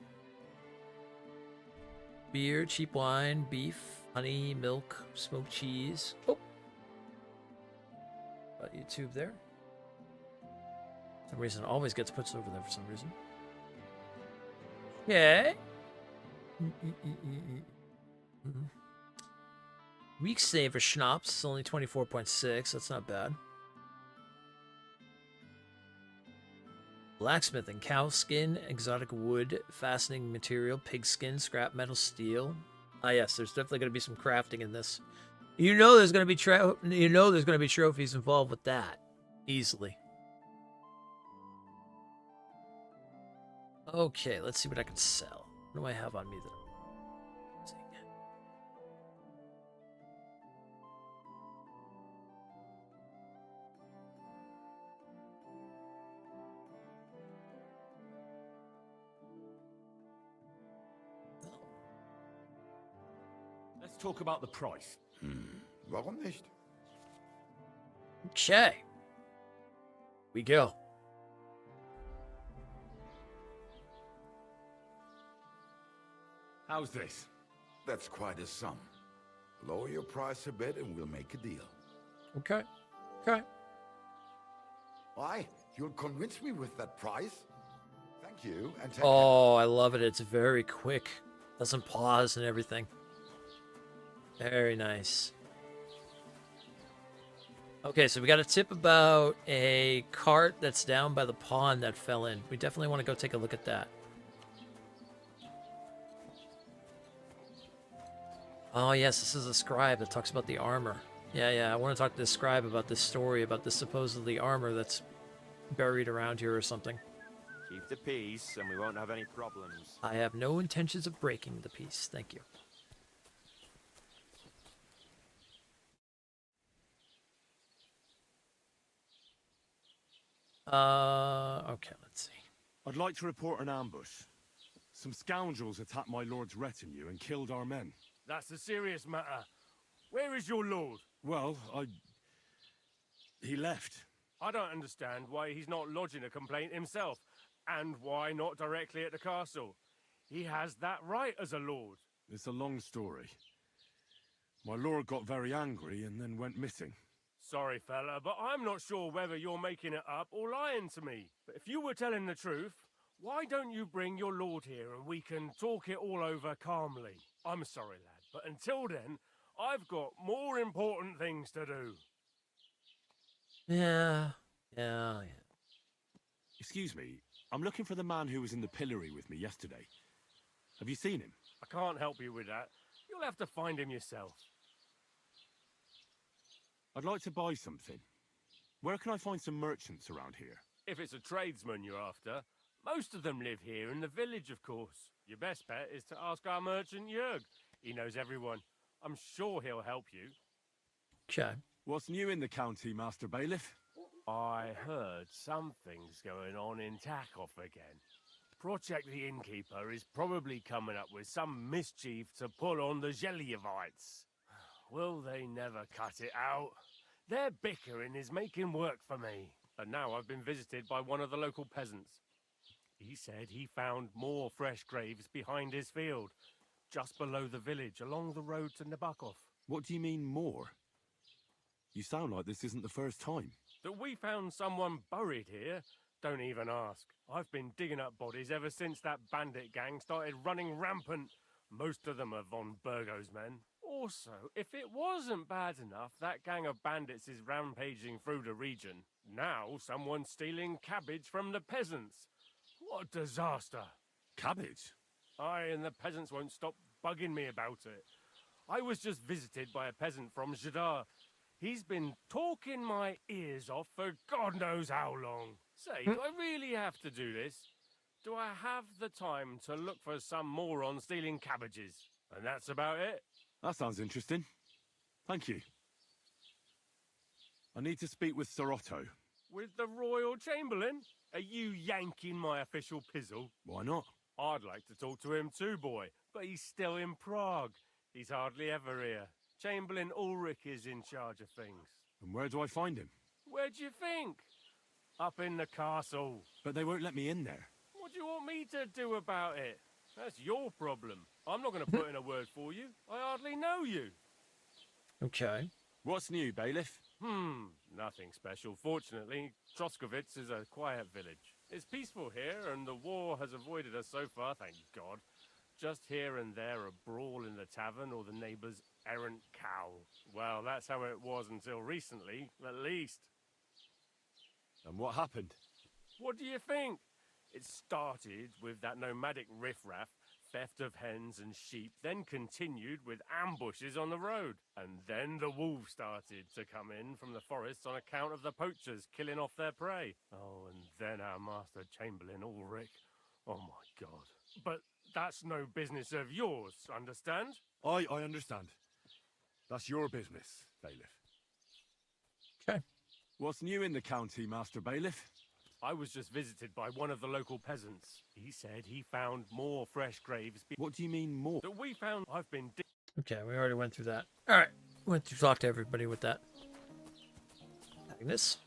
Beer, cheap wine, beef, honey, milk, smoked cheese. Oh. Got YouTube there. For some reason, it always gets put over there for some reason. Okay. Weak saver schnapps, only 24.6. That's not bad. Blacksmithing, cow skin, exotic wood, fastening material, pig skin, scrap metal, steel. Ah, yes, there's definitely going to be some crafting in this. You know, there's going to be trophies involved with that, easily. Okay, let's see what I can sell. What do I have on me that I'm using? Let's talk about the price. Warum nicht? Okay. We go. How's this? That's quite a sum. Lower your price a bit and we'll make a deal. Okay. Okay. Why? You'll convince me with that price? Thank you, and take Oh, I love it. It's very quick. Doesn't pause and everything. Very nice. Okay, so we got a tip about a cart that's down by the pond that fell in. We definitely want to go take a look at that. Oh, yes, this is a scribe that talks about the armor. Yeah, I want to talk to the scribe about this story, about this supposedly armor that's buried around here or something. Keep the peace, and we won't have any problems. I have no intentions of breaking the peace. Thank you. Okay, let's see. I'd like to report an ambush. Some scoundrels attacked my lord's retinue and killed our men. That's a serious matter. Where is your lord? Well, he left. I don't understand why he's not lodging a complaint himself, and why not directly at the castle. He has that right as a lord. It's a long story. My lord got very angry and then went missing. Sorry, fella, but I'm not sure whether you're making it up or lying to me. But if you were telling the truth, why don't you bring your lord here and we can talk it all over calmly? I'm sorry, lad, but until then, I've got more important things to do. Yeah. Excuse me, I'm looking for the man who was in the pillory with me yesterday. Have you seen him? I can't help you with that. You'll have to find him yourself. I'd like to buy something. Where can I find some merchants around here? If it's a tradesman you're after, most of them live here in the village, of course. Your best bet is to ask our merchant Jörg. He knows everyone. I'm sure he'll help you. Okay. What's new in the county, Master Bailiff? I heard something's going on in Takoff again. Project the Innkeeper is probably coming up with some mischief to pull on the Gelievites. Will they never cut it out? Their bickering is making work for me. And now I've been visited by one of the local peasants. He said he found more fresh graves behind his field, just below the village, along the road to Nabokov. What do you mean, more? You sound like this isn't the first time. That we found someone buried here? Don't even ask. I've been digging up bodies ever since that bandit gang started running rampant. Most of them are von Burgo's men. Also, if it wasn't bad enough that gang of bandits is rampaging through the region, now someone's stealing cabbage from the peasants. What a disaster. Cabbage? Aye, and the peasants won't stop bugging me about it. I was just visited by a peasant from Jadar. He's been talking my ears off for God knows how long. Say, do I really have to do this? Do I have the time to look for some moron stealing cabbages? And that's about it. That sounds interesting. Thank you. I need to speak with Sir Otto. With the Royal Chamberlain? Are you yanking my official pizzle? Why not? I'd like to talk to him too, boy, but he's still in Prague. He's hardly ever here. Chamberlain Ulrich is in charge of things. And where do I find him? Where do you think? Up in the castle. But they won't let me in there. What do you want me to do about it? That's your problem. I'm not going to put in a word for you. I hardly know you. Okay. What's new, Bailiff? Nothing special. Fortunately, Troskovitz is a quiet village. It's peaceful here, and the war has avoided us so far, thank God. Just here and there a brawl in the tavern or the neighbour's errant cow. Well, that's how it was until recently, at least. And what happened? What do you think? It started with that nomadic riffraff, theft of hens and sheep, then continued with ambushes on the road. And then the wolves started to come in from the forests on account of the poachers killing off their prey. Oh, and then our Master Chamberlain Ulrich. Oh my God. But that's no business of yours, understand? I understand. That's your business, Bailiff. Okay. What's new in the county, Master Bailiff? I was just visited by one of the local peasants. He said he found more fresh graves. What do you mean more? That we found. I've been. Okay, we already went through that. All right, went to talk to everybody with that. Agnes.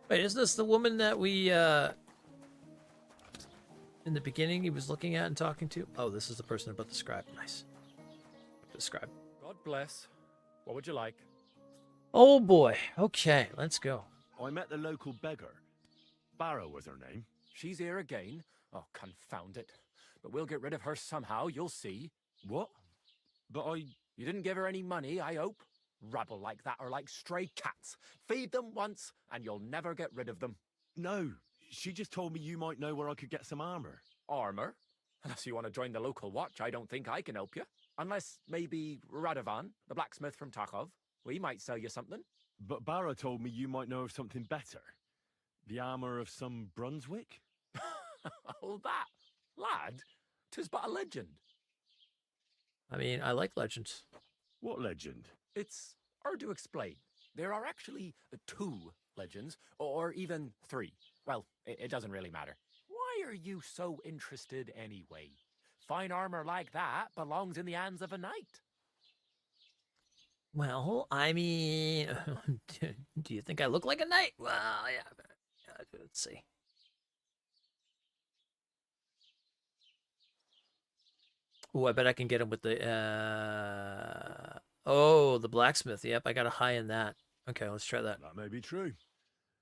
Wait, is this the woman that we in the beginning he was looking at and talking to? Oh, this is the person about the scribe. Nice. The scribe. God bless. What would you like? Oh boy. Okay, let's go. I met the local beggar. Barrow was her name. She's here again? Oh, confound it. But we'll get rid of her somehow, you'll see. What? But You didn't give her any money, I hope? Rabble like that are like stray cats. Feed them once, and you'll never get rid of them. No, she just told me you might know where I could get some armor. Armor? Unless you want to join the local watch, I don't think I can help you. Unless, maybe, Radovan, the blacksmith from Takov. We might sell you something. But Barrow told me you might know of something better. The armor of some Brunswick? Oh, that. Lad, 'tis but a legend. I mean, I like legends. What legend? It's hard to explain. There are actually 2 legends, or even 3. Well, it doesn't really matter. Why are you so interested anyway? Fine armor like that belongs in the hands of a knight. Well, I mean, do you think I look like a knight? Well, yeah. Let's see. Oh, I bet I can get him with the, oh, the blacksmith. Yep, I got a high in that. Okay, let's try that. That may be true.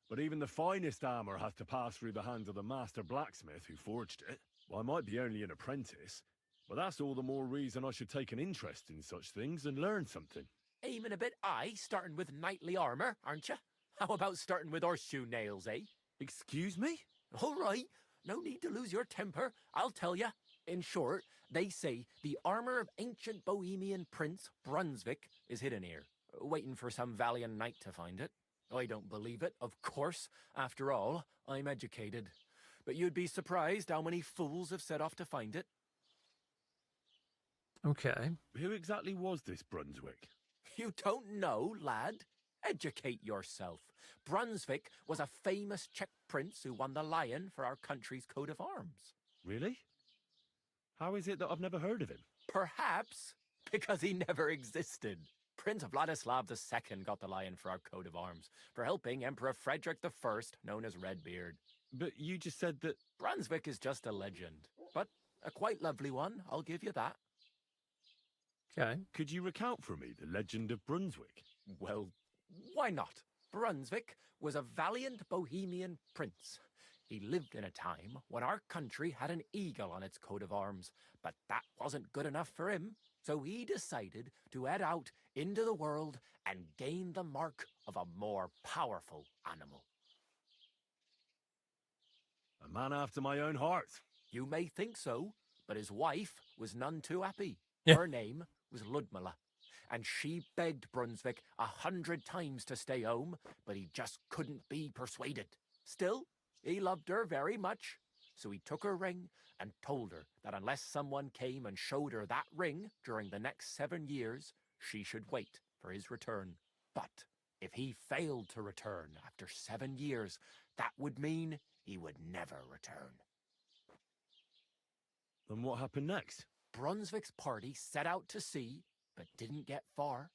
But even the finest armor has to pass through the hands of the master blacksmith who forged it. Well, I might be only an apprentice, but that's all the more reason I should take an interest in such things and learn something. Aiming a bit high, starting with knightly armor, aren't you? How about starting with horseshoe nails, eh? Excuse me? All right, no need to lose your temper, I'll tell you. In short, they say the armor of ancient Bohemian Prince Brunswick is hidden here, waiting for some valiant knight to find it. I don't believe it, of course. After all, I'm educated. but you'd be surprised how many fools have set off to find it. Okay. Who exactly was this Brunswick? You don't know, lad? Educate yourself. Brunswick was a famous Czech prince who won the lion for our country's coat of arms. Really? How is it that I've never heard of him? Perhaps because he never existed. Prince Vladislav II got the lion for our coat of arms for helping Emperor Frederick I, known as Redbeard. But you just said that... Brunswick is just a legend, but a quite lovely one, I'll give you that. Okay. Could you recount for me the legend of Brunswick? Well, why not? Brunswick was a valiant Bohemian prince. He lived in a time when our country had an eagle on its coat of arms, but that wasn't good enough for him, so he decided to head out into the world and gain the mark of a more powerful animal. A man after my own heart. You may think so, but his wife was none too happy. Yeah. Her name was Ludmilla, and she begged Brunswick 100 times to stay home, but he just couldn't be persuaded. Still, he loved her very much, so he took her ring and told her that unless someone came and showed her that ring during the next 7 years, she should wait for his return. But if he failed to return after 7 years, that would mean he would never return. Then what happened next? Brunswick's party set out to sea, but didn't get far.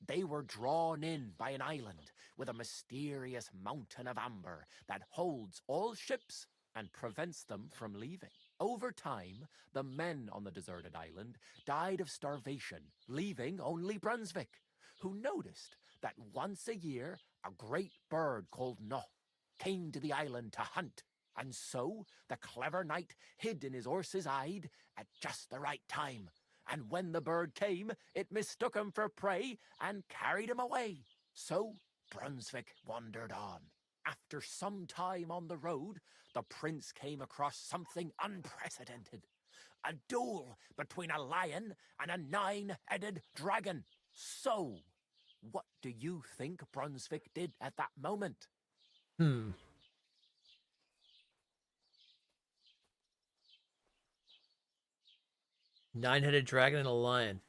They were drawn in by an island with a mysterious mountain of amber that holds all ships and prevents them from leaving. Over time, the men on the deserted island died of starvation, leaving only Brunswick, who noticed that once a year a great bird called No came to the island to hunt. And so the clever knight hid in his horse's hide at just the right time. And when the bird came, it mistook him for prey and carried him away. So Brunswick wandered on. After some time on the road, the prince came across something unprecedented. A duel between a lion and a 9-headed dragon. So, what do you think Brunswick did at that moment? 9-headed dragon and a lion.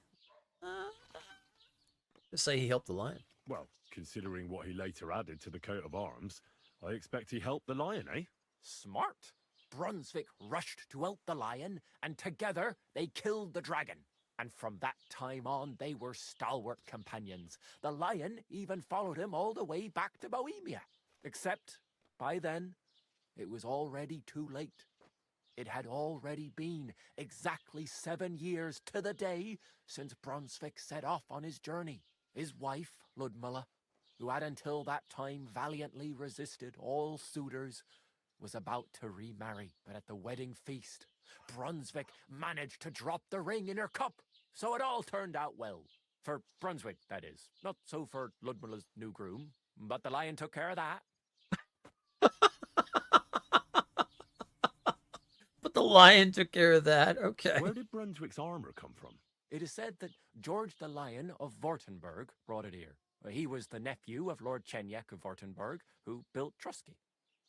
Just say he helped the lion. Well, considering what he later added to the coat of arms, I expect he helped the lion, eh? Smart. Brunswick rushed to help the lion, and together they killed the dragon. And from that time on, they were stalwart companions. The lion even followed him all the way back to Bohemia. Except, by then, it was already too late. It had already been exactly 7 years to the day since Brunswick set off on his journey. His wife, Ludmilla, who had until that time valiantly resisted all suitors, was about to remarry. But at the wedding feast, Brunswick managed to drop the ring in her cup. So it all turned out well. For Brunswick, that is. Not so for Ludmilla's new groom, but the lion took care of that. But the lion took care of that. Okay. Where did Brunswick's armor come from? It is said that George the Lion of Württemberg brought it here. He was the nephew of Lord Chenyek of Württemberg, who built Trusky.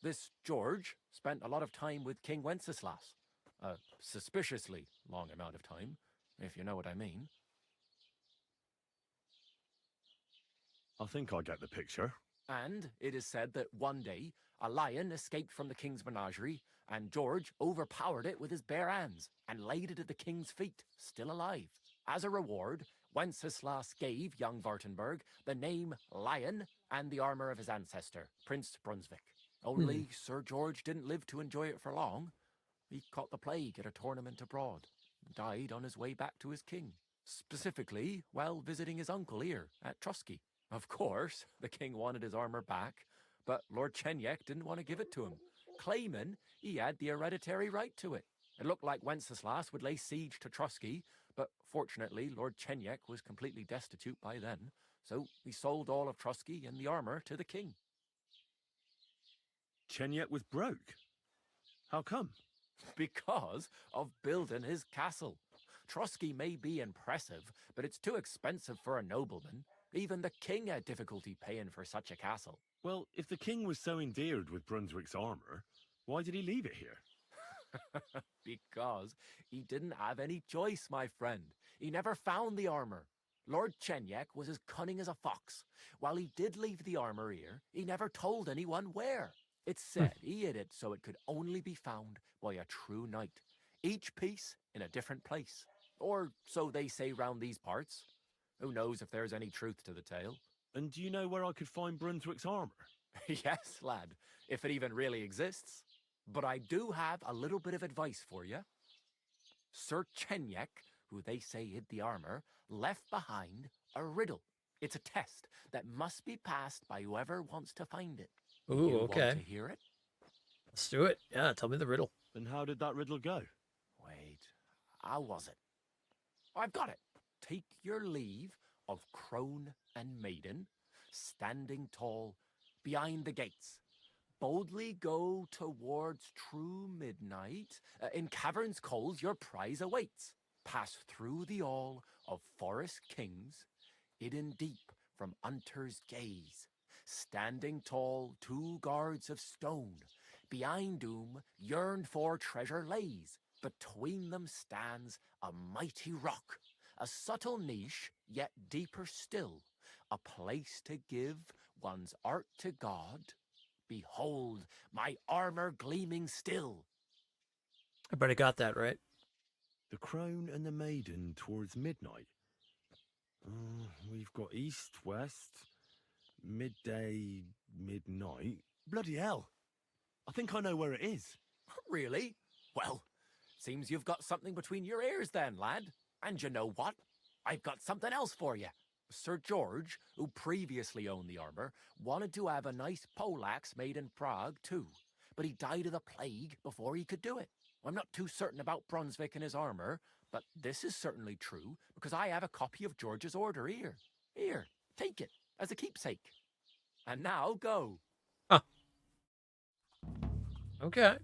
This George spent a lot of time with King Wenceslas. A suspiciously long amount of time, if you know what I mean. I think I get the picture. And it is said that one day, a lion escaped from the king's menagerie, and George overpowered it with his bare hands and laid it at the king's feet, still alive. As a reward, Wenceslas gave young Württemberg the name Lion and the armor of his ancestor, Prince Brunswick. Only Sir George didn't live to enjoy it for long. He caught the plague at a tournament abroad, and died on his way back to his king, specifically while visiting his uncle here at Trusky. Of course, the king wanted his armor back, but Lord Chenyek didn't want to give it to him, claiming he had the hereditary right to it. It looked like Wenceslas would lay siege to Trusky, but fortunately Lord Chenyek was completely destitute by then, so he sold all of Trusky and the armor to the king. Chenyek was broke. How come? Because of building his castle. Trusky may be impressive, but it's too expensive for a nobleman. Even the king had difficulty paying for such a castle. Well, if the king was so endeared with Brunswick's armor, Why did he leave it here? Because he didn't have any choice, my friend. He never found the armor. Lord Chenyek was as cunning as a fox. While he did leave the armor here, he never told anyone where. It's said he hid it so it could only be found by a true knight. Each piece in a different place. Or so they say round these parts. Who knows if there's any truth to the tale? And do you know where I could find Brunswick's armor? Yes, lad, if it even really exists. But I do have a little bit of advice for you. Sir Chenyek, who they say hid the armor, left behind a riddle. It's a test that must be passed by whoever wants to find it. Ooh, You okay. Want to hear it? Let's do it. Yeah, tell me the riddle. And how did that riddle go? Wait, how was it? I've got it. Take your leave of crone and maiden, standing tall behind the gates. Boldly go towards true midnight. In caverns cold your prize awaits. Pass through the all of forest kings, hidden deep from hunter's gaze. Standing tall, 2 guards of stone. Behind whom yearned for treasure lays. Between them stands a mighty rock. A subtle niche, yet deeper still. A place to give one's art to God. Behold, my armor gleaming still. Everybody got that, right? The crone and the maiden towards midnight. We've got east, west, midday, midnight. Bloody hell. I think I know where it is. Really? Well, seems you've got something between your ears then, lad. And you know what? I've got something else for you. Sir George, who previously owned the armor, wanted to have a nice poleaxe made in Prague too, but he died of the plague before he could do it. I'm not too certain about Brunswick and his armor, but this is certainly true because I have a copy of George's order here. Here, take it as a keepsake. And now go. Okay.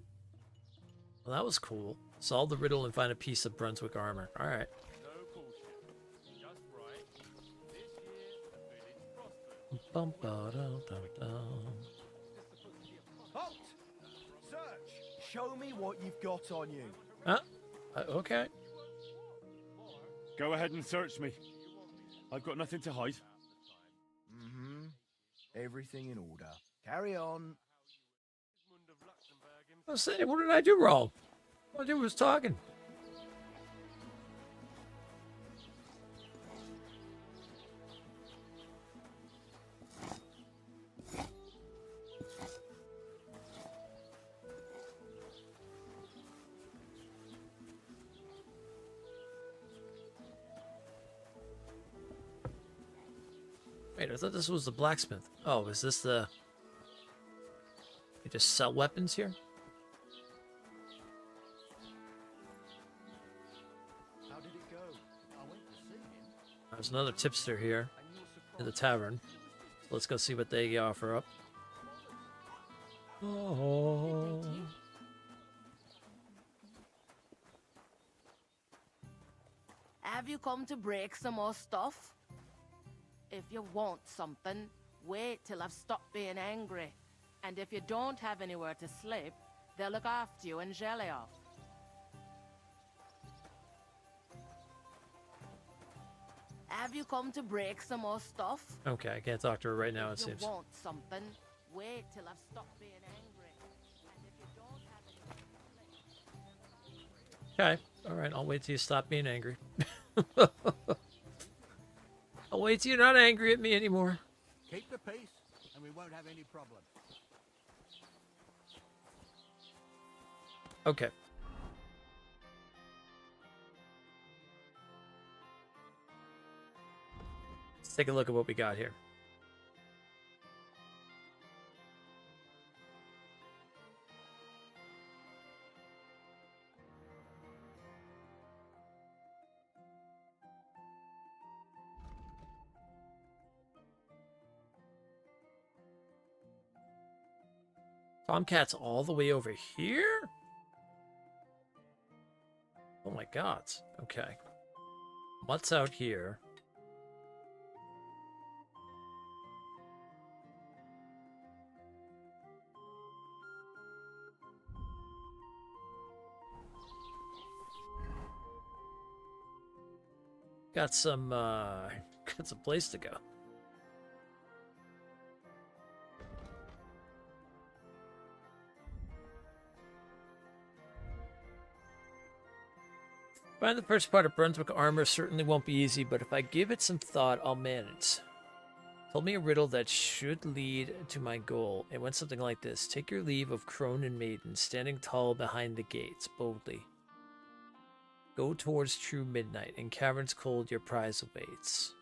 Well, that was cool. Solve the riddle and find a piece of Brunswick armor. All right. Bum, ba, dum, dum, dum. Halt! Search! Show me what you've got on you. Okay. Go ahead and search me. I've got nothing to hide. Mm-hmm. Everything in order. Carry on. I say, what did I do wrong? All I did was talking. Wait, I thought this was the blacksmith. Oh, is this the... They just sell weapons here? How did it go? I went to see him. There's another tipster here in the tavern. Let's go see what they offer up. Oh. Have you come to break some more stuff? If you want something, wait till I've stopped being angry. And if you don't have anywhere to sleep, they'll look after you in Jelioff. Have you come to break some more stuff? Okay, I can't talk to her right now, it If you seems. want something, wait till I've stopped being angry. And if you don't have Okay, alright, I'll wait till you stop being angry. I'll wait till you're not angry at me anymore. Keep the peace, and we won't have any problem. Okay. Let's take a look at what we got here. Tomcat's all the way over here? Oh my god. Okay. What's out here? got some place to go. Find the first part of Brunswick armor certainly won't be easy, but if I give it some thought, I'll manage. Told me a riddle that should lead to my goal. It went something like this. Take your leave of crone and maiden, standing tall behind the gates, boldly. Go towards true midnight. In caverns cold your prize awaits.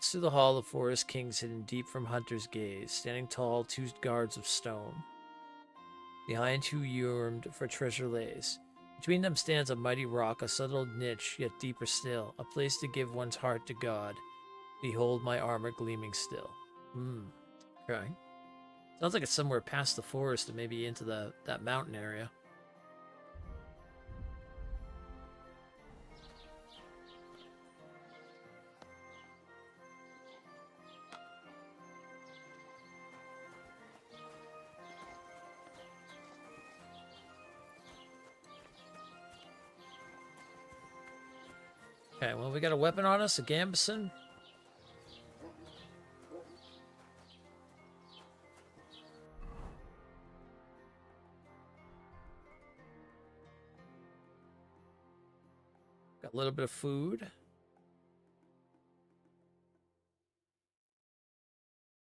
Through the hall of forest kings hidden deep from hunter's gaze, standing tall 2 guards of stone. Behind who yearned for treasure lays. Between them stands a mighty rock, a settled niche, yet deeper still, a place to give one's heart to God. Behold my armor gleaming still. Okay. Sounds like it's somewhere past the forest and maybe into that mountain area. Okay, well, we got a weapon on us, a gambeson. Got a little bit of food.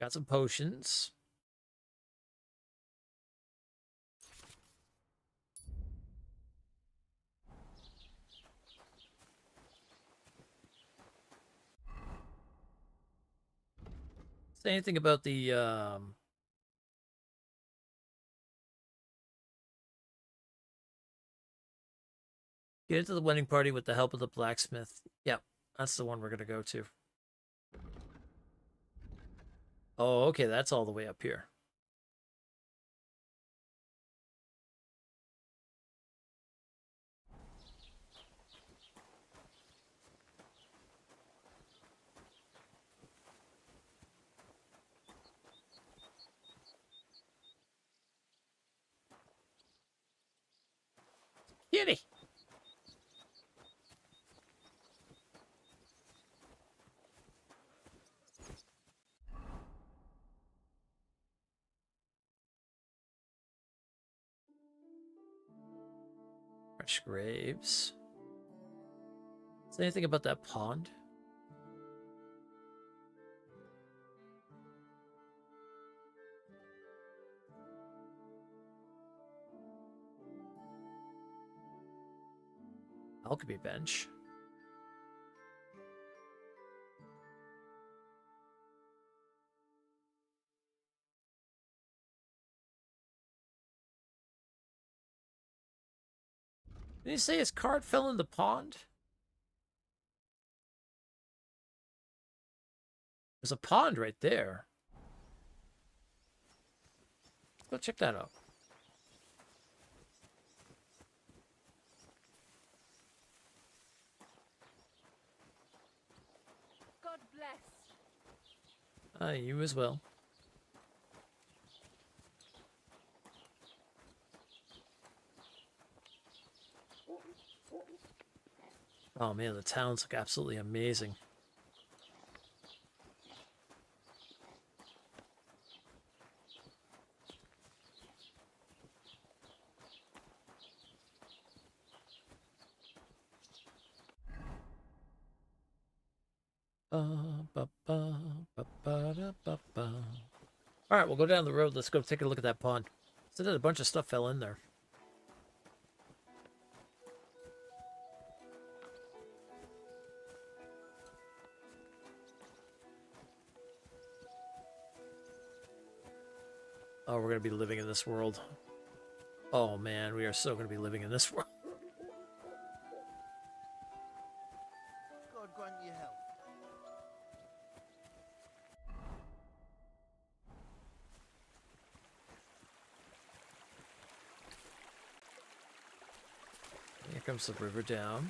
Got some potions. Say anything about the get into the wedding party with the help of the blacksmith. Yep, that's the one we're gonna go to. Oh, okay, that's all the way up here. Kitty! Fresh graves. Say anything about that pond? Alchemy bench. Did he say his cart fell in the pond? There's a pond right there. Let's go check that out. God bless. You as well. Oh man, the towns look absolutely amazing. Alright, we'll go down the road. Let's go take a look at that pond. So that a bunch of stuff fell in there. Oh, we're going to be living in this world. Oh man, we are so going to be living in this world. God grant you help. Here comes the river down.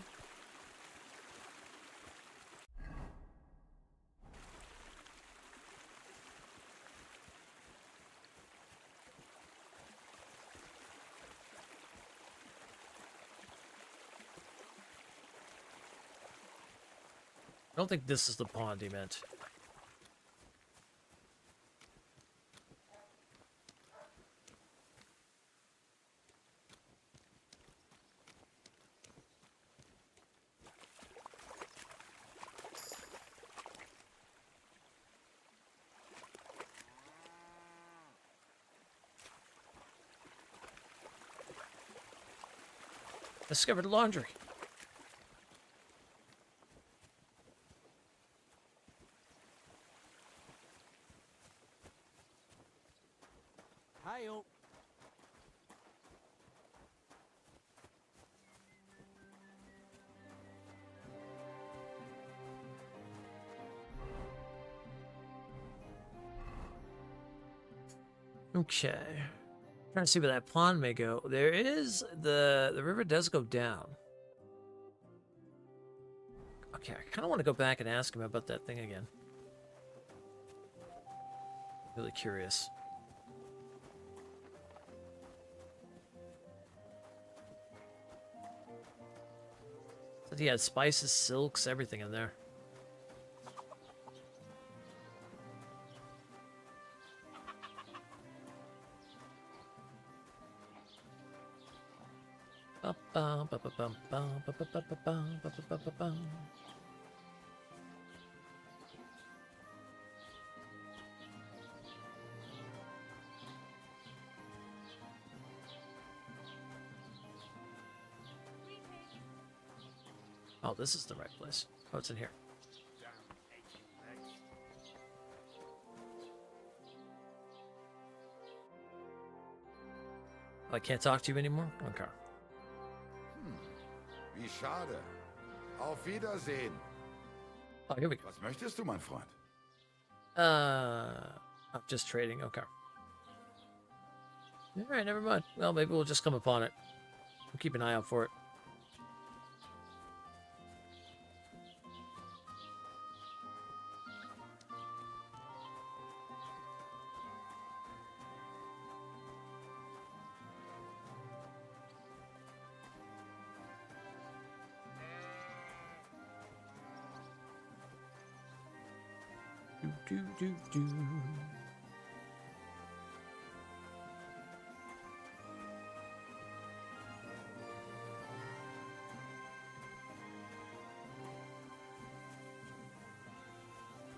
don't think this is the pond he meant. Discovered laundry. Hail. Okay. Trying to see where that pond may go. There is the river does go down. Okay, I kind of want to go back and ask him about that thing again. Really curious. Said he had spices, silks, everything in there. Oh, this is the right place. Oh, it's in here. Oh, I can't talk to you anymore? Okay. Wie schade. Auf Wiedersehen. Oh, here we go. Was möchtest du, mein Freund? I'm just trading. Okay. All right, never mind. Well, maybe we'll just come upon it. We'll keep an eye out for it. Do.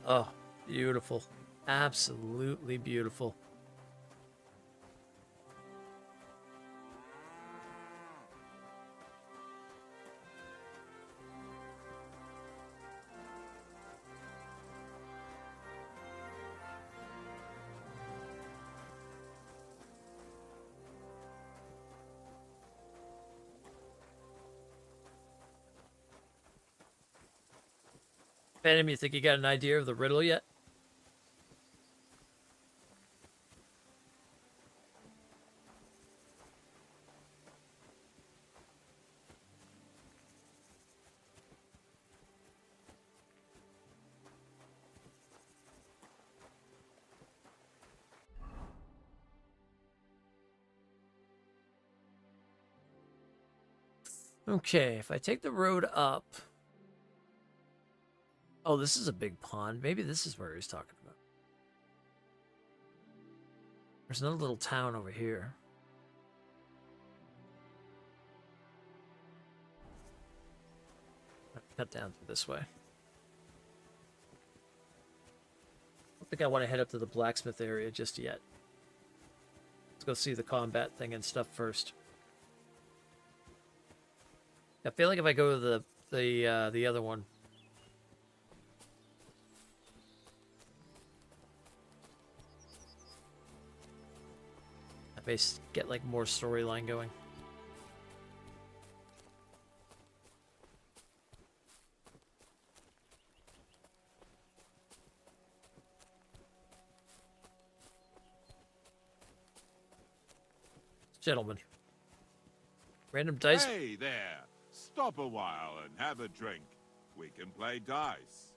Oh, beautiful. Absolutely beautiful. Phantom, you think you got an idea of the riddle yet? Okay, if I take the road up... Oh, this is a big pond. Maybe this is where he's talking about. There's another little town over here. Cut down through this way. I don't think I want to head up to the blacksmith area just yet. Let's go see the combat thing and stuff first. I feel like if I go to the other one, I may get like more storyline going. Gentlemen. Random dice. Hey there! Stop a while and have a drink. We can play dice.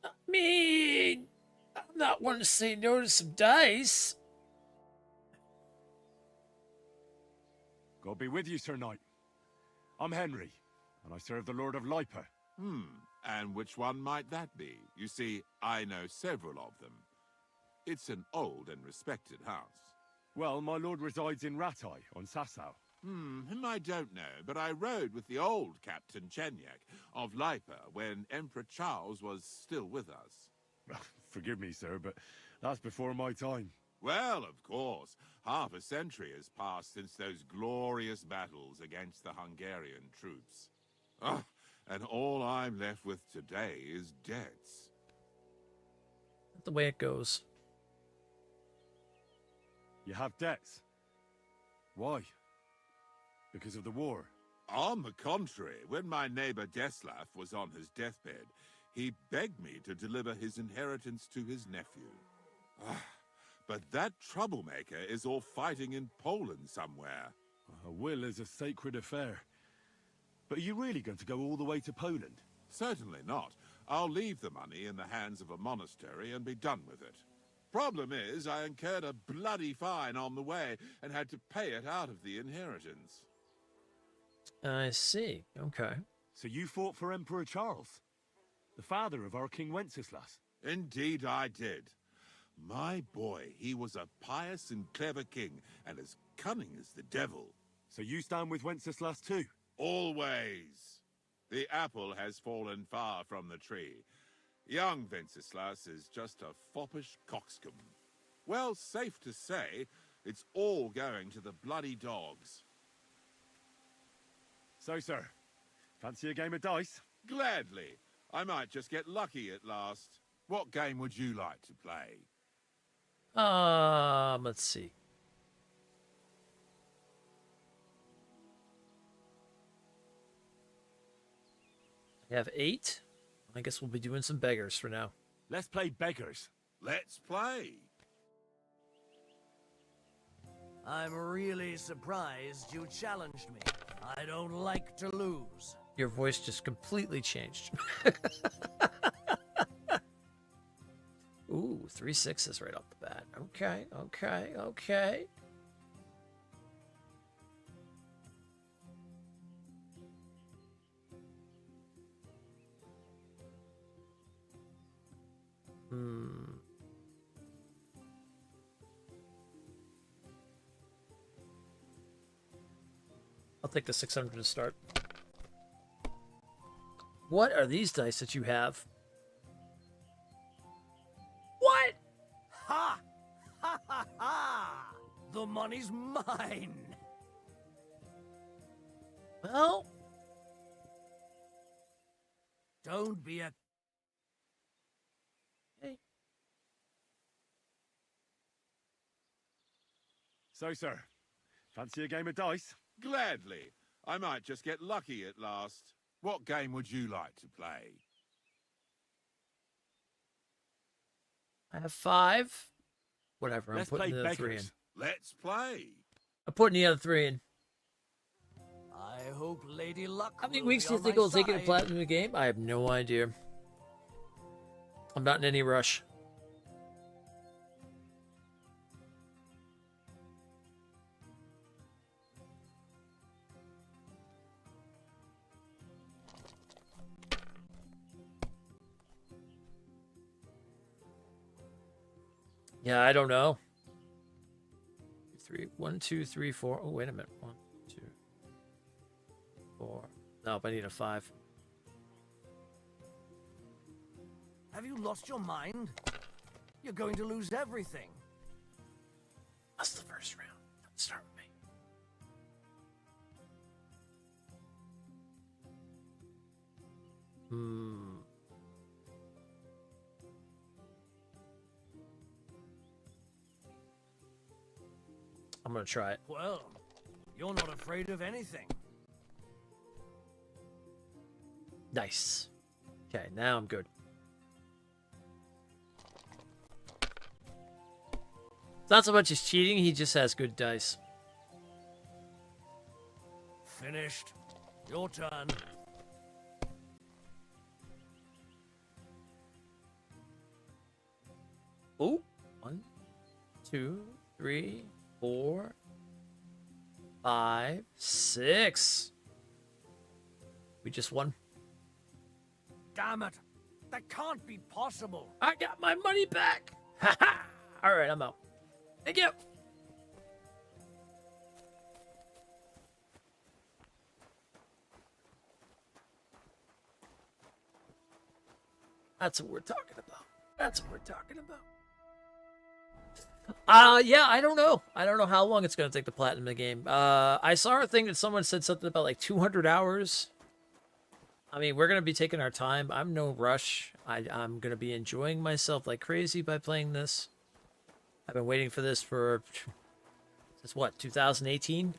I mean, I'm not one to say no to some dice. God be with you, Sir Knight. I'm Henry, and I serve the Lord of Lipa. And which one might that be? You see, I know several of them. It's an old and respected house. Well, my lord resides in Ratai, on Sasau. Him I don't know, but I rode with the old Captain Chenyak of Lipa when Emperor Charles was still with us. Forgive me, sir, but that's before my time. Well, of course. Half a century has passed since those glorious battles against the Hungarian troops. And all I'm left with today is debts. Not the way it goes. You have debts? Why? Because of the war? On the contrary, when my neighbor Deslav was on his deathbed, he begged me to deliver his inheritance to his nephew. But that troublemaker is all fighting in Poland somewhere. A will is a sacred affair. But are you really going to go all the way to Poland? Certainly not. I'll leave the money in the hands of a monastery and be done with it. Problem is, I incurred a bloody fine on the way and had to pay it out of the inheritance. I see. Okay. So you fought for Emperor Charles, the father of our King Wenceslas? Indeed I did. My boy, he was a pious and clever king, and as cunning as the devil. So you stand with Wenceslas too? Always. The apple has fallen far from the tree. Young Wenceslas is just a foppish coxcomb. Well, safe to say, it's all going to the bloody dogs. So, sir, fancy a game of dice? Gladly. I might just get lucky at last. What game would you like to play? Let's see. I have 8. I guess we'll be doing some beggars for now. Let's play beggars. Let's play. I'm really surprised you challenged me. I don't like to lose. Your voice just completely changed. Ooh, 3 6s right off the bat. Okay, okay, okay. I'll take the 600 to start. What are these dice that you have? What? Ha! Ha ha ha! The money's mine! Well... Don't be a... Hey. So, sir, fancy a game of dice? Gladly. I might just get lucky at last. What game would you like to play? I have 5. Whatever, Let's I'm putting play the other 3 in. beggars. Let's play. I'm putting the other 3 in. I hope Lady Luck. How many will weeks be do you on think my it'll take you to side. platinum the game? I have no idea. I'm not in any rush. Yeah, I don't know. 1, 2, 3, 4. Oh, wait a minute. 1, 2, 4. Nope, I need a 5. Have you lost your mind? You're going to lose everything. That's the first round. Don't start with me. I'm gonna try it. Well, you're not afraid of anything. Nice. Okay, now I'm good. It's not so much as cheating, he just has good dice. Finished. Your turn. Oh, 1, 2, 3, 4, 5, 6. We just won. Damn it! That can't be possible. I got my money back. Ha ha! All right, I'm out. Thank you. That's what we're talking about. That's what we're talking about. Yeah, I don't know. I don't know how long it's going to take to platinum the game. I saw a thing that someone said something about like 200 hours. I mean, we're going to be taking our time. I'm no rush. I'm going to be enjoying myself like crazy by playing this. I've been waiting for this for, since what, 2018?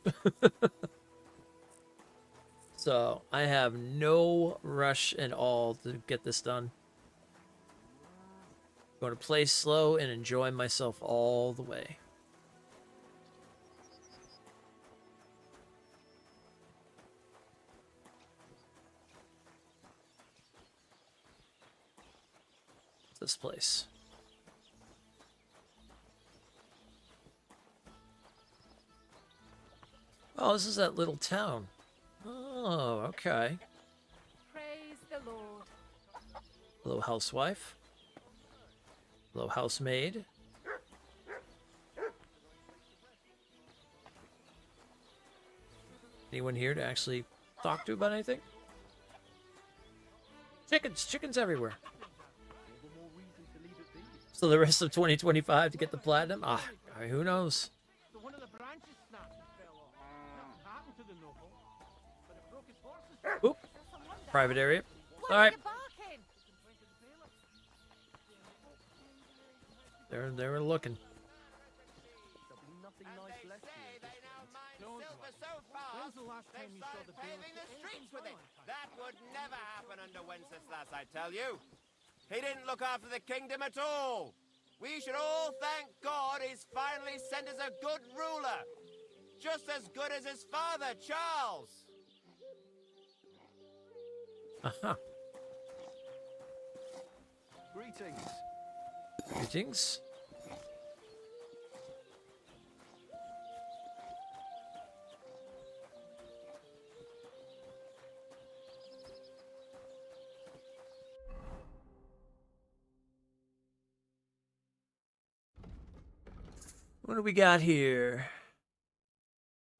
So I have no rush at all to get this done. Going to play slow and enjoy myself all the way. What's this place? Oh, this is that little town. Oh, okay. Praise the Lord. Hello, housewife. Hello, housemaid. Anyone here to actually talk to about anything? Chickens everywhere. So the rest of 2025 to get the platinum? I mean, who knows? One of the branches snapped and fell off. Nothing happened to the knuckle, but it broke his horse's. Oop. Private area. All right. They were looking. When's the last time you saw the paving the streets with it? That would never happen under Wenceslas, I tell you. He didn't look after the kingdom at all. We should all thank God he's finally sent us a good ruler. Just as good as his father, Charles. Uh-huh. Greetings. Greetings. What do we got here?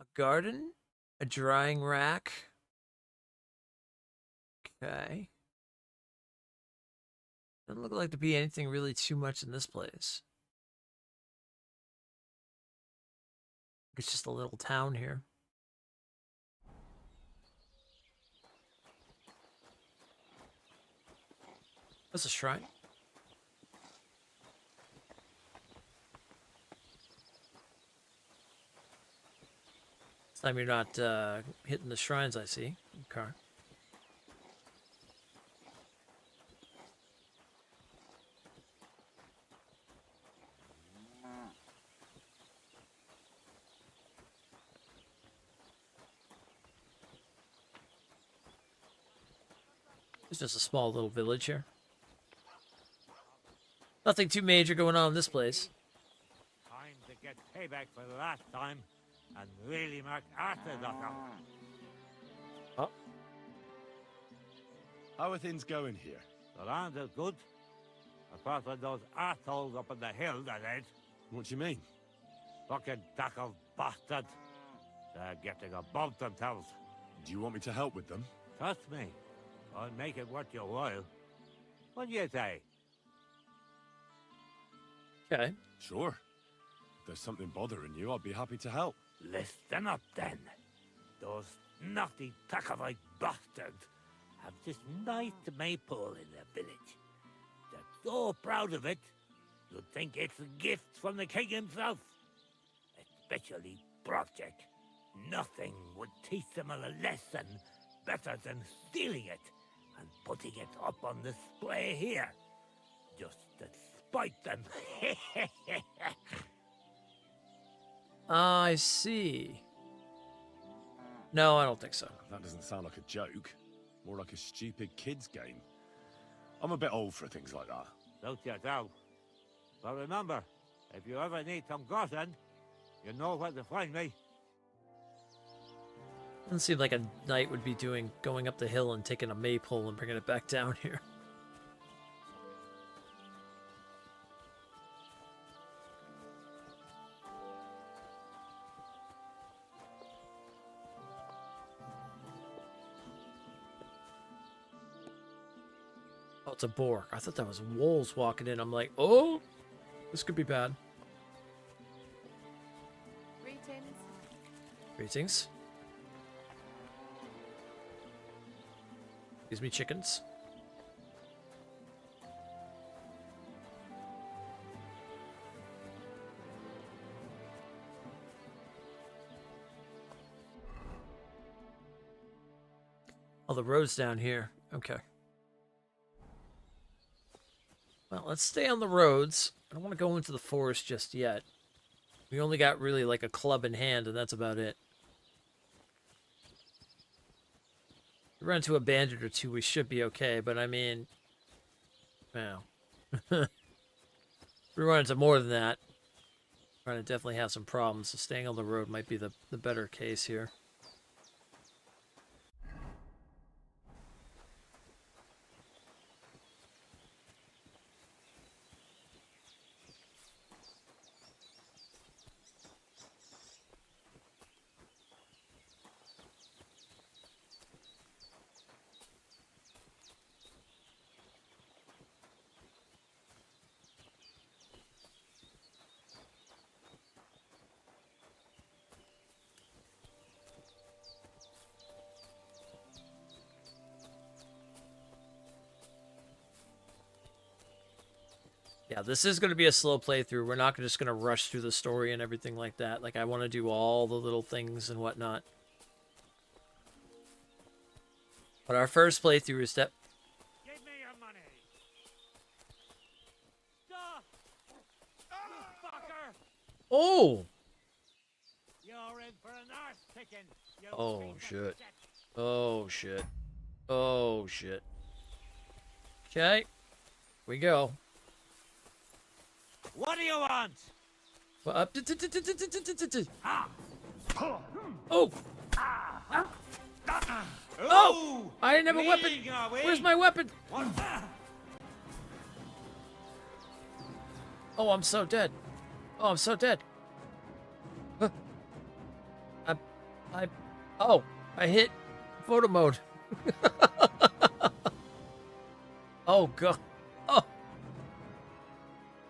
A garden? A drying rack? Okay. Doesn't look like to be anything really too much in this place. It's just a little town here. That's a shrine. This time you're not hitting the shrines, I see. Okay. It's just a small little village here. Nothing too major going on in this place. Time to get payback for last time and really mark Arthur knuckle. Oh. How are things going here? The land is good. Apart from those assholes up on the hill, that is. What do you mean? Fucking tackle bastards. They're getting above themselves. Do you want me to help with them? Trust me. I'll make it worth your while. What do you say? Okay. Sure. If there's something bothering you, I'll be happy to help. Listen up, then. Those naughty Takavite bastards have this nice maypole in their village. They're so proud of it, you'd think it's a gift from the king himself. Especially Project. Nothing would teach them a lesson better than stealing it and putting it up on display here. Just to spite them. I see. No, I don't think so. That doesn't sound like a joke. More like a stupid kid's game. I'm a bit old for things like that. Don't you doubt. But remember, if you ever need some gossip, you know where to find me. Doesn't seem like a knight would be going up the hill and taking a maypole and bringing it back down here. Oh, it's a boar. I thought that was wolves walking in. I'm like, oh, this could be bad. Greetings. Greetings. Excuse me, chickens. Oh, the road's down here. Okay. Well, let's stay on the roads. I don't want to go into the forest just yet. We only got really like a club in hand, and that's about it. If we run into a bandit or two, we should be okay, but I mean... Wow. If we run into more than that, we're going to definitely have some problems, so staying on the road might be the better case here. Yeah, this is going to be a slow playthrough. We're not just going to rush through the story and everything like that. Like, I want to do all the little things and whatnot. But our first playthrough is that... Give me your money. Fucker! Oh! You're in for an arse picking. Oh, shit. Oh, shit. Oh, shit. Okay. We go. What do you want? Well, up. Oh! Oh! I didn't have a weapon. Where's my weapon? Oh, I'm so dead. Oh, I'm so dead. I hit photo mode. Oh, God. Oh.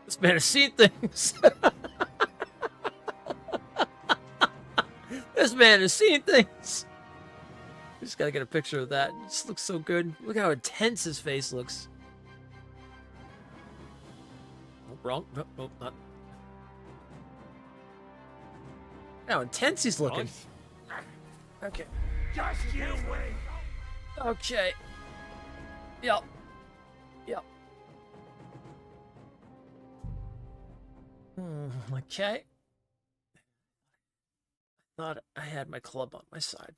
This man has seen things. This man has seen things. Just gotta get a picture of that. It just looks so good. Look how intense his face looks. Oh, wrong. No, not. How intense he's looking. Nice. Okay. Just you wait. Okay. Yep. Yep. Okay. Thought I had my club on my side.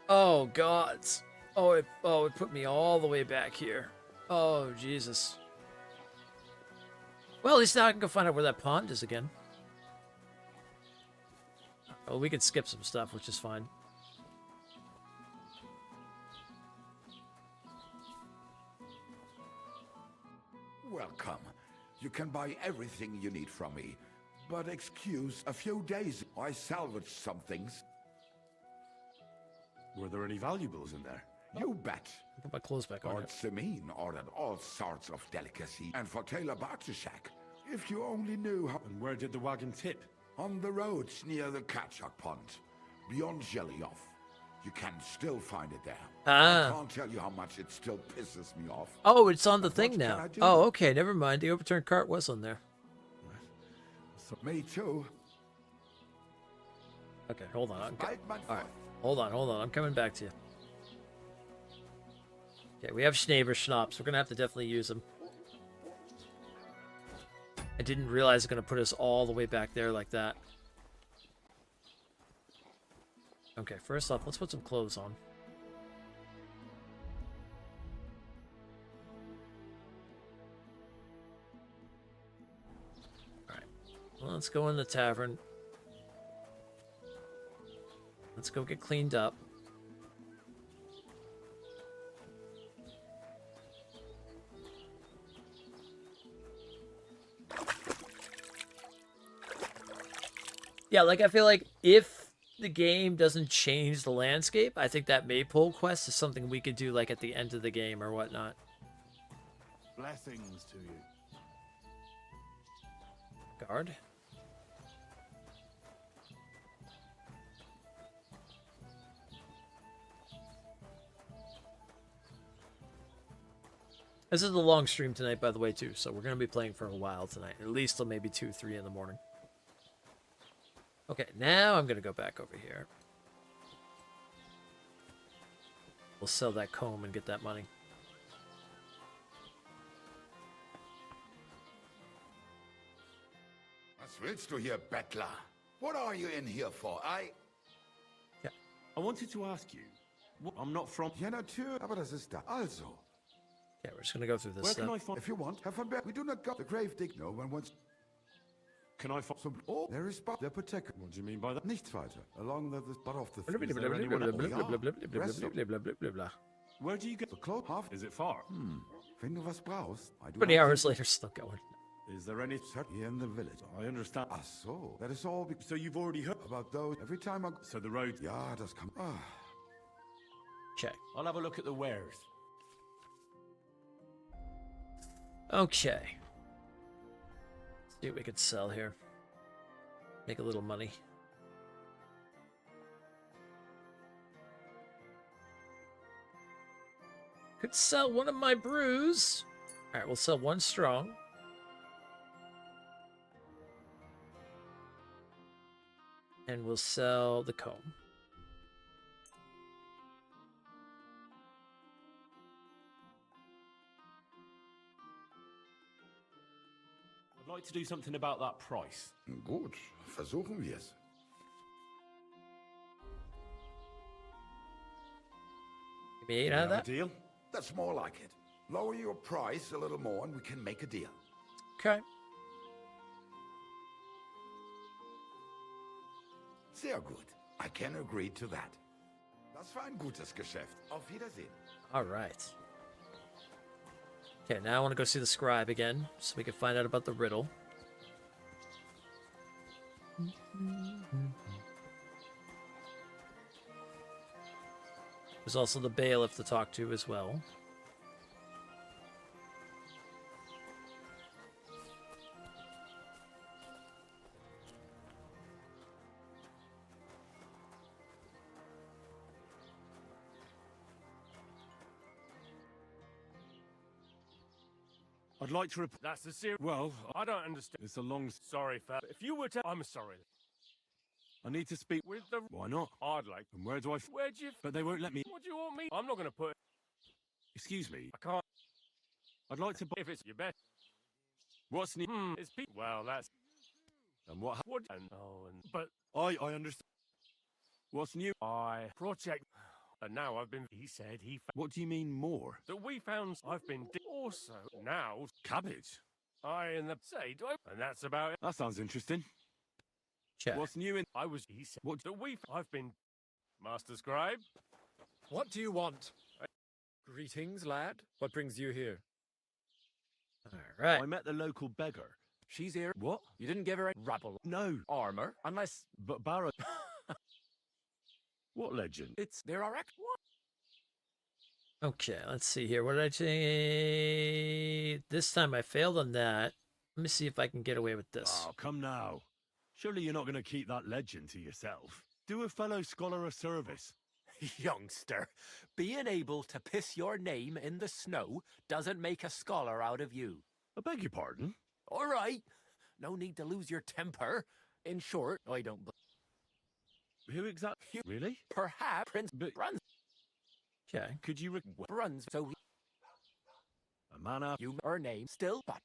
Oh, gods. Oh, it put me all the way back here. Oh, Jesus. Well, at least now I can go find out where that pond is again. Oh, we could skip some stuff, which is fine. Welcome. You can buy everything you need from me. But excuse a few days. I salvaged some things. Were there any valuables in there? You bet. Put my clothes back on. Lord Simeon ordered all sorts of delicacy. And for Taylor Bartishak, if you only knew how... And where did the wagon tip? On the roads near the Katchak Pond. Beyond Jelly-Off. You can still find it there. Ah. I can't tell you how much it still pisses me off. Oh, it's on the But thing what can now. I do? Oh, okay. Never mind. The overturned cart was on there. Me too. Okay, hold on. Bite my All right. Hold on. I'm coming back to you. Okay, we have Schnaber Schnapps. We're going to have to definitely use them. I didn't realize it's going to put us all the way back there like that. Okay, first off, let's put some clothes on. let's go in the tavern. Let's go get cleaned up. Yeah, like I feel like if the game doesn't change the landscape, I think that maypole quest is something we could do like at the end of the game or whatnot. Blessings to you. Guard. This is a long stream tonight, by the way, too, so we're going to be playing for a while tonight. At least till maybe 2, 3 in the morning. Okay, now I'm going to go back over here. We'll sell that comb and get that money. Was willst du hier, Bettler? What are you in here for? I wanted to ask you. I'm not from. Ja, natürlich, aber das ist da. Also. Yeah, we're just going to go through this Where stuff. can I find? If you want, Herr von Berg, we do not go. The grave dig no one wants. Can I find Some. Oh, there is spot. The protector. What do you mean by that? Nichts weiter. Along the butt of the. Where do you go? The close half. Is it far? Wenn du was brauchst, I do 20 not hours think- later, still going. Is there any? Here in the village. I understand. Ah, so. That is all. So you've already heard About those. Every time I. So the road. Ja, das kann. Check. I'll have a look at the wares. Okay. Let's see what we could sell here. Make a little money. Could sell one of my brews. Alright, we'll sell one strong. And we'll sell the comb. I'd like to do something about that price. Gut, versuchen wir es. Give me 8 out of that. Deal? That's more like it. Lower your price a little more and we can make a deal. Okay. Sehr gut. I can agree to that. Das war ein gutes Geschäft. Auf Wiedersehen. Alright. Okay, now I want to go see the scribe again, so we can find out about the riddle. There's also the bailiff to talk to as well. I'd like to report. That's the serious. Well, I don't understand. it's a long. Sorry, fella. If you were to, I'm sorry. I need to speak. With the. Why not? I'd like. And where do I? Where'd you? But they won't let me. What do you want me? I'm not gonna put. Excuse me. I can't. I'd like to. If it's your best. What's new? It's people. Well, that's. And what? What? And oh, and but I understand. What's new? I project. And now I've been. He said he. What do you mean more? That we found. I've been. Also now. Cabbage. I and the say. Do I? And that's about it. That sounds interesting. Check. What's new in? I was. He said. What? That we. I've been. Master Scribe. What do you want? Greetings, lad. What brings you here? Alright. I met the local beggar. She's here. What? You didn't give her a rabble No. armor, unless But Barrett. What legend? it's there are act. What? Okay, let's see here. What did I say? This time I failed on that. Let me see if I can get away with this. Oh, come now. Surely you're not going to keep that legend to yourself. Do a fellow scholar a service. Youngster, being able to piss your name in the snow doesn't make a scholar out of you. I beg your pardon? All right. No need to lose your temper. In short, I don't. Who exactly? Really? Perhaps Prince Bruns. Okay. Could you? Bruns. So A man after. you her name still, but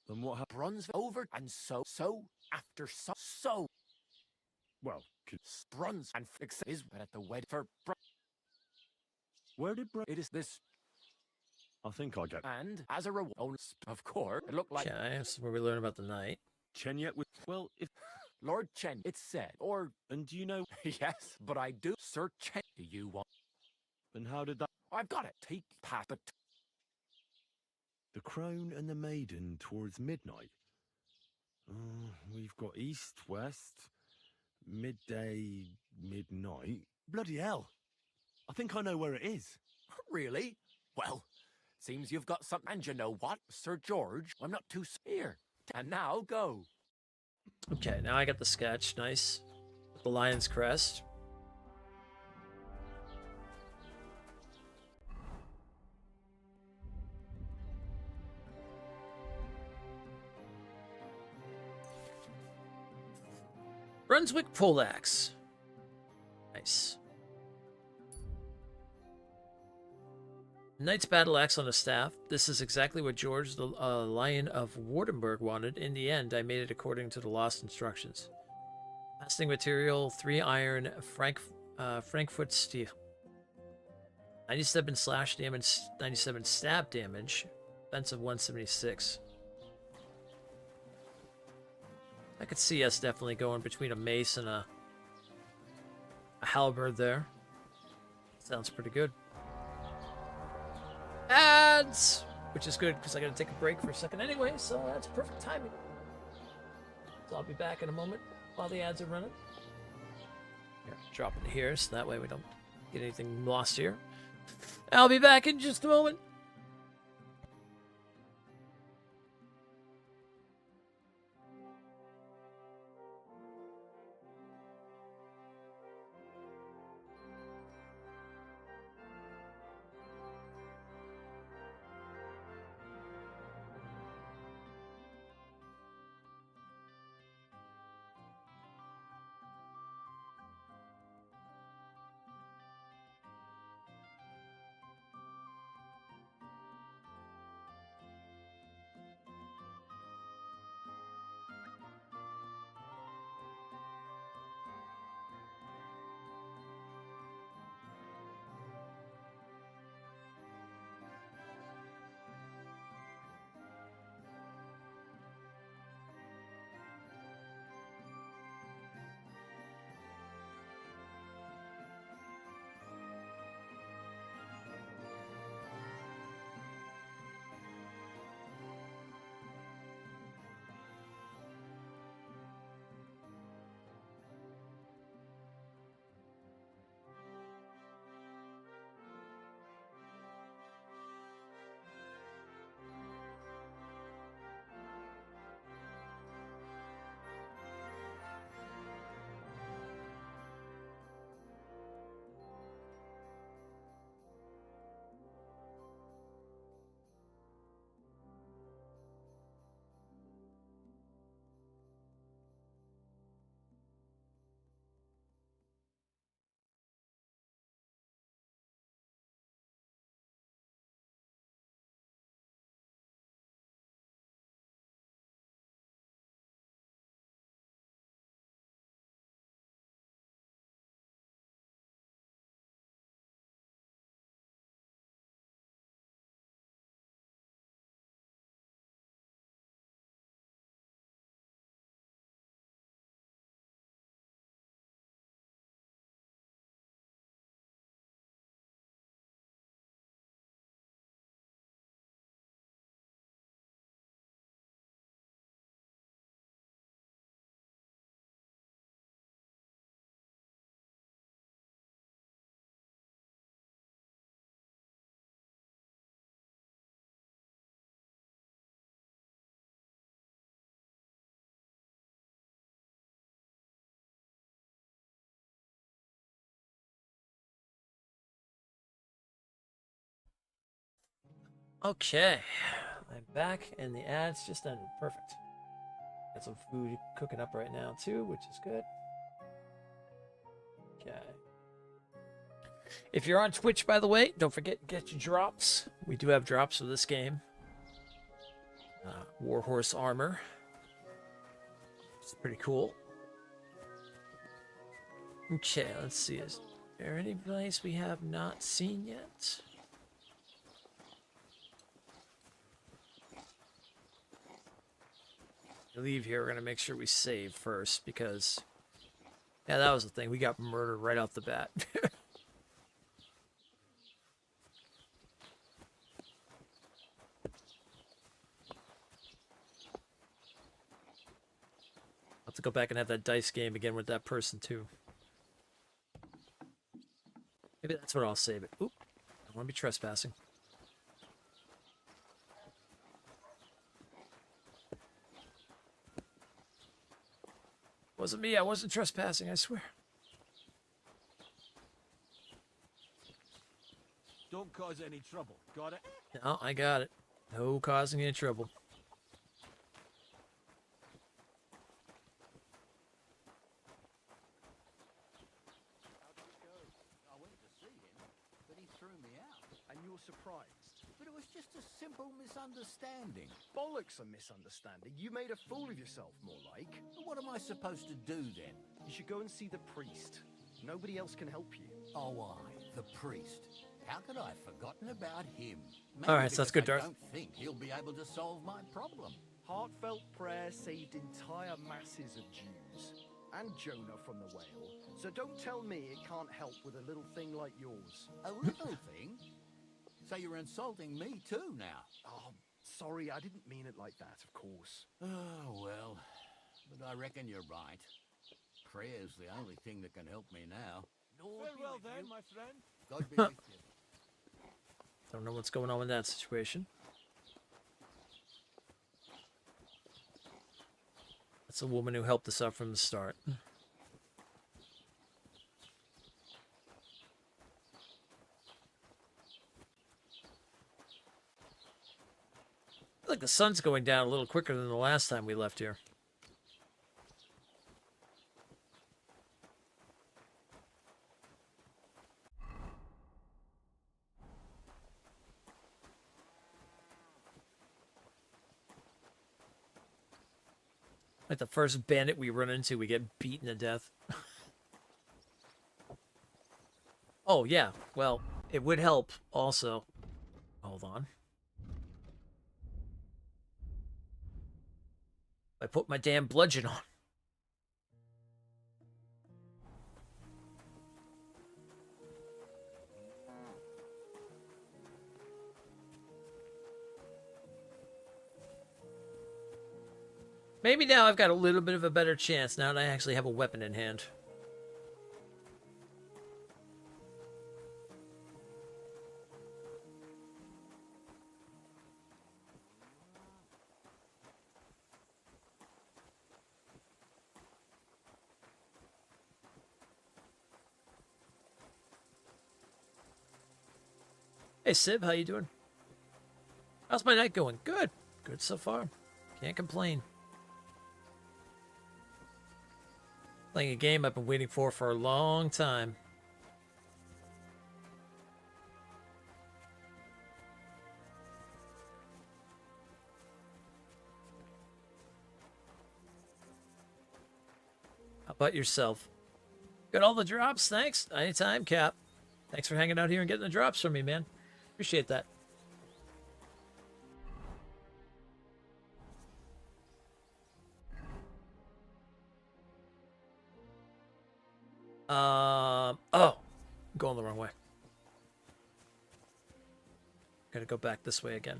Then what happened? Bruns over and so after so. Well, could... Bruns and fix is at the wedding for. Where did It is this. I think I get. And as a reward, of course, it looked like. Okay, this is where we learn about the knight. Chen yet? Well, if Lord Chen, it's said, or... And do you know... Yes, but I do. Sir Chen, do you want... And how did that... I've got it. Take past the... The Crone and the Maiden towards midnight? We've got east, west, midday, midnight. Bloody hell. I think I know where it is. Really? Well, seems you've got something. And you know what, Sir George? I'm not too here. And now go. Okay, now I got the sketch. Nice. With the lion's crest. Brunswick poleaxe. Nice. Knight's battle axe on a staff. This is exactly what George, the Lion of Wartenberg, wanted. In the end, I made it according to the lost instructions. Lasting material, 3 iron, Frankfurt steel. 97 slash damage, 97 stab damage. Defense of 176. I could see us definitely going between a mace and a halberd there. Sounds pretty good. Ads! Which is good because I gotta take a break for a second anyway, so that's perfect timing. So I'll be back in a moment while the ads are running. Here, drop it here so that way we don't get anything lost here. I'll be back in just a moment. Okay, I'm back and the ads just ended. Perfect. Got some food cooking up right now too, which is good. Okay. If you're on Twitch, by the way, don't forget get your drops. We do have drops for this game. Warhorse armor. It's pretty cool. Okay, let's see. Is there any place we have not seen yet? leave here, we're gonna make sure we save first because, yeah, that was the thing. We got murdered right off the bat. I'll have to go back and have that dice game again with that person too. Maybe that's what I'll save it. Oop, I don't want to be trespassing. Wasn't me. I wasn't trespassing, I swear. Don't cause any trouble. Got it? No, I got it. No causing any trouble. I went to see him, but he threw me out. And you were surprised? But it was just a simple misunderstanding. Bollocks a misunderstanding. You made a fool of yourself, more like. What am I supposed to do then? You should go and see the priest. Nobody else can help you. Oh, the priest. How could I have forgotten about him? All right, so that's good, because Darth. I don't think he'll be able to solve my problem. Heartfelt prayer saved entire masses of Jews. And Jonah from the whale. So don't tell me it can't help with a little thing like yours. A little thing? So you're insulting me too now? Oh, sorry, I didn't mean it like that, of course. Oh, well. But I reckon you're right. Prayer's the only thing that can help me now. Farewell then, my friend. God be with you. Don't know what's going on with that situation. That's a woman who helped us out from the start. I feel like the sun's going down a little quicker than the last time we left here. Like the first bandit we run into, we get beaten to death. Oh, yeah. Well, it would help also. Hold on. I put my damn bludgeon on. Maybe now I've got a little bit of a better chance now that I actually have a weapon in hand. Hey Sib, how you doing? How's my night going? Good. Good so far. Can't complain. Playing a game I've been waiting for a long time. How about yourself? Got all the drops, thanks. Anytime, Cap. Thanks for hanging out here and getting the drops from me, man. Appreciate that. Oh, I'm going the wrong way. Gotta go back this way again.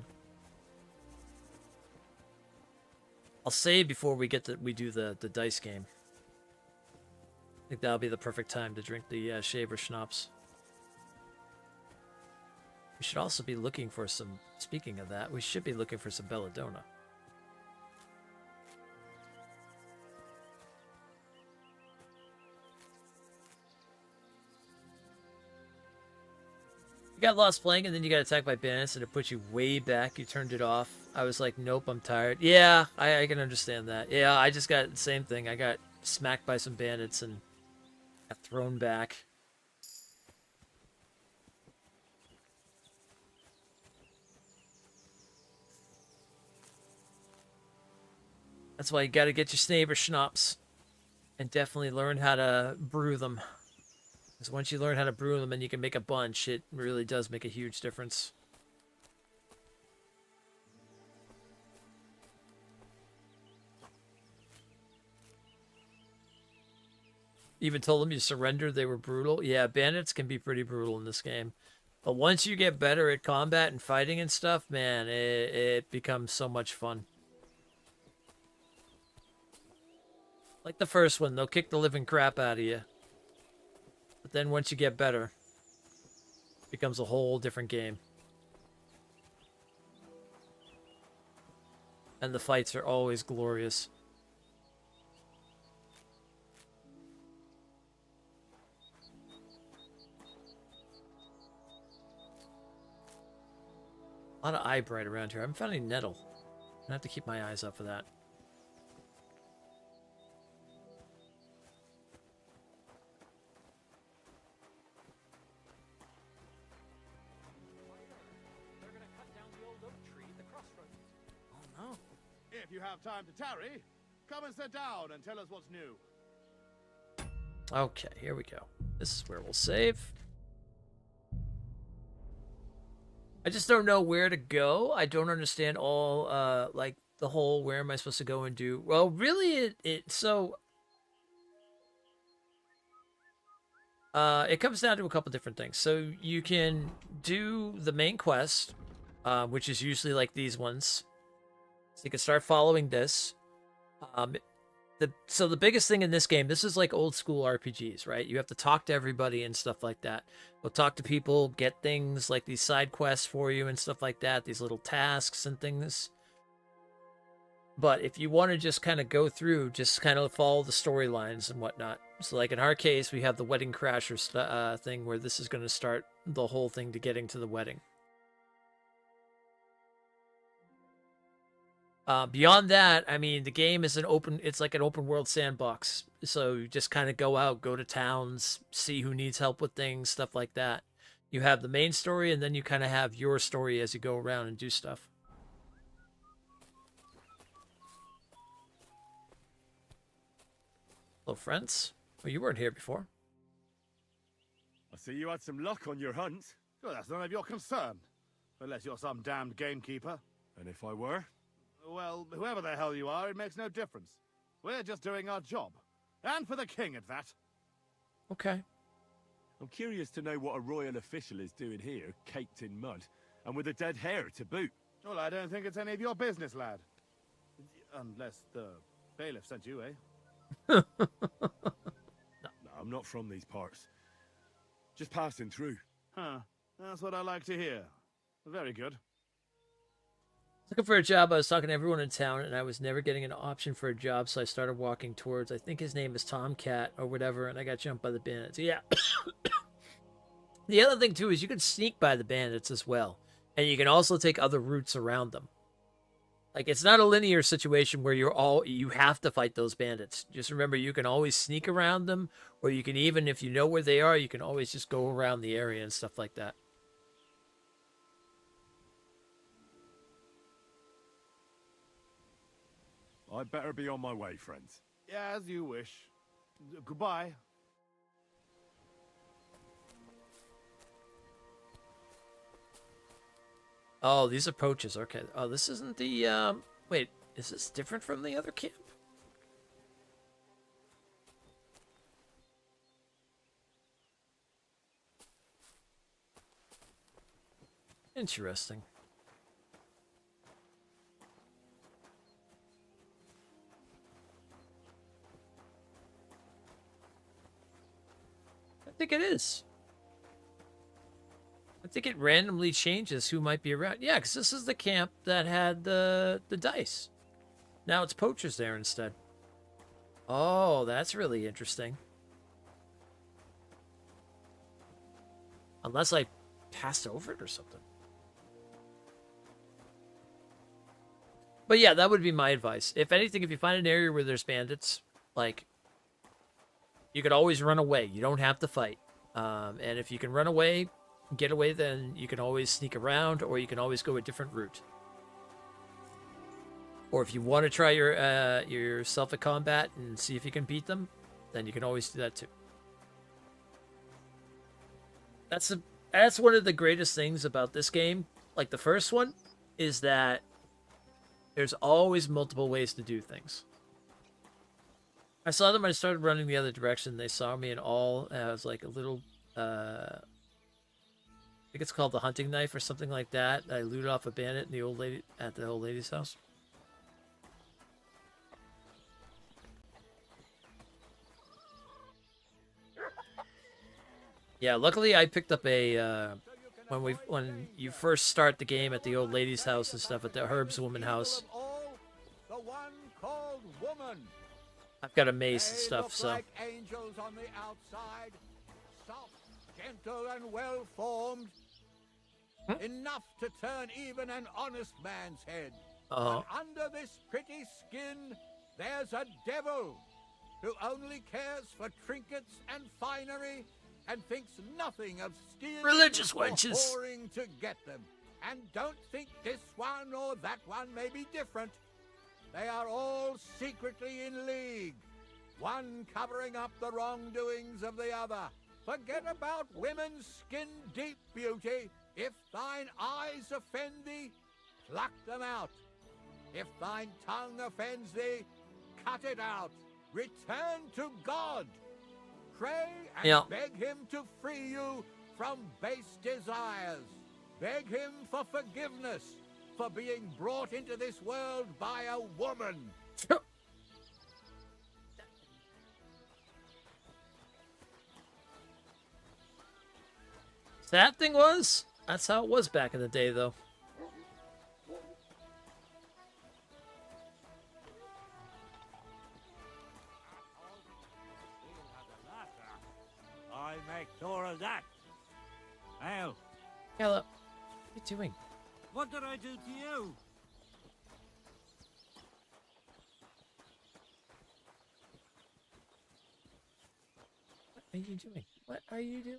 I'll save before we get we do the dice game. I think that'll be the perfect time to drink the shaver schnapps. We should also be looking for some, speaking of that, we should be looking for some belladonna. You got lost playing and then you got attacked by bandits and it put you way back. You turned it off. I was like, nope, I'm tired. Yeah, I can understand that. Yeah, I just got the same thing. I got smacked by some bandits and got thrown back. That's why you got to get your Snaver schnapps and definitely learn how to brew them. Because once you learn how to brew them and you can make a bunch, it really does make a huge difference. even told them you surrendered, they were brutal. Yeah, bandits can be pretty brutal in this game. But once you get better at combat and fighting and stuff, man, it becomes so much fun. Like the first one, they'll kick the living crap out of you. But then once you get better, it becomes a whole different game. And the fights are always glorious. A lot of eye bright around here. I haven't found any nettle. I'm gonna have to keep my eyes up for that. If you have time to tarry, come and sit down and tell us what's new. Okay, here we go. This is where we'll save. I just don't know where to go. I don't understand all, like, the whole where am I supposed to go and do. Well, really, it comes down to a couple different things. So you can do the main quest, which is usually like these ones. So you can start following this. So the biggest thing in this game, this is like old school RPGs, right? You have to talk to everybody and stuff like that. Go talk to people, get things like these side quests for you and stuff like that, these little tasks and things. But if you want to just kind of go through, just kind of follow the storylines and whatnot. So like in our case, we have the Wedding Crasher thing where this is going to start the whole thing to getting to the wedding. Beyond that, I mean, the game is it's like an open world sandbox. So you just kind of go out, go to towns, see who needs help with things, stuff like that. You have the main story, and then you kind of have your story as you go around and do stuff. Hello, friends. Well, you weren't here before. I see you had some luck on your hunt. Well, that's none of your concern. Unless you're some damned gamekeeper. And if I were? Well, whoever the hell you are, it makes no difference. We're just doing our job. And for the king at that. Okay. I'm curious to know what a royal official is doing here, caked in mud, and with a dead hare to boot. Well, I don't think it's any of your business, lad. Unless the bailiff sent you, eh? No, I'm not from these parts. Just passing through. Huh. That's what I like to hear. Very good. Looking for a job. I was talking to everyone in town, and I was never getting an option for a job, so I started walking towards, I think his name is Tomcat or whatever, and I got jumped by the bandits. Yeah. The other thing, too, is you can sneak by the bandits as well, and you can also take other routes around them. Like, it's not a linear situation where you have to fight those bandits. Just remember, you can always sneak around them, or you can even, if you know where they are, you can always just go around the area and stuff like that. I'd better be on my way, friends. Yeah, as you wish. Goodbye. Oh, these are poaches. Okay. Oh, this isn't the, wait, is this different from the other camp? Interesting. I think it is. I think it randomly changes who might be around. Yeah, because this is the camp that had the dice. Now it's poachers there instead. Oh, that's really interesting. Unless I passed over it or something. But yeah, that would be my advice. If anything, if you find an area where there's bandits, like, you could always run away. You don't have to fight. And if you can run away, get away, then you can always sneak around, or you can always go a different route. Or if you want to try yourself at combat and see if you can beat them, then you can always do that too. That's one of the greatest things about this game, like the first one, is that there's always multiple ways to do things. I saw them. I started running the other direction. They saw me and all. And I was like a little. I think it's called the hunting knife or something like that. I looted off a bandit in the old lady at the old lady's house. Yeah, luckily I picked up a when you first start the game at the old lady's house and stuff at the herbswoman house. The one called woman. I've got a mace and They stuff, look so like angels on the outside, soft, gentle, and well formed. Enough to turn even an honest man's head. Uh-huh. But under this pretty skin, there's a devil who only cares for trinkets and finery and thinks nothing of stealing Religious or wenches. whoring to get them. And don't think this one or that one may be different. They are all secretly in league, one covering up the wrongdoings of the other. Forget about women's skin-deep beauty. If thine eyes offend thee, pluck them out. If thine tongue offends thee, cut it out. Return to God. Pray and beg him to free you from base desires. Beg him for forgiveness for being brought into this world by a woman. Sad thing was, that's how it was back in the day, though. I make sure of that. Well, Hello. What are you doing? what did I do to you? What are you doing? What are you doing?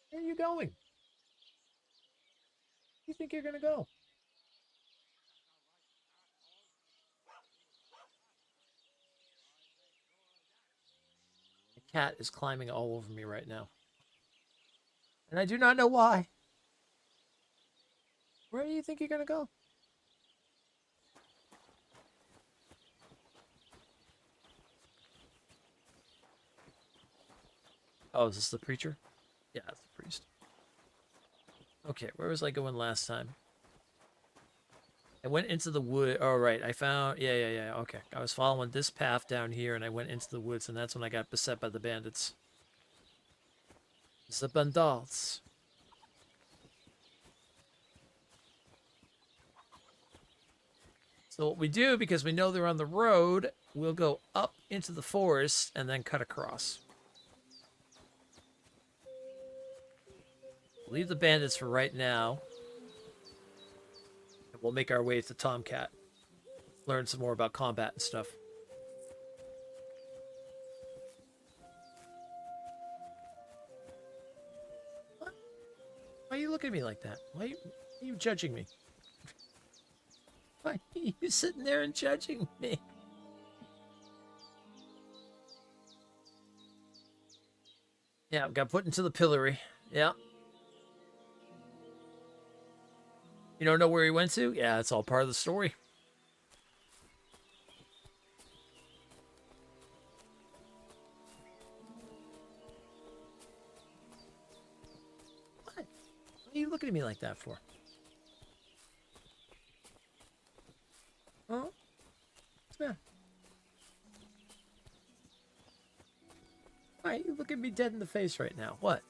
Where are you going? Where do you think you're gonna go? The cat is climbing all over me right now. And I do not know why. Where do you think you're gonna go? Oh, is this the preacher? Yeah, it's the priest. Okay, where was I going last time? I went into the wood. Oh, right. I found... Yeah. Okay. I was following this path down here, and I went into the woods, and that's when I got beset by the bandits. The bandits. So what we do, because we know they're on the road, we'll go up into the forest and then cut across. Leave the bandits for right now. And we'll make our way to Tomcat. Learn some more about combat and stuff. What? Why are you looking at me like that? Why are you judging me? Why are you sitting there and judging me? Yeah, got put into the pillory. Yeah. You don't know where he went to? Yeah, it's all part of the story. What? What are you looking at me like that for? Huh? Yeah. Why are you looking me dead in the face right now? What?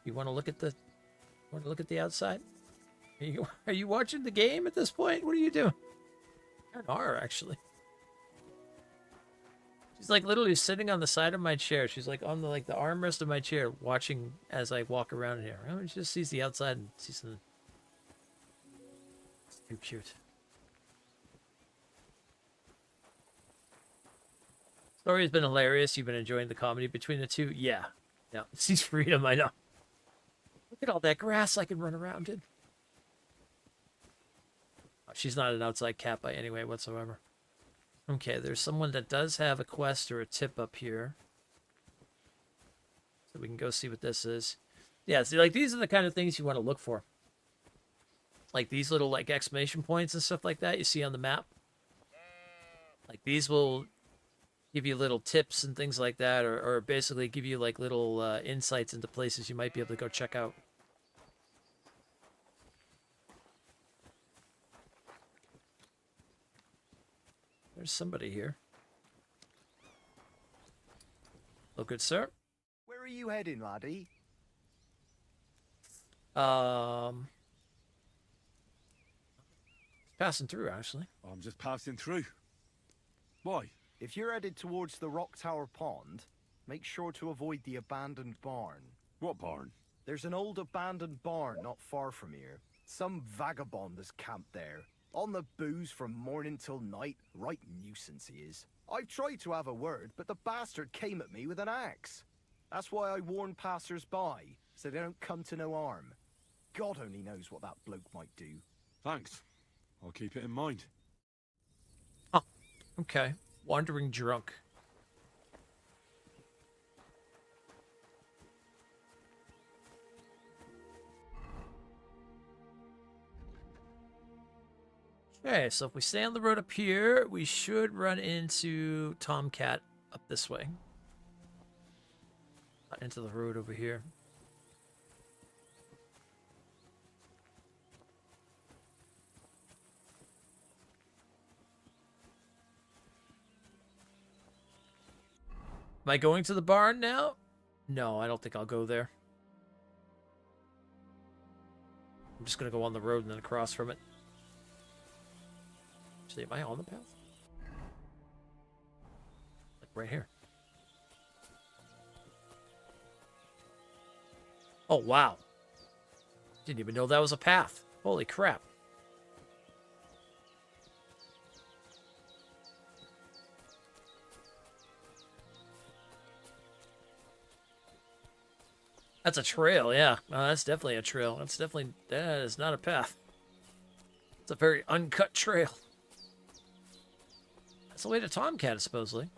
You want to look at the outside? Are you watching the game at this point? What are you doing? Kind of are, actually. She's like literally sitting on the side of my chair. She's like on the armrest of my chair, watching as I walk around in here. She just sees the outside and sees something. It's too cute. Story has been hilarious. You've been enjoying the comedy between the two. Yeah. Sees freedom. I know. Look at all that grass I can run around in. She's not an outside cat by any way whatsoever. Okay, there's someone that does have a quest or a tip up here. So we can go see what this is. Yeah, see, these are the kind of things you want to look for. Like these little, exclamation points and stuff like that you see on the map. These will give you little tips and things like that, or basically give you like little insights into places you might be able to go check out. There's somebody here. Oh, good sir. Where are you heading, laddie? Passing through, actually. I'm just passing through. Why? If you're headed towards the Rock Tower Pond, make sure to avoid the abandoned barn. What barn? There's an old abandoned barn not far from here. Some vagabond has camped there. On the booze from morning till night. Right nuisance he is. I've tried to have a word, but the bastard came at me with an axe. That's why I warn passers-by, so they don't come to no harm. God only knows what that bloke might do. Thanks. I'll keep it in mind. Oh, okay. Wandering drunk. Okay, so if we stay on the road up here, we should run into Tomcat up this way. Into the road over here. Am I going to the barn now? No, I don't think I'll go there. I'm just going to go on the road and then across from it. Actually, am I on the path? Like right here. Oh, wow. Didn't even know that was a path. Holy crap. That's a trail, yeah. That's definitely a trail. That is not a path. It's a very uncut trail. That's the way to Tomcat, supposedly.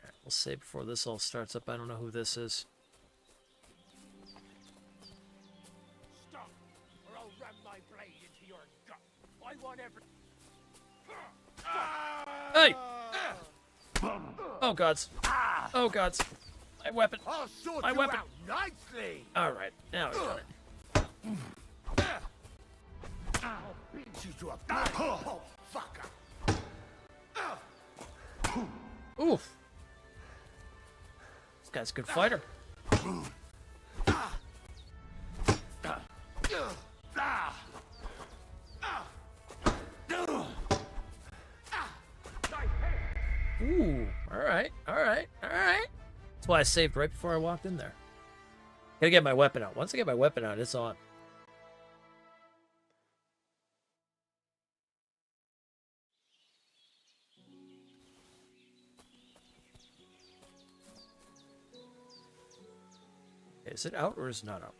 Alright, we'll save before this all starts up. I don't know who this is. Hey! Oh gods! Oh gods! My weapon! I'll sort My you weapon! out nicely. All right, now we got it. I'll beat you to a pulp, fucker. Oof! This guy's a good fighter. Ooh, alright. That's why I saved right before I walked in there. Gotta get my weapon out. Once I get my weapon out, it's on. Is it out or is it not out?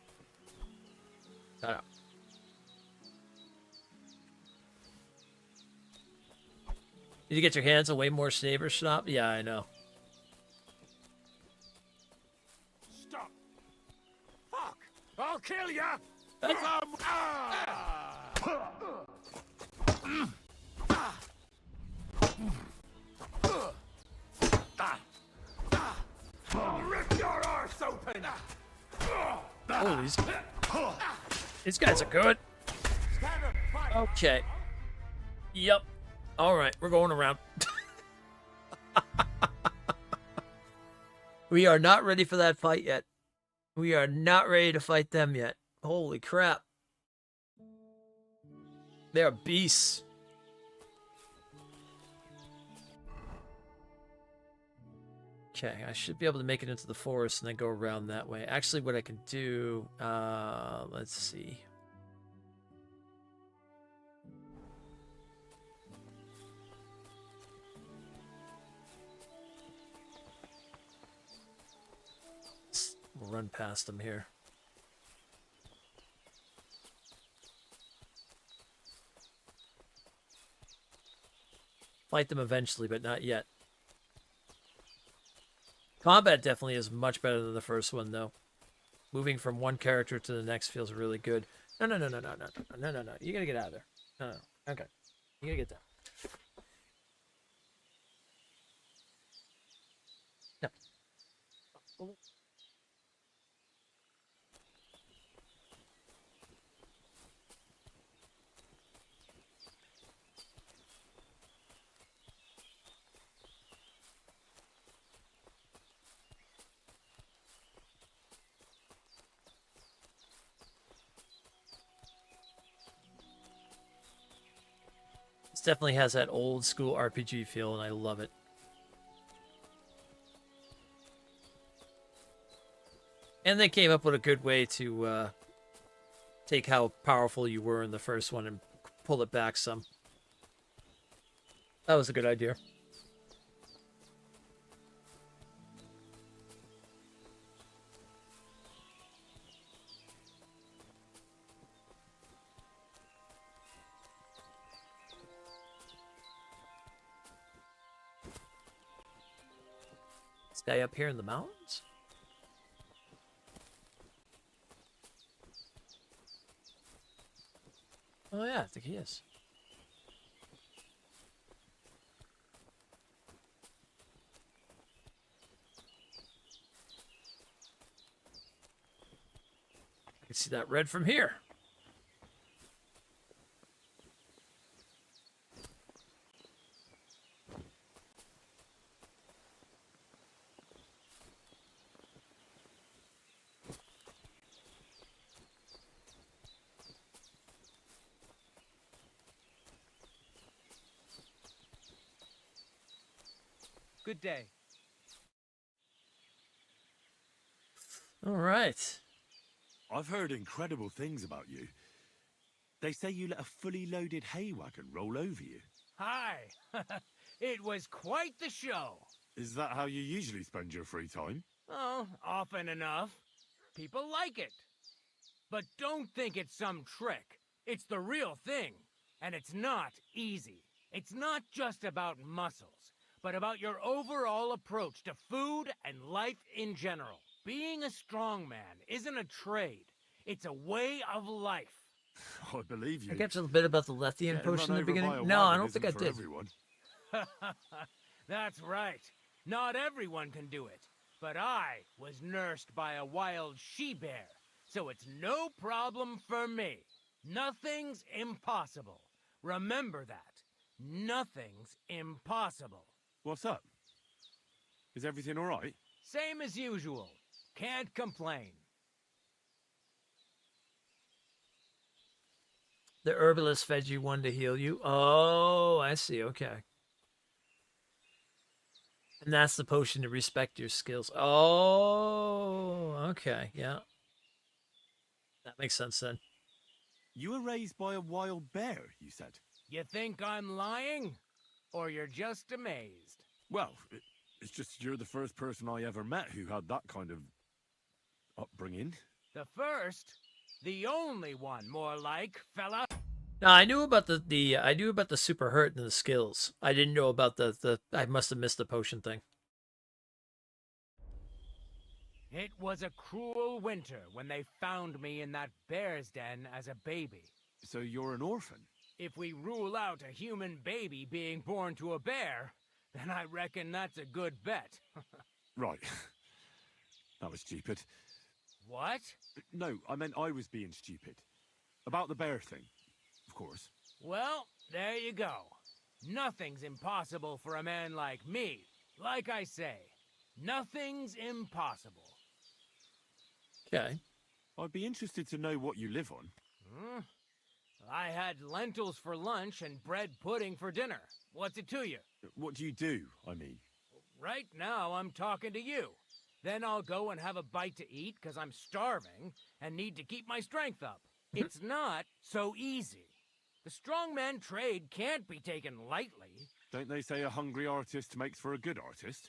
Not out. Did you get your hands on way more saber snap? Yeah, I know. Stop! Fuck! I'll kill ya! I'll rip your arse open! Oh, these guys are good. Okay. Yep. Alright, we're going around. We are not ready for that fight yet. We are not ready to fight them yet. Holy crap. They are beasts. Okay, I should be able to make it into the forest and then go around that way. Actually, what I can do, let's see. We'll run past them here. Fight them eventually, but not yet. Combat definitely is much better than the first one, though. Moving from one character to the next feels really good. No. You gotta get out of there. No. Okay. You gotta get down. No. This definitely has that old school RPG feel, and I love it. And they came up with a good way to take how powerful you were in the first one and pull it back some. That was a good idea. This guy up here in the mountains? Oh yeah, I think he is. I can see that red from here. Good day. All right. I've heard incredible things about you. They say you let a fully loaded hay wagon roll over you. Hi! It was quite the show. Is that how you usually spend your free time? Oh, often enough. People like it. But don't think it's some trick. It's the real thing. And it's not easy. It's not just about muscles, but about your overall approach to food and life in general. Being a strongman isn't a trade. It's a way of life. I believe you. I get a little bit about the Lethian potion in the beginning. No, I don't think I did. Everyone. That's right. Not everyone can do it. But I was nursed by a wild she-bear, so it's no problem for me. Nothing's impossible. Remember that. Nothing's impossible. What's up? Is everything all right? Same as usual. Can't complain. The herbalist fed you one to heal you. Oh, I see. Okay. And that's the potion to respect your skills. Oh, okay. Yeah. That makes sense then. You were raised by a wild bear, you said? You think I'm lying? Or you're just amazed? Well, it's just you're the first person I ever met who had that kind of upbringing. The first? The only one, more like, fella. No, I knew about the super hurt and the skills. I didn't know about the I must have missed the potion thing. It was a cruel winter when they found me in that bear's den as a baby. So you're an orphan? If we rule out a human baby being born to a bear, then I reckon that's a good bet. Right. That was stupid. What? No, I meant I was being stupid. About the bear thing, of course. Well, there you go. Nothing's impossible for a man like me. Like I say, nothing's impossible. Okay. I'd be interested to know what you live on. I had lentils for lunch and bread pudding for dinner. What's it to you? What do you do, I mean? Right now, I'm talking to you. Then I'll go and have a bite to eat because I'm starving and need to keep my strength up. It's not so easy. The strongman trade can't be taken lightly. Don't they say a hungry artist makes for a good artist?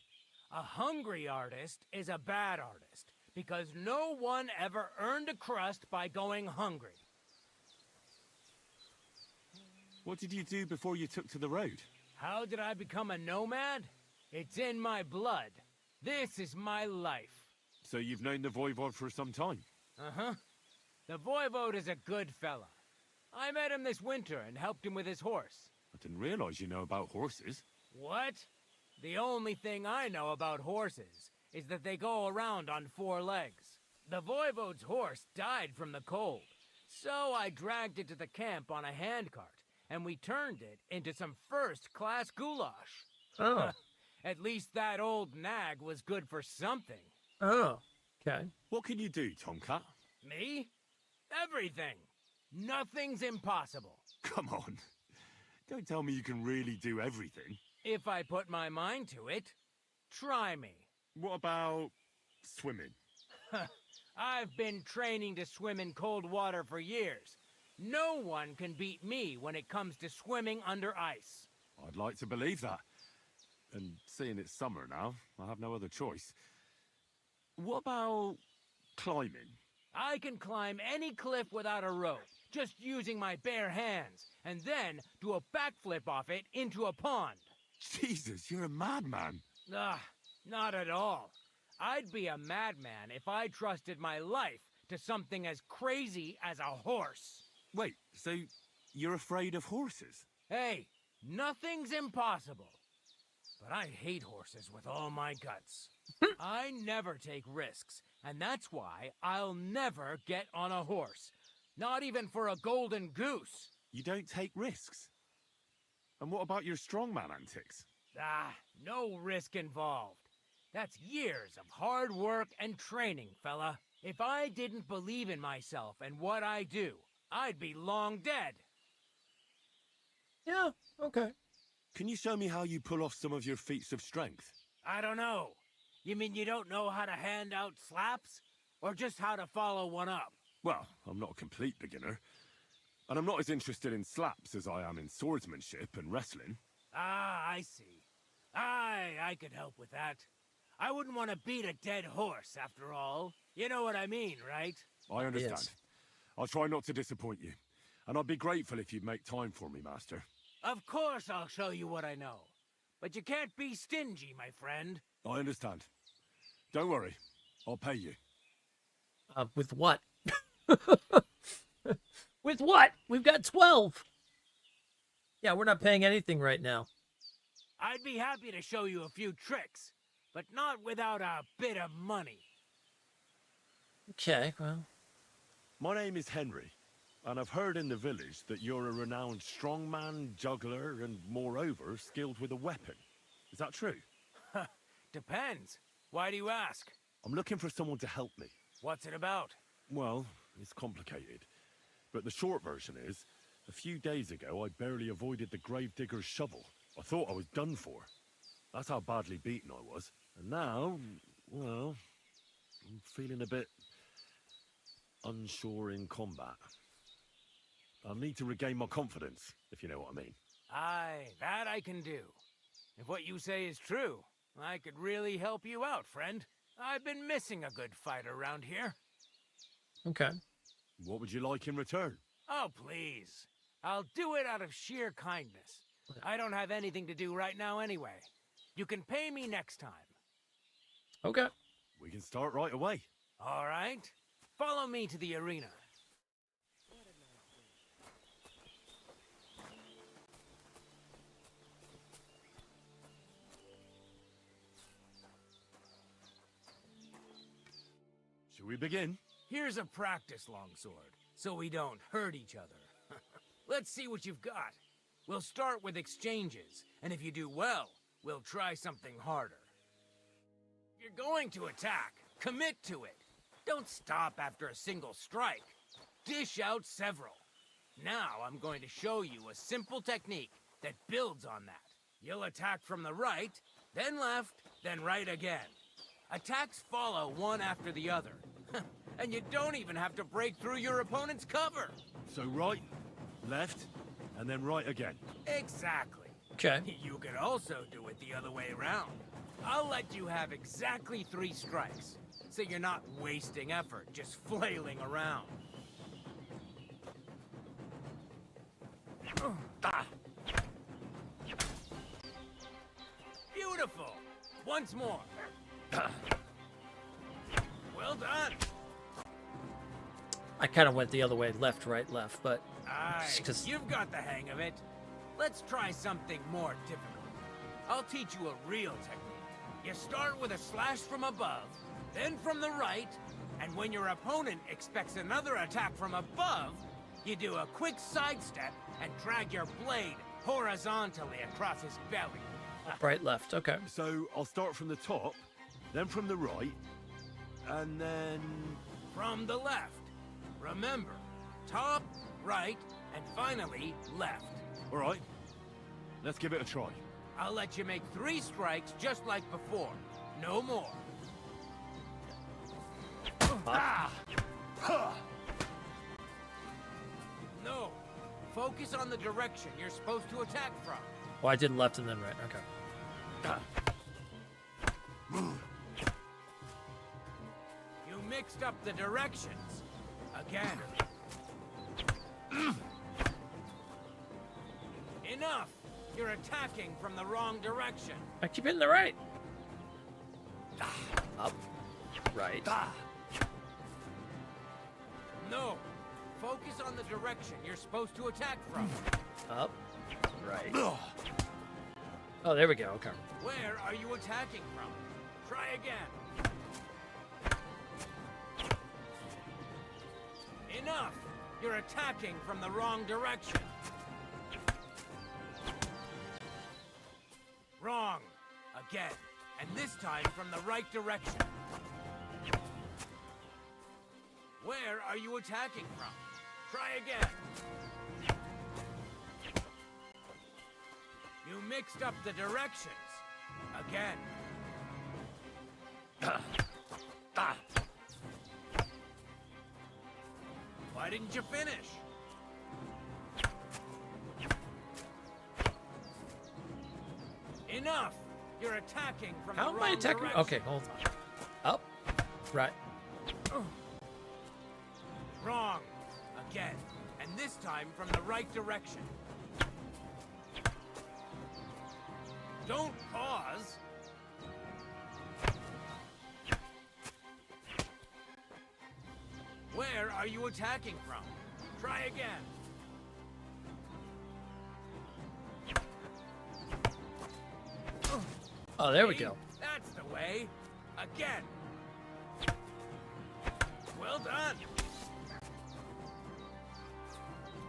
A hungry artist is a bad artist because no one ever earned a crust by going hungry. What did you do before you took to the road? How did I become a nomad? It's in my blood. This is my life. So you've known the Voivod for some time? Uh-huh. The Voivode is a good fella. I met him this winter and helped him with his horse. I didn't realize you know about horses. What? The only thing I know about horses is that they go around on 4 legs. The Voivode's horse died from the cold, so I dragged it to the camp on a handcart, and we turned it into some first-class goulash. Oh. At least that old nag was good for something. Oh, okay. What can you do, Tomcat? Me? Everything. Nothing's impossible. Come on. Don't tell me you can really do everything. If I put my mind to it. Try me. What about swimming? I've been training to swim in cold water for years. No one can beat me when it comes to swimming under ice. I'd like to believe that. And seeing it's summer now, I have no other choice. What about climbing? I can climb any cliff without a rope, just using my bare hands, and then do a backflip off it into a pond. Jesus, you're a madman. Not at all. I'd be a madman if I trusted my life to something as crazy as a horse. Wait, so you're afraid of horses? Hey, nothing's impossible. But I hate horses with all my guts. I never take risks, and that's why I'll never get on a horse. Not even for a golden goose. You don't take risks? And what about your strongman antics? No risk involved. That's years of hard work and training, fella. If I didn't believe in myself and what I do, I'd be long dead. Yeah, okay. Can you show me how you pull off some of your feats of strength? I don't know. You mean you don't know how to hand out slaps? Or just how to follow one up? Well, I'm not a complete beginner. And I'm not as interested in slaps as I am in swordsmanship and wrestling. I see. I could help with that. I wouldn't want to beat a dead horse, after all. You know what I mean, right? I understand. Yes. I'll try not to disappoint you. And I'd be grateful if you'd make time for me, Master. Of course I'll show you what I know. But you can't be stingy, my friend. I understand. Don't worry. I'll pay you. With what? With what? We've got 12. Yeah, we're not paying anything right now. I'd be happy to show you a few tricks, but not without a bit of money. Okay, well. My name is Henry, and I've heard in the village that you're a renowned strongman, juggler, and moreover, skilled with a weapon. Is that true? Depends. Why do you ask? I'm looking for someone to help me. What's it about? Well, it's complicated. But the short version is, a few days ago I barely avoided the gravedigger's shovel. I thought I was done for. That's how badly beaten I was. And now, well, I'm feeling a bit unsure in combat. I'll need to regain my confidence, if you know what I mean. Aye, that I can do. If what you say is true, I could really help you out, friend. I've been missing a good fight around here. Okay. What would you like in return? Oh, please. I'll do it out of sheer kindness. I don't have anything to do right now anyway. You can pay me next time. Okay. We can start right away. All right. Follow me to the arena. Should we begin? Here's a practice longsword, so we don't hurt each other. Let's see what you've got. We'll start with exchanges, and if you do well, we'll try something harder. If you're going to attack, commit to it. Don't stop after a single strike. Dish out several. Now I'm going to show you a simple technique that builds on that. You'll attack from the right, then left, then right again. Attacks follow one after the other. And you don't even have to break through your opponent's cover. So right, left, and then right again. Exactly. Okay. You could also do it the other way around. I'll let you have exactly 3 strikes, so you're not wasting effort just flailing around. Beautiful. Once more. Well done. I kind of went the other way, left, right, left, but Aye, just 'cause- you've got the hang of it. Let's try something more difficult. I'll teach you a real technique. You start with a slash from above, then from the right, and when your opponent expects another attack from above, you do a quick sidestep and drag your blade horizontally across his belly. right, left. Okay. So I'll start from the top, then from the right, and then... From the left. Remember, top, right, and finally left. All right, let's give it a try. I'll let you make 3 strikes just like before. No more. Ah! Huh! No. Focus on the direction you're supposed to attack from. Oh, I did left and then right. Okay. You mixed up the directions. Again. Enough! You're attacking from the wrong direction. I keep hitting the right. Up. Right. No. Focus on the direction you're supposed to attack from. Up. Right. Oh, there we go. Okay. Where are you attacking from? Try again. Enough! You're attacking from the wrong direction. Wrong. Again. And this time from the right direction. Where are you attacking from? Try again. You mixed up the directions. Again. Why didn't you finish? Enough! You're attacking from How the am wrong I attacking? direction. Okay, hold on. Up. Right. Wrong. Again. And this time from the right direction. Don't pause. Where are you attacking from? Try again. Oh, there we See? go. That's the way. Again. Well done.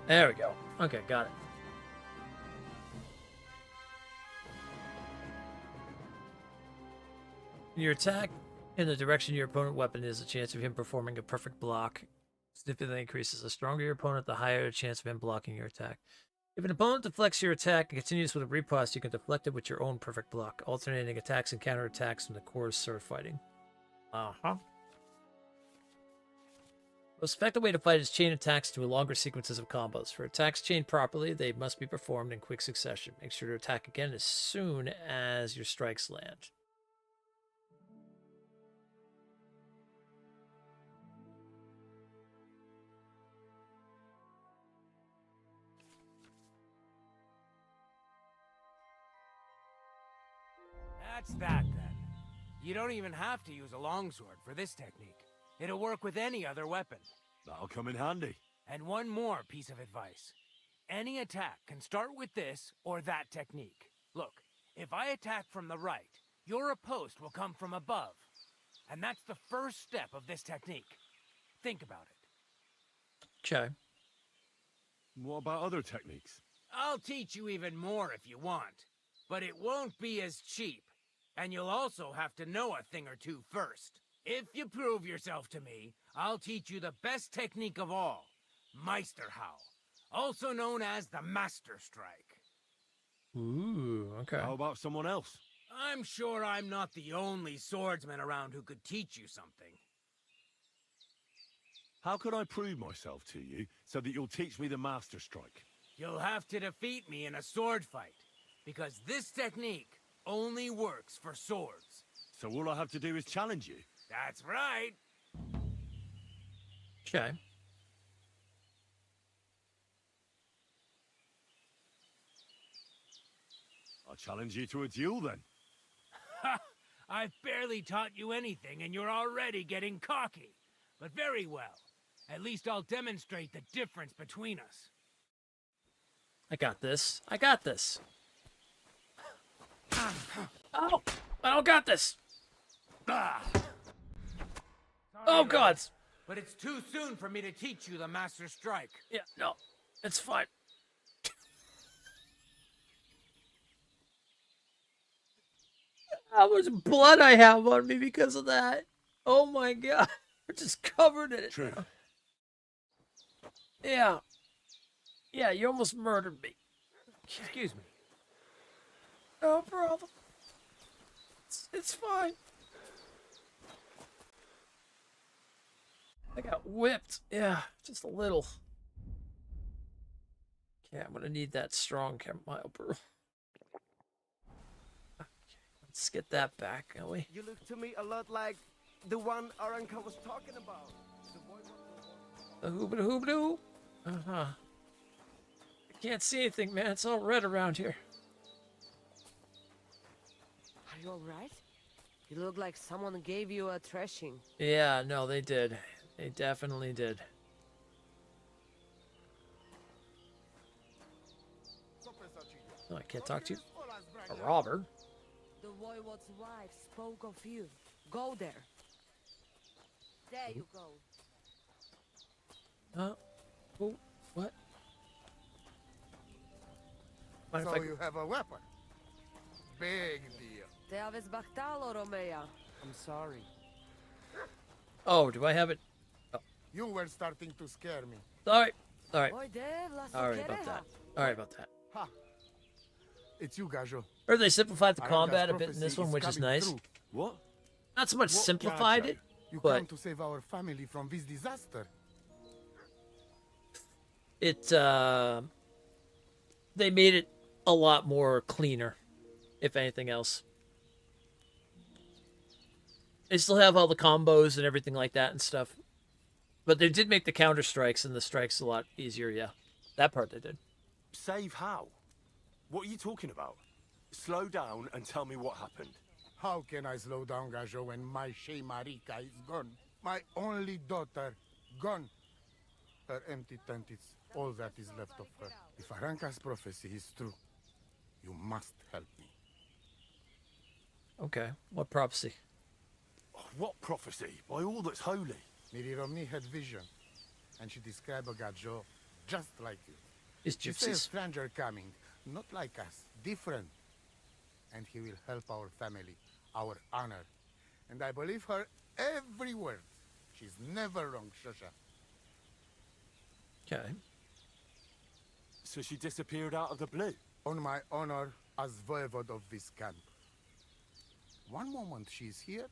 There we go. Okay, got it. Your attack in the direction your opponent weapon is, a chance of him performing a perfect block significantly increases. The stronger your opponent, the higher the chance of him blocking your attack. If an opponent deflects your attack and continues with a riposte, you can deflect it with your own perfect block, alternating attacks and counterattacks from the core sword fighting. Uh-huh. The most effective way to fight is chain attacks to longer sequences of combos. For attacks chained properly, they must be performed in quick succession. Make sure to attack again as soon as your strikes land. That's that then. You don't even have to use a longsword for this technique. It'll work with any other weapon. That'll come in handy. And one more piece of advice. Any attack can start with this or that technique. Look, if I attack from the right, your oppost will come from above. And that's the first step of this technique. Think about it. Okay. What about other techniques? I'll teach you even more if you want. But it won't be as cheap. And you'll also have to know a thing or two first. If you prove yourself to me, I'll teach you the best technique of all, Meisterhau, also known as the Master Strike. Ooh, okay. How about someone else? I'm sure I'm not the only swordsman around who could teach you something. How could I prove myself to you so that you'll teach me the Master Strike? You'll have to defeat me in a sword fight, because this technique only works for swords. So all I have to do is challenge you? That's right. Okay. I'll challenge you to a duel then. Ha! I've barely taught you anything, and you're already getting cocky. But very well. At least I'll demonstrate the difference between us. I got this. I got this. Oh, I don't got this. Oh, God. But it's too soon for me to teach you the Master Strike. Yeah, no, it's fine. How much blood I have on me because of that. Oh my God. I'm just covered in it. True. Now. Yeah. Yeah, you almost murdered me. Excuse me. No problem. It's fine. I got whipped. Yeah, just a little. Okay, I'm gonna need that strong chamomile brew. Okay, let's get that back, can we? You look to me a lot like the one Aranka was talking about. The hoobadoo. Uh-huh. I can't see anything, man. It's all red around here. Are you alright? You look like someone gave you a thrashing. Yeah, no, they did. They definitely did. Oh, I can't talk to you. A robber? The voivode's wife spoke of you. Go there. There you go. Oh, what? Mind if So I- you have a weapon. Big deal. Te aveți bactalo, Romea. I'm sorry. Oh, do I have it? Oh, You were starting to scare me. sorry. Sorry. Oi, Dev, la Sorry about that. Sorry about that. Ha! It's you, Gajo. Heard they simplified the Aranga's combat a bit in prophecy this one, which is coming nice. true. What? Not so much What, simplified Gajo? it, You but come to save our family from this disaster. it they made it a lot more cleaner, if anything else. They still have all the combos and everything like that and stuff. But they did make the counter strikes and the strikes a lot easier, yeah. That part they did. Save how? What are you talking about? Slow down and tell me what happened. How can I slow down, Gajo, when my Shea Marika is gone? My only daughter, gone. Her empty tent is all that is left of her. If Aranka's prophecy is true, you must help me. Okay. What prophecy? What prophecy? By all that's holy. Miri Romni had vision, and she described a Gajo just like you. It's She said a gypsies. stranger coming, not like us, different. And he will help our family, our honor. And I believe her every word. She's never wrong, Shosha. Okay. So she disappeared out of the blue? On my honor as voivode of this camp. One moment she's here,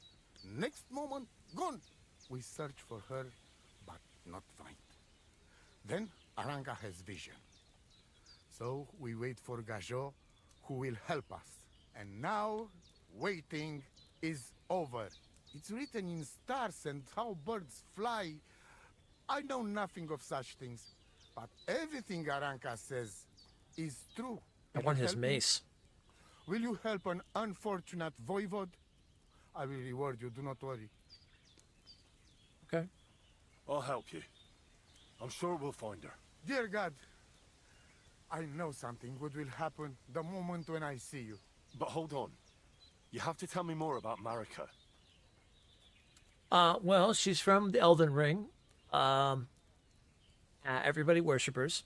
next moment gone. We search for her, but not find. Then Aranga has vision. So we wait for Gajo, who will help us. And now, waiting is over. It's written in stars and how birds fly. I know nothing of such things, but everything Aranka says is true. I Will want you his help me? mace. Will you help an unfortunate voivode? I will reward you, do not worry. Okay. I'll help you. I'm sure we'll find her. Dear God, I know something good will happen the moment when I see you. But hold on. You have to tell me more about Marika. Well, she's from the Elden Ring. Everybody worshippers.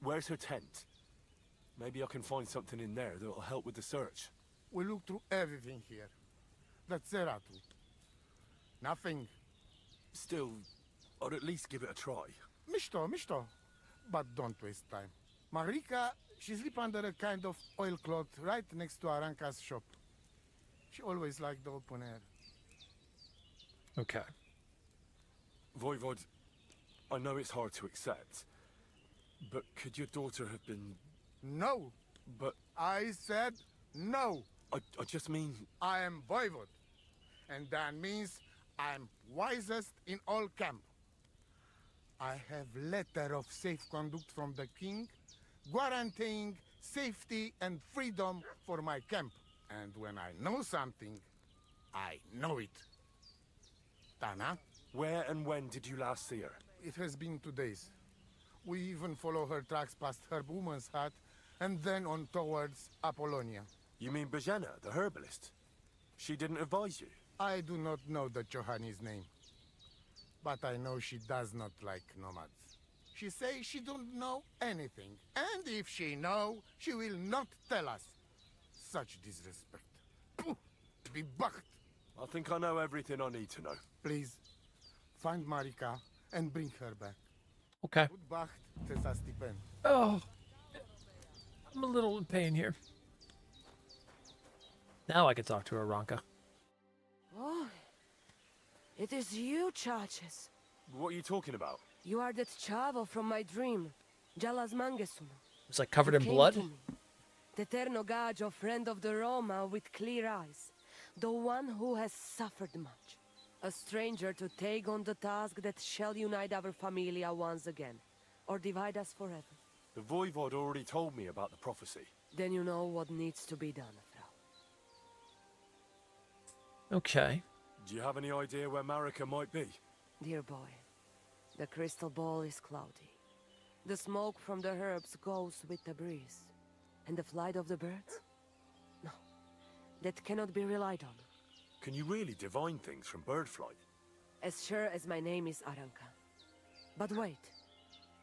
Where's her tent? Maybe I can find something in there that'll help with the search. We look through everything here. That's Zeratu. Nothing. Still, I'd at least give it a try. Mishto. But don't waste time. Marika, she sleep under a kind of oilcloth right next to Aranka's shop. She always liked the open air. Okay. Voivod, I know it's hard to accept, but could your daughter have been... No. But... I said no. I just mean... I am voivode. And that means I'm wisest in all camp. I have letter of safe conduct from the king, guaranteeing safety and freedom for my camp. And when I know something, I know it. Tana? Where and when did you last see her? It has been 2 days. We even follow her tracks past Herb-Woman's hut, and then on towards Apollonia. You mean Bajana, the herbalist? She didn't advise you? I do not know the Johani's name. But I know she does not like nomads. She says she don't know anything. And if she know, she will not tell us. Such disrespect. Pooh! Be bucked! I think I know everything I need to know. Please, find Marika and bring her back. Okay. Good Bacht, Tessa Stipen. Oh, I'm a little in pain here. Now I can talk to Aranka. Oh, it is you, Chaches. What are you talking about? You are that chavo from my dream, Jalas Mangesum. It's like covered You in came blood. to me. The Terno Gajo, friend of the Roma with clear eyes. The one who has suffered much. A stranger to take on the task that shall unite our familia once again. Or divide us forever. The Voivod already told me about the prophecy. Then you know what needs to be done, Frau. Okay. Do you have any idea where Marika might be? Dear boy, the crystal ball is cloudy. The smoke from the herbs goes with the breeze. And the flight of the birds? No, that cannot be relied on. Can you really divine things from bird flight? As sure as my name is Aranka. But wait,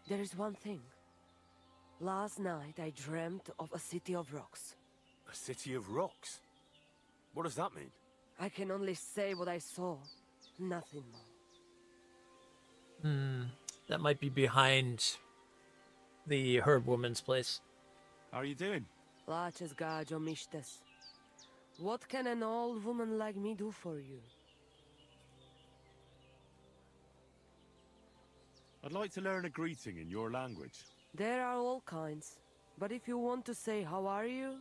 there is one thing. Last night I dreamt of a city of rocks. A city of rocks? What does that mean? I can only say what I saw, nothing more. That might be behind the herb woman's place. How are you doing? Laches gajo mishtes. What can an old woman like me do for you? I'd like to learn a greeting in your language. There are all kinds. But if you want to say how are you,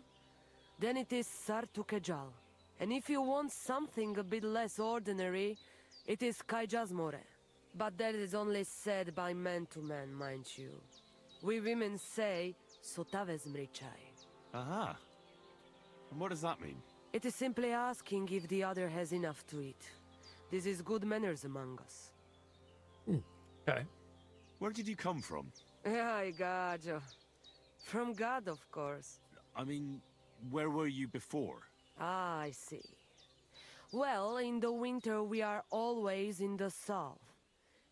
then it is Sartukejal. And if you want something a bit less ordinary, it is Kaijazmore. But that is only said by man to man, mind you. We women say Sotavez mrichai. Aha. And what does that mean? It is simply asking if the other has enough to eat. This is good manners among us. Okay. Where did you come from? Ay, gajo. From God, of course. I mean, where were you before? Ah, I see. Well, in the winter we are always in the south.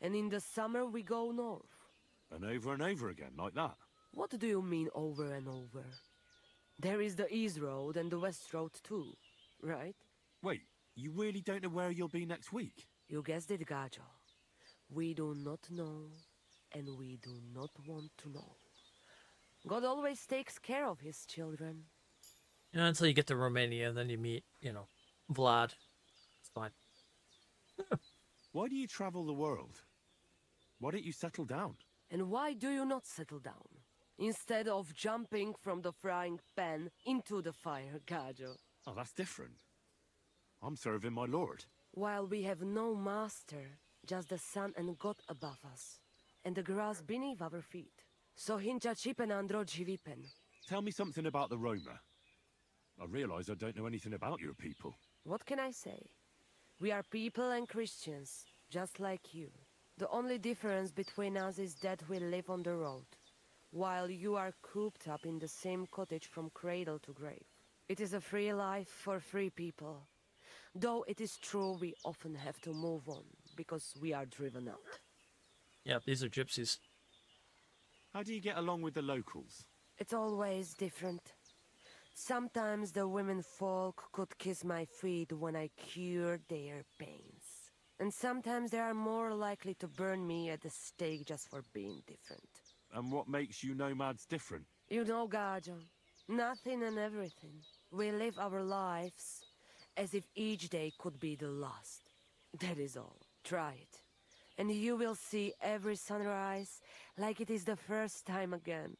And in the summer we go north. And over again, like that? What do you mean over and over? There is the East Road and the West Road too, right? Wait, you really don't know where you'll be next week? You guessed it, Gajo. We do not know, and we do not want to know. God always takes care of his children. You know, until you get to Romania, then you meet, Vlad. It's fine. Why do you travel the world? Why don't you settle down? And why do you not settle down? Instead of jumping from the frying pan into the fire, Gajo. Oh, that's different. I'm serving my lord. While we have no master, just the sun and God above us, and the grass beneath our feet. So hincha chipen andro jivipen. Tell me something about the Roma. I realize I don't know anything about your people. What can I say? We are people and Christians, just like you. The only difference between us is that we live on the road, while you are cooped up in the same cottage from cradle to grave. It is a free life for free people. Though it is true we often have to move on, because we are driven out. Yeah, these are gypsies. How do you get along with the locals? It's always different. Sometimes the women folk could kiss my feet when I cured their pains. And sometimes they are more likely to burn me at the stake just for being different. And what makes you nomads different? You know, Gajo, nothing and everything. We live our lives as if each day could be the last. That is all. Try it. And you will see every sunrise like it is the first time again.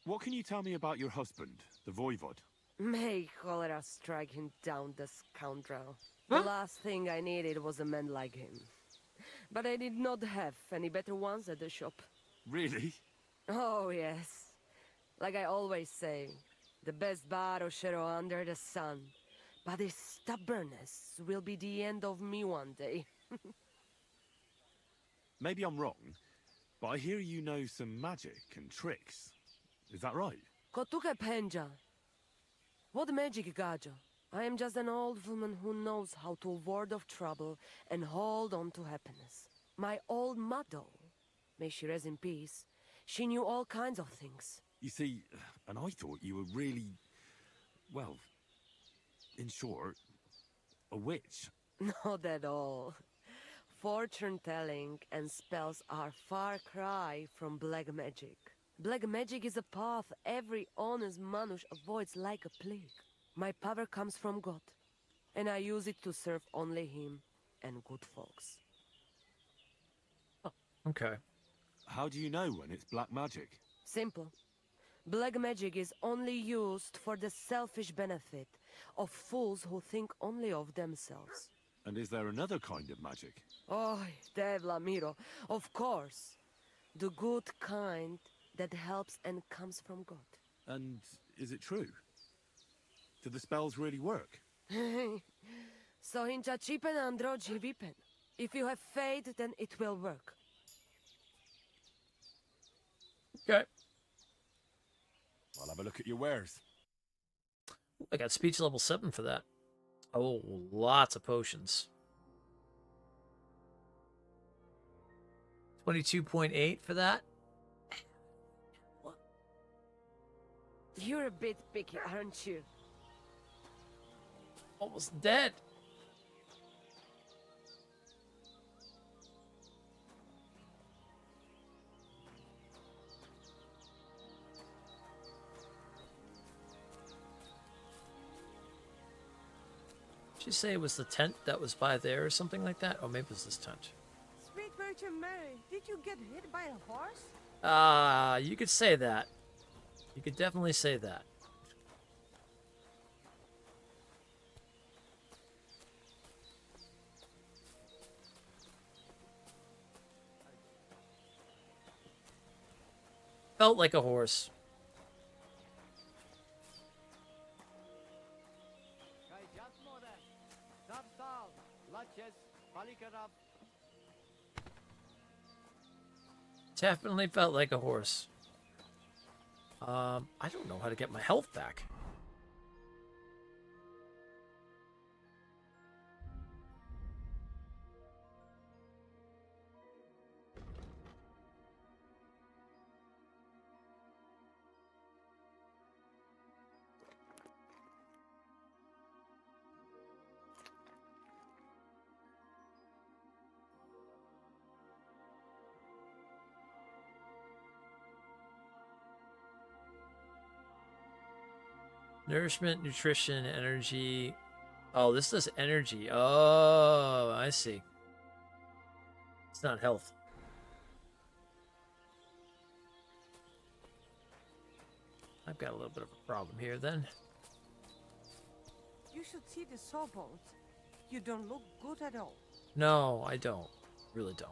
What can you tell me about your husband, the Voivod? May cholera strike him down, the scoundrel. The last thing I needed was a man like him. But I did not have any better ones at the shop. Really? Oh, yes. Like I always say, the best Baroshero under the sun. But his stubbornness will be the end of me one day. Maybe I'm wrong, but I hear you know some magic and tricks. Is that right? Kotuke Penja. What magic, Gajo? I am just an old woman who knows how to ward off trouble and hold on to happiness. My old mother, may she rest in peace, she knew all kinds of things. You see, and I thought you were really, well, in short, a witch. Not at all. Fortune-telling and spells are far cry from black magic. Black magic is a path every honest Manush avoids like a plague. My power comes from God, and I use it to serve only Him and good folks. Okay. How do you know when it's black magic? Simple. Black magic is only used for the selfish benefit of fools who think only of themselves. And is there another kind of magic? Oh, Devla Miro, of course. The good kind that helps and comes from God. And is it true? Do the spells really work? So hincha chipen andro jivipen. If you have faith, then it will work. Okay. I'll have a look at your wares. I got speech level 7 for that. Oh, lots of potions. 22.8 for that. You're a bit picky, aren't you? Almost dead. Did you say it was the tent that was by there or something like that? Or maybe it was this tent. Sweet Virgin Mary, did you get hit by a horse? You could say that. You could definitely say that. Felt like a horse. Definitely felt like a horse. I don't know how to get my health back. Nourishment, nutrition, energy. Oh, this is energy. Oh, I see. It's not health. I've got a little bit of a problem here then. You should see the sawbones. You don't look good at all. No, I don't. Really don't.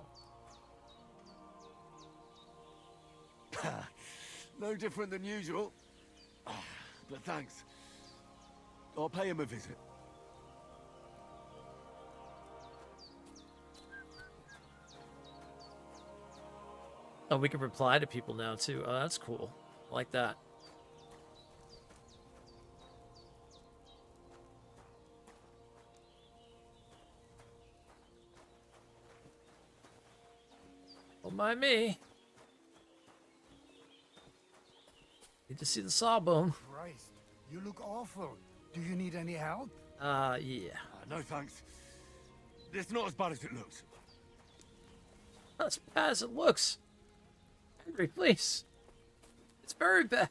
No different than usual. But thanks. I'll pay him a visit. Oh, we can reply to people now too. Oh, that's cool. I like that. Don't mind me. Need to see the sawbone. Christ, you look awful. Do you need any help? Yeah. No thanks. It's not as bad as it looks. Not as bad as it looks. Henry, please. It's very bad.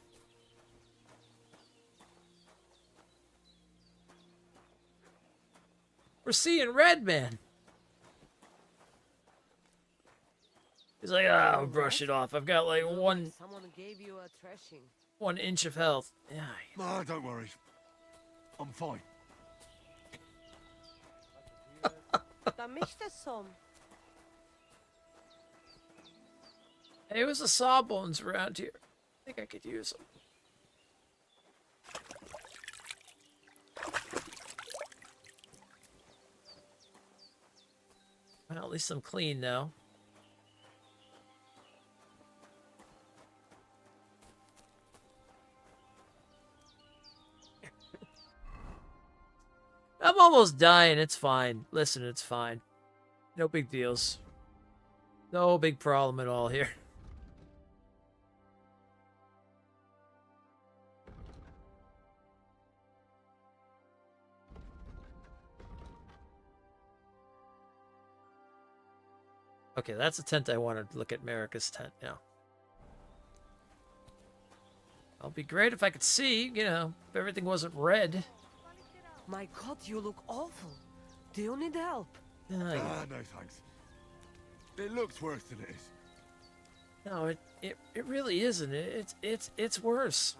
We're seeing red, man. He's like, I'll brush it off. I've got like Someone gave you a thrashing. 1 inch of health. Yeah. Oh, don't worry. I'm fine. Da mischt es some. Hey, it was the sawbones around here. I think I could use them. Well, at least I'm clean now. I'm almost dying. It's fine. Listen, it's fine. No big deals. No big problem at all here. Okay, that's a tent I wanted to look at Marika's tent now. It'll be great if I could see, you know, if everything wasn't red. My God, you look awful. Do you need help? No thanks. It looks worse than it is. No, it really isn't. It's worse.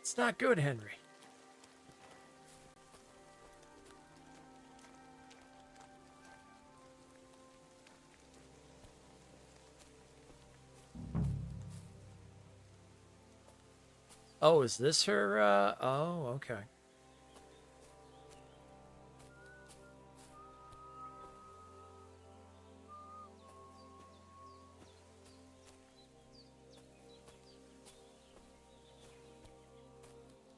It's not good, Henry. Oh, is this her, oh, okay.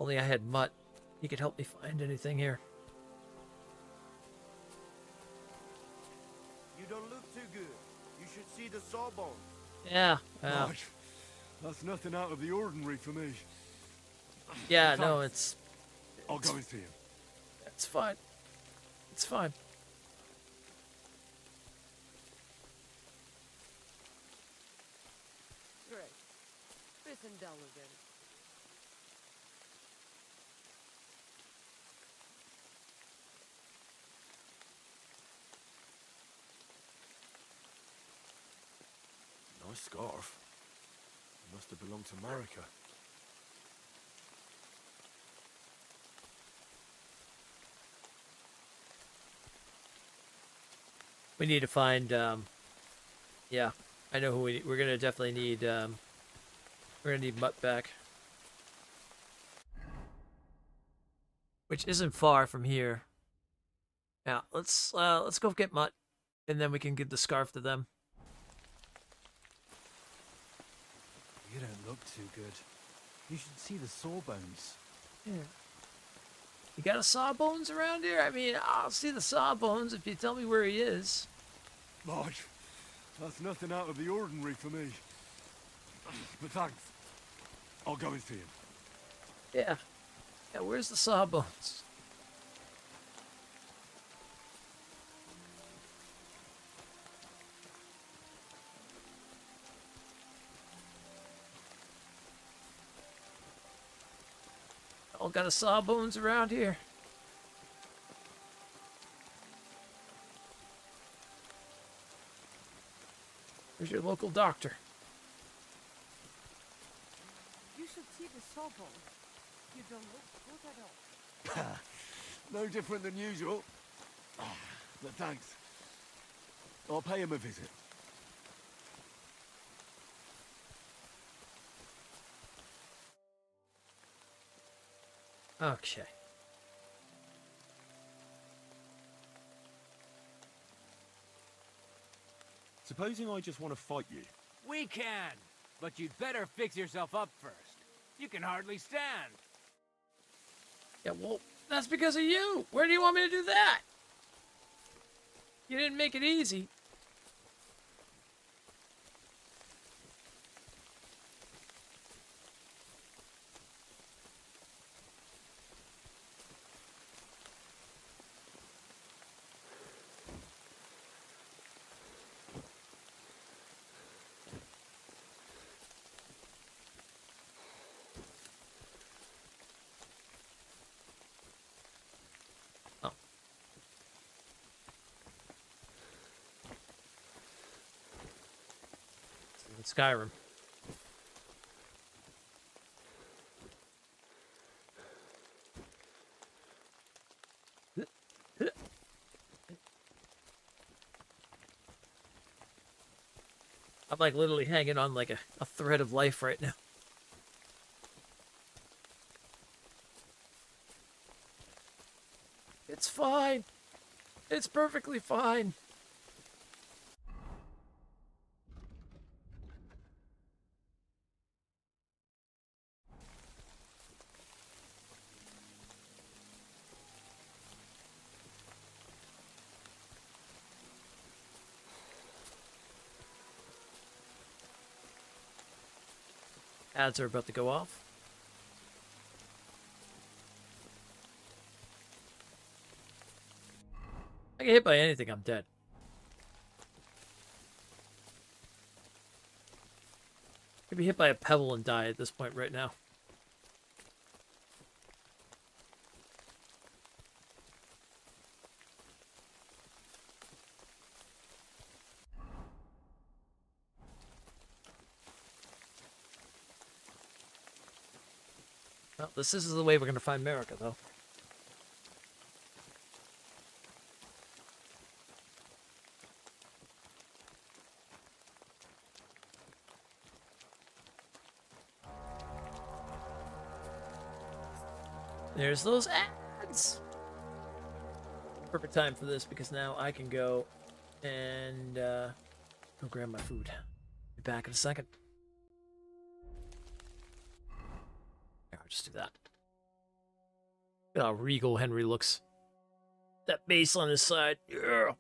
Only I had Mutt. He could help me find anything here. You don't look too good. You should see the sawbone. Yeah, well. Gosh, that's nothing out of the ordinary for me. Yeah, no, it's... I'll go and see him. It's fine. It's fine. Great. Listen down again. Nice scarf. It must have belonged to Marika. We need to find, yeah, I know who we're gonna definitely need, we're gonna need Mutt back. Which isn't far from here. Yeah, let's go get Mutt, and then we can give the scarf to them. You don't look too good. You should see the sawbones. Yeah. You got a Sawbones around here? I mean, I'll see the Sawbones if you tell me where he is. Marge, that's nothing out of the ordinary for me. But thanks. I'll go and see him. Yeah. Yeah, where's the Sawbones? All got a Sawbones around here. Where's your local doctor? You should see the sawbone. You don't look good at all. No different than usual. But thanks. I'll pay him a visit. Okay. Supposing I just want to fight you. We can, but you'd better fix yourself up first. You can hardly stand. Yeah, well, that's because of you. Where do you want me to do that? You didn't make it easy. Skyrim. I'm like literally hanging on like a thread of life right now. It's fine. It's perfectly fine. Ads are about to go off. I get hit by anything, I'm dead. Could be hit by a pebble and die at this point right now. Well, this is the way we're going to find America, though. There's those ads! Perfect time for this because now I can go and go grab my food. Be back in a second. Yeah, I'll just do that. Look at how regal Henry looks. That mace on his side. Yeah.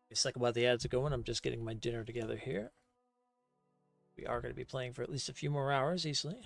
A second while the ads are going, I'm just getting my dinner together here. We are going to be playing for at least a few more hours easily.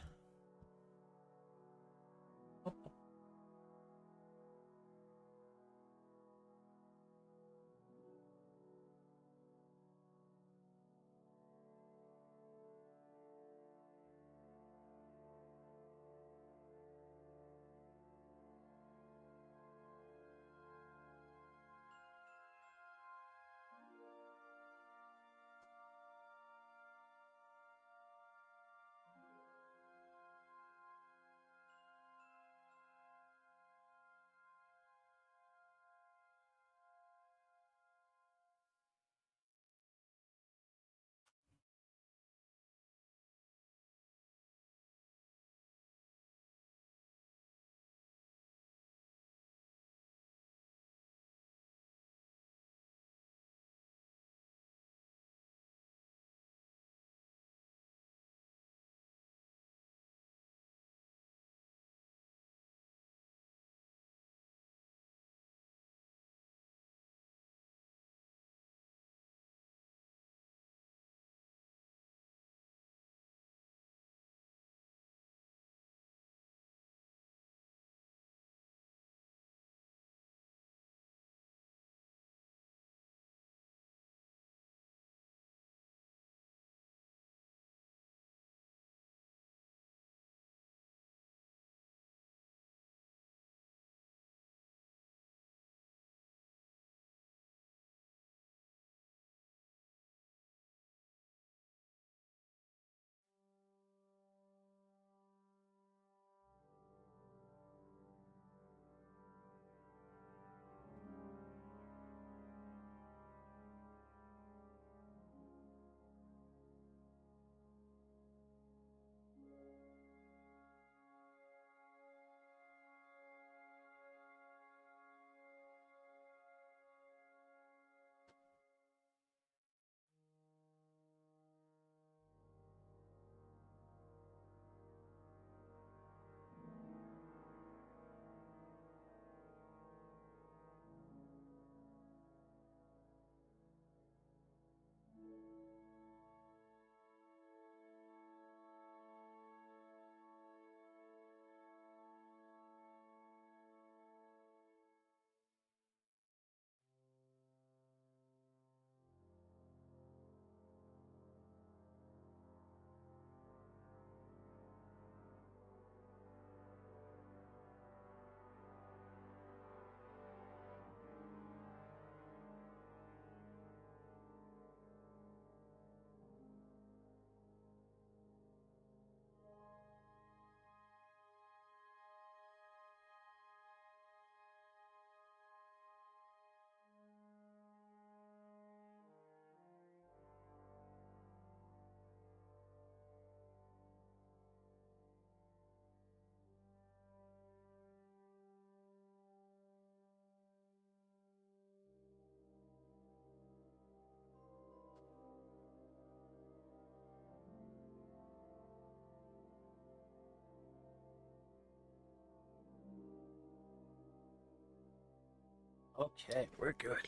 Okay, we're good.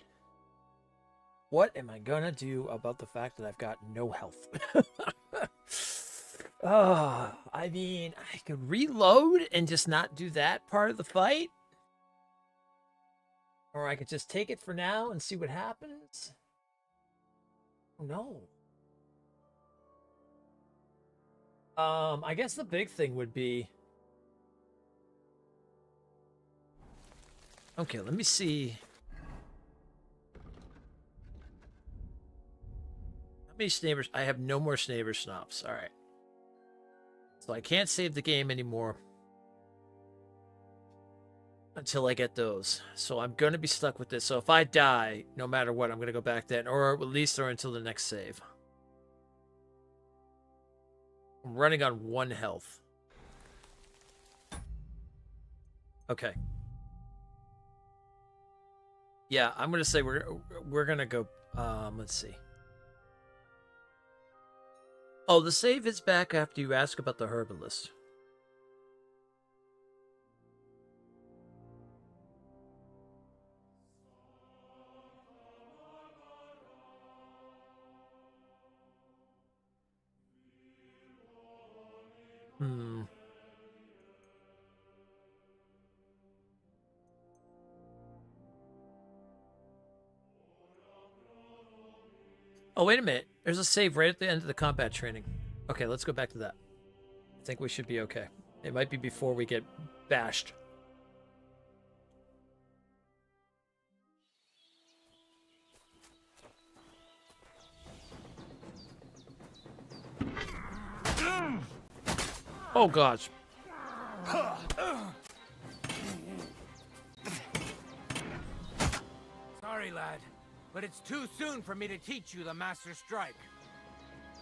What am I gonna do about the fact that I've got no health? I mean, I could reload and just not do that part of the fight. Or I could just take it for now and see what happens. Oh, no. I guess the big thing would be... Okay, let me see... How many Snavers? I have no more Snaver Snops. Alright. So I can't save the game anymore. Until I get those. So I'm going to be stuck with this. So if I die, no matter what, I'm going to go back then. Or at least or until the next save. I'm running on 1 health. Okay. Yeah, I'm going to say we're going to go... let's see. Oh, the save is back after you ask about the herbalist. Oh, wait a minute. There's a save right at the end of the combat training. Okay, let's go back to that. I think we should be okay. It might be before we get bashed. Oh, gosh. Sorry, lad, but it's too soon for me to teach you the Master Strike.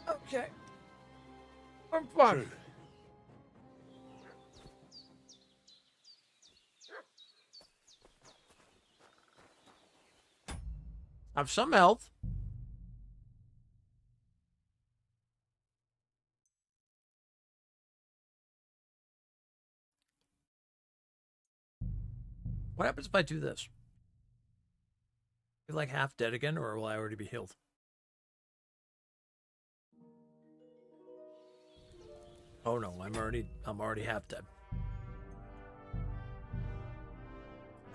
Okay. I'm fine. I have some health. What happens if I do this? Be like half dead again, or will I already be healed? Oh no, I'm already half dead.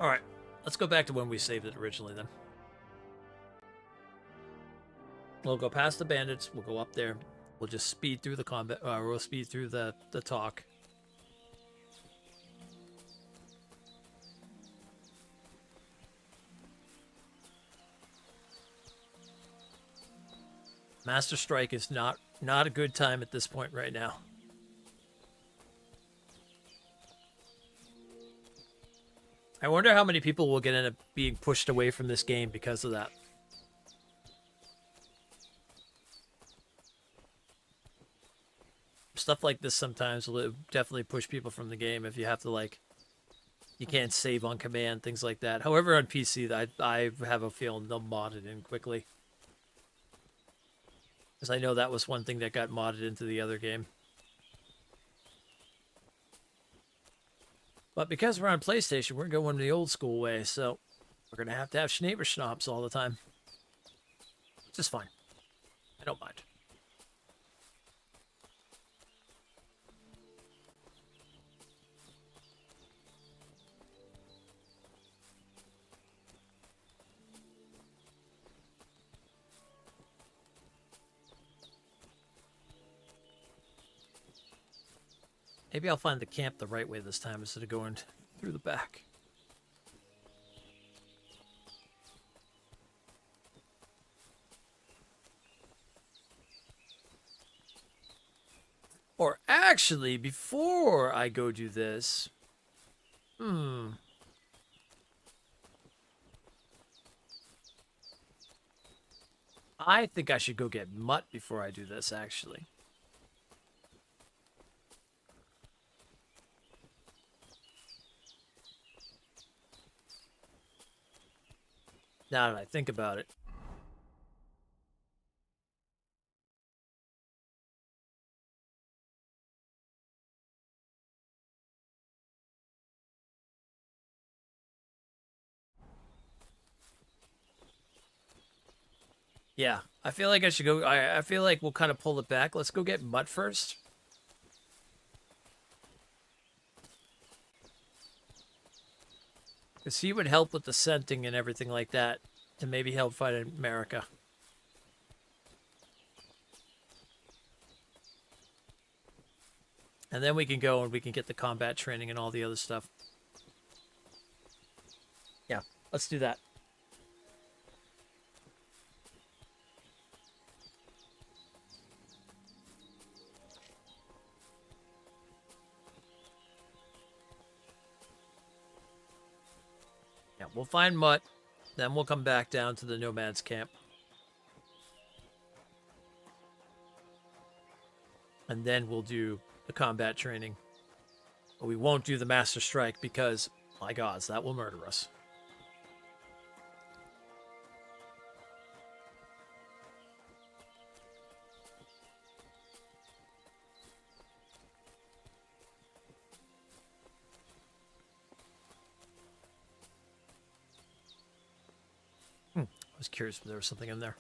All right, let's go back to when we saved it originally then. We'll go past the bandits. We'll go up there. We'll just speed through the combat. We'll speed through the talk. Master Strike is not a good time at this point right now. I wonder how many people will end up being pushed away from this game because of that. Stuff like this sometimes will definitely push people from the game if you have to, like, you can't save on command, things like that. However, on PC, I have a feeling they'll mod it in quickly. Because I know that was one thing that got modded into the other game. But because we're on PlayStation, we're going the old school way, so we're going to have Schnaber Schnapps all the time. Which is fine. I don't mind. Maybe I'll find the camp the right way this time instead of going through the back. Or actually, before I go do this... I think I should go get Mutt before I do this, actually. Now that I think about it. Yeah, I feel like I should go. I feel like we'll kind of pull it back. Let's go get Mutt first. Because he would help with the scenting and everything like that to maybe help fight America. And then we can go and we can get the combat training and all the other stuff. Yeah, let's do that. Yeah, we'll find Mutt. Then we'll come back down to the nomads camp. And then we'll do the combat training. But we won't do the Master Strike because, my gods, that will murder us. I was curious if there was something in there.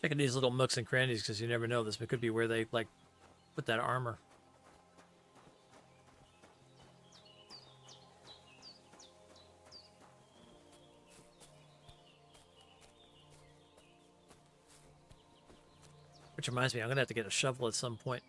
Checking these little nooks and crannies because you never know. This could be where they, like, put that armor. Which reminds me, I'm going to have to get a shovel at some point.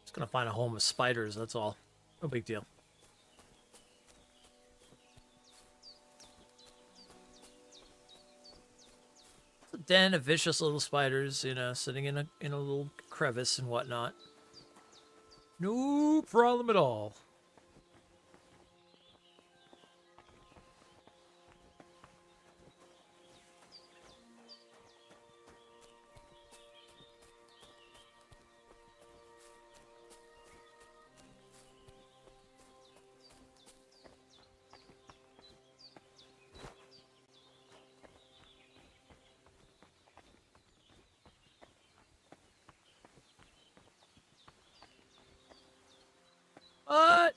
Just going to find a home with spiders, that's all. No big deal. Den of vicious little spiders, you know, sitting in a little crevice and whatnot. No problem at all. What?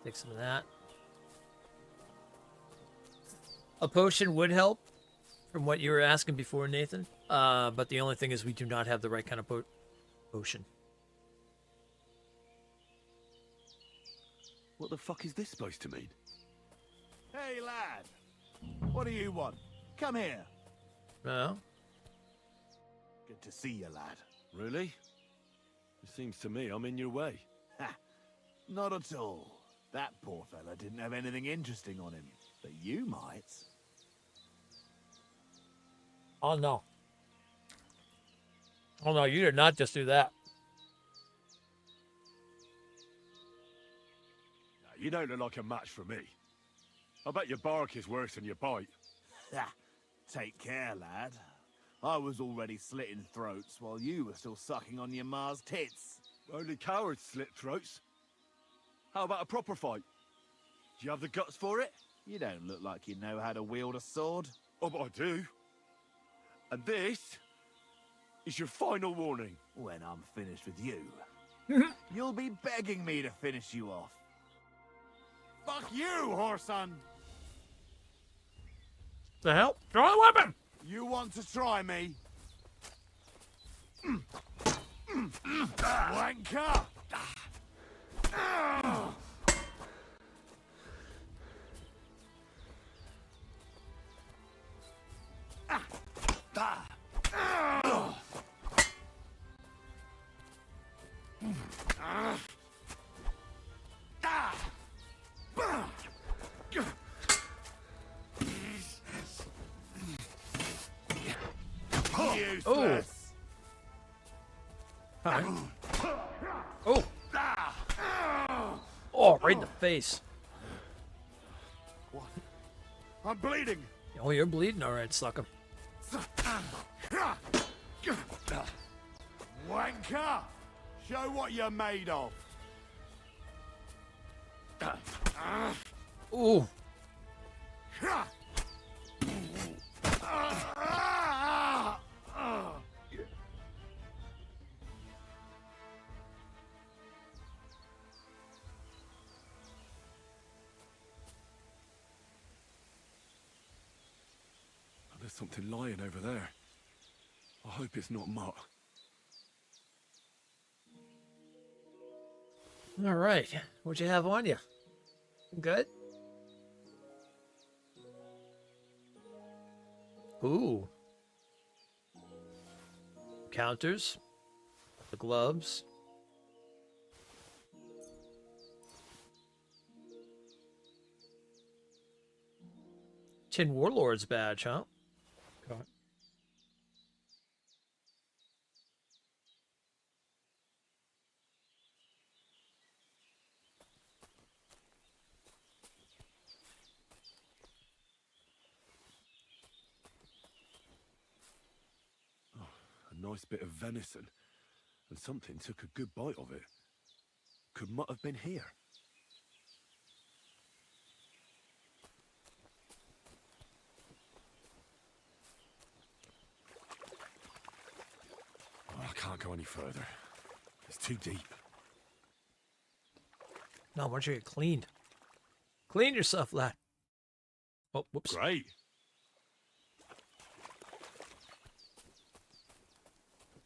Take some of that. A potion would help, from what you were asking before, Nathan. But the only thing is we do not have the right kind of potion. What the fuck is this supposed to mean? Hey, lad. What do you want? Come here. No? Good to see you, lad. Really? It seems to me I'm in your way. Ha! Not at all. That poor fella didn't have anything interesting on him. But you might. Oh, no. Oh, no, you did not just do that. You don't look like a match for me. I bet your bark is worse than your bite. Ha! Take care, lad. I was already slitting throats while you were still sucking on your ma's tits. Only cowards slit throats. How about a proper fight? Do you have the guts for it? You don't look like you know how to wield a sword. Oh, but I do. And this is your final warning. When I'm finished with you, you'll be begging me to finish you off. Fuck you, whoreson! The hell? Draw the weapon! You want to try me? Wanker! Oh. Hi. Oh. Oh, right in the face. What? I'm bleeding. Oh, you're bleeding. All right, suck him. Wanker! Show what you're made of. Ooh. There's something lying over there. I hope it's not Mutt. All right. What'd you have on you? Good? Ooh. Counters. The gloves. Tin Warlord's badge, huh? Okay. A nice bit of venison, and something took a good bite of it. Could Mutt have been here? Oh, I can't go any further. It's too deep. No, why don't you get cleaned? Clean yourself, lad. Oh, whoops. Great.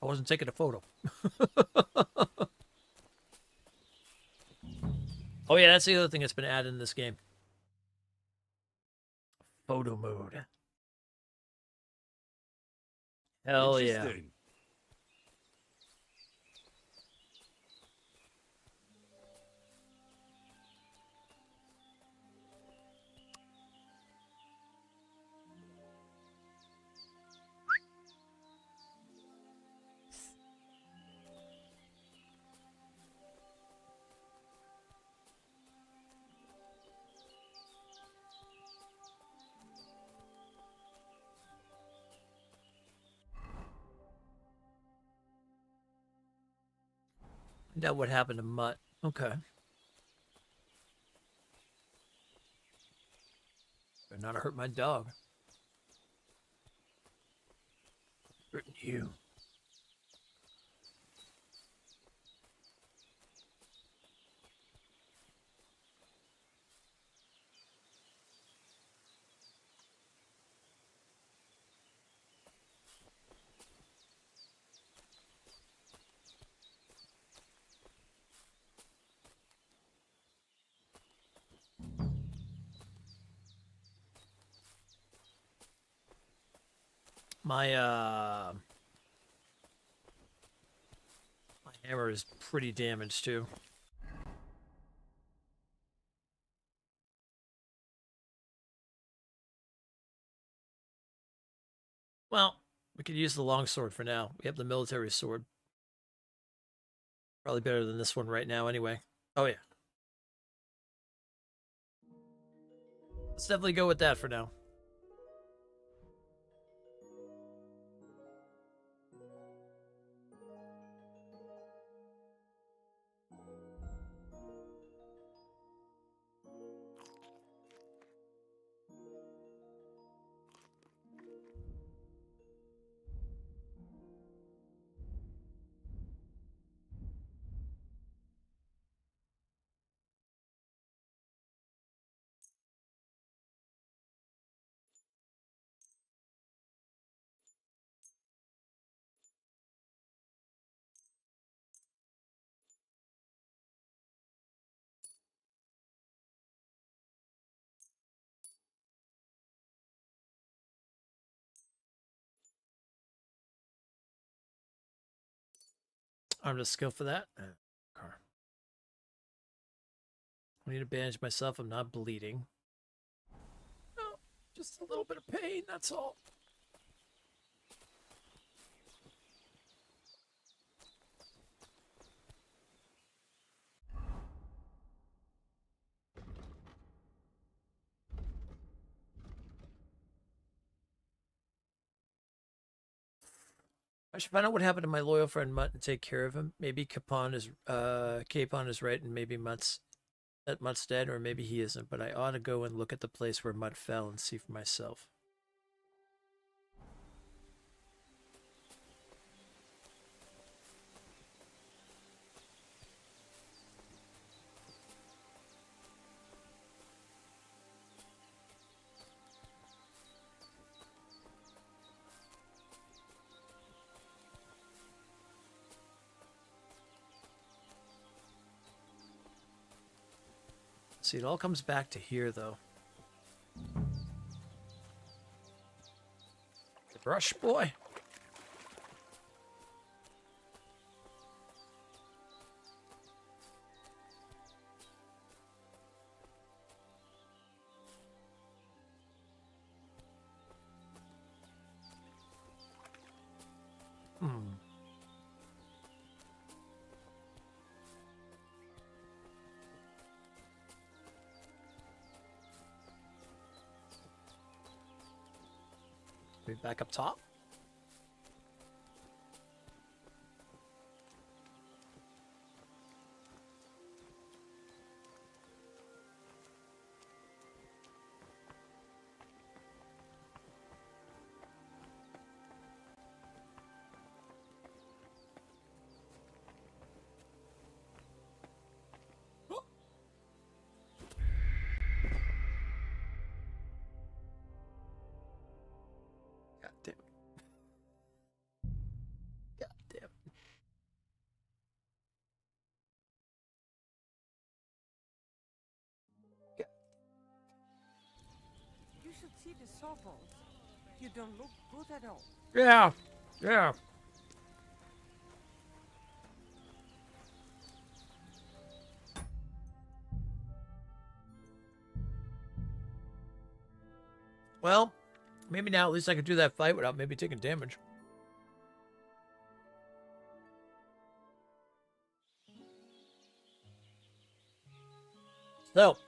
I wasn't taking a photo. Oh yeah, that's the other thing that's been added in this game. Photo mode. Hell yeah. Interesting. That what happened to Mutt. Okay. Better not hurt my dog. Hurting you. My hammer is pretty damaged too. Well, we could use the longsword for now. We have the military sword. Probably better than this one right now anyway. Oh yeah. Let's definitely go with that for now. I'm just skill for that. Car. I need to bandage myself. I'm not bleeding. No, just a little bit of pain. That's all. I should find out what happened to my loyal friend Mutt and take care of him. Maybe Capon is right, and maybe Mutt's dead, or maybe he isn't. But I ought to go and look at the place where Mutt fell and see for myself. See, it all comes back to here, though. The brush, boy. Maybe back up top. God damn. God damn. You should see the sawbones. You don't look good at all. Yeah. Yeah. Well, maybe now at least I can do that fight without maybe taking damage. So,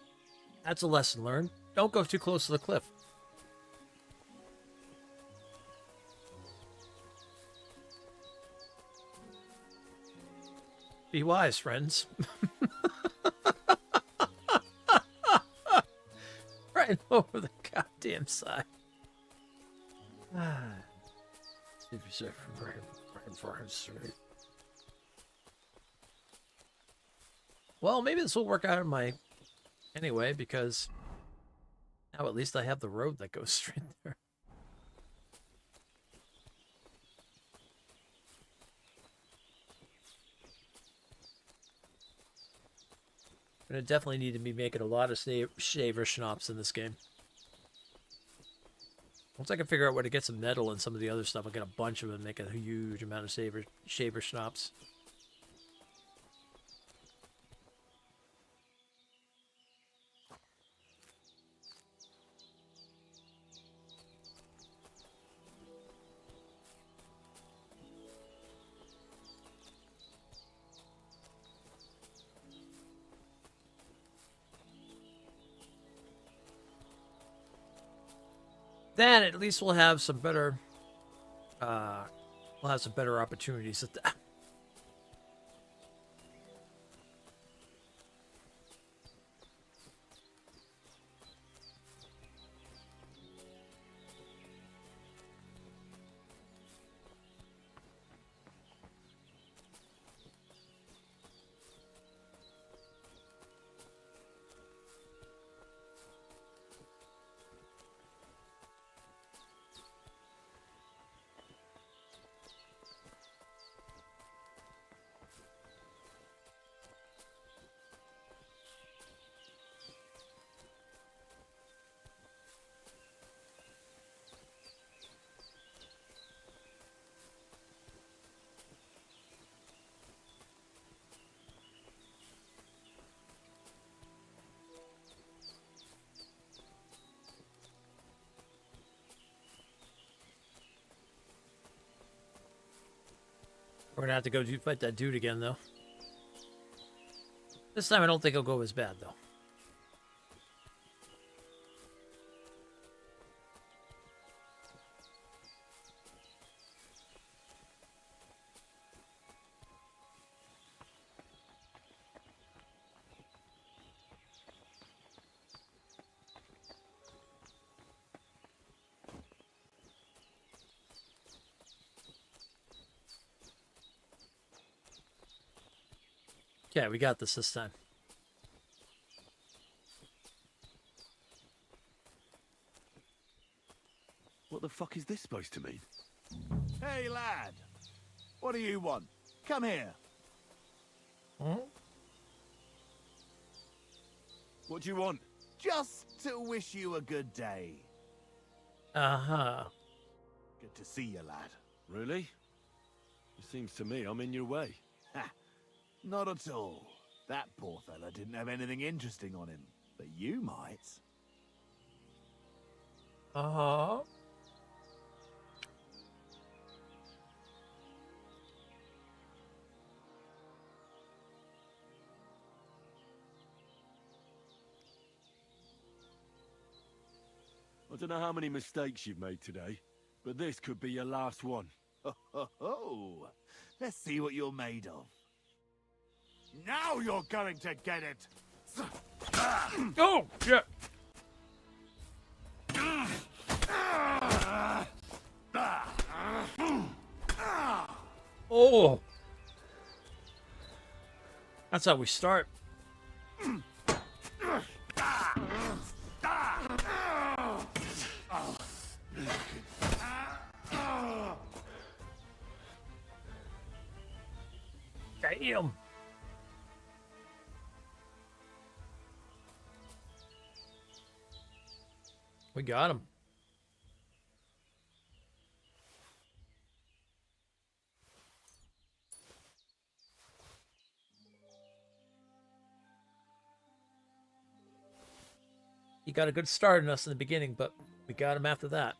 that's a lesson learned. Don't go too close to the cliff. Be wise, friends. Right over the goddamn side. Well, maybe this will work out in my anyway, because now at least I have the road that goes straight there. Gonna definitely need to be making a lot of shaver schnapps in this game. Once I can figure out where to get some nettle and some of the other stuff, I'll get a bunch of them and make a huge amount of shaver schnapps. Then at least we'll have some better opportunities at that. We're gonna have to go fight that dude again, though. This time I don't think it'll go as bad, though. Yeah, we got this time. What the fuck is this supposed to mean? Hey, lad. What do you want? Come here. Hmm? What do you want? Just to wish you a good day. Uh-huh. Good to see you, lad. Really? It seems to me I'm in your way. Ha! Not at all. That poor fella didn't have anything interesting on him. But you might. Uh-huh. I don't know how many mistakes you've made today, but this could be your last one. Ho, ho, ho. Let's see what you're made of. Now you're going to get it! Oh, shit! Oh! That's how we start. Damn! We got him. He got a good start on us in the beginning, but we got him after that.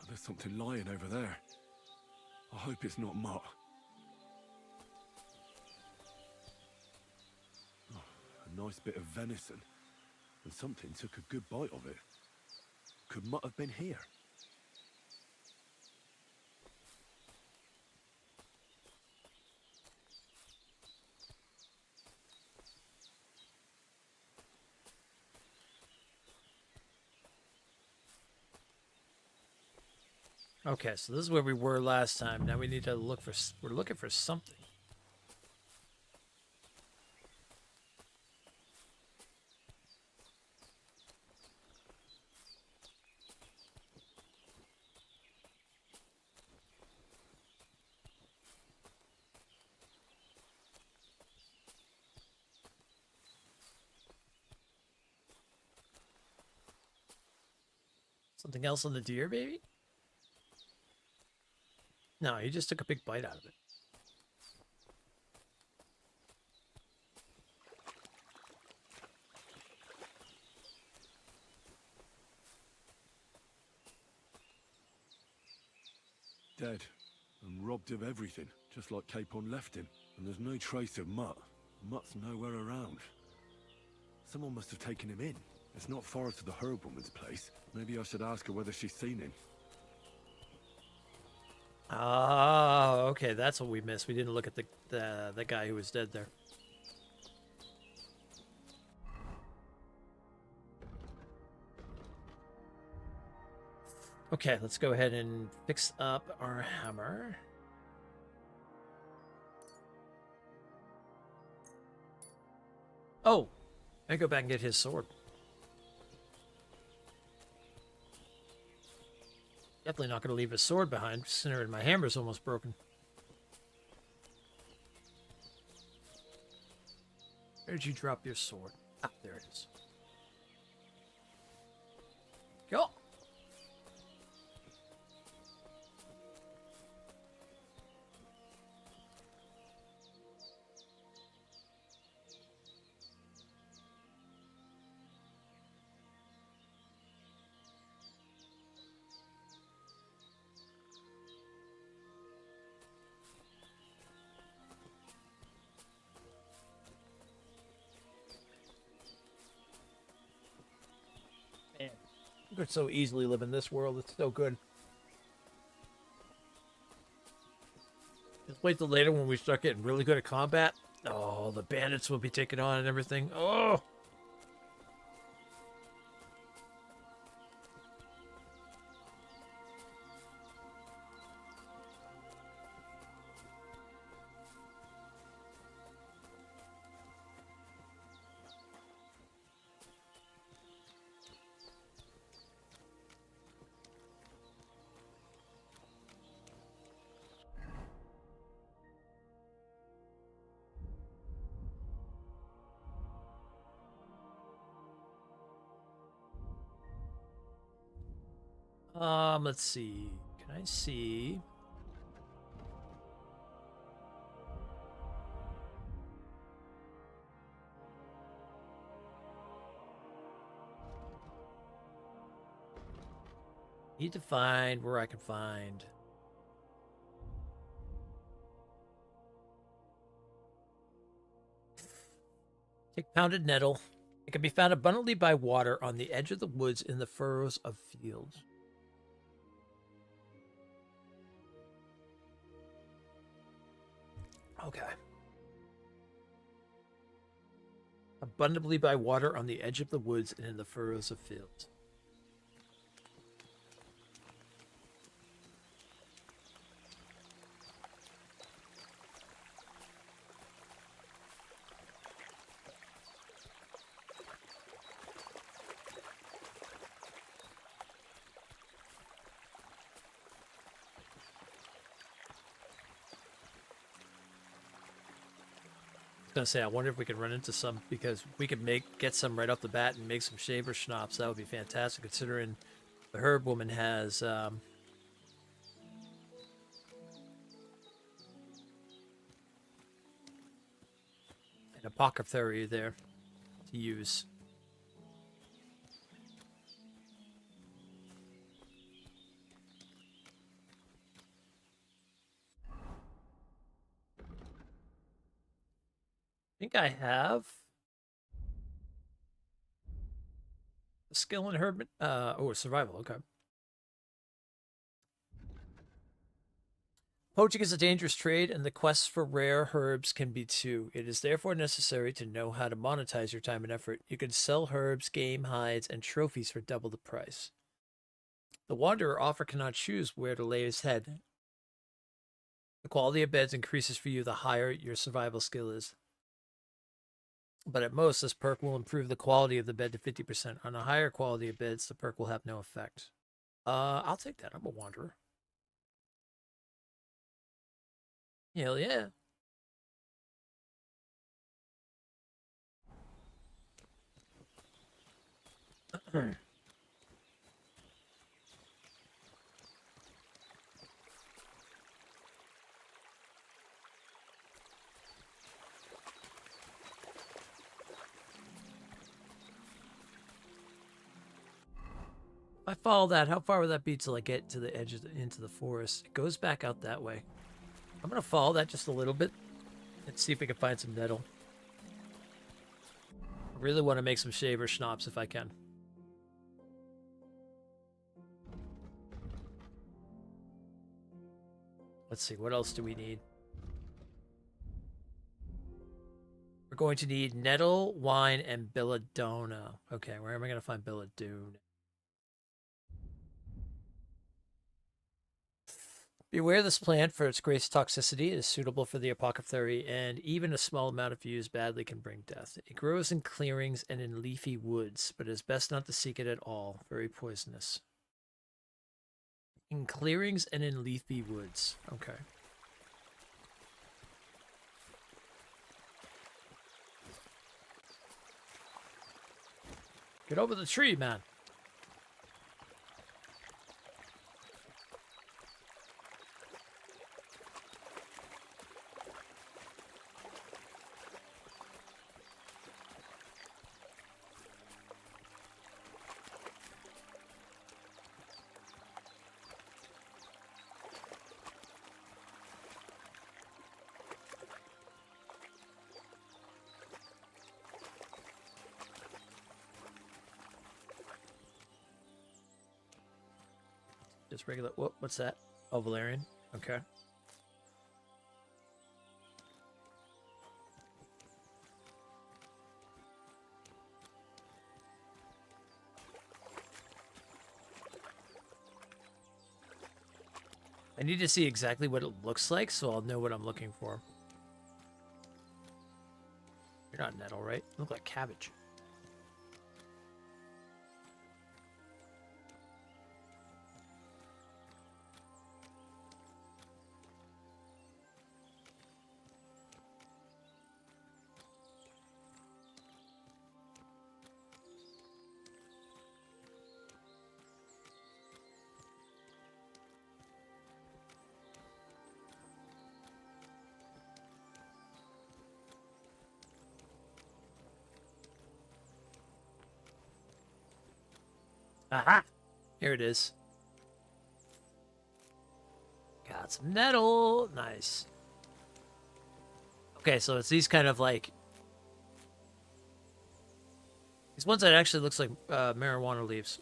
Oh, there's something lying over there. I hope it's not Mutt. Oh, a nice bit of venison. And something took a good bite of it. Could Mutt have been here? Okay, so this is where we were last time. Now we need to look for... We're looking for something. Something else on the deer, baby? No, he just took a big bite out of it. Dead. And robbed of everything, just like Capon left him. And there's no trace of Mutt. Mutt's nowhere around. Someone must have taken him in. It's not far to the herb woman's place. Maybe I should ask her whether she's seen him. Oh, okay, that's what we missed. We didn't look at the guy who was dead there. Okay, let's go ahead and fix up our hammer. Oh, I go back and get his sword. Definitely not going to leave his sword behind, considering my hammer's almost broken. Where did you drop your sword? Ah, there it is. Go! could so easily live in this world. It's so good. Just wait till later when we start getting really good at combat. Oh, the bandits will be taken on and everything. Oh! Let's see. Can I see? Need to find where I can find. Take pounded nettle. It can be found abundantly by water on the edge of the woods in the furrows of fields. Okay. Abundantly by water on the edge of the woods and in the furrows of fields. Gonna say, I wonder if we could run into some, because we could get some right off the bat and make some shaver schnapps. That would be fantastic, considering the herb woman has an apothecary there to use. I think I have a skill in herb. Survival. Okay. Poaching is a dangerous trade, and the quest for rare herbs can be too. It is therefore necessary to know how to monetize your time and effort. You can sell herbs, game, hides, and trophies for double the price. The wanderer often cannot choose where to lay his head. The quality of beds increases for you the higher your survival skill is. But at most, this perk will improve the quality of the bed to 50%. On a higher quality of beds, the perk will have no effect. I'll take that. I'm a wanderer. Hell yeah. If I follow that, how far would that be till I get to the edge of into the forest? It goes back out that way. I'm going to follow that just a little bit and see if we can find some nettle. I really want to make some shaver schnapps if I can. Let's see, what else do we need? We're going to need nettle, wine, and belladonna. Okay, where am I going to find belladonna? Beware of this plant for its great toxicity. It is suitable for the apothecary, and even a small amount of use badly can bring death. It grows in clearings and in leafy woods, but it is best not to seek it at all. Very poisonous. In clearings and in leafy woods. Okay. Get over the tree, man. Just regular. What's that? Oh, Valerian. Okay. I need to see exactly what it looks like so I'll know what I'm looking for. You're not nettle, right? You look like cabbage. Aha! Here it is. Got some nettle. Nice. Okay, so it's these kind of like... These ones that actually looks like marijuana leaves.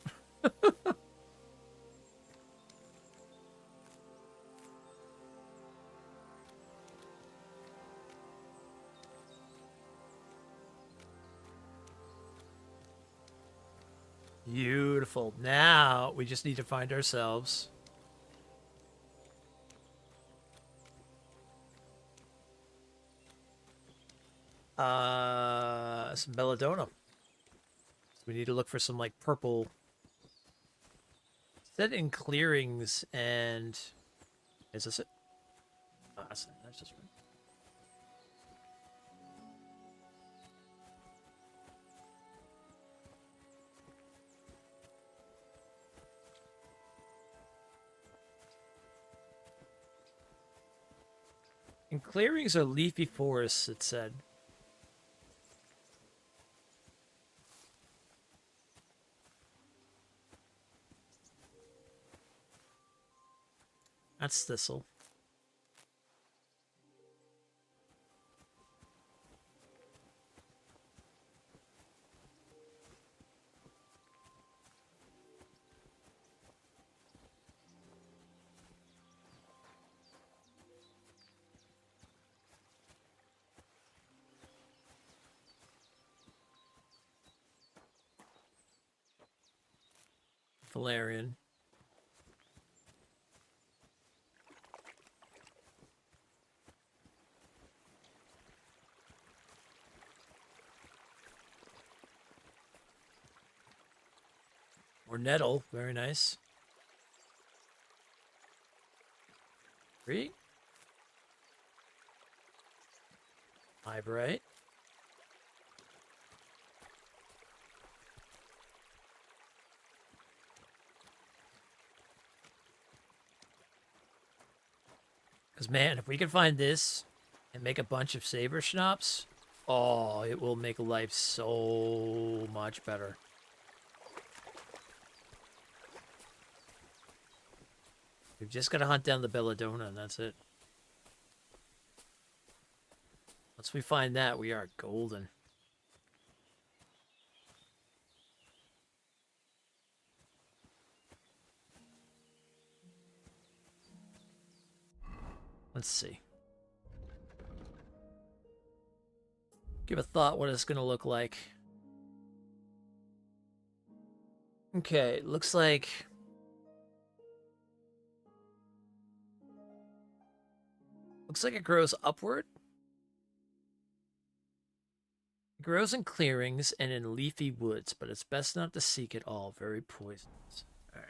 Beautiful. Now we just need to find ourselves some belladonna. We need to look for some like purple. Set in clearings and is this it? Oh, that's just right. In clearings or leafy forests, it said. That's thistle. Valerian. Or nettle, very nice. 3. Eyebright. Because, man, if we can find this and make a bunch of saber schnapps, oh, it will make life so much better. We've just got to hunt down the belladonna, and that's it. Once we find that, we are golden. Let's see. Give a thought what it's going to look like. Okay, looks like... Looks like it grows upward. It grows in clearings and in leafy woods, but it's best not to seek it all. Very poisonous. All right.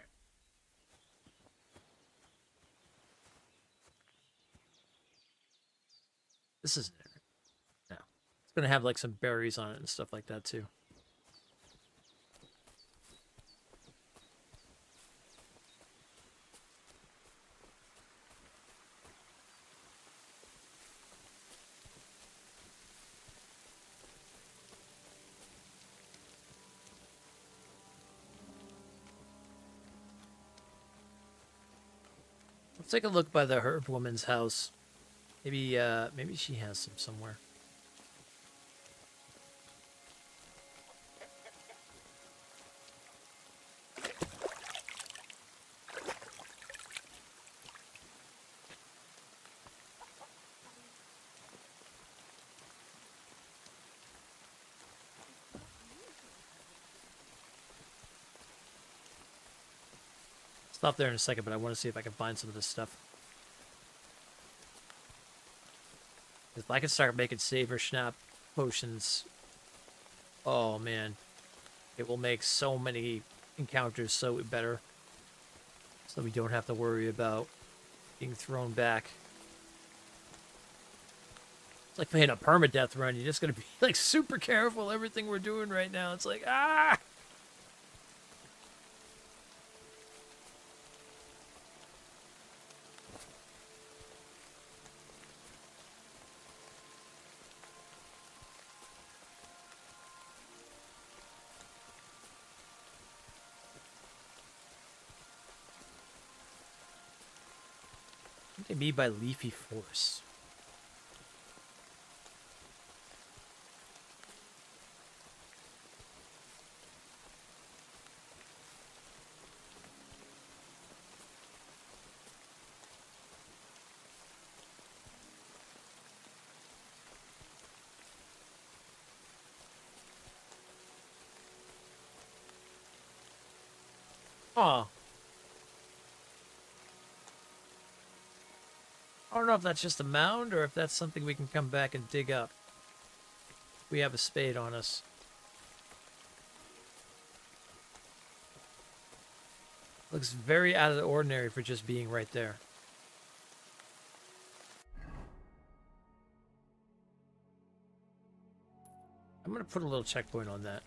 This isn't it. No. It's going to have like some berries on it and stuff like that too. Let's take a look by the herb woman's house. Maybe maybe she has some somewhere. Stop there in a second, but I want to see if I can find some of this stuff. If I can start making Saber Schnapp potions, oh man, it will make so many encounters so better. So we don't have to worry about being thrown back. It's like playing a permadeath run. You're just gonna be like super careful everything we're doing right now. It's like, ah! What do they mean by leafy forest? Huh. I don't know if that's just a mound or if that's something we can come back and dig up. We have a spade on us. Looks very out of the ordinary for just being right there. I'm gonna put a little checkpoint on that.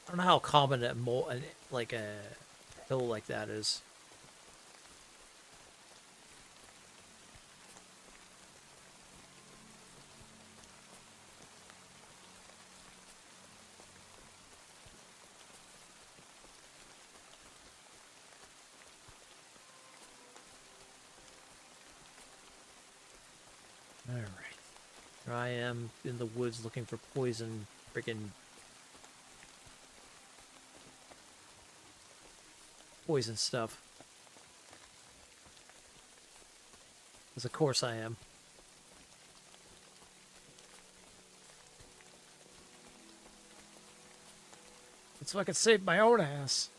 I don't know how common like a hill like that is. All right. Here I am in the woods looking for poison, freaking poison stuff. Because of course I am. It's so I can save my own ass.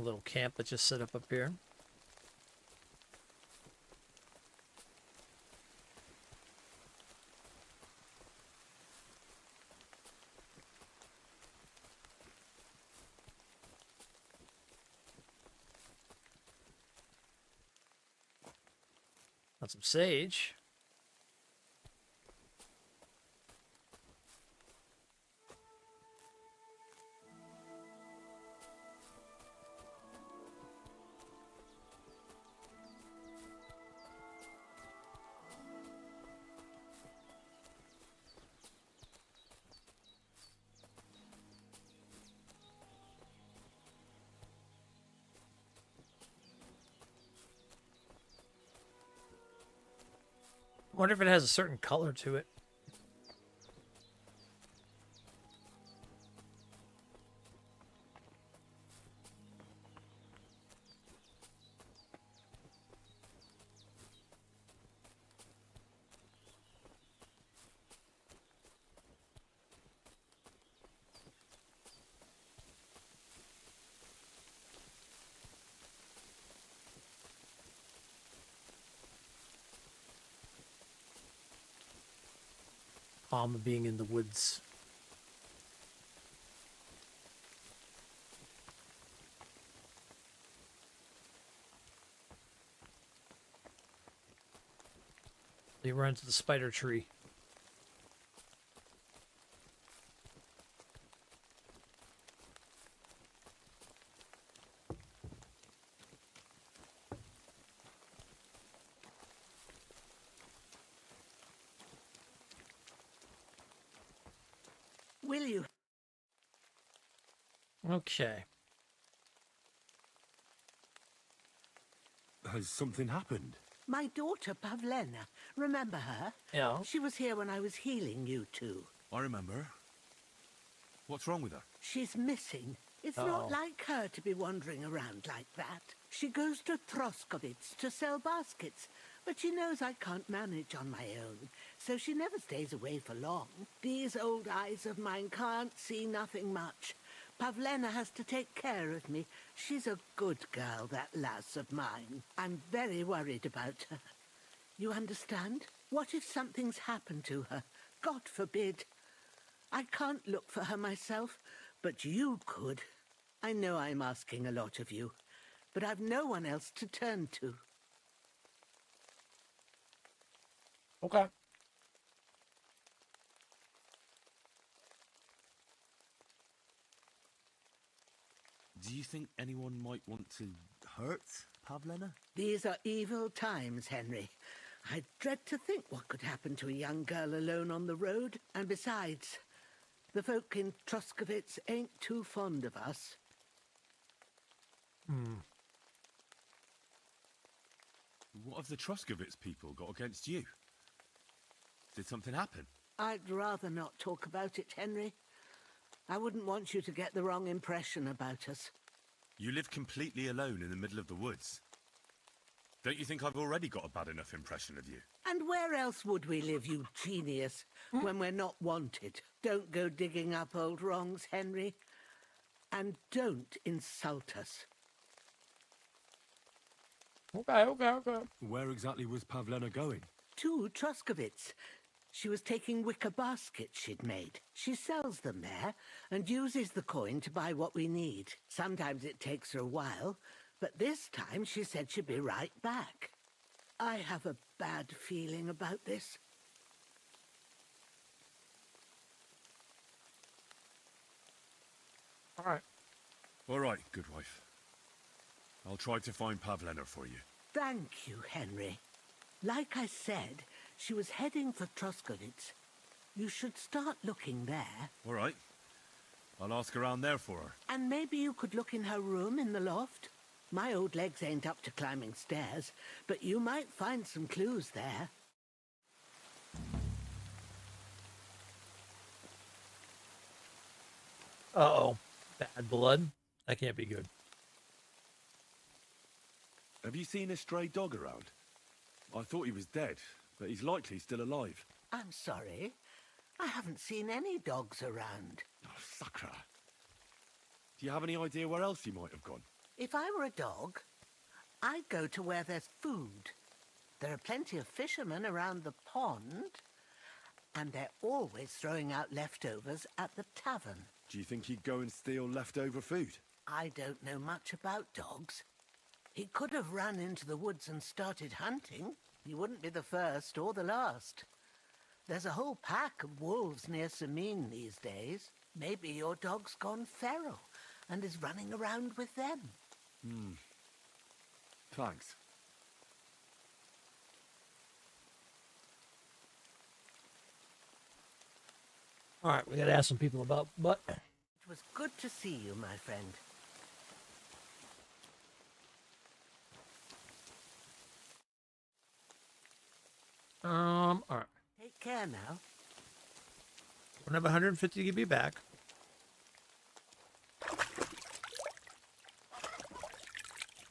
Little camp that just set up here. Got some sage. I wonder if it has a certain color to it. Calm of being in the woods. They run to the spider tree. Will you? Okay. Has something happened? My daughter, Pavlena. Remember her? Yeah. She was here when I was healing you two. I remember. What's wrong with her? She's missing. It's Uh-oh. not like her to be wandering around like that. She goes to Troskovitz to sell baskets, but she knows I can't manage on my own, so she never stays away for long. These old eyes of mine can't see nothing much. Pavlena has to take care of me. She's a good girl, that lass of mine. I'm very worried about her. You understand? What if something's happened to her? God forbid. I can't look for her myself, but you could. I know I'm asking a lot of you, but I've no one else to turn to. Okay. Do you think anyone might want to hurt Pavlena? These are evil times, Henry. I dread to think what could happen to a young girl alone on the road. And besides, the folk in Troskovitz ain't too fond of us. What have the Troskovitz people got against you? Did something happen? I'd rather not talk about it, Henry. I wouldn't want you to get the wrong impression about us. You live completely alone in the middle of the woods. Don't you think I've already got a bad enough impression of you? And where else would we live, you genius, when we're not wanted? Don't go digging up old wrongs, Henry. And don't insult us. Okay. Where exactly was Pavlena going? To Troskovitz. She was taking wicker baskets she'd made. She sells them there and uses the coin to buy what we need. Sometimes it takes her a while, but this time she said she'd be right back. I have a bad feeling about this. All right, good wife. I'll try to find Pavlena for you. Thank you, Henry. Like I said, she was heading for Troskovitz. You should start looking there. All right. I'll ask around there for her. And maybe you could look in her room in the loft. My old legs ain't up to climbing stairs, but you might find some clues there. Uh-oh. Bad blood? That can't be good. Have you seen a stray dog around? I thought he was dead, but he's likely still alive. I'm sorry. I haven't seen any dogs around. Oh, sacre. Do you have any idea where else he might have gone? If I were a dog, I'd go to where there's food. There are plenty of fishermen around the pond, and they're always throwing out leftovers at the tavern. Do you think he'd go and steal leftover food? I don't know much about dogs. He could have run into the woods and started hunting. He wouldn't be the first or the last. There's a whole pack of wolves near Samin these days. Maybe your dog's gone feral and is running around with them. Thanks. All right, we got to ask some people about butt. It was good to see you, my friend. All right. Take care now. We're gonna have 150 to give you back.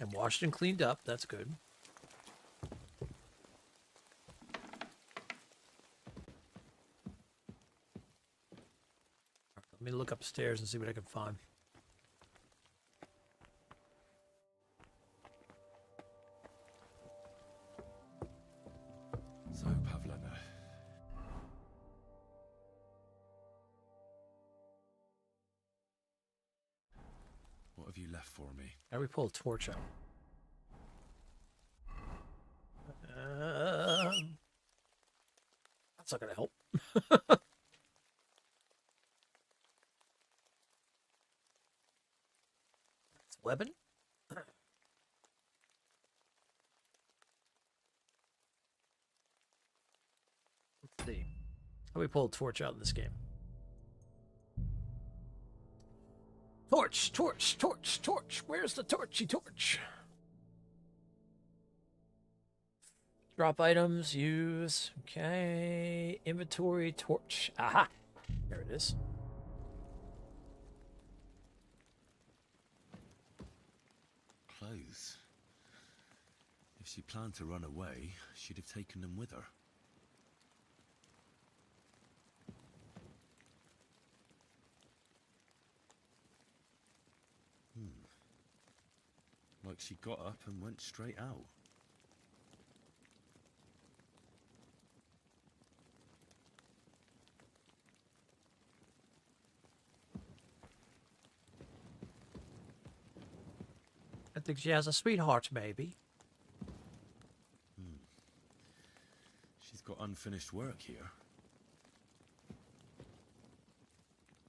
And washed and cleaned up. That's good. Let me look upstairs and see what I can find. So, Pavlena. What have you left for me? How do we pull a torch out? That's not gonna help. It's a weapon? Let's see. How do we pull a torch out in this game? Torch, torch, torch, torch. Where's the torchy torch? Drop items, use. Okay. Inventory, torch. Aha. There it is. Clothes. If she planned to run away, she'd have taken them with her. Like she got up and went straight out. I think she has a sweetheart, maybe. She's got unfinished work here.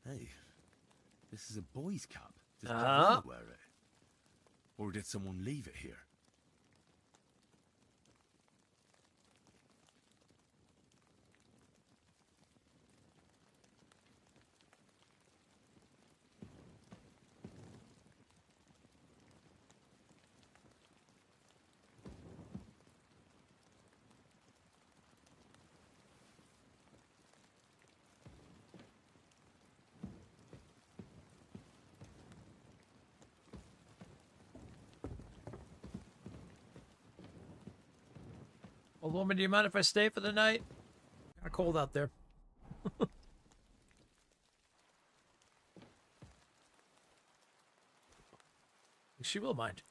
Hey, this is a boy's cap. Does Pavlena wear it? Or did someone leave it here? Old woman, do you mind if I stay for the night? Kind of cold out there. She will mind.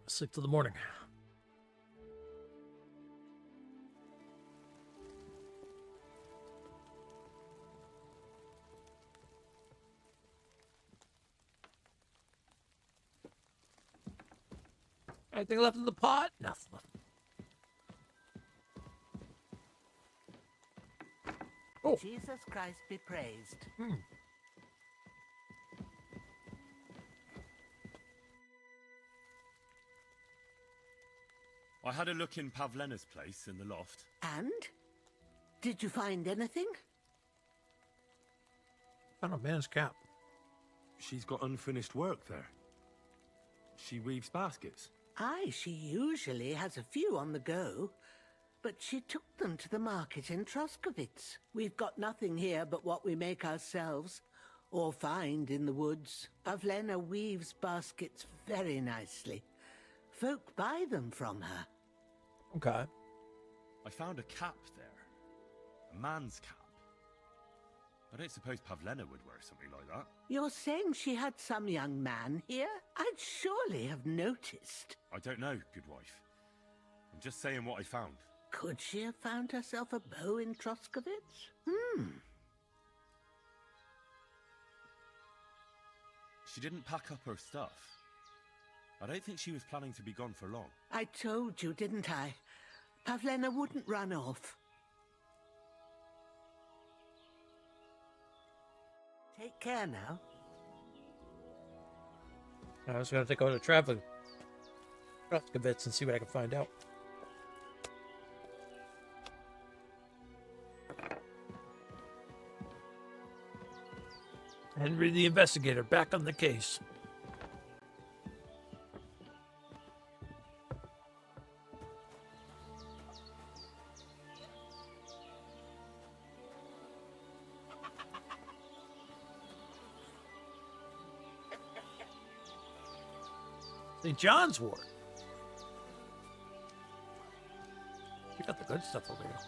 Sleep till the morning. Anything left in the pot? Nothing. Oh. Jesus Christ be praised. I had a look in Pavlena's place in the loft. And? Did you find anything? Found a man's cap. She's got unfinished work there. She weaves baskets. Aye, she usually has a few on the go, but she took them to the market in Troskowitz. We've got nothing here but what we make ourselves, or find in the woods. Pavlena weaves baskets very nicely. Folk buy them from her. Okay. I found a cap there. A man's cap. I don't suppose Pavlena would wear something like that. You're saying she had some young man here? I'd surely have noticed. I don't know, good wife. I'm just saying what I found. Could she have found herself a beau in Troskowitz? She didn't pack up her stuff. I don't think she was planning to be gone for long. I told you, didn't I? Pavlena wouldn't run off. Take care now. I was going to go to traveling Troskowitz and see what I can find out. Henry the investigator back on the case. St. John's Wort. We got the good stuff over here.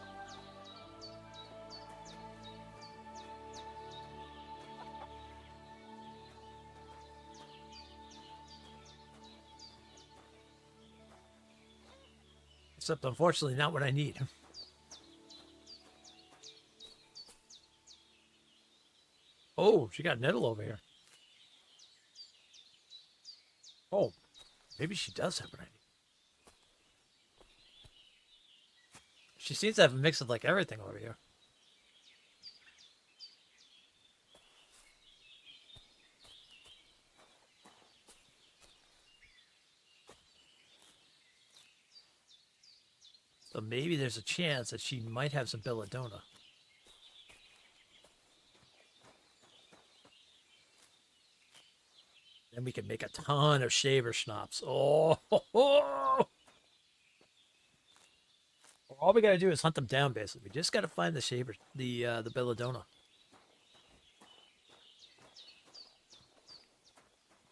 Except, unfortunately, not what I need. Oh, she got nettle over here. Oh, maybe she does have what I need. She seems to have a mix of, like, everything over here. So maybe there's a chance that she might have some belladonna. Then we can make a ton of shaver schnapps. Oh, all we gotta do is hunt them down. Basically, we just gotta find the shaver, the belladonna.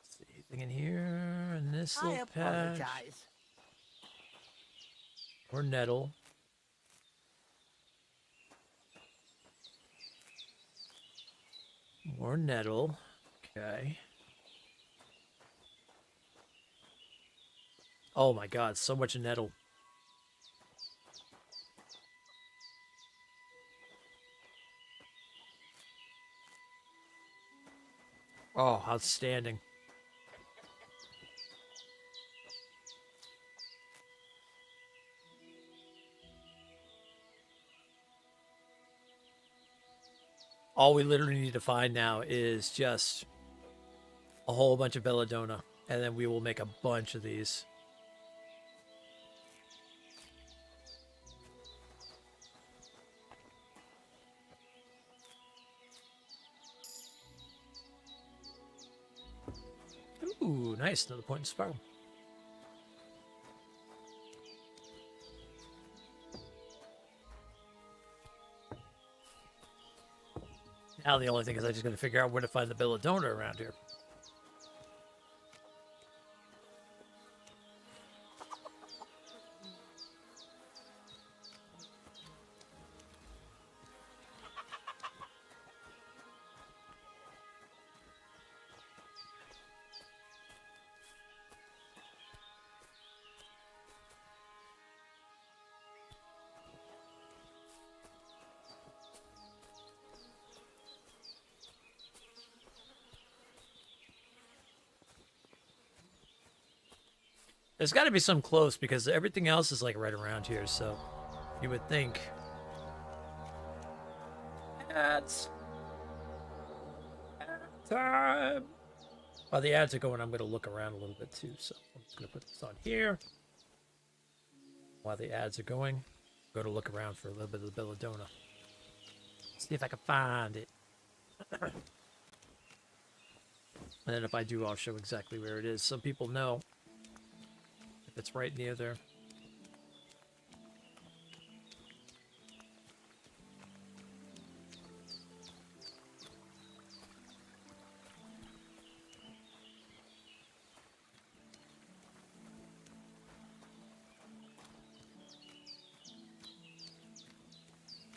See anything in here in this I little patch? apologize. Or nettle. More nettle. Okay. Oh my god, so much nettle. Oh, outstanding. All we literally need to find now is just a whole bunch of belladonna, and then we will make a bunch of these. Ooh, nice. Another point in sparkle. Now the only thing is I just got to figure out where to find the belladonna around here. There's got to be some close because everything else is like right around here, so you would think. Ads. Time. While the ads are going, I'm going to look around a little bit too, so I'm just going to put this on here. While the ads are going, I'm going to look around for a little bit of the belladonna. See if I can find it. And then if I do, I'll show exactly where it is. Some people know. If it's right near there.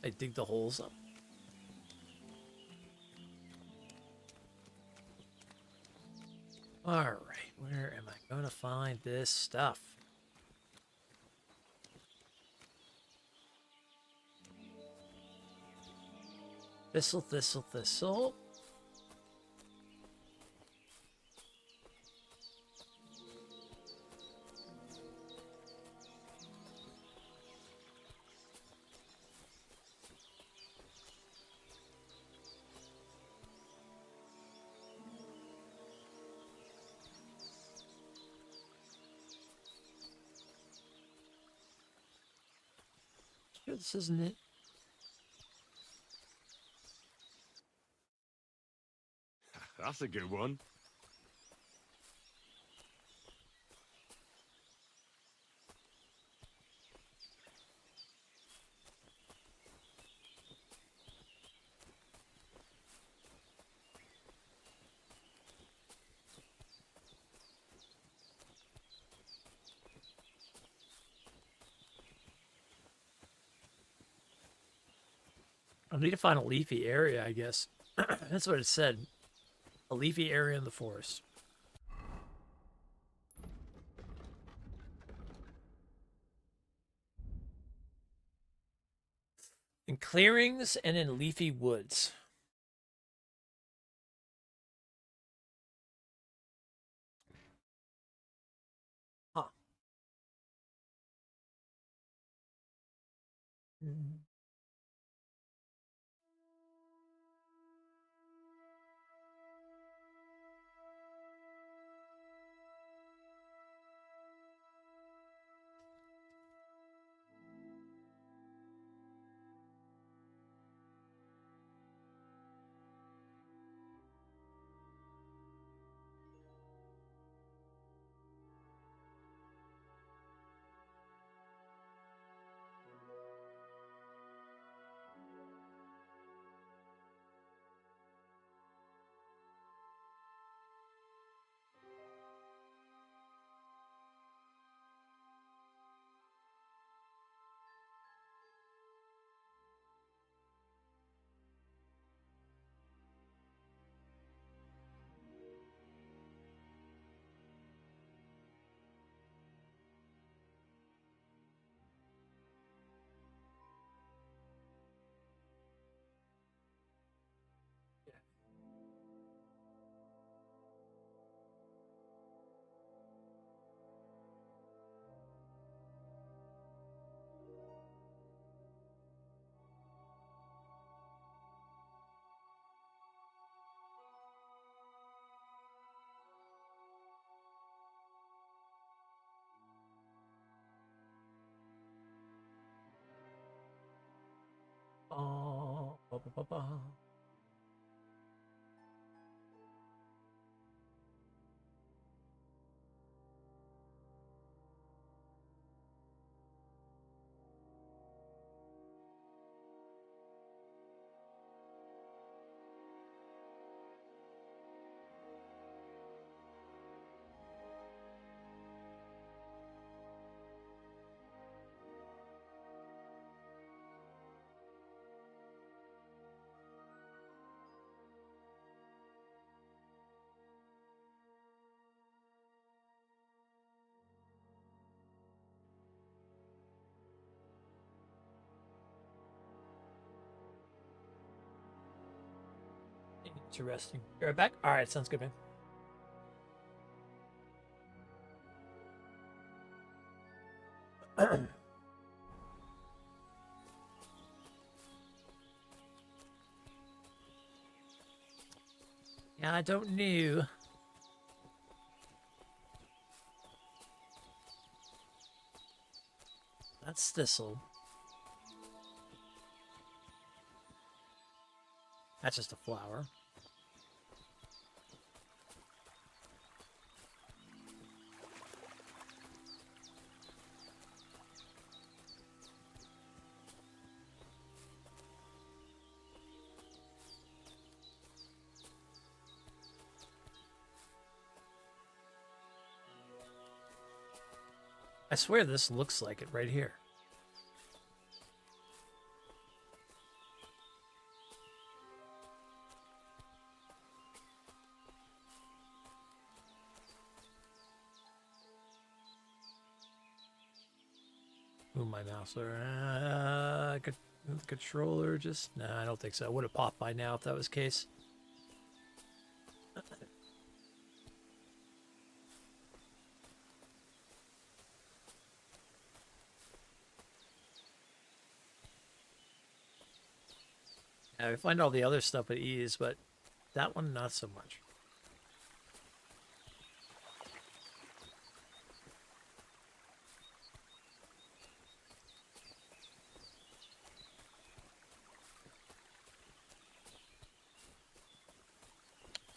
I dig the holes up. All right, where am I going to find this stuff? Thistle, thistle, thistle. Sure this isn't it. That's a good one. I need to find a leafy area, I guess. That's what it said. A leafy area in the forest. In clearings and in leafy woods. Huh. Mm. Interesting. You're right back? Alright, sounds good, man. Yeah, I don't know. That's thistle. That's just a flower. I swear this looks like it right here. Move my mouse around. Controller just... Nah, I don't think so. It would have popped by now if that was the case. Yeah, we find all the other stuff at ease, but that one not so much.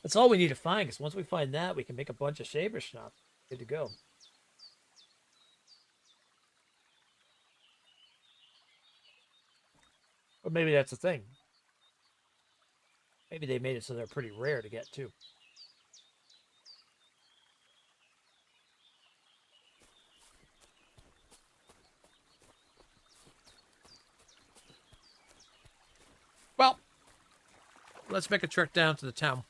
That's all we need to find, because once we find that, we can make a bunch of Shaver Schnapp. Good to go. Or maybe that's the thing. Maybe they made it so they're pretty rare to get, too. Well, let's make a trek down to the town.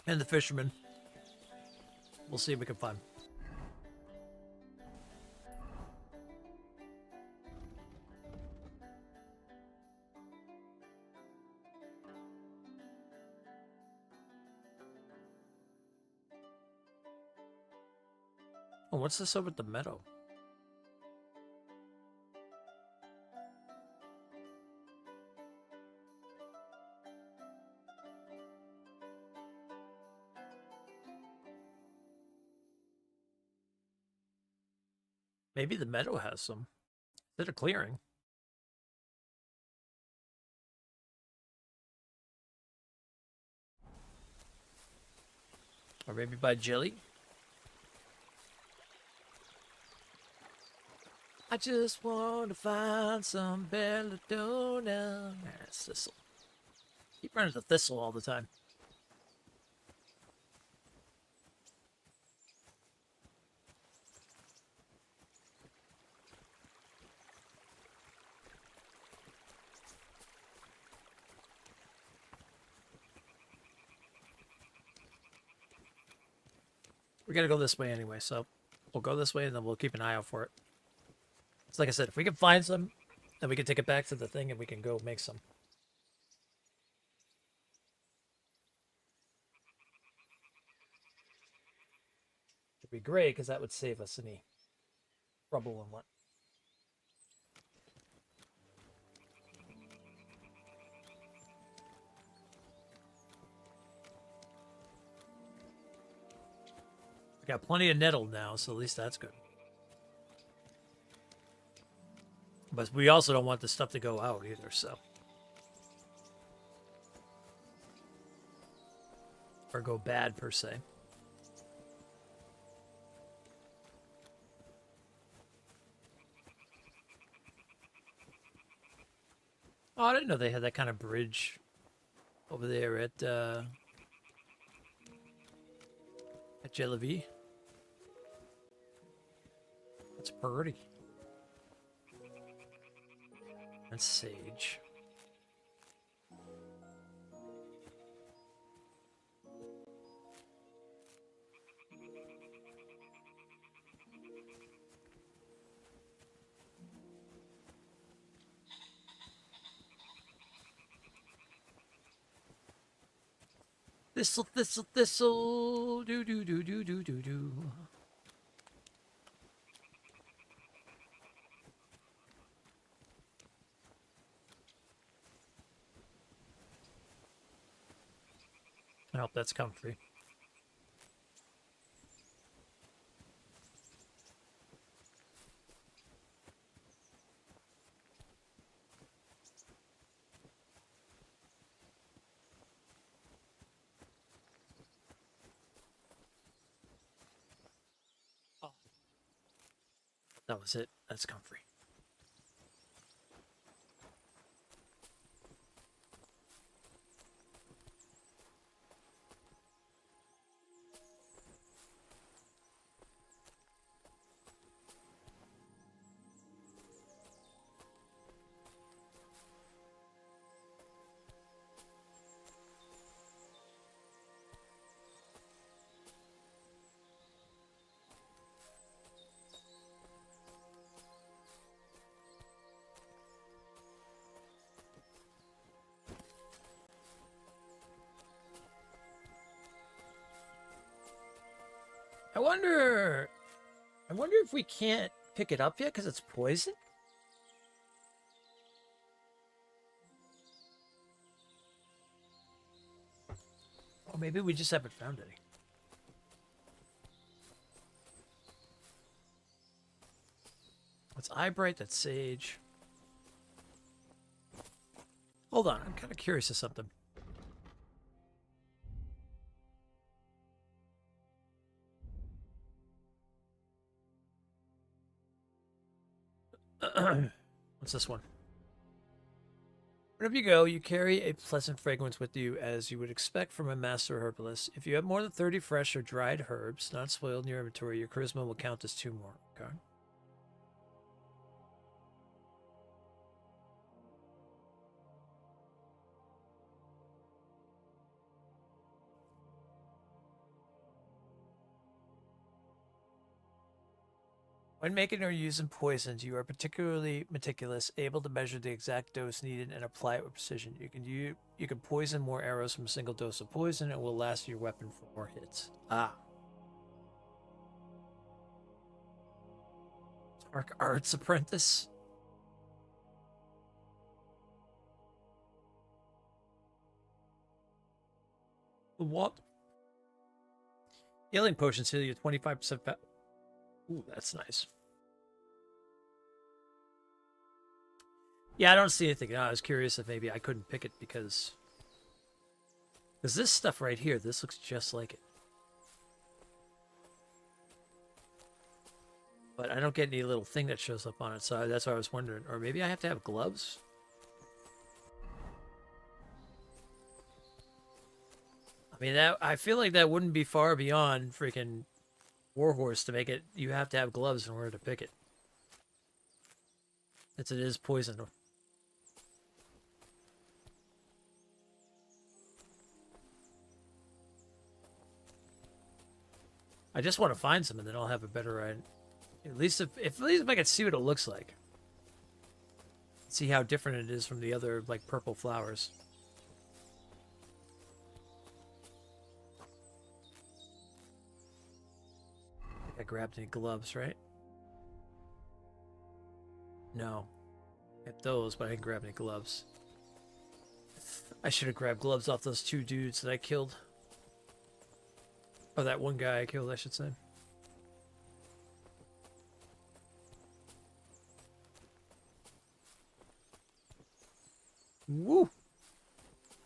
And the fishermen. We'll see if we can find. Oh, what's this over at the meadow? Maybe the meadow has some. Is it a clearing? Or maybe by Jilly? I just want to find some belladonna. That's thistle. Keep running to thistle all the time. We gotta go this way anyway, so we'll go this way and then we'll keep an eye out for it. It's like I said, if we can find some, then we can take it back to the thing and we can go make some. It'd be great because that would save us any trouble and what. We got plenty of nettle now, so at least that's good. But we also don't want the stuff to go out either, so. Or go bad, per se. Oh, I didn't know they had that kind of bridge over there at Jelevi. That's pretty. And sage. Thistle, thistle, thistle, do do do do do do do. I hope that's comfy. Oh. That was it. That's comfy. I wonder if we can't pick it up yet because it's poison? Or maybe we just haven't found any. That's eyebright, that's sage. Hold on, I'm kind of curious of something. What's this one? Wherever you go, you carry a pleasant fragrance with you, as you would expect from a master herbalist. If you have more than 30 fresh or dried herbs, not spoiled in your inventory, your charisma will count as 2 more. Okay. When making or using poisons, you are particularly meticulous, able to measure the exact dose needed and apply it with precision. You can poison more arrows from a single dose of poison and will last your weapon for more hits. Ah. Dark Arts Apprentice. What? Healing potions heal you 25% fat. Ooh, that's nice. Yeah, I don't see anything. No, I was curious if maybe I couldn't pick it because this stuff right here, this looks just like it. But I don't get any little thing that shows up on it, so that's why I was wondering. Or maybe I have to have gloves? I mean, I feel like that wouldn't be far beyond freaking Warhorse to make it. You have to have gloves in order to pick it. It is poison. I just want to find some, and then I'll have a better idea. At least if I can see what it looks like. See how different it is from the other like purple flowers. I grabbed any gloves, right? No. I got those, but I didn't grab any gloves. I should have grabbed gloves off those 2 dudes that I killed. Or that one guy I killed, I should say. Woo!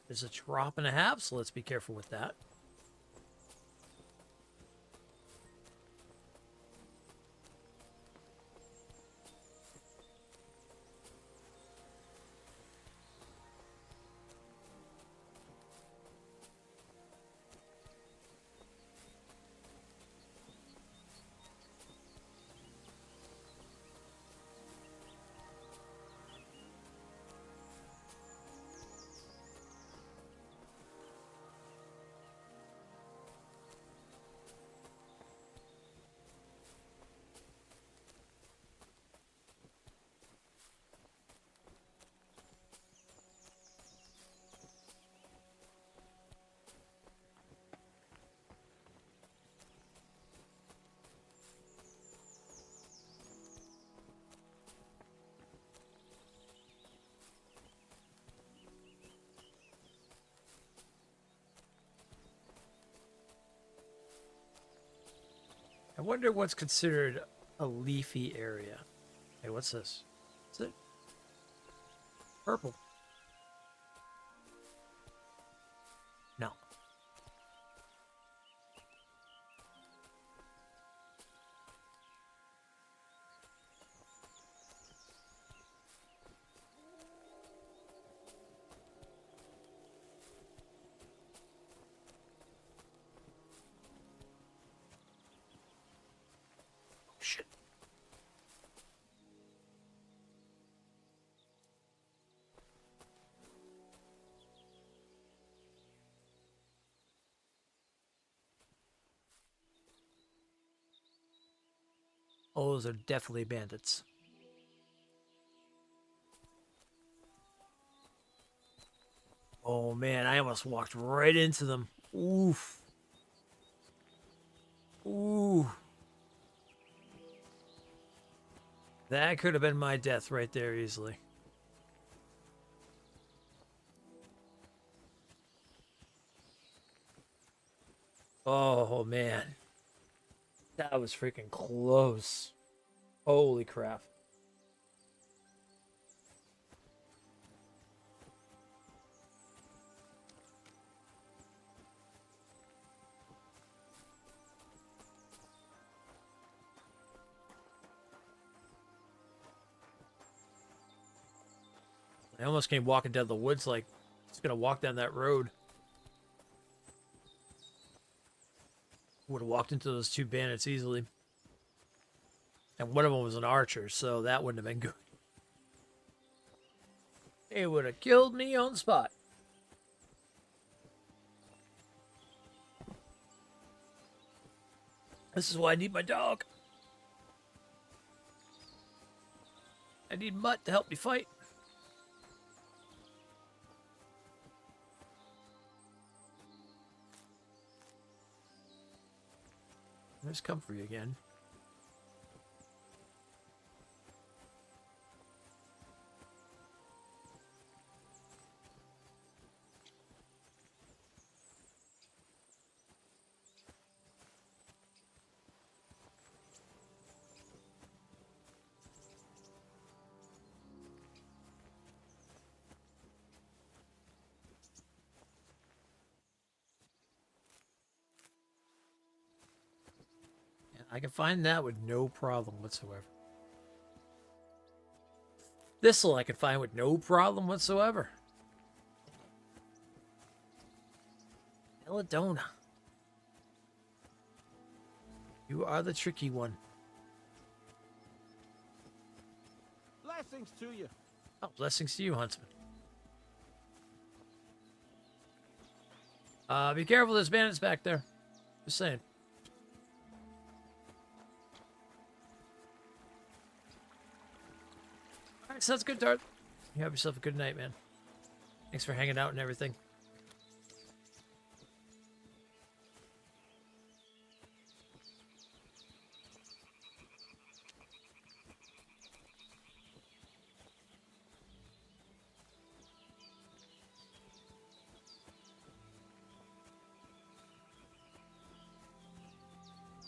There's a drop and a half, so let's be careful with that. I wonder what's considered a leafy area. Hey, what's this? Is it purple? No. Shit. Oh, those are definitely bandits. Oh man, I almost walked right into them. Oof. Ooh. That could have been my death right there easily. Oh man. That was freaking close. Holy crap. I almost came walking down the woods like just gonna walk down that road. Would have walked into those two bandits easily. And one of them was an archer, so that wouldn't have been good. It would have killed me on the spot. This is why I need my dog. I need Mutt to help me fight. There's Comfrey again. I can find that with no problem whatsoever. This'll I can find with no problem whatsoever. Belladonna. You are the tricky one. Blessings to you. Oh, blessings to you, Huntsman. Be careful, there's bandits back there. Just saying. Alright, sounds good, Darth. You have yourself a good night, man. Thanks for hanging out and everything.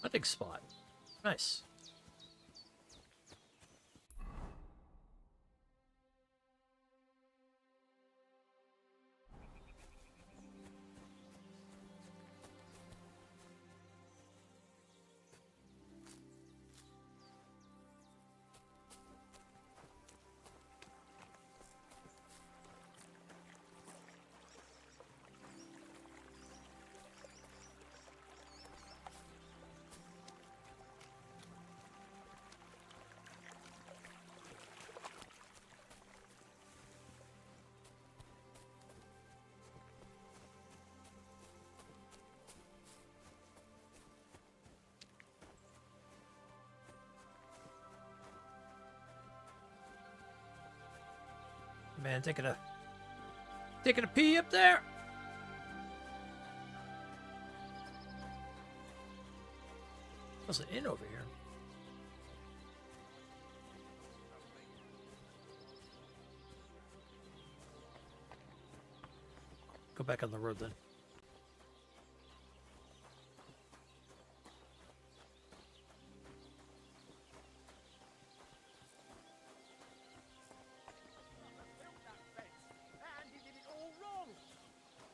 Hunting spot. Nice. Man, taking a pee up there. There's an inn over here. Go back on the road then.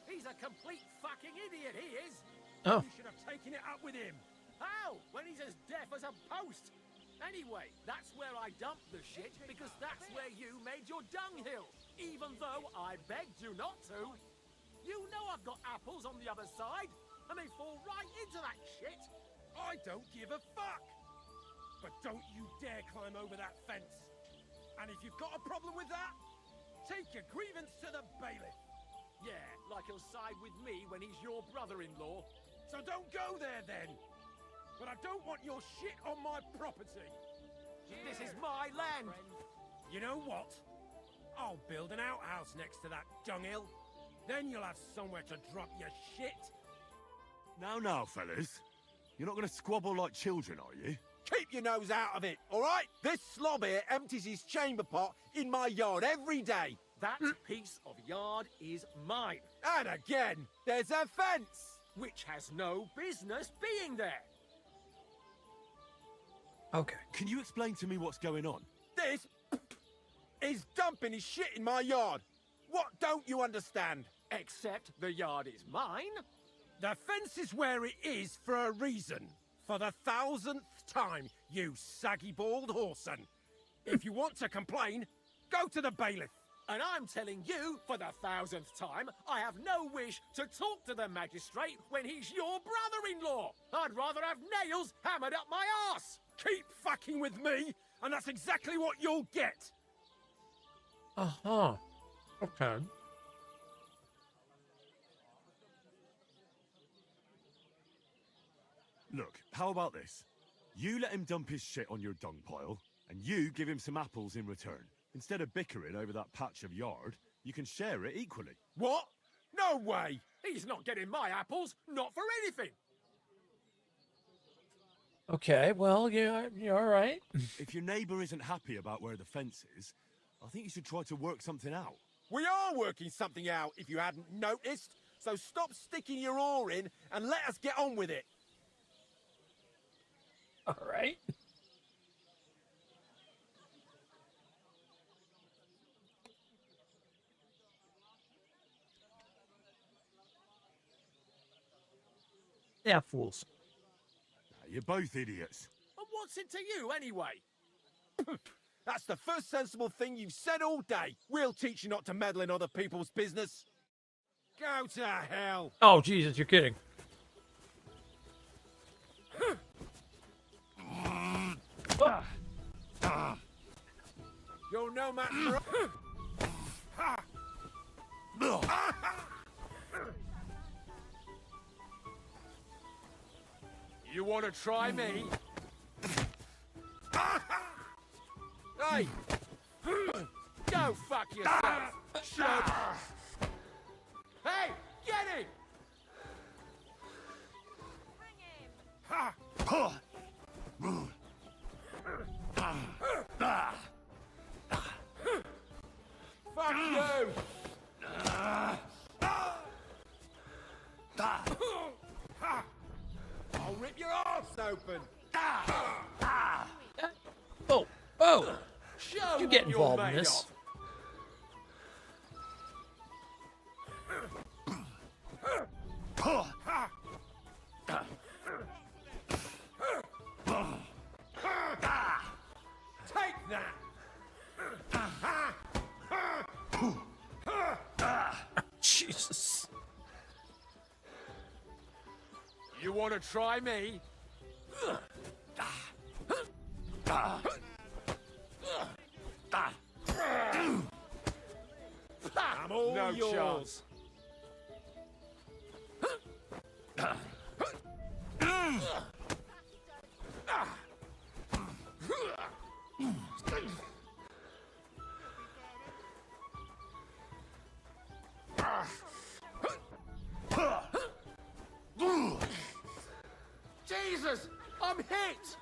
He's a complete fucking idiot, he is! Oh. You should have taken it up with him! How? When he's as deaf as a post! Anyway, that's where I dumped the shit, because that's where you made your dunghill, even though I begged you not to. You know I've got apples on the other side, and they fall right into that shit! I don't give a fuck! But don't you dare climb over that fence! And if you've got a problem with that, take your grievance to the bailiff! Yeah, like he'll side with me when he's your brother-in-law. So don't go there then! But I don't want your shit on my property! This is my land! You know what? I'll build an outhouse next to that dunghill. Then you'll have somewhere to drop your shit. Now, fellas. You're not going to squabble like children, are you? Keep your nose out of it, all right? This slob here empties his chamber pot in my yard every day. That piece of yard is mine. And again, there's a fence. Which has no business being there. Okay. Can you explain to me what's going on? This is dumping his shit in my yard. What don't you understand? Except the yard is mine. The fence is where it is for a reason. For the 1000th time, you saggy-bald whoreson. If you want to complain, go to the bailiff. And I'm telling you, for the 1000th time, I have no wish to talk to the magistrate when he's your brother-in-law. I'd rather have nails hammered up my arse. Keep fucking with me, and that's exactly what you'll get. Uh-huh. Okay. Look, how about this? You let him dump his shit on your dung pile, and you give him some apples in return. Instead of bickering over that patch of yard, you can share it equally. What? No way! He's not getting my apples, not for anything. Okay, well, you're all right. If your neighbour isn't happy about where the fence is, I think you should try to work something out. We are working something out, if you hadn't noticed. So stop sticking your oar in and let us get on with it. All right. Yeah, fools. You're both idiots. And what's it to you, anyway? That's the first sensible thing you've said all day. We'll teach you not to meddle in other people's business. Go to hell. Oh, Jesus, you're kidding. You're no match for... You want to try me? Hey! Go fuck yourself! Shut. Hey! Get him! Fuck you! I'll rip your arse open! Oh, oh! Show You get what you're involved in made this. of. Take that! Jesus. You want to try me? I'm all no yours. chance. Jesus! I'm hit!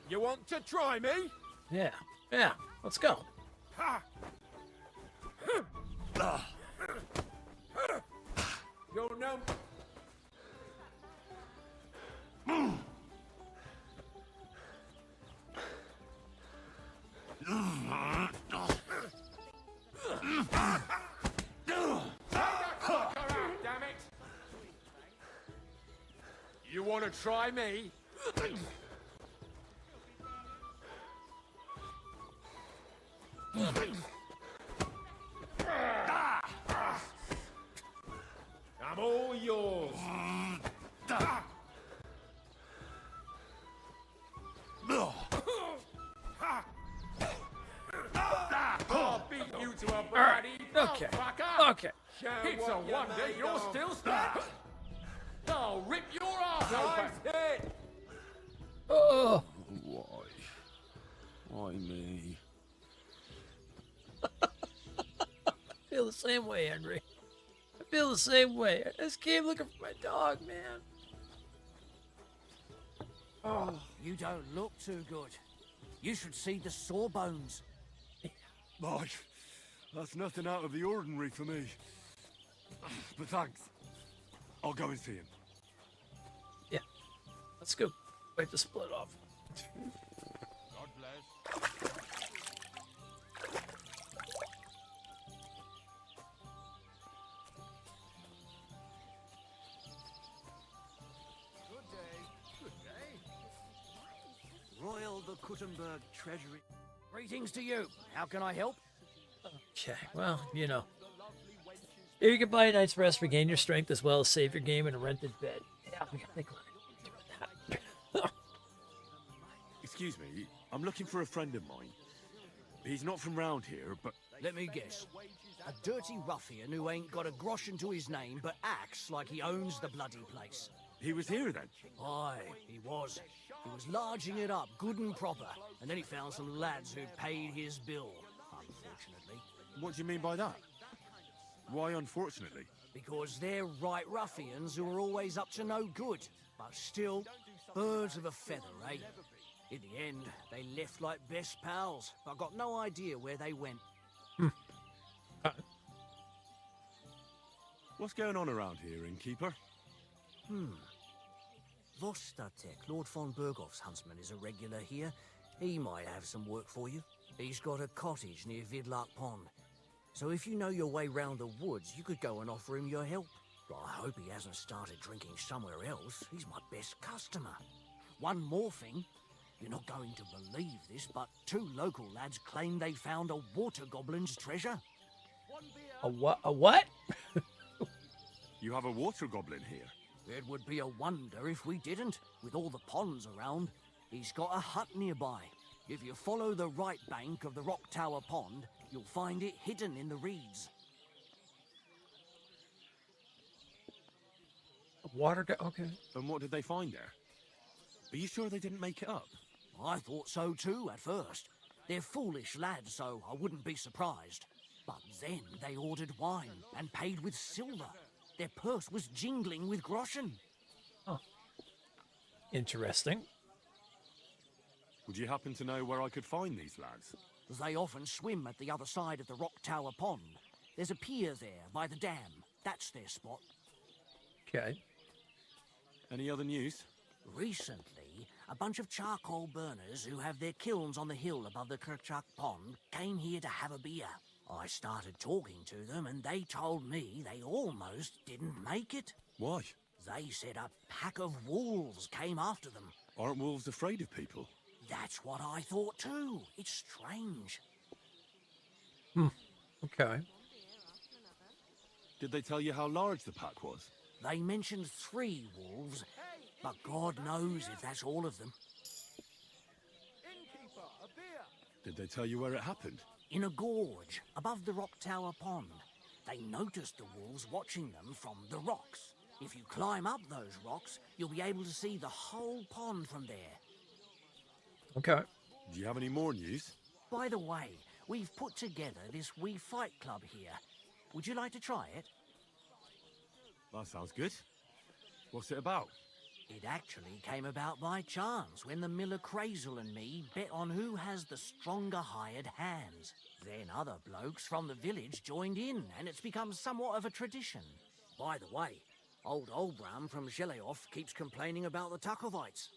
You want to try me? Yeah, yeah, let's go. Ha! You're no... Damn it! You want to try me? I'm all yours. I'll beat you to a bloody Okay, fucker. okay. It's a wonder you're still standing. I'll rip your ass open. Oh, Why? Why me? I feel the same way, Henry. I feel the same way. I just came looking for my dog, man. Oh, you don't look too good. You should see the sawbones. Boy, that's nothing out of the ordinary for me. But thanks. I'll go and see him. Yeah, let's go. Wait to split off. God bless. Good day. Good day. Royal the Kuttenberg Treasury. Greetings to you. How can I help? Okay, well, you know. Here you can buy a night's rest, regain your strength, as well as save your game in a rented bed. Yeah, we gotta think about that. Excuse me, I'm looking for a friend of mine. He's not from round here, but... Let me guess. A dirty ruffian who ain't got a groschen to his name but acts like he owns the bloody place. He was here then? Aye, he was. He was larging it up good and proper, and then he found some lads who'd paid his bill, unfortunately. What do you mean by that? Why unfortunately? Because they're right ruffians who are always up to no good, but still, birds of a feather, eh? In the end, they left like best pals, but I got no idea where they went. What's going on around here, innkeeper? Vostatek, Lord von Berghoff's huntsman, is a regular here. He might have some work for you. He's got a cottage near Vidlark Pond. So if you know your way round the woods, you could go and offer him your help. I hope he hasn't started drinking somewhere else. He's my best customer. One more thing. You're not going to believe this, but 2 local lads claim they found a water goblin's treasure. A what? A what? You have a water goblin here? It would be a wonder if we didn't, with all the ponds around. He's got a hut nearby. If you follow the right bank of the Rock Tower Pond, you'll find it hidden in the reeds. Okay. And what did they find there? Are you sure they didn't make it up? I thought so too at first. They're foolish lads, so I wouldn't be surprised. But then they ordered wine and paid with silver. Their purse was jingling with groschen. Oh. Interesting. Would you happen to know where I could find these lads? They often swim at the other side of the Rock Tower Pond. There's a pier there by the dam. That's their spot. Okay. Any other news? Recently, a bunch of charcoal burners who have their kilns on the hill above the Kirchach Pond came here to have a beer. I started talking to them and they told me they almost didn't make it. Why? They said a pack of wolves came after them. Aren't wolves afraid of people? That's what I thought too. It's strange. Okay. Did they tell you how large the pack was? They mentioned 3 wolves, but God knows if that's all of them. Did they tell you where it happened? In a gorge above the Rock Tower Pond. They noticed the wolves watching them from the rocks. If you climb up those rocks, you'll be able to see the whole pond from there. Okay. Do you have any more news? By the way, we've put together this wee fight club here. Would you like to try it? That sounds good. What's it about? It actually came about by chance when the miller Crazel and me bet on who has the stronger hired hands. Then other blokes from the village joined in, and it's become somewhat of a tradition. By the way, old Olbram from Zheleoth keeps complaining about the Takovites.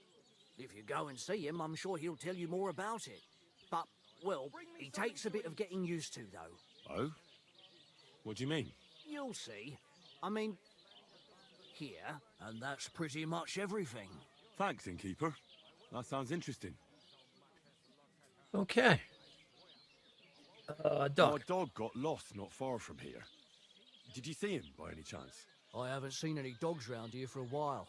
If you go and see him, I'm sure he'll tell you more about it. But, well, he takes a bit of getting used to, though. Oh? What do you mean? You'll see. I mean, here, and that's pretty much everything. Thanks, innkeeper. That sounds interesting. Okay. Dog. My dog got lost not far from here. Did you see him by any chance? I haven't seen any dogs round here for a while,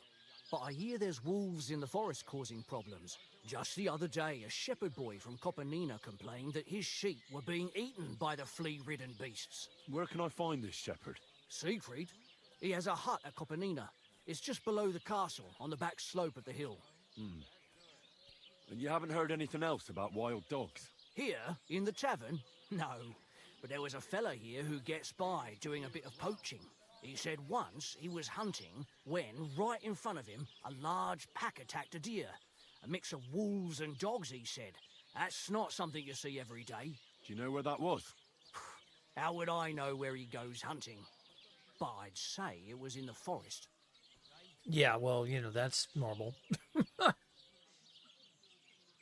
but I hear there's wolves in the forest causing problems. Just the other day, a shepherd boy from Kopanina complained that his sheep were being eaten by the flea-ridden beasts. Where can I find this shepherd? Siegfried? He has a hut at Kopanina. It's just below the castle, on the back slope of the hill. Hmm. And you haven't heard anything else about wild dogs? Here, in the tavern? No. But there was a fella here who gets by doing a bit of poaching. He said once he was hunting when, right in front of him, a large pack attacked a deer. A mix of wolves and dogs, he said. That's not something you see every day. Do you know where that was? How would I know where he goes hunting? But I'd say it was in the forest. Yeah, well, you know, that's normal.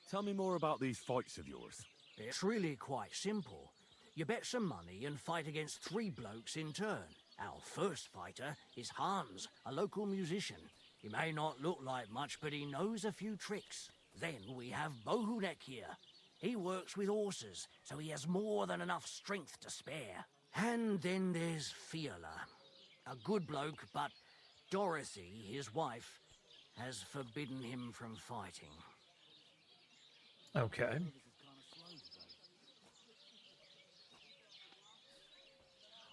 Tell me more about these fights of yours. It's really quite simple. You bet some money and fight against 3 blokes in turn. Our first fighter is Hans, a local musician. He may not look like much, but he knows a few tricks. Then we have Bohunek here. He works with horses, so he has more than enough strength to spare. And then there's Fiala. A good bloke, but Dorothy, his wife, has forbidden him from fighting. Okay.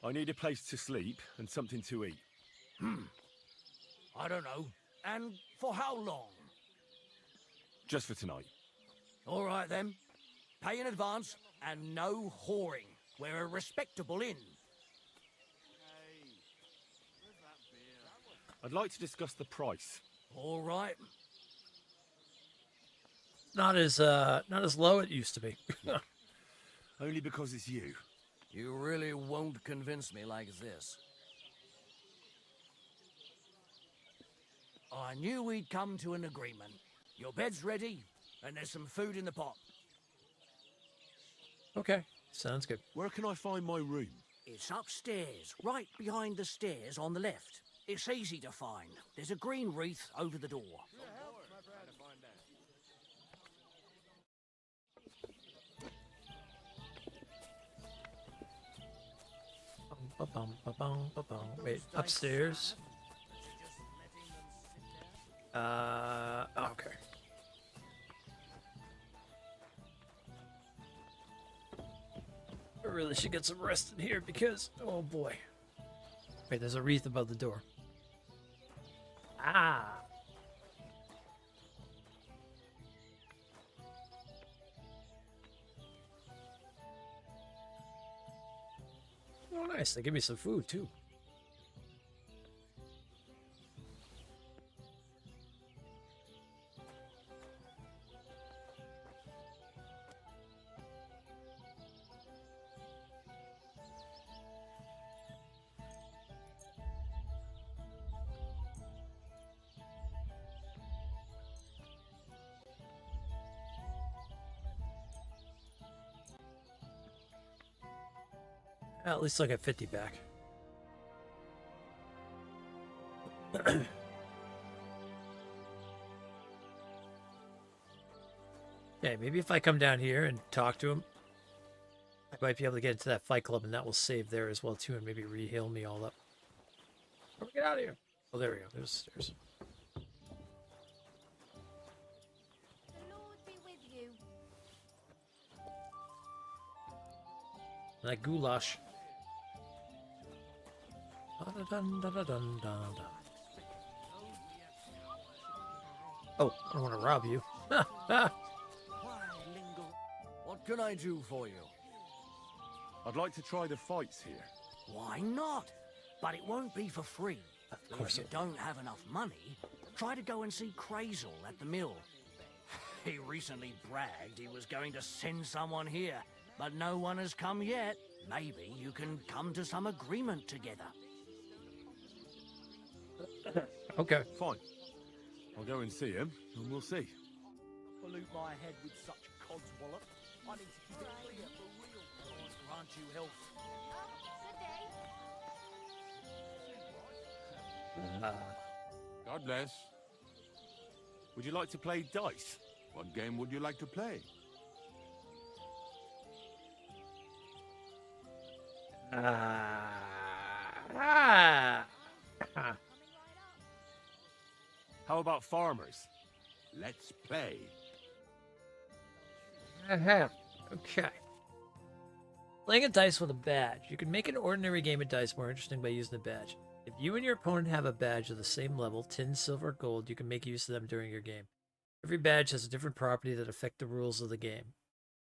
I need a place to sleep and something to eat. I don't know. And for how long? Just for tonight. All right, then. Pay in advance and no whoring. We're a respectable inn. I'd like to discuss the price. All right. Not as low it used to be. Only because it's you. You really won't convince me like this. I knew we'd come to an agreement. Your bed's ready, and there's some food in the pot. Okay, sounds good. Where can I find my room? It's upstairs, right behind the stairs on the left. It's easy to find. There's a green wreath over the door. Wait, upstairs. Okay. I really should get some rest in here because, oh boy. Wait, there's a wreath above the door. Ah. Oh, nice. They give me some food, too. At least I'll get 50 back. Yeah, maybe if I come down here and talk to him, I might be able to get into that fight club, and that will save there as well, too, and maybe re-heal me all up. How do we get out of here? Oh, there we go. There's the stairs. The Lord be with you. That goulash. Oh, I don't want to rob you. What can I do for you? I'd like to try the fights here. Why not? But it won't be for free. Of course if you don't have enough money, Try to go and see Crazel at the mill. He recently bragged he was going to send someone here, but no one has come yet. Maybe you can come to some agreement together. Okay. Fine. I'll go and see him, and we'll see. Pollute my head with such codswallop. I need to keep it clear for real. God grant you health. God bless. Would you like to play dice? What game would you like to play? How about farmers? Let's play. Okay. Playing a dice with a badge. You can make an ordinary game of dice more interesting by using a badge. If you and your opponent have a badge of the same level, tin, silver, gold, you can make use of them during your game. Every badge has a different property that affect the rules of the game.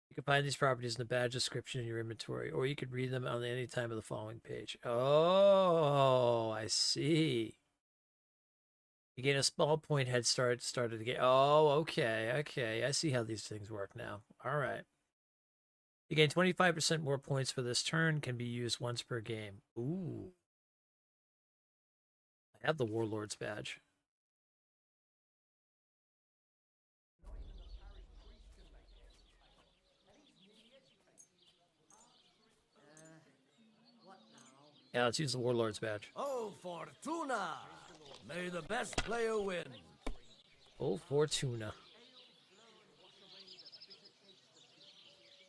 You can find these properties in the badge description in your inventory, or you could read them on any time of the following page. Oh, I see. You gain a small point head start at the start of the game. Oh, okay. I see how these things work now. All right. You gain 25% more points for this turn, can be used once per game. Ooh. I have the Warlord's badge. Yeah, let's use the Warlord's badge. Oh, Fortuna! May the best player win. Oh, Fortuna.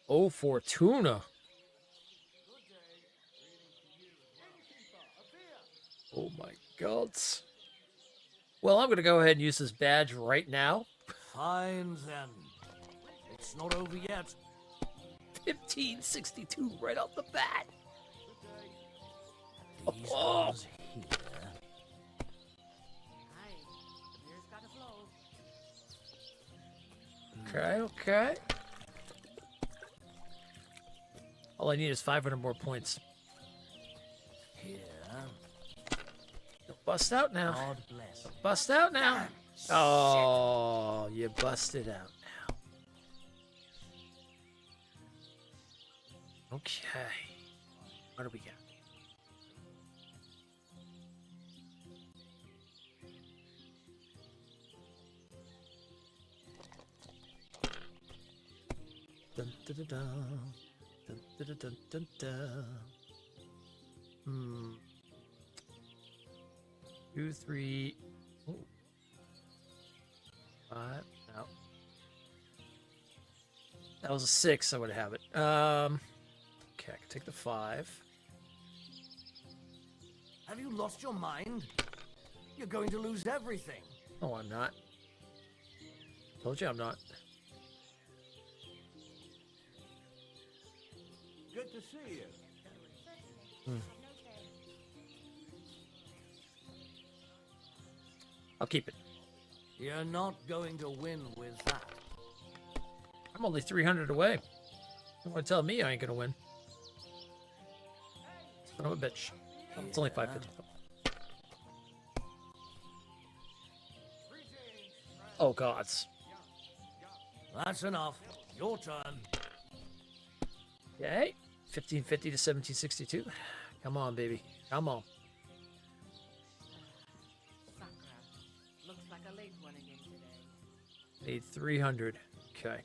Oh, Fortuna. Oh my god. Well, I'm going to go ahead and use this badge right now. Fine then. It's not over yet. 1562 right off the bat. These ones here. Okay. All I need is 500 more points. Here. Don't bust out now. God bless. Don't bust out now. Oh, you busted out now. Okay. What do we got? Dun, dun, dun, dun. Dun, dun, dun, dun, dun, dun. 2, 3. Ooh. 5. No. That was a 6. I would have it. Okay, I can take the 5. Have you lost your mind? You're going to lose everything. Oh, I'm not. Told you I'm not. Good to see you. I'll keep it. You're not going to win with that. I'm only 300 away. You want to tell me I ain't gonna win? Son of a bitch. Oh, it's only 550. Oh gods. That's enough. Your turn. Okay. 1550 to 1762. Come on, baby. Come on. Looks like a late one again today. Need 300. Okay.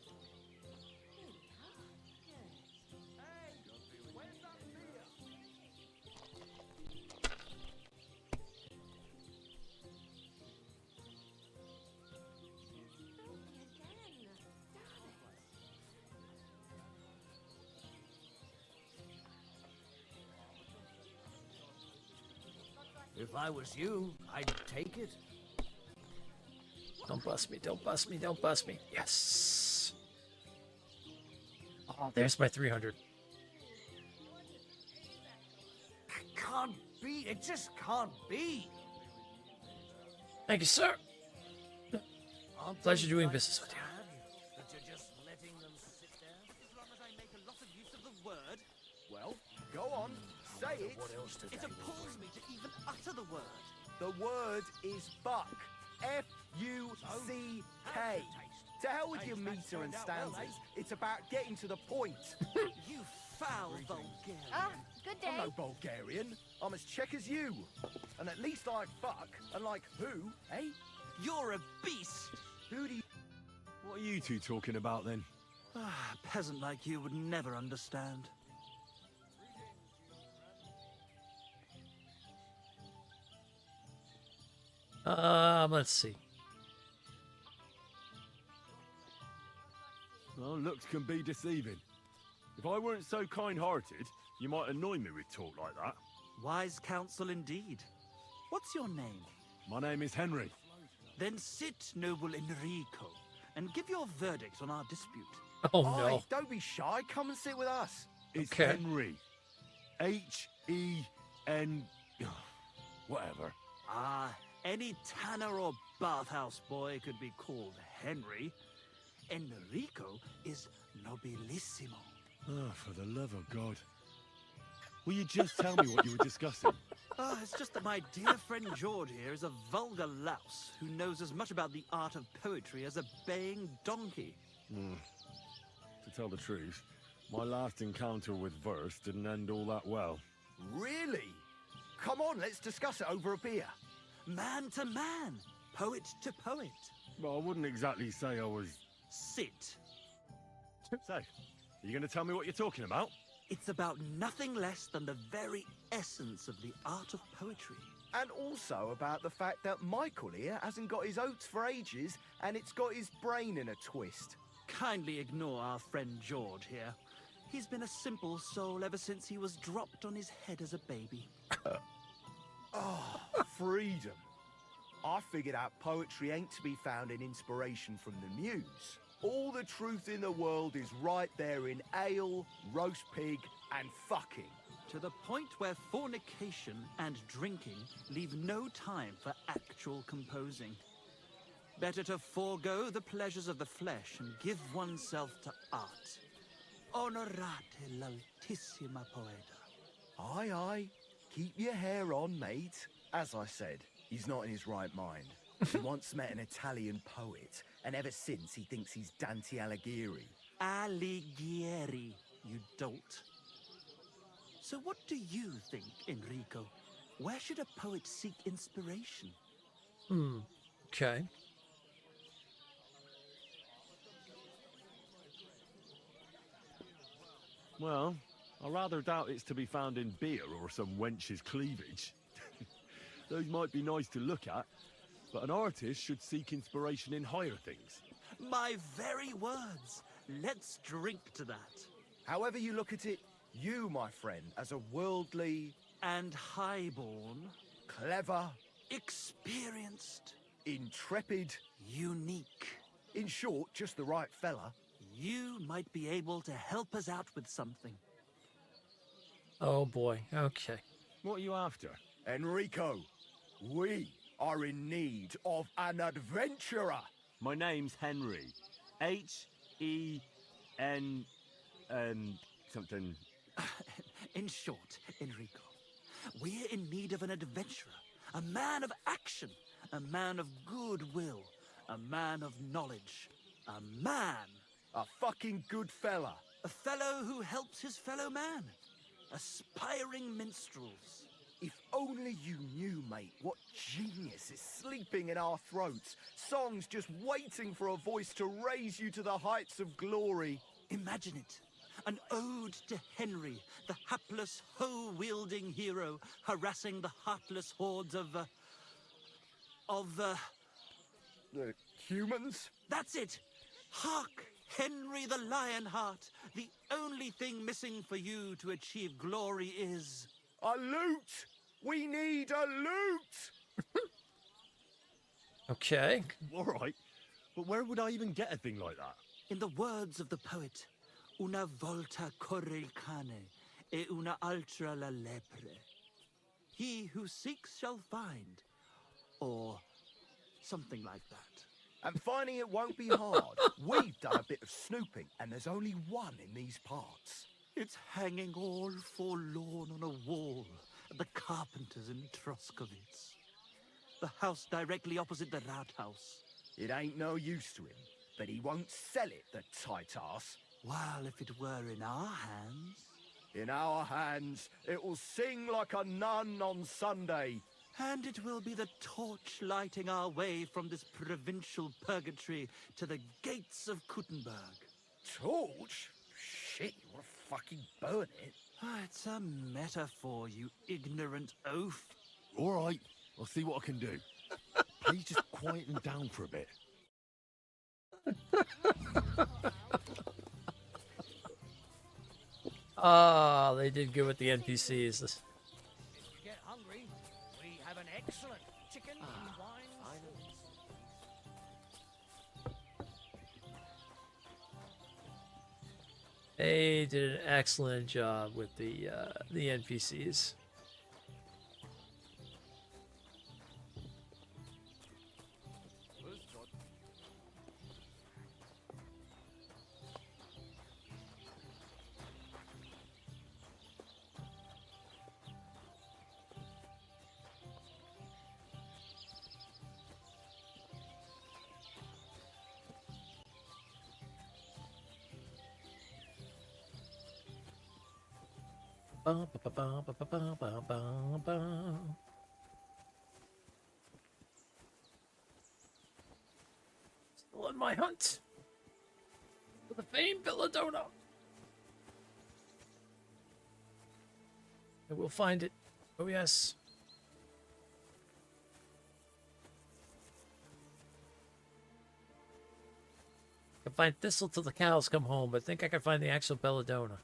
If I was you, I'd take it. Don't bust me. Don't bust me. Don't bust me. Yes. Oh, there's my 300. That can't be. It just can't be. Thank you, sir. Pleasure doing business with you. That you're just letting them sit there? As long as I make a lot of use of the word. Well, go on. Say it. What else to It say? appalls me to even utter the word. The word is fuck. F-U-C-K. To hell with your meter and stanzas. It's about getting to the point. You foul Bulgarian. Ah, good day. I'm no Bulgarian. I'm as Czech as you. And at least I fuck. And like who, eh? You're a beast. Who do you... What are you two talking about then? A peasant like you would never understand. Let's see. Well, looks can be deceiving. If I weren't so kind-hearted, you might annoy me with talk like that. Wise counsel indeed. What's your name? My name is Henry. Then sit, noble Enrico, and give your verdict on our dispute. Oh, no. Oi, don't be shy. Come and sit with us. It's Okay. Henry. H-E-N... Whatever. Ah, any tanner or bathhouse boy could be called Henry. Enrico is nobilissimo. Oh, for the love of God. Will you just tell me what you were discussing? Ah, it's just that my dear friend George here is a vulgar louse who knows as much about the art of poetry as a baying donkey. To tell the truth, my last encounter with verse didn't end all that well. Really? Come on, let's discuss it over a beer. Man to man, poet to poet. Well, I wouldn't exactly say I was... Sit. So, are you going to tell me what you're talking about? It's about nothing less than the very essence of the art of poetry. And also about the fact that Michael here hasn't got his oats for ages and it's got his brain in a twist. Kindly ignore our friend George here. He's been a simple soul ever since he was dropped on his head as a baby. Oh, freedom. I figured out poetry ain't to be found in inspiration from the muse. All the truth in the world is right there in ale, roast pig, and fucking. To the point where fornication and drinking leave no time for actual composing. Better to forego the pleasures of the flesh and give oneself to art. Onorate l'altissima poeta. Aye, aye. Keep your hair on, mate. As I said, he's not in his right mind. He once met an Italian poet, and ever since he thinks he's Dante Alighieri. Alighieri, you dolt. So what do you think, Enrico? Where should a poet seek inspiration? Okay. Well, I rather doubt it's to be found in beer or some wench's cleavage. Those might be nice to look at, but an artist should seek inspiration in higher things. My very words. Let's drink to that. However you look at it, you, my friend, as a worldly... And highborn. Clever. Experienced. Intrepid. Unique. In short, just the right fella. You might be able to help us out with something. Oh, boy. Okay. What are you after? Enrico, we are in need of an adventurer. My name's Henry. H-E-N... something... In short, Enrico, we're in need of an adventurer, a man of action, a man of goodwill, a man of knowledge, a man. A fucking good fella. A fellow who helps his fellow man. Aspiring minstrels. If only you knew, mate, what genius is sleeping in our throats. Songs just waiting for a voice to raise you to the heights of glory. Imagine it. An ode to Henry, the hapless, hoe-wielding hero, harassing the heartless hordes of humans? That's it! Hark! Henry the Lionheart! The only thing missing for you to achieve glory is... a loot! We need a loot! Okay. All right, but where would I even get a thing like that? In the words of the poet, una volta corre il cane, e una altra la lepre. He who seeks shall find, or something like that. And finding it won't be hard. We've done a bit of snooping, and there's only one in these parts. It's hanging all forlorn on a wall at the carpenters in Troskowitz. The house directly opposite the Rathaus. It ain't no use to him, but he won't sell it, the tight ass. Well, if it were in our hands... In our hands, it will sing like a nun on Sunday. And it will be the torch lighting our way from this provincial purgatory to the gates of Kuttenberg. Torch? Shit, you want to fucking burn it? It's a metaphor, you ignorant oaf. All right, I'll see what I can do. Please just quieten down for a bit. Oh, they did good with the NPCs. If you get hungry, we have an excellent chicken and wine sauce. They did an excellent job with the NPCs. Still on my hunt for the famed Belladonna. I will find it. Oh yes. I can find thistle till the cows come home, but I think I can find the actual Belladonna.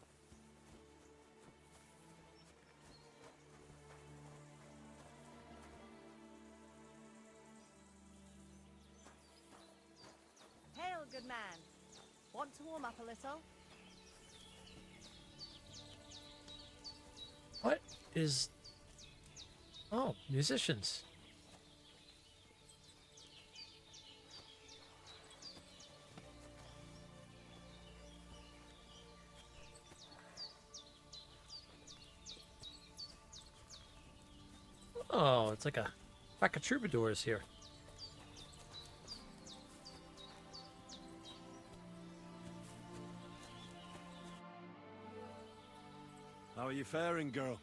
Hail, good man. Want to warm up a little? What is... Oh, musicians. Oh, it's like a pack of troubadours here. How are you faring, girl?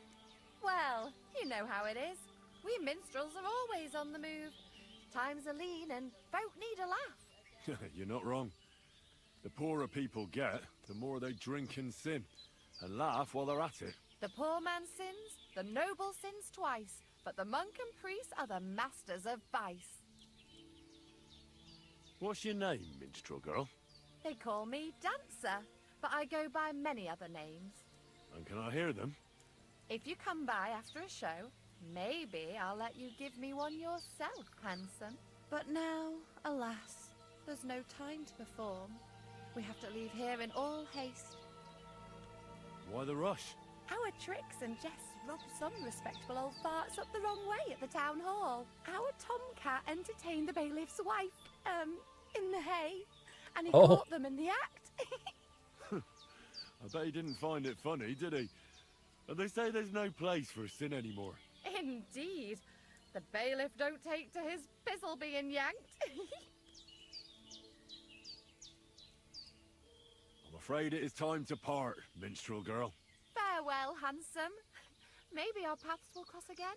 Well, you know how it is. We minstrels are always on the move. Times are lean and folk need a laugh. You're not wrong. The poorer people get, the more they drink and sin, and laugh while they're at it. The poor man sins, the noble sins twice, but the monk and priest are the masters of vice. What's your name, minstrel girl? They call me Dancer, but I go by many other names. And can I hear them? If you come by after a show, maybe I'll let you give me one yourself, handsome. But now, alas, there's no time to perform. We have to leave here in all haste. Why the rush? Our tricks and jests rubbed some respectable old farts up the wrong way at the town hall. Our tomcat entertained the bailiff's wife, in the hay, and he caught them in the act. I bet he didn't find it funny, did he? And they say there's no place for sin anymore. Indeed. The bailiff don't take to his pizzle being yanked. I'm afraid it is time to part, minstrel girl. Farewell, handsome. Maybe our paths will cross again.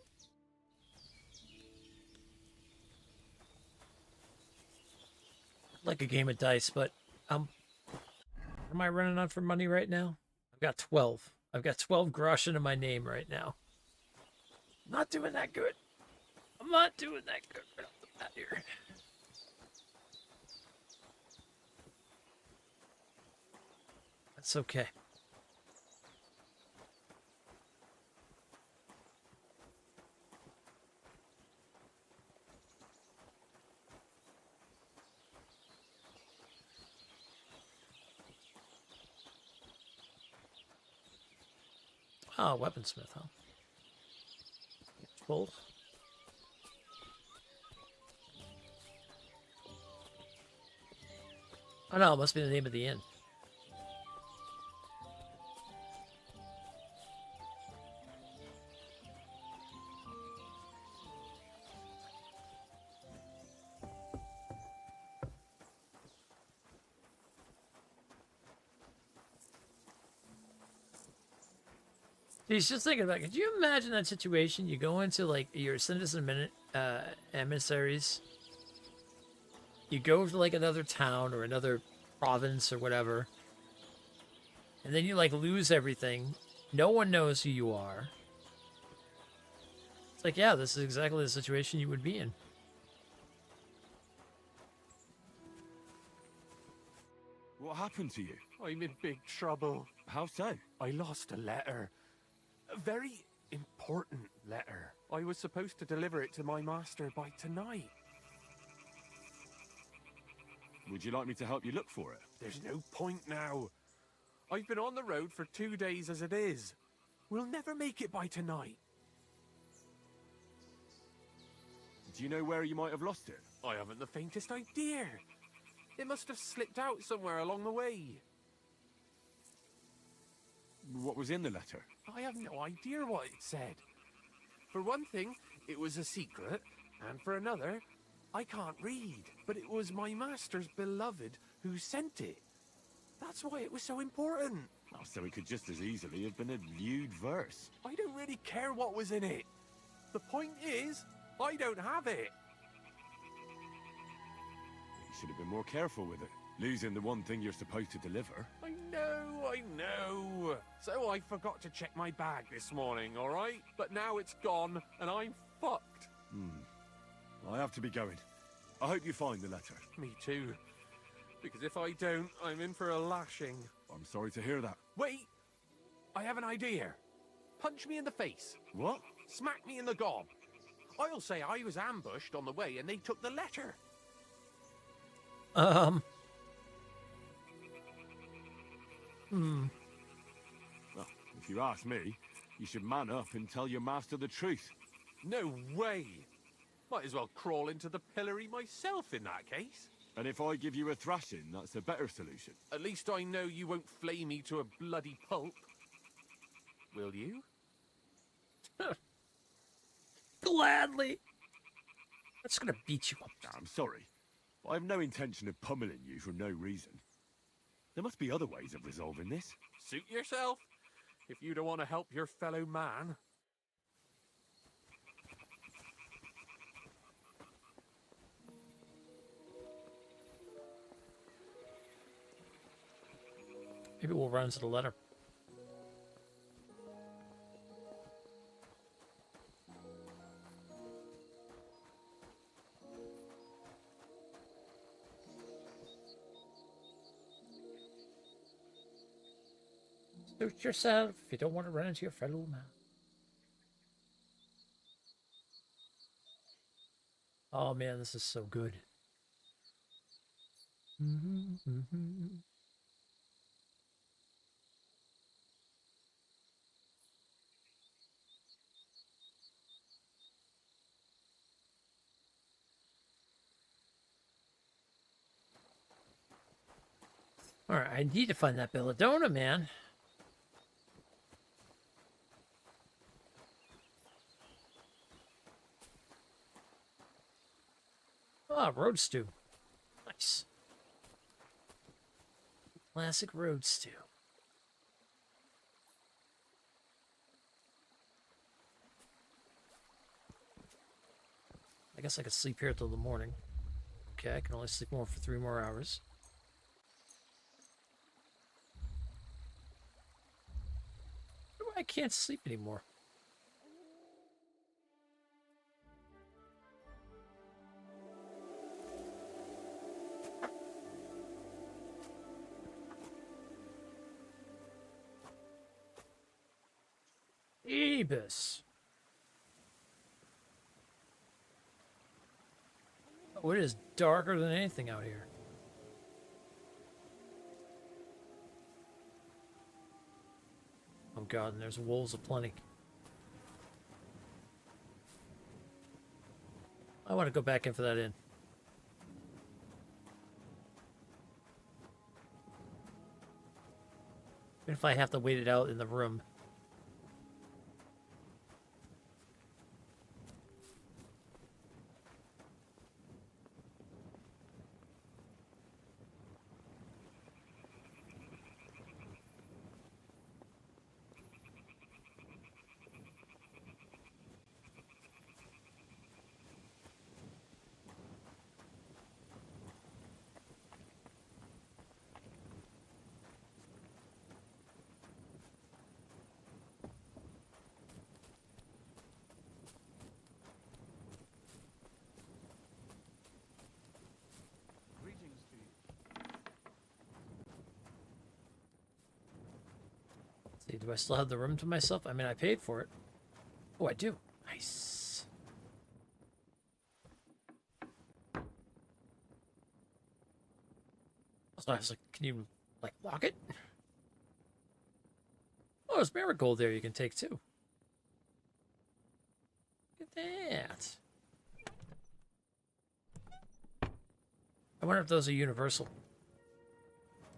Like a game of dice, but what am I running on for money right now? I've got 12. I've got 12 groschen in my name right now. I'm not doing that good. I'm not doing that good right off the bat here. That's okay. Oh, weaponsmith, huh? Bolt. Oh no, it must be the name of the inn. He's just thinking about. Could you imagine that situation? You go into like your citizen emissaries. You go to like another town or another province or whatever, and then you like lose everything. No one knows who you are. It's like, yeah, this is exactly the situation you would be in. What happened to you? I'm in big trouble. How so? I lost a letter. A very important letter. I was supposed to deliver it to my master by tonight. Would you like me to help you look for it? There's no point now. I've been on the road for 2 days as it is. We'll never make it by tonight. Do you know where you might have lost it? I haven't the faintest idea. It must have slipped out somewhere along the way. What was in the letter? I have no idea what it said. For one thing, it was a secret, and for another, I can't read. But it was my master's beloved who sent it. That's why it was so important. Oh, so it could just as easily have been a lewd verse. I don't really care what was in it. The point is, I don't have it. You should have been more careful with it. Losing the one thing you're supposed to deliver. I know. So I forgot to check my bag this morning, all right? But now it's gone, and I'm fucked. I have to be going. I hope you find the letter. Me too. Because if I don't, I'm in for a lashing. I'm sorry to hear that. Wait! I have an idea. Punch me in the face. What? Smack me in the gob. I'll say I was ambushed on the way and they took the letter. Well, if you ask me, you should man up and tell your master the truth. No way! Might as well crawl into the pillory myself in that case. And if I give you a thrashing, that's a better solution. At least I know you won't flay me to a bloody pulp. Will you? Gladly. I'm just gonna beat you up. I'm sorry. I have no intention of pummeling you for no reason. There must be other ways of resolving this. Suit yourself. If you don't want to help your fellow man. Maybe we'll run into the letter. Suit yourself if you don't want to run into your fellow man. Oh man, this is so good. Alright, I need to find that belladonna, man. Ah, road stew. Nice. Classic road stew. I guess I could sleep here till the morning. Okay, I can only sleep more for 3 more hours. I can't sleep anymore. Ebus. Oh, it is darker than anything out here. Oh god, and there's wolves aplenty. I want to go back in for that inn. Even if I have to wait it out in the room. See, do I still have the room to myself? I mean, I paid for it. Oh, I do. Nice. Also, I was like, can you, like, lock it? Oh, there's marigold there you can take, too. Look at that. I wonder if those are universal.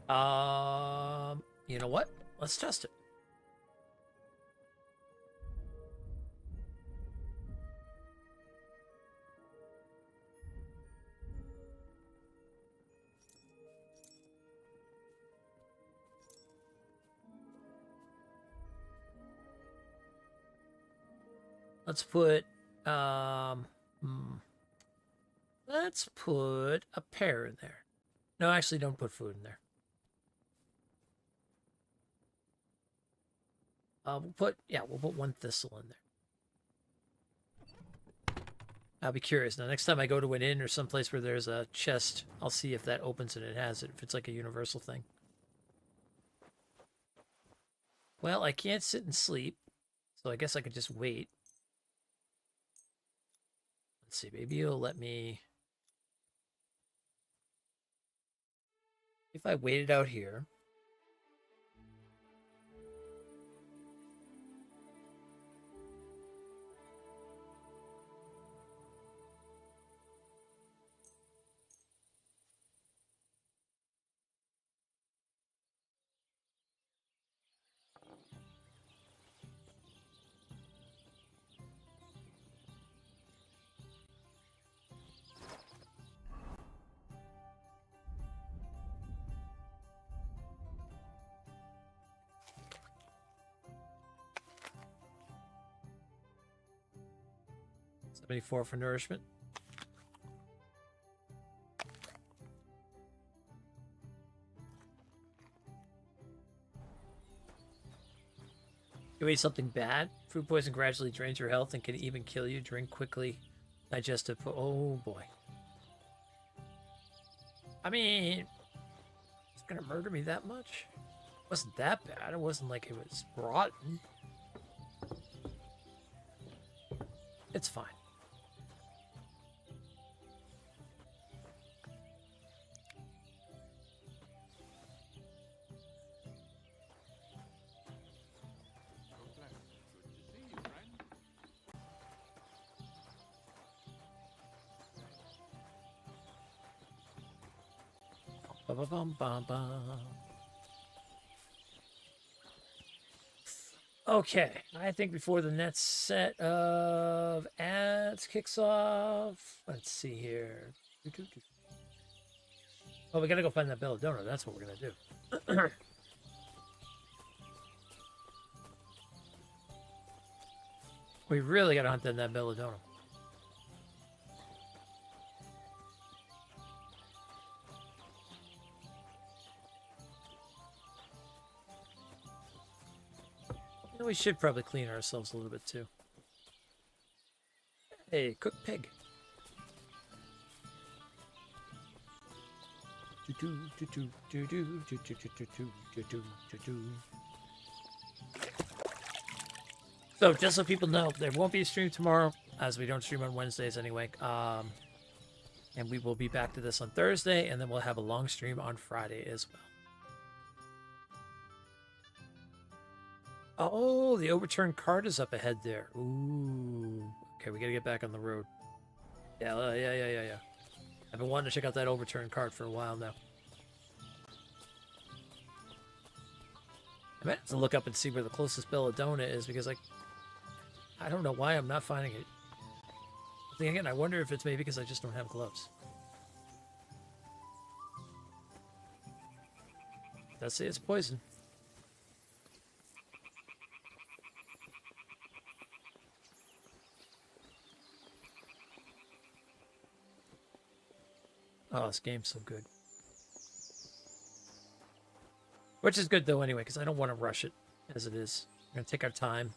You know what? Let's test it. Let's put, let's put a pear in there. No, actually, don't put food in there. We'll put one thistle in there. I'll be curious. Now, next time I go to an inn or someplace where there's a chest, I'll see if that opens and it has it, if it's like a universal thing. Well, I can't sit and sleep, so I guess I could just wait. Let's see, maybe it'll let me... If I waited out here... $74 for nourishment. You ate something bad? Food poison gradually drains your health and can even kill you. Drink quickly. Digestive. Oh boy. I mean, it's gonna murder me that much? It wasn't that bad. It wasn't like it was rotten. It's fine. Okay, I think before the next set of ads kicks off, let's see here. Oh, we gotta go find that belladonna. That's what we're gonna do. We really gotta hunt down that belladonna. We should probably clean ourselves a little bit too. Hey, cooked pig. So, just so people know, there won't be a stream tomorrow, as we don't stream on Wednesdays anyway. And we will be back to this on Thursday, and then we'll have a long stream on Friday as well. Oh, the overturned cart is up ahead there. Ooh. Okay, we gotta get back on the road. Yeah. I've been wanting to check out that overturned cart for a while now. I might have to look up and see where the closest belladonna is, because, like, I don't know why I'm not finding it. Then again, I wonder if it's maybe because I just don't have gloves. Let's say it's poison. Oh, this game's so good. Which is good, though, anyway, because I don't want to rush it as it is. We're going to take our time.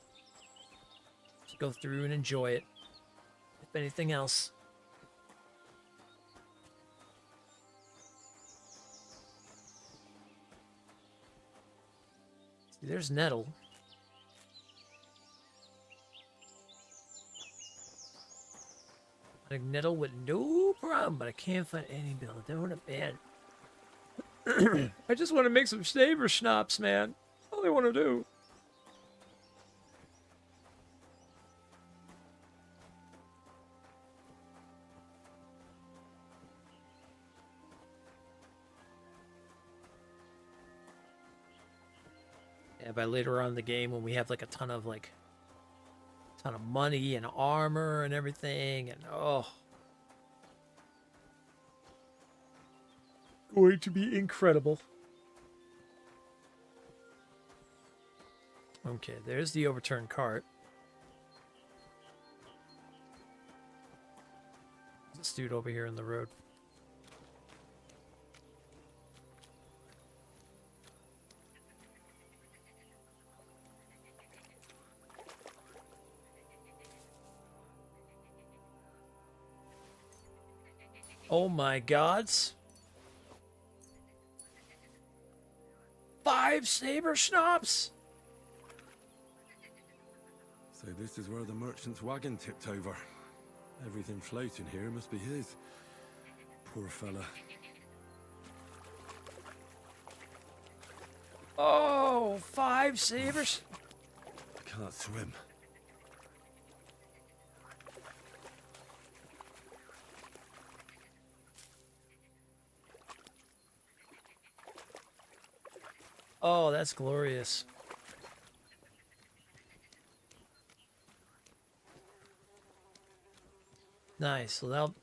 Just go through and enjoy it. If anything else. See, there's nettle. Magneto with no problem, but I can't find any bill. Don't a bad. I just want to make some saber schnapps, man. That's all I want to do. Yeah, by later on in the game, when we have like a ton of money and armor and everything, and oh, going to be incredible. Okay, there's the overturned cart. There's this dude over here in the road. Oh my gods. 5 saber schnapps? So this is where the merchant's wagon tipped over. Everything floating here must be his. Poor fella. Oh, 5 sabers. Can't swim. Oh, that's glorious. Nice. Well,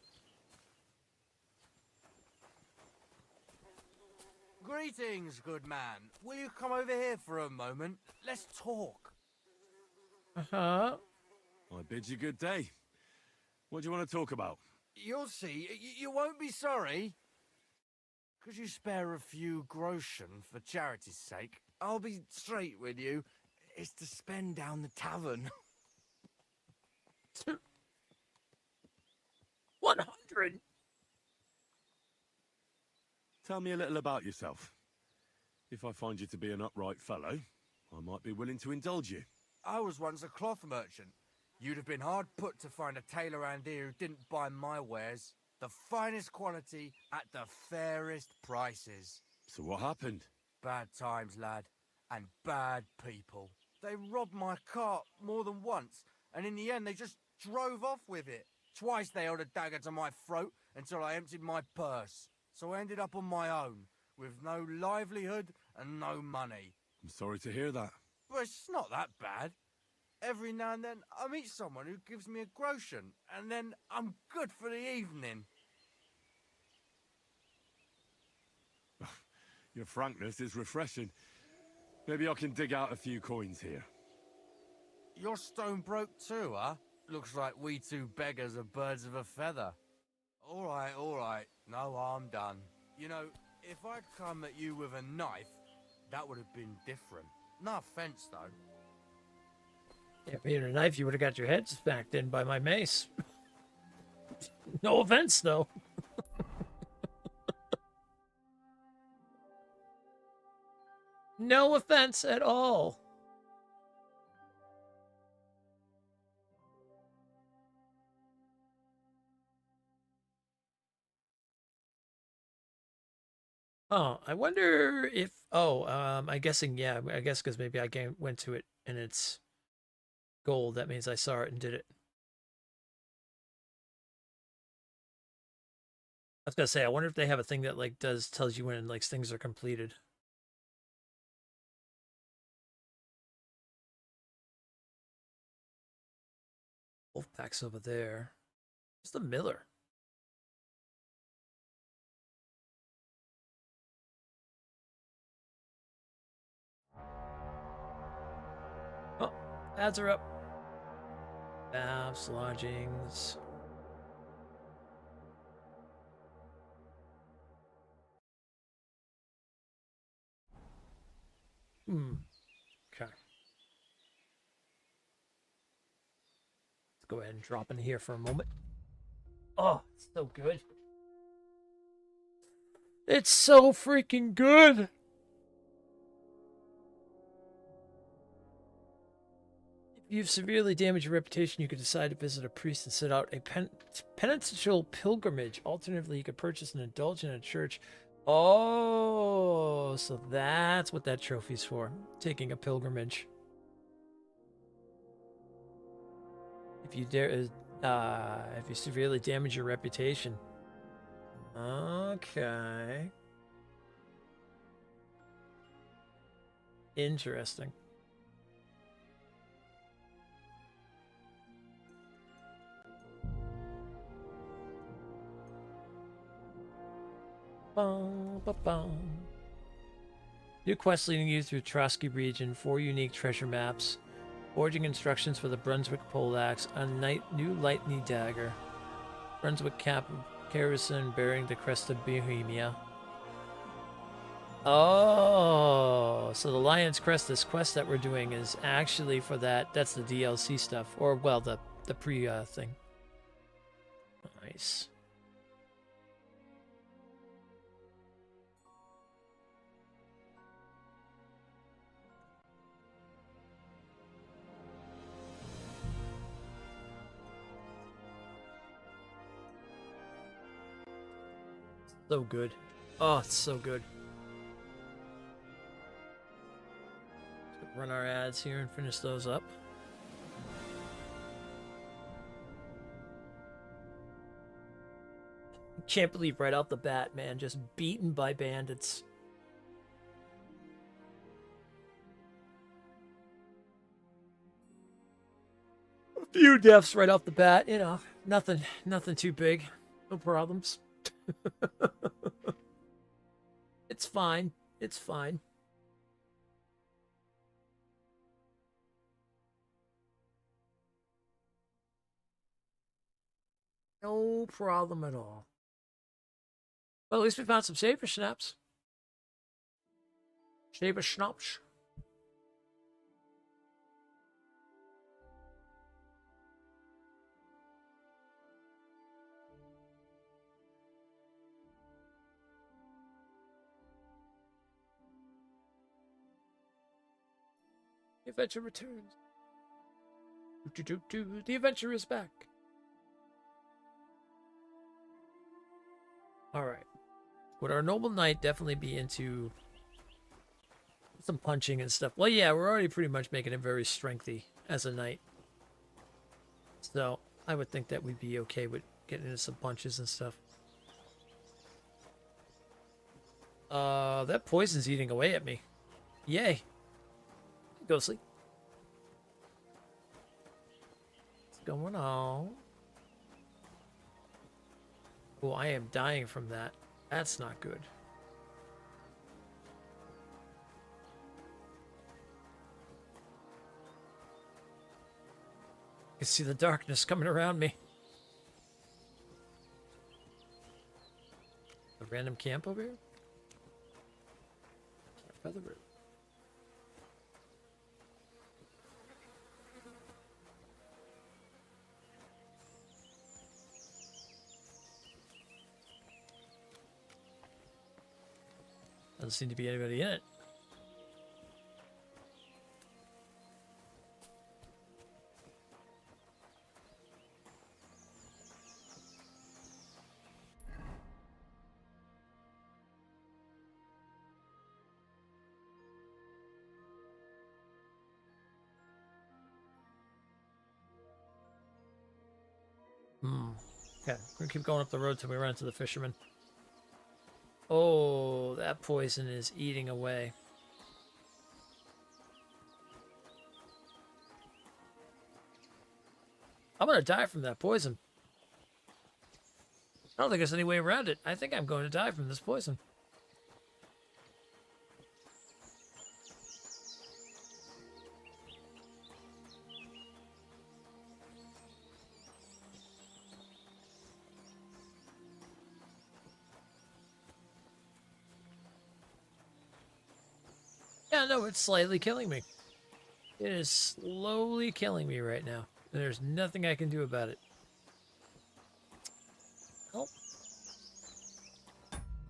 Greetings, good man. Will you come over here for a moment? Let's talk. uh-huh. I bid you good day. What do you want to talk about? You'll see. You won't be sorry. Could you spare a few groschen for charity's sake? I'll be straight with you. It's to spend down the tavern. 100. Tell me a little about yourself. If I find you to be an upright fellow, I might be willing to indulge you. I was once a cloth merchant. You'd have been hard put to find a tailor around here who didn't buy my wares. The finest quality at the fairest prices. So what happened? Bad times, lad. And bad people. They robbed my cart more than once, and in the end they just drove off with it. Twice they held a dagger to my throat until I emptied my purse. So I ended up on my own, with no livelihood and no money. I'm sorry to hear that. But it's not that bad. Every now and then I meet someone who gives me a groschen, and then I'm good for the evening. Your frankness is refreshing. Maybe I can dig out a few coins here. You're stone broke too, huh? Looks like we two beggars are birds of a feather. All right. No harm done. You know, if I'd come at you with a knife, that would have been different. No offense, though. Yeah, if you had a knife, you would have got your head smacked in by my mace. No offense, though. No offense at all. Oh, I wonder if... Oh, I'm guessing, yeah, I guess because maybe I went to it and it's gold. That means I saw it and did it. I was gonna say, I wonder if they have a thing that like tells you when like things are completed. Wolfpack's over there. Where's the miller? Oh, ads are up. Baths, lodgings. Okay. Let's go ahead and drop in here for a moment. Oh, it's so good. It's so freaking good. If you've severely damaged your reputation, you could decide to visit a priest and set out a penitential pilgrimage. Alternatively, you could purchase an indulgence in a church. Oh, so that's what that trophy's for. Taking a pilgrimage. If you if you severely damage your reputation. Okay. Interesting. Bum, ba, bum. New quest leading you through Trotsky region, 4 unique treasure maps, forging instructions for the Brunswick poleaxe, a new lightning dagger, Brunswick cap of Kerrison bearing the crest of Bohemia. Oh, so the Lion's Crest, this quest that we're doing is actually for that. That's the DLC stuff, or well, the pre thing. Nice. So good. Oh, it's so good. Let's run our ads here and finish those up. Can't believe right off the bat, man, just beaten by bandits. A few deaths right off the bat, you know, nothing too big. No problems. It's fine. It's fine. No problem at all. Well, at least we found some saber snaps. Saber schnaps. The adventure returns. The adventure is back. Alright. Would our noble knight definitely be into some punching and stuff? Well, yeah, we're already pretty much making him very strengthy as a knight. So, I would think that we'd be okay with getting into some punches and stuff. That poison's eating away at me. Yay. Go sleep. What's going on? Oh, I am dying from that. That's not good. I can see the darkness coming around me. A random camp over here? Feather root. Doesn't seem to be anybody in it. Okay, we're gonna keep going up the road till we run into the fisherman. Oh, that poison is eating away. I'm gonna die from that poison. I don't think there's any way around it. I think I'm going to die from this poison. Yeah, no, it's slightly killing me. It is slowly killing me right now. And there's nothing I can do about it. Oh.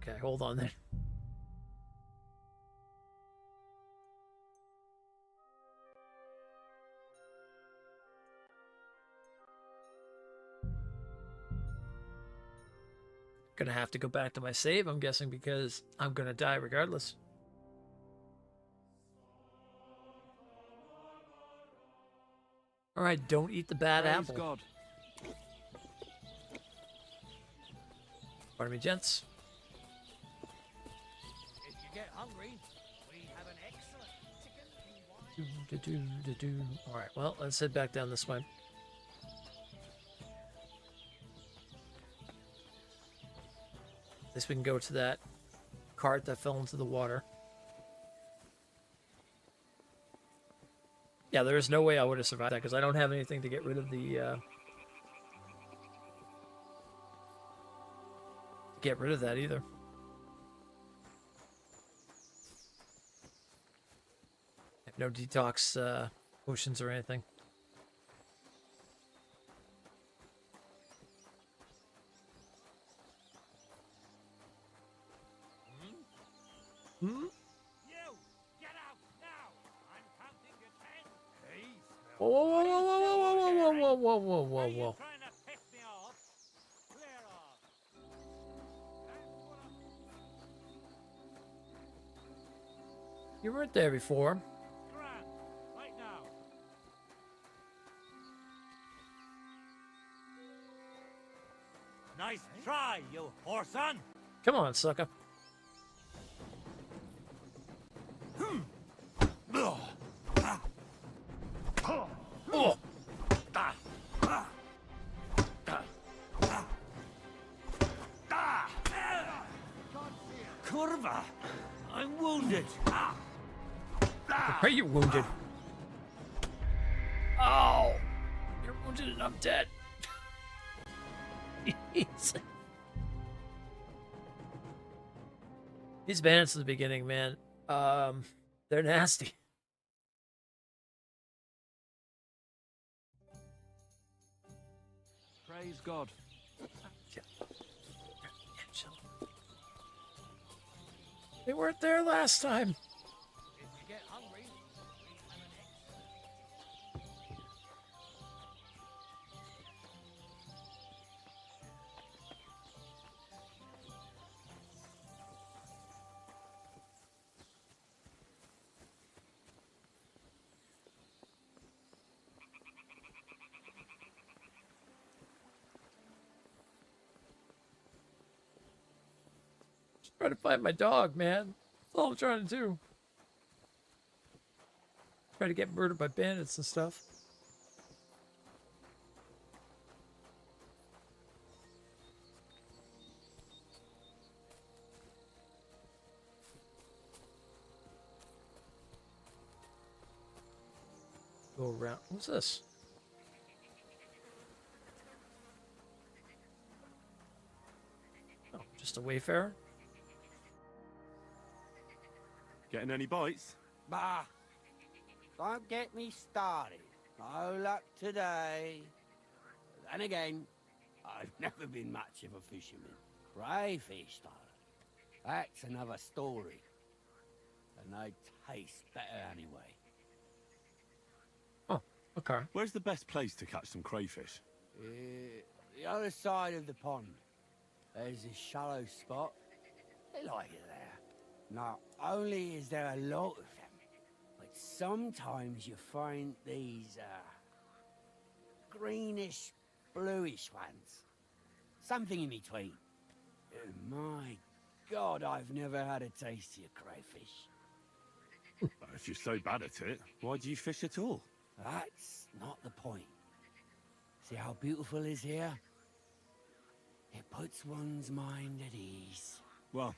Okay, hold on then. Gonna have to go back to my save, I'm guessing, because I'm gonna die regardless. Alright, don't eat the bad Praise apple. God. Pardon me, gents. If you get hungry, we have an excellent chicken and wine. Alright, well, let's head back down this way. At least we can go to that cart that fell into the water. Yeah, there is no way I would have survived that because I don't have anything to get rid of the get rid of that either. I have no detox potions or anything. Hmm? You! Get out now! I'm counting to 10. Hey, Whoa, whoa, whoa, whoa, whoa, whoa, whoa, whoa, whoa, whoa, whoa, whoa. trying to piss me off? Clear off. You weren't there before. Grant, right now. Nice try, you whoreson! Come on, sucker. Oh. Curva! I'm wounded! Are you wounded? Oh! You're wounded and I'm dead. These bandits at the beginning, man, they're nasty. Praise God. They weren't there last time. If you get hungry, we have an excellent Just trying to find my dog, man. That's all I'm trying to do. Try to get murdered by bandits and stuff. Go around. What's this? Oh, just a wayfarer? Getting any bites? Bah! Don't get me started. No luck today. Then again, I've never been much of a fisherman. Crayfish, though. That's another story. And they taste better anyway. Oh, okay. Where's the best place to catch some crayfish? The other side of the pond. There's a shallow spot. They like it there. Not only is there a lot of them, but sometimes you find these, greenish, bluish ones. Something in between. My God, I've never had a taste of your crayfish. If you're so bad at it, why do you fish at all? That's not the point. See how beautiful is here? It puts one's mind at ease. Well,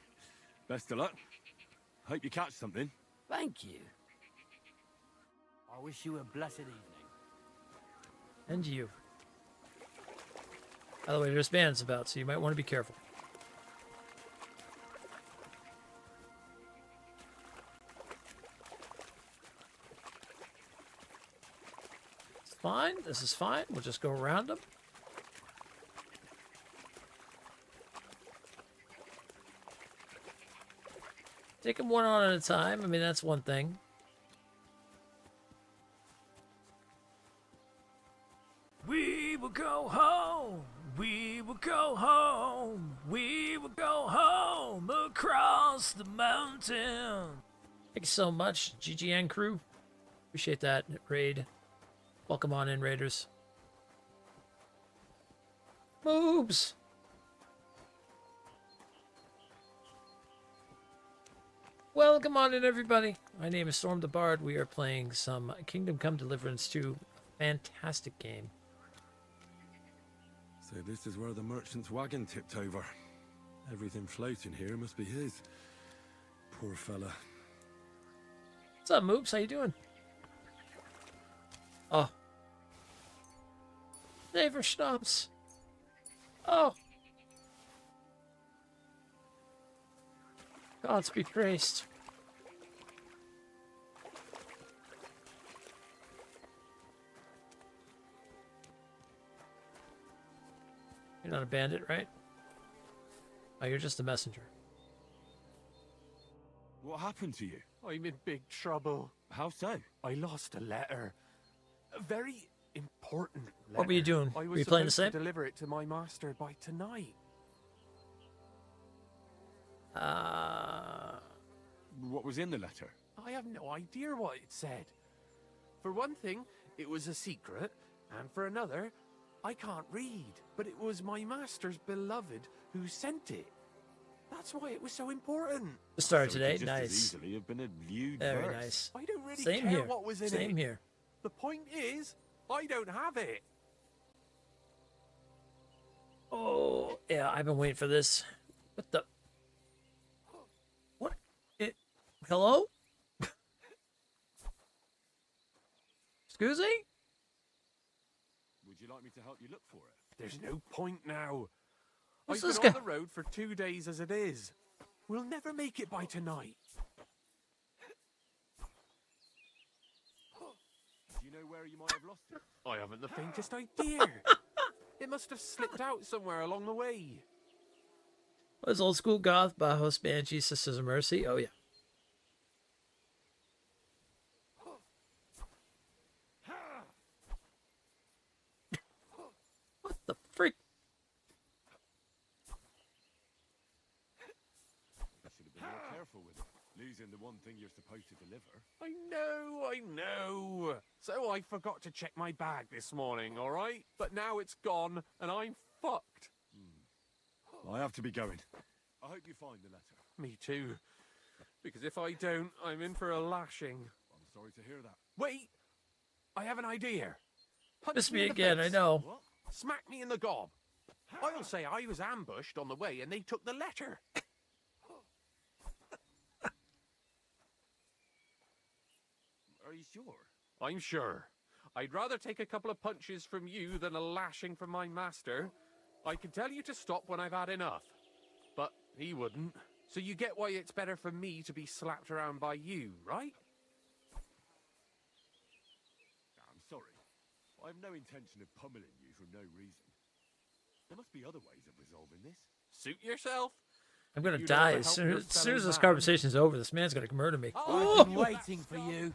best of luck. Hope you catch something. Thank you. I wish you a blessed evening. And you. By the way, there's bandits about, so you might want to be careful. It's fine. This is fine. We'll just go around them. Take them one on at a time. I mean, that's one thing. We will go home. We will go go home. We will go home across the mountain. Thank you so much, GGN crew. Appreciate that raid. Welcome on in, raiders. Moves. Welcome on in, everybody. My name is Storm the Bard. We are playing some Kingdom Come Deliverance 2. Fantastic game. So this is where the merchant's wagon tipped over. Everything floating here must be his. Poor fella. What's up, Moops? How you doing? Oh. Never stops. Oh. Gods be praised. You're not a bandit, right? Oh, you're just a messenger. What happened to you? I'm in big trouble. How so? I lost a letter. A very important letter. What were you doing? I was Were you playing the supposed same? to deliver it to my master by tonight. What was in the letter? I have no idea what it said. For one thing, it was a secret, and for another, I can't read. But it was my master's beloved who sent it. That's why it was so important. The start So it today, could just as nice. easily have been a lewd Very verse. nice. I don't really Same care here. what was in it. Same here. The point is, I don't have it. Oh, yeah, I've been waiting for this. What the? What? Hello? Excuse me? Would you like me to help you look for it? There's no point now. What's I've this been on guy? the road for 2 days as it is. We'll never make it by tonight. Do you know where you might have lost it? I haven't the faintest idea. It must have slipped out somewhere along the way. Was old school goth, Bauhaus, Banshee, Sisters of Mercy? Oh, yeah. What the freak? You should have been more careful with it. Losing the one thing you're supposed to deliver. I know. So I forgot to check my bag this morning, all right? But now it's gone, and I'm fucked. I have to be going. I hope you find the letter. Me too. Because if I don't, I'm in for a lashing. I'm sorry to hear that. Wait! I have an idea. Punch Miss me in the again, I face. know. What? Smack me in the gob. I'll say I was ambushed on the way and they took the letter. Are you sure? I'm sure. I'd rather take a couple of punches from you than a lashing from my master. I can tell you to stop when I've had enough. But he wouldn't. So you get why it's better for me to be slapped around by you, right? I'm sorry. I have no intention of pummeling you for no reason. There must be other ways of resolving this. Suit yourself. I'm gonna You die never as help soon your as, fellow this man. conversation's over. This man's gonna murder me. I've been waiting for you.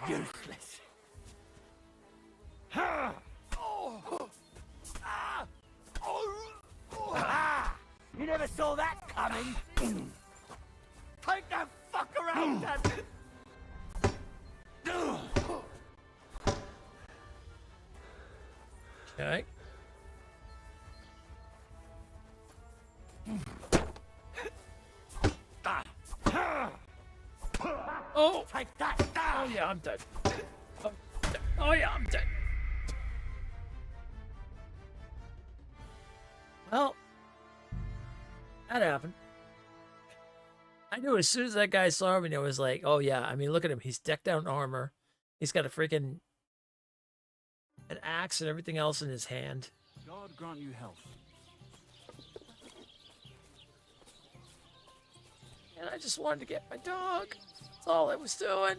Useless. You never saw that coming. Take that fucker out, damn it. Okay. Oh! Take that. Oh yeah, I'm dead. Oh yeah, I'm dead. Well, that happened. I knew as soon as that guy saw me, it was like, oh yeah. I mean, look at him. He's decked out in armor. He's got a freaking an axe and everything else in his hand. God grant you health. And I just wanted to get my dog. That's all I was doing.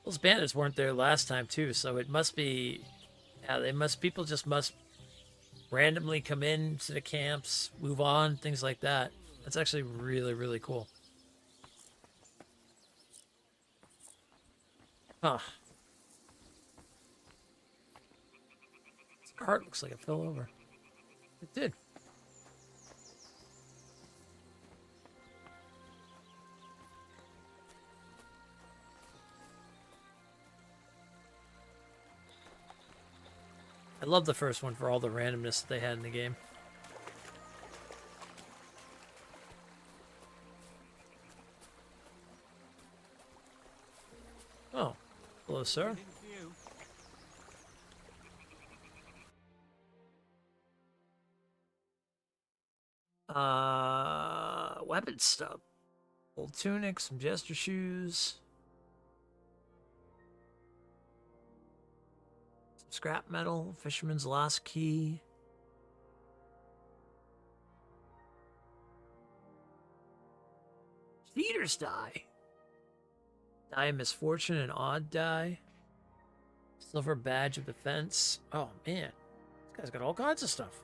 Those bandits weren't there last time too, so it must be. Yeah, they must. People just must randomly come in to the camps, move on, things like that. That's actually really, really cool. Huh. This cart looks like it fell over. It did. I love the first one for all the randomness that they had in the game. Oh, hello, sir. Weapon stub. Old tunic, some jester shoes. Some scrap metal, fisherman's lost key. Cheater's die. Die of misfortune and odd die. Silver badge of defense. Oh man, this guy's got all kinds of stuff.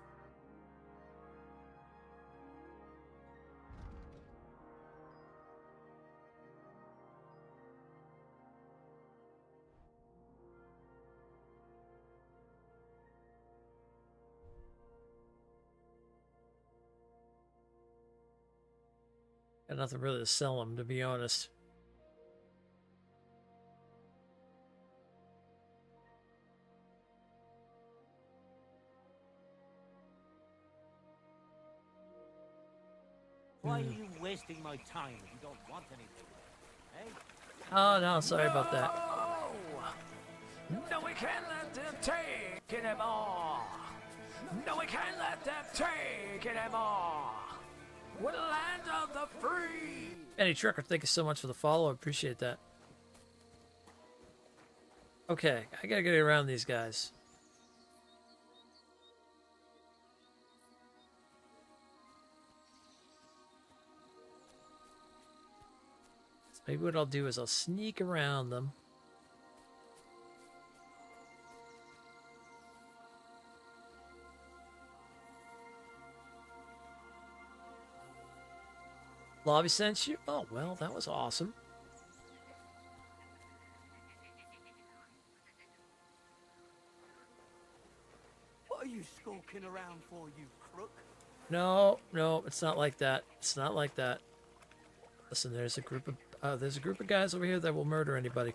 Got nothing really to sell him, to be honest. Why are you wasting my time if you don't want anything? Hey? Oh no, sorry about that. No, we can't let them take it anymore. No, we can't let them take it anymore. We're the land of the free. Benny Trucker, thank you so much for the follow. I appreciate that. Okay, I gotta get around these guys. So maybe what I'll do is I'll sneak around them. Lobby sent you? Oh, well, that was awesome. What are you skulking around for, you crook? No, no, it's not like that. It's not like that. Listen, there's a group of guys over here that will murder anybody.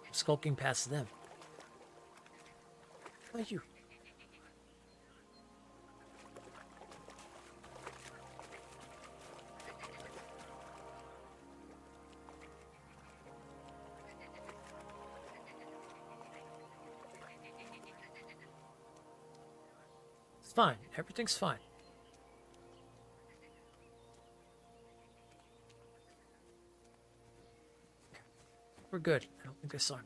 I'm skulking past them. How about you? It's fine. Everything's fine. We're good. I don't think they saw me.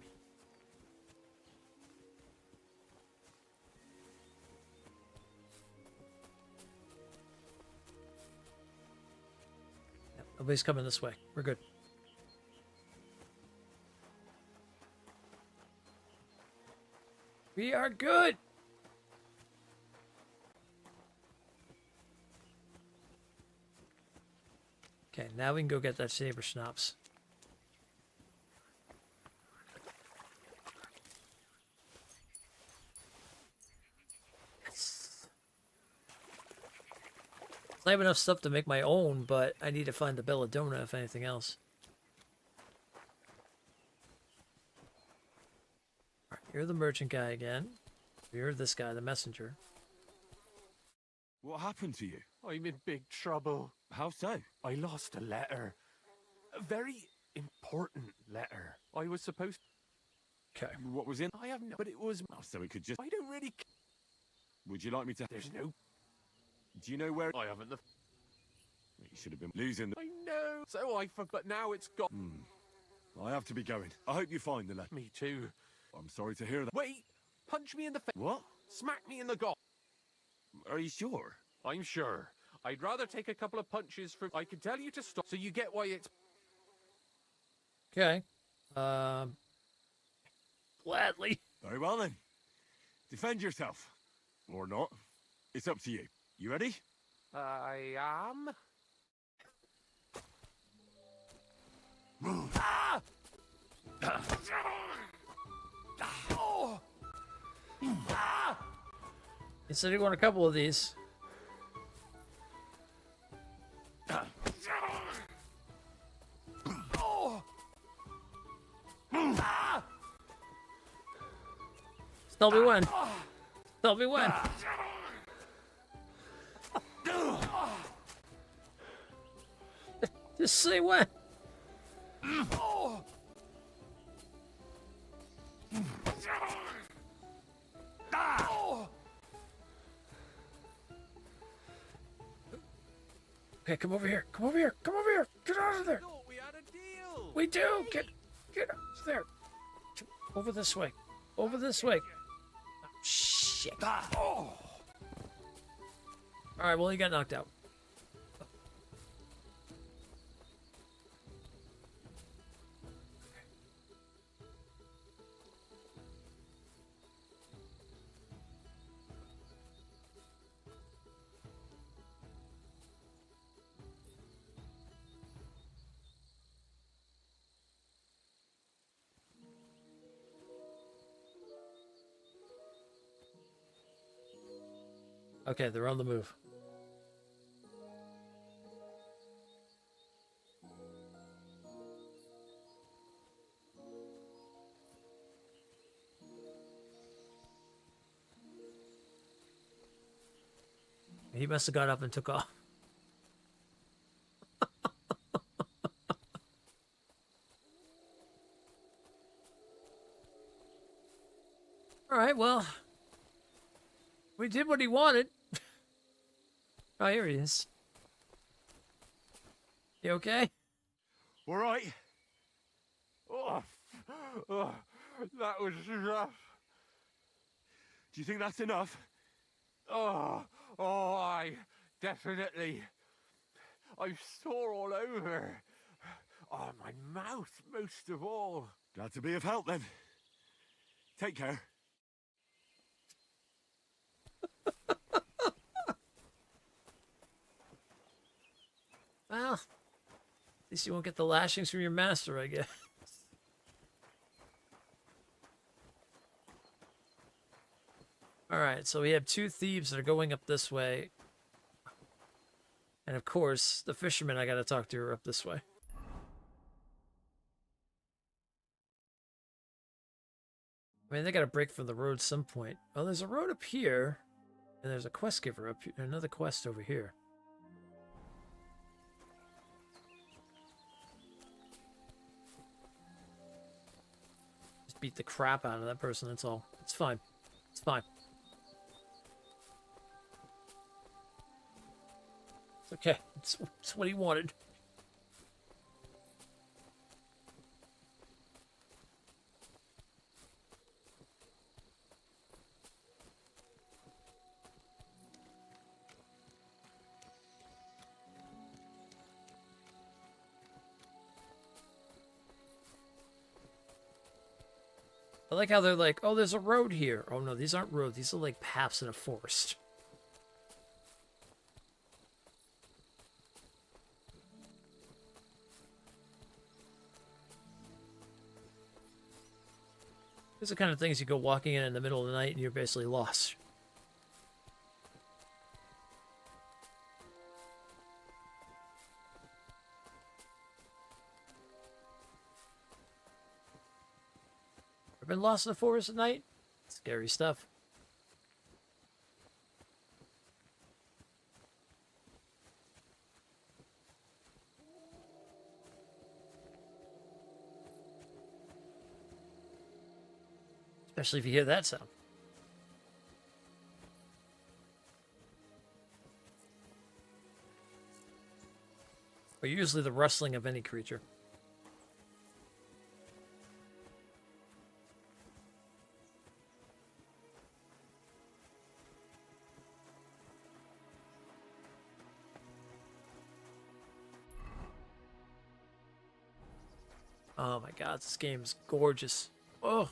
Yep, nobody's coming this way. We're good. We are good. Okay, now we can go get that saber schnapps. Yes. I have enough stuff to make my own, but I need to find the belladonna if anything else. Alright, you're the merchant guy again. You're this guy, the messenger. What happened to you? I'm in big trouble. How so? I lost a letter. A very important letter. I was supposed... Okay. What was in? I have no... But it was... Oh, so we could just... I don't really... Would you like me to... There's no... Do you know where... I haven't the... You should have been losing the... I know. So I... But now it's got... I have to be going. I hope you find the letter. Me too. I'm sorry to hear that. Wait! Punch me in the face. What? Smack me in the gob. Are you sure? I'm sure. I'd rather take a couple of punches from... I can tell you to stop, so you get why it's... Okay. Gladly. Very well then. Defend yourself. Or not. It's up to you. You ready? I am. Ah! Oh! Ah! He said he want a couple of these. Oh! Tell me when. Tell me when. Just say when. Oh! Oh! Okay, come over here. Come over here. Come over here. Get out of there. We had a deal. We do. Get out of there. Over this way. Over this way. Oh, shit. Oh! All right. Well, he got knocked out. Okay, they're on the move. He must have got up and took off. All right, well, we did what he wanted. Oh, here he is. You okay? All right. Oh, that was rough. Do you think that's enough? I definitely. I'm sore all over. Oh, my mouth most of all. Glad to be of help then. Take care. Well, at least you won't get the lashings from your master, I guess. Alright, so we have two thieves that are going up this way. And of course, the fishermen I gotta talk to are up this way. I mean, they gotta break from the road some point. Oh, there's a road up here. And there's a quest giver up here. Another quest over here. Just beat the crap out of that person, that's all. It's fine. It's fine. It's okay. It's what he wanted. I like how they're like, oh, there's a road here. Oh, no, these aren't roads. These are like paths in a forest. These are the kind of things you go walking in the middle of the night and you're basically lost. Ever been lost in the forest at night? Scary stuff. Especially if you hear that sound. Or usually the rustling of any creature. Oh my god, this game's gorgeous. Oh.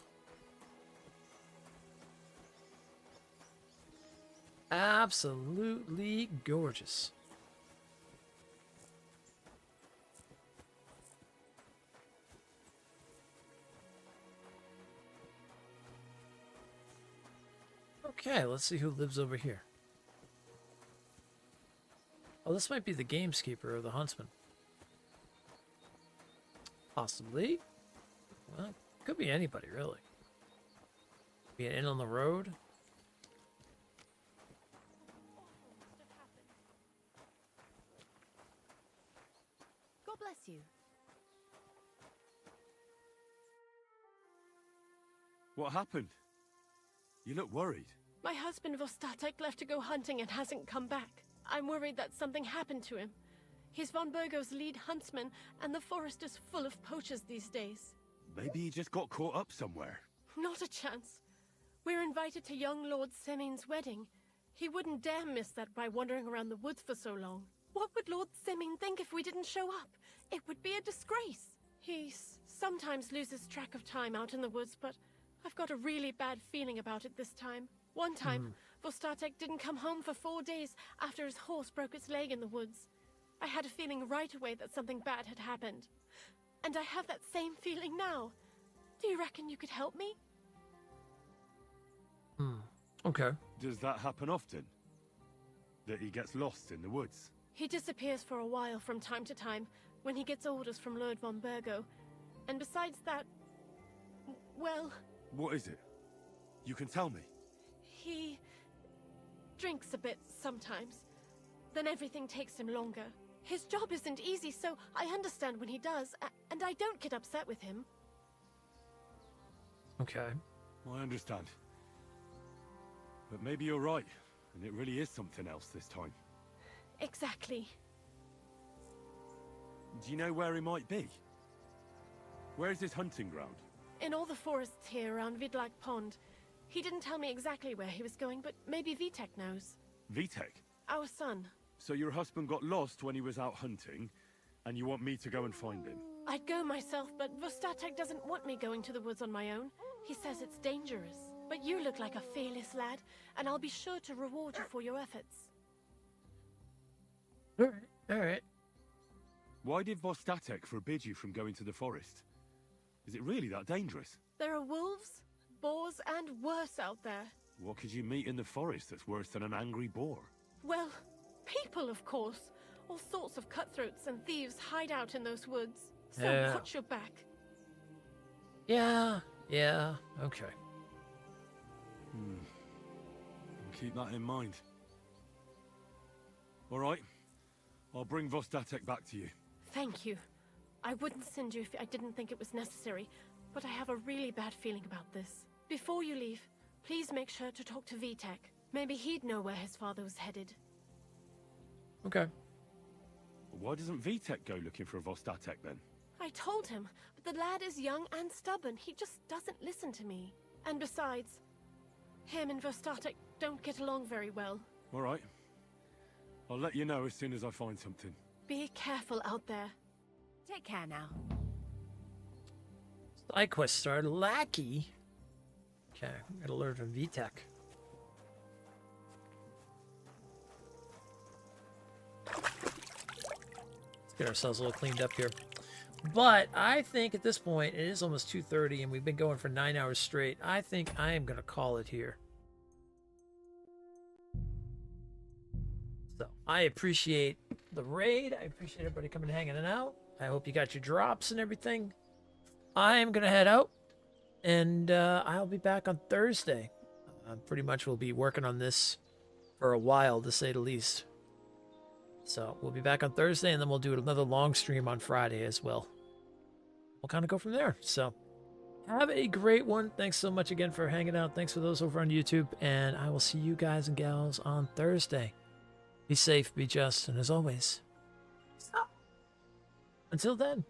absolutely gorgeous. Okay, let's see who lives over here. Oh, this might be the gameskeeper or the huntsman. Possibly. Well, could be anybody, really. Be an inn on the road. God bless you. What happened? You look worried. My husband Vostatek left to go hunting and hasn't come back. I'm worried that something happened to him. He's von Burgo's lead huntsman, and the forest is full of poachers these days. Maybe he just got caught up somewhere. Not a chance. We're invited to young Lord Semin's wedding. He wouldn't dare miss that by wandering around the woods for so long. What would Lord Semin think if we didn't show up? It would be a disgrace. He sometimes loses track of time out in the woods, but I've got a really bad feeling about it this time. One time, Vostatek didn't come home for 4 days after his horse broke its leg in the woods. I had a feeling right away that something bad had happened. And I have that same feeling now. Do you reckon you could help me? Okay. Does that happen often? That he gets lost in the woods? He disappears for a while from time to time when he gets orders from Lord von Burgo. And besides that, well... What is it? You can tell me. He drinks a bit sometimes. Then everything takes him longer. His job isn't easy, so I understand when he does, and I don't get upset with him. Okay. I understand. But maybe you're right, and it really is something else this time. Exactly. Do you know where he might be? Where's his hunting ground? In all the forests here around Vidlak Pond. He didn't tell me exactly where he was going, but maybe Vitek knows. Vitek? Our son. So your husband got lost when he was out hunting, and you want me to go and find him? I'd go myself, but Vostatek doesn't want me going to the woods on my own. He says it's dangerous. But you look like a fearless lad, and I'll be sure to reward you for your efforts. Alright. Why did Vostatek forbid you from going to the forest? Is it really that dangerous? There are wolves, boars, and worse out there. What could you meet in the forest that's worse than an angry boar? Well, people, of course. All sorts of cutthroats and thieves hide out in those woods. So watch your back. Yeah, okay. I'll keep that in mind. All right. I'll bring Vostatek back to you. Thank you. I wouldn't send you if I didn't think it was necessary, but I have a really bad feeling about this. Before you leave, please make sure to talk to Vitek. Maybe he'd know where his father was headed. Okay. Why doesn't Vitek go looking for a Vostatek then? I told him, but the lad is young and stubborn. He just doesn't listen to me. And besides, him and Vostatek don't get along very well. All right. I'll let you know as soon as I find something. Be careful out there. Take care now. Side quest started. Lackey. Okay, we gotta learn from Vitek. Let's get ourselves a little cleaned up here. But I think at this point, it is almost 2:30 and we've been going for 9 hours straight. I think I am gonna call it here. So I appreciate the raid. I appreciate everybody coming and hanging out. I hope you got your drops and everything. I am gonna head out, and I'll be back on Thursday. Pretty much we'll be working on this for a while, to say the least. So we'll be back on Thursday, and then we'll do another long stream on Friday as well. We'll kind of go from there. So have a great one. Thanks so much again for hanging out. Thanks for those over on YouTube, and I will see you guys and gals on Thursday. Be safe, be just, and as always, stop. Until then.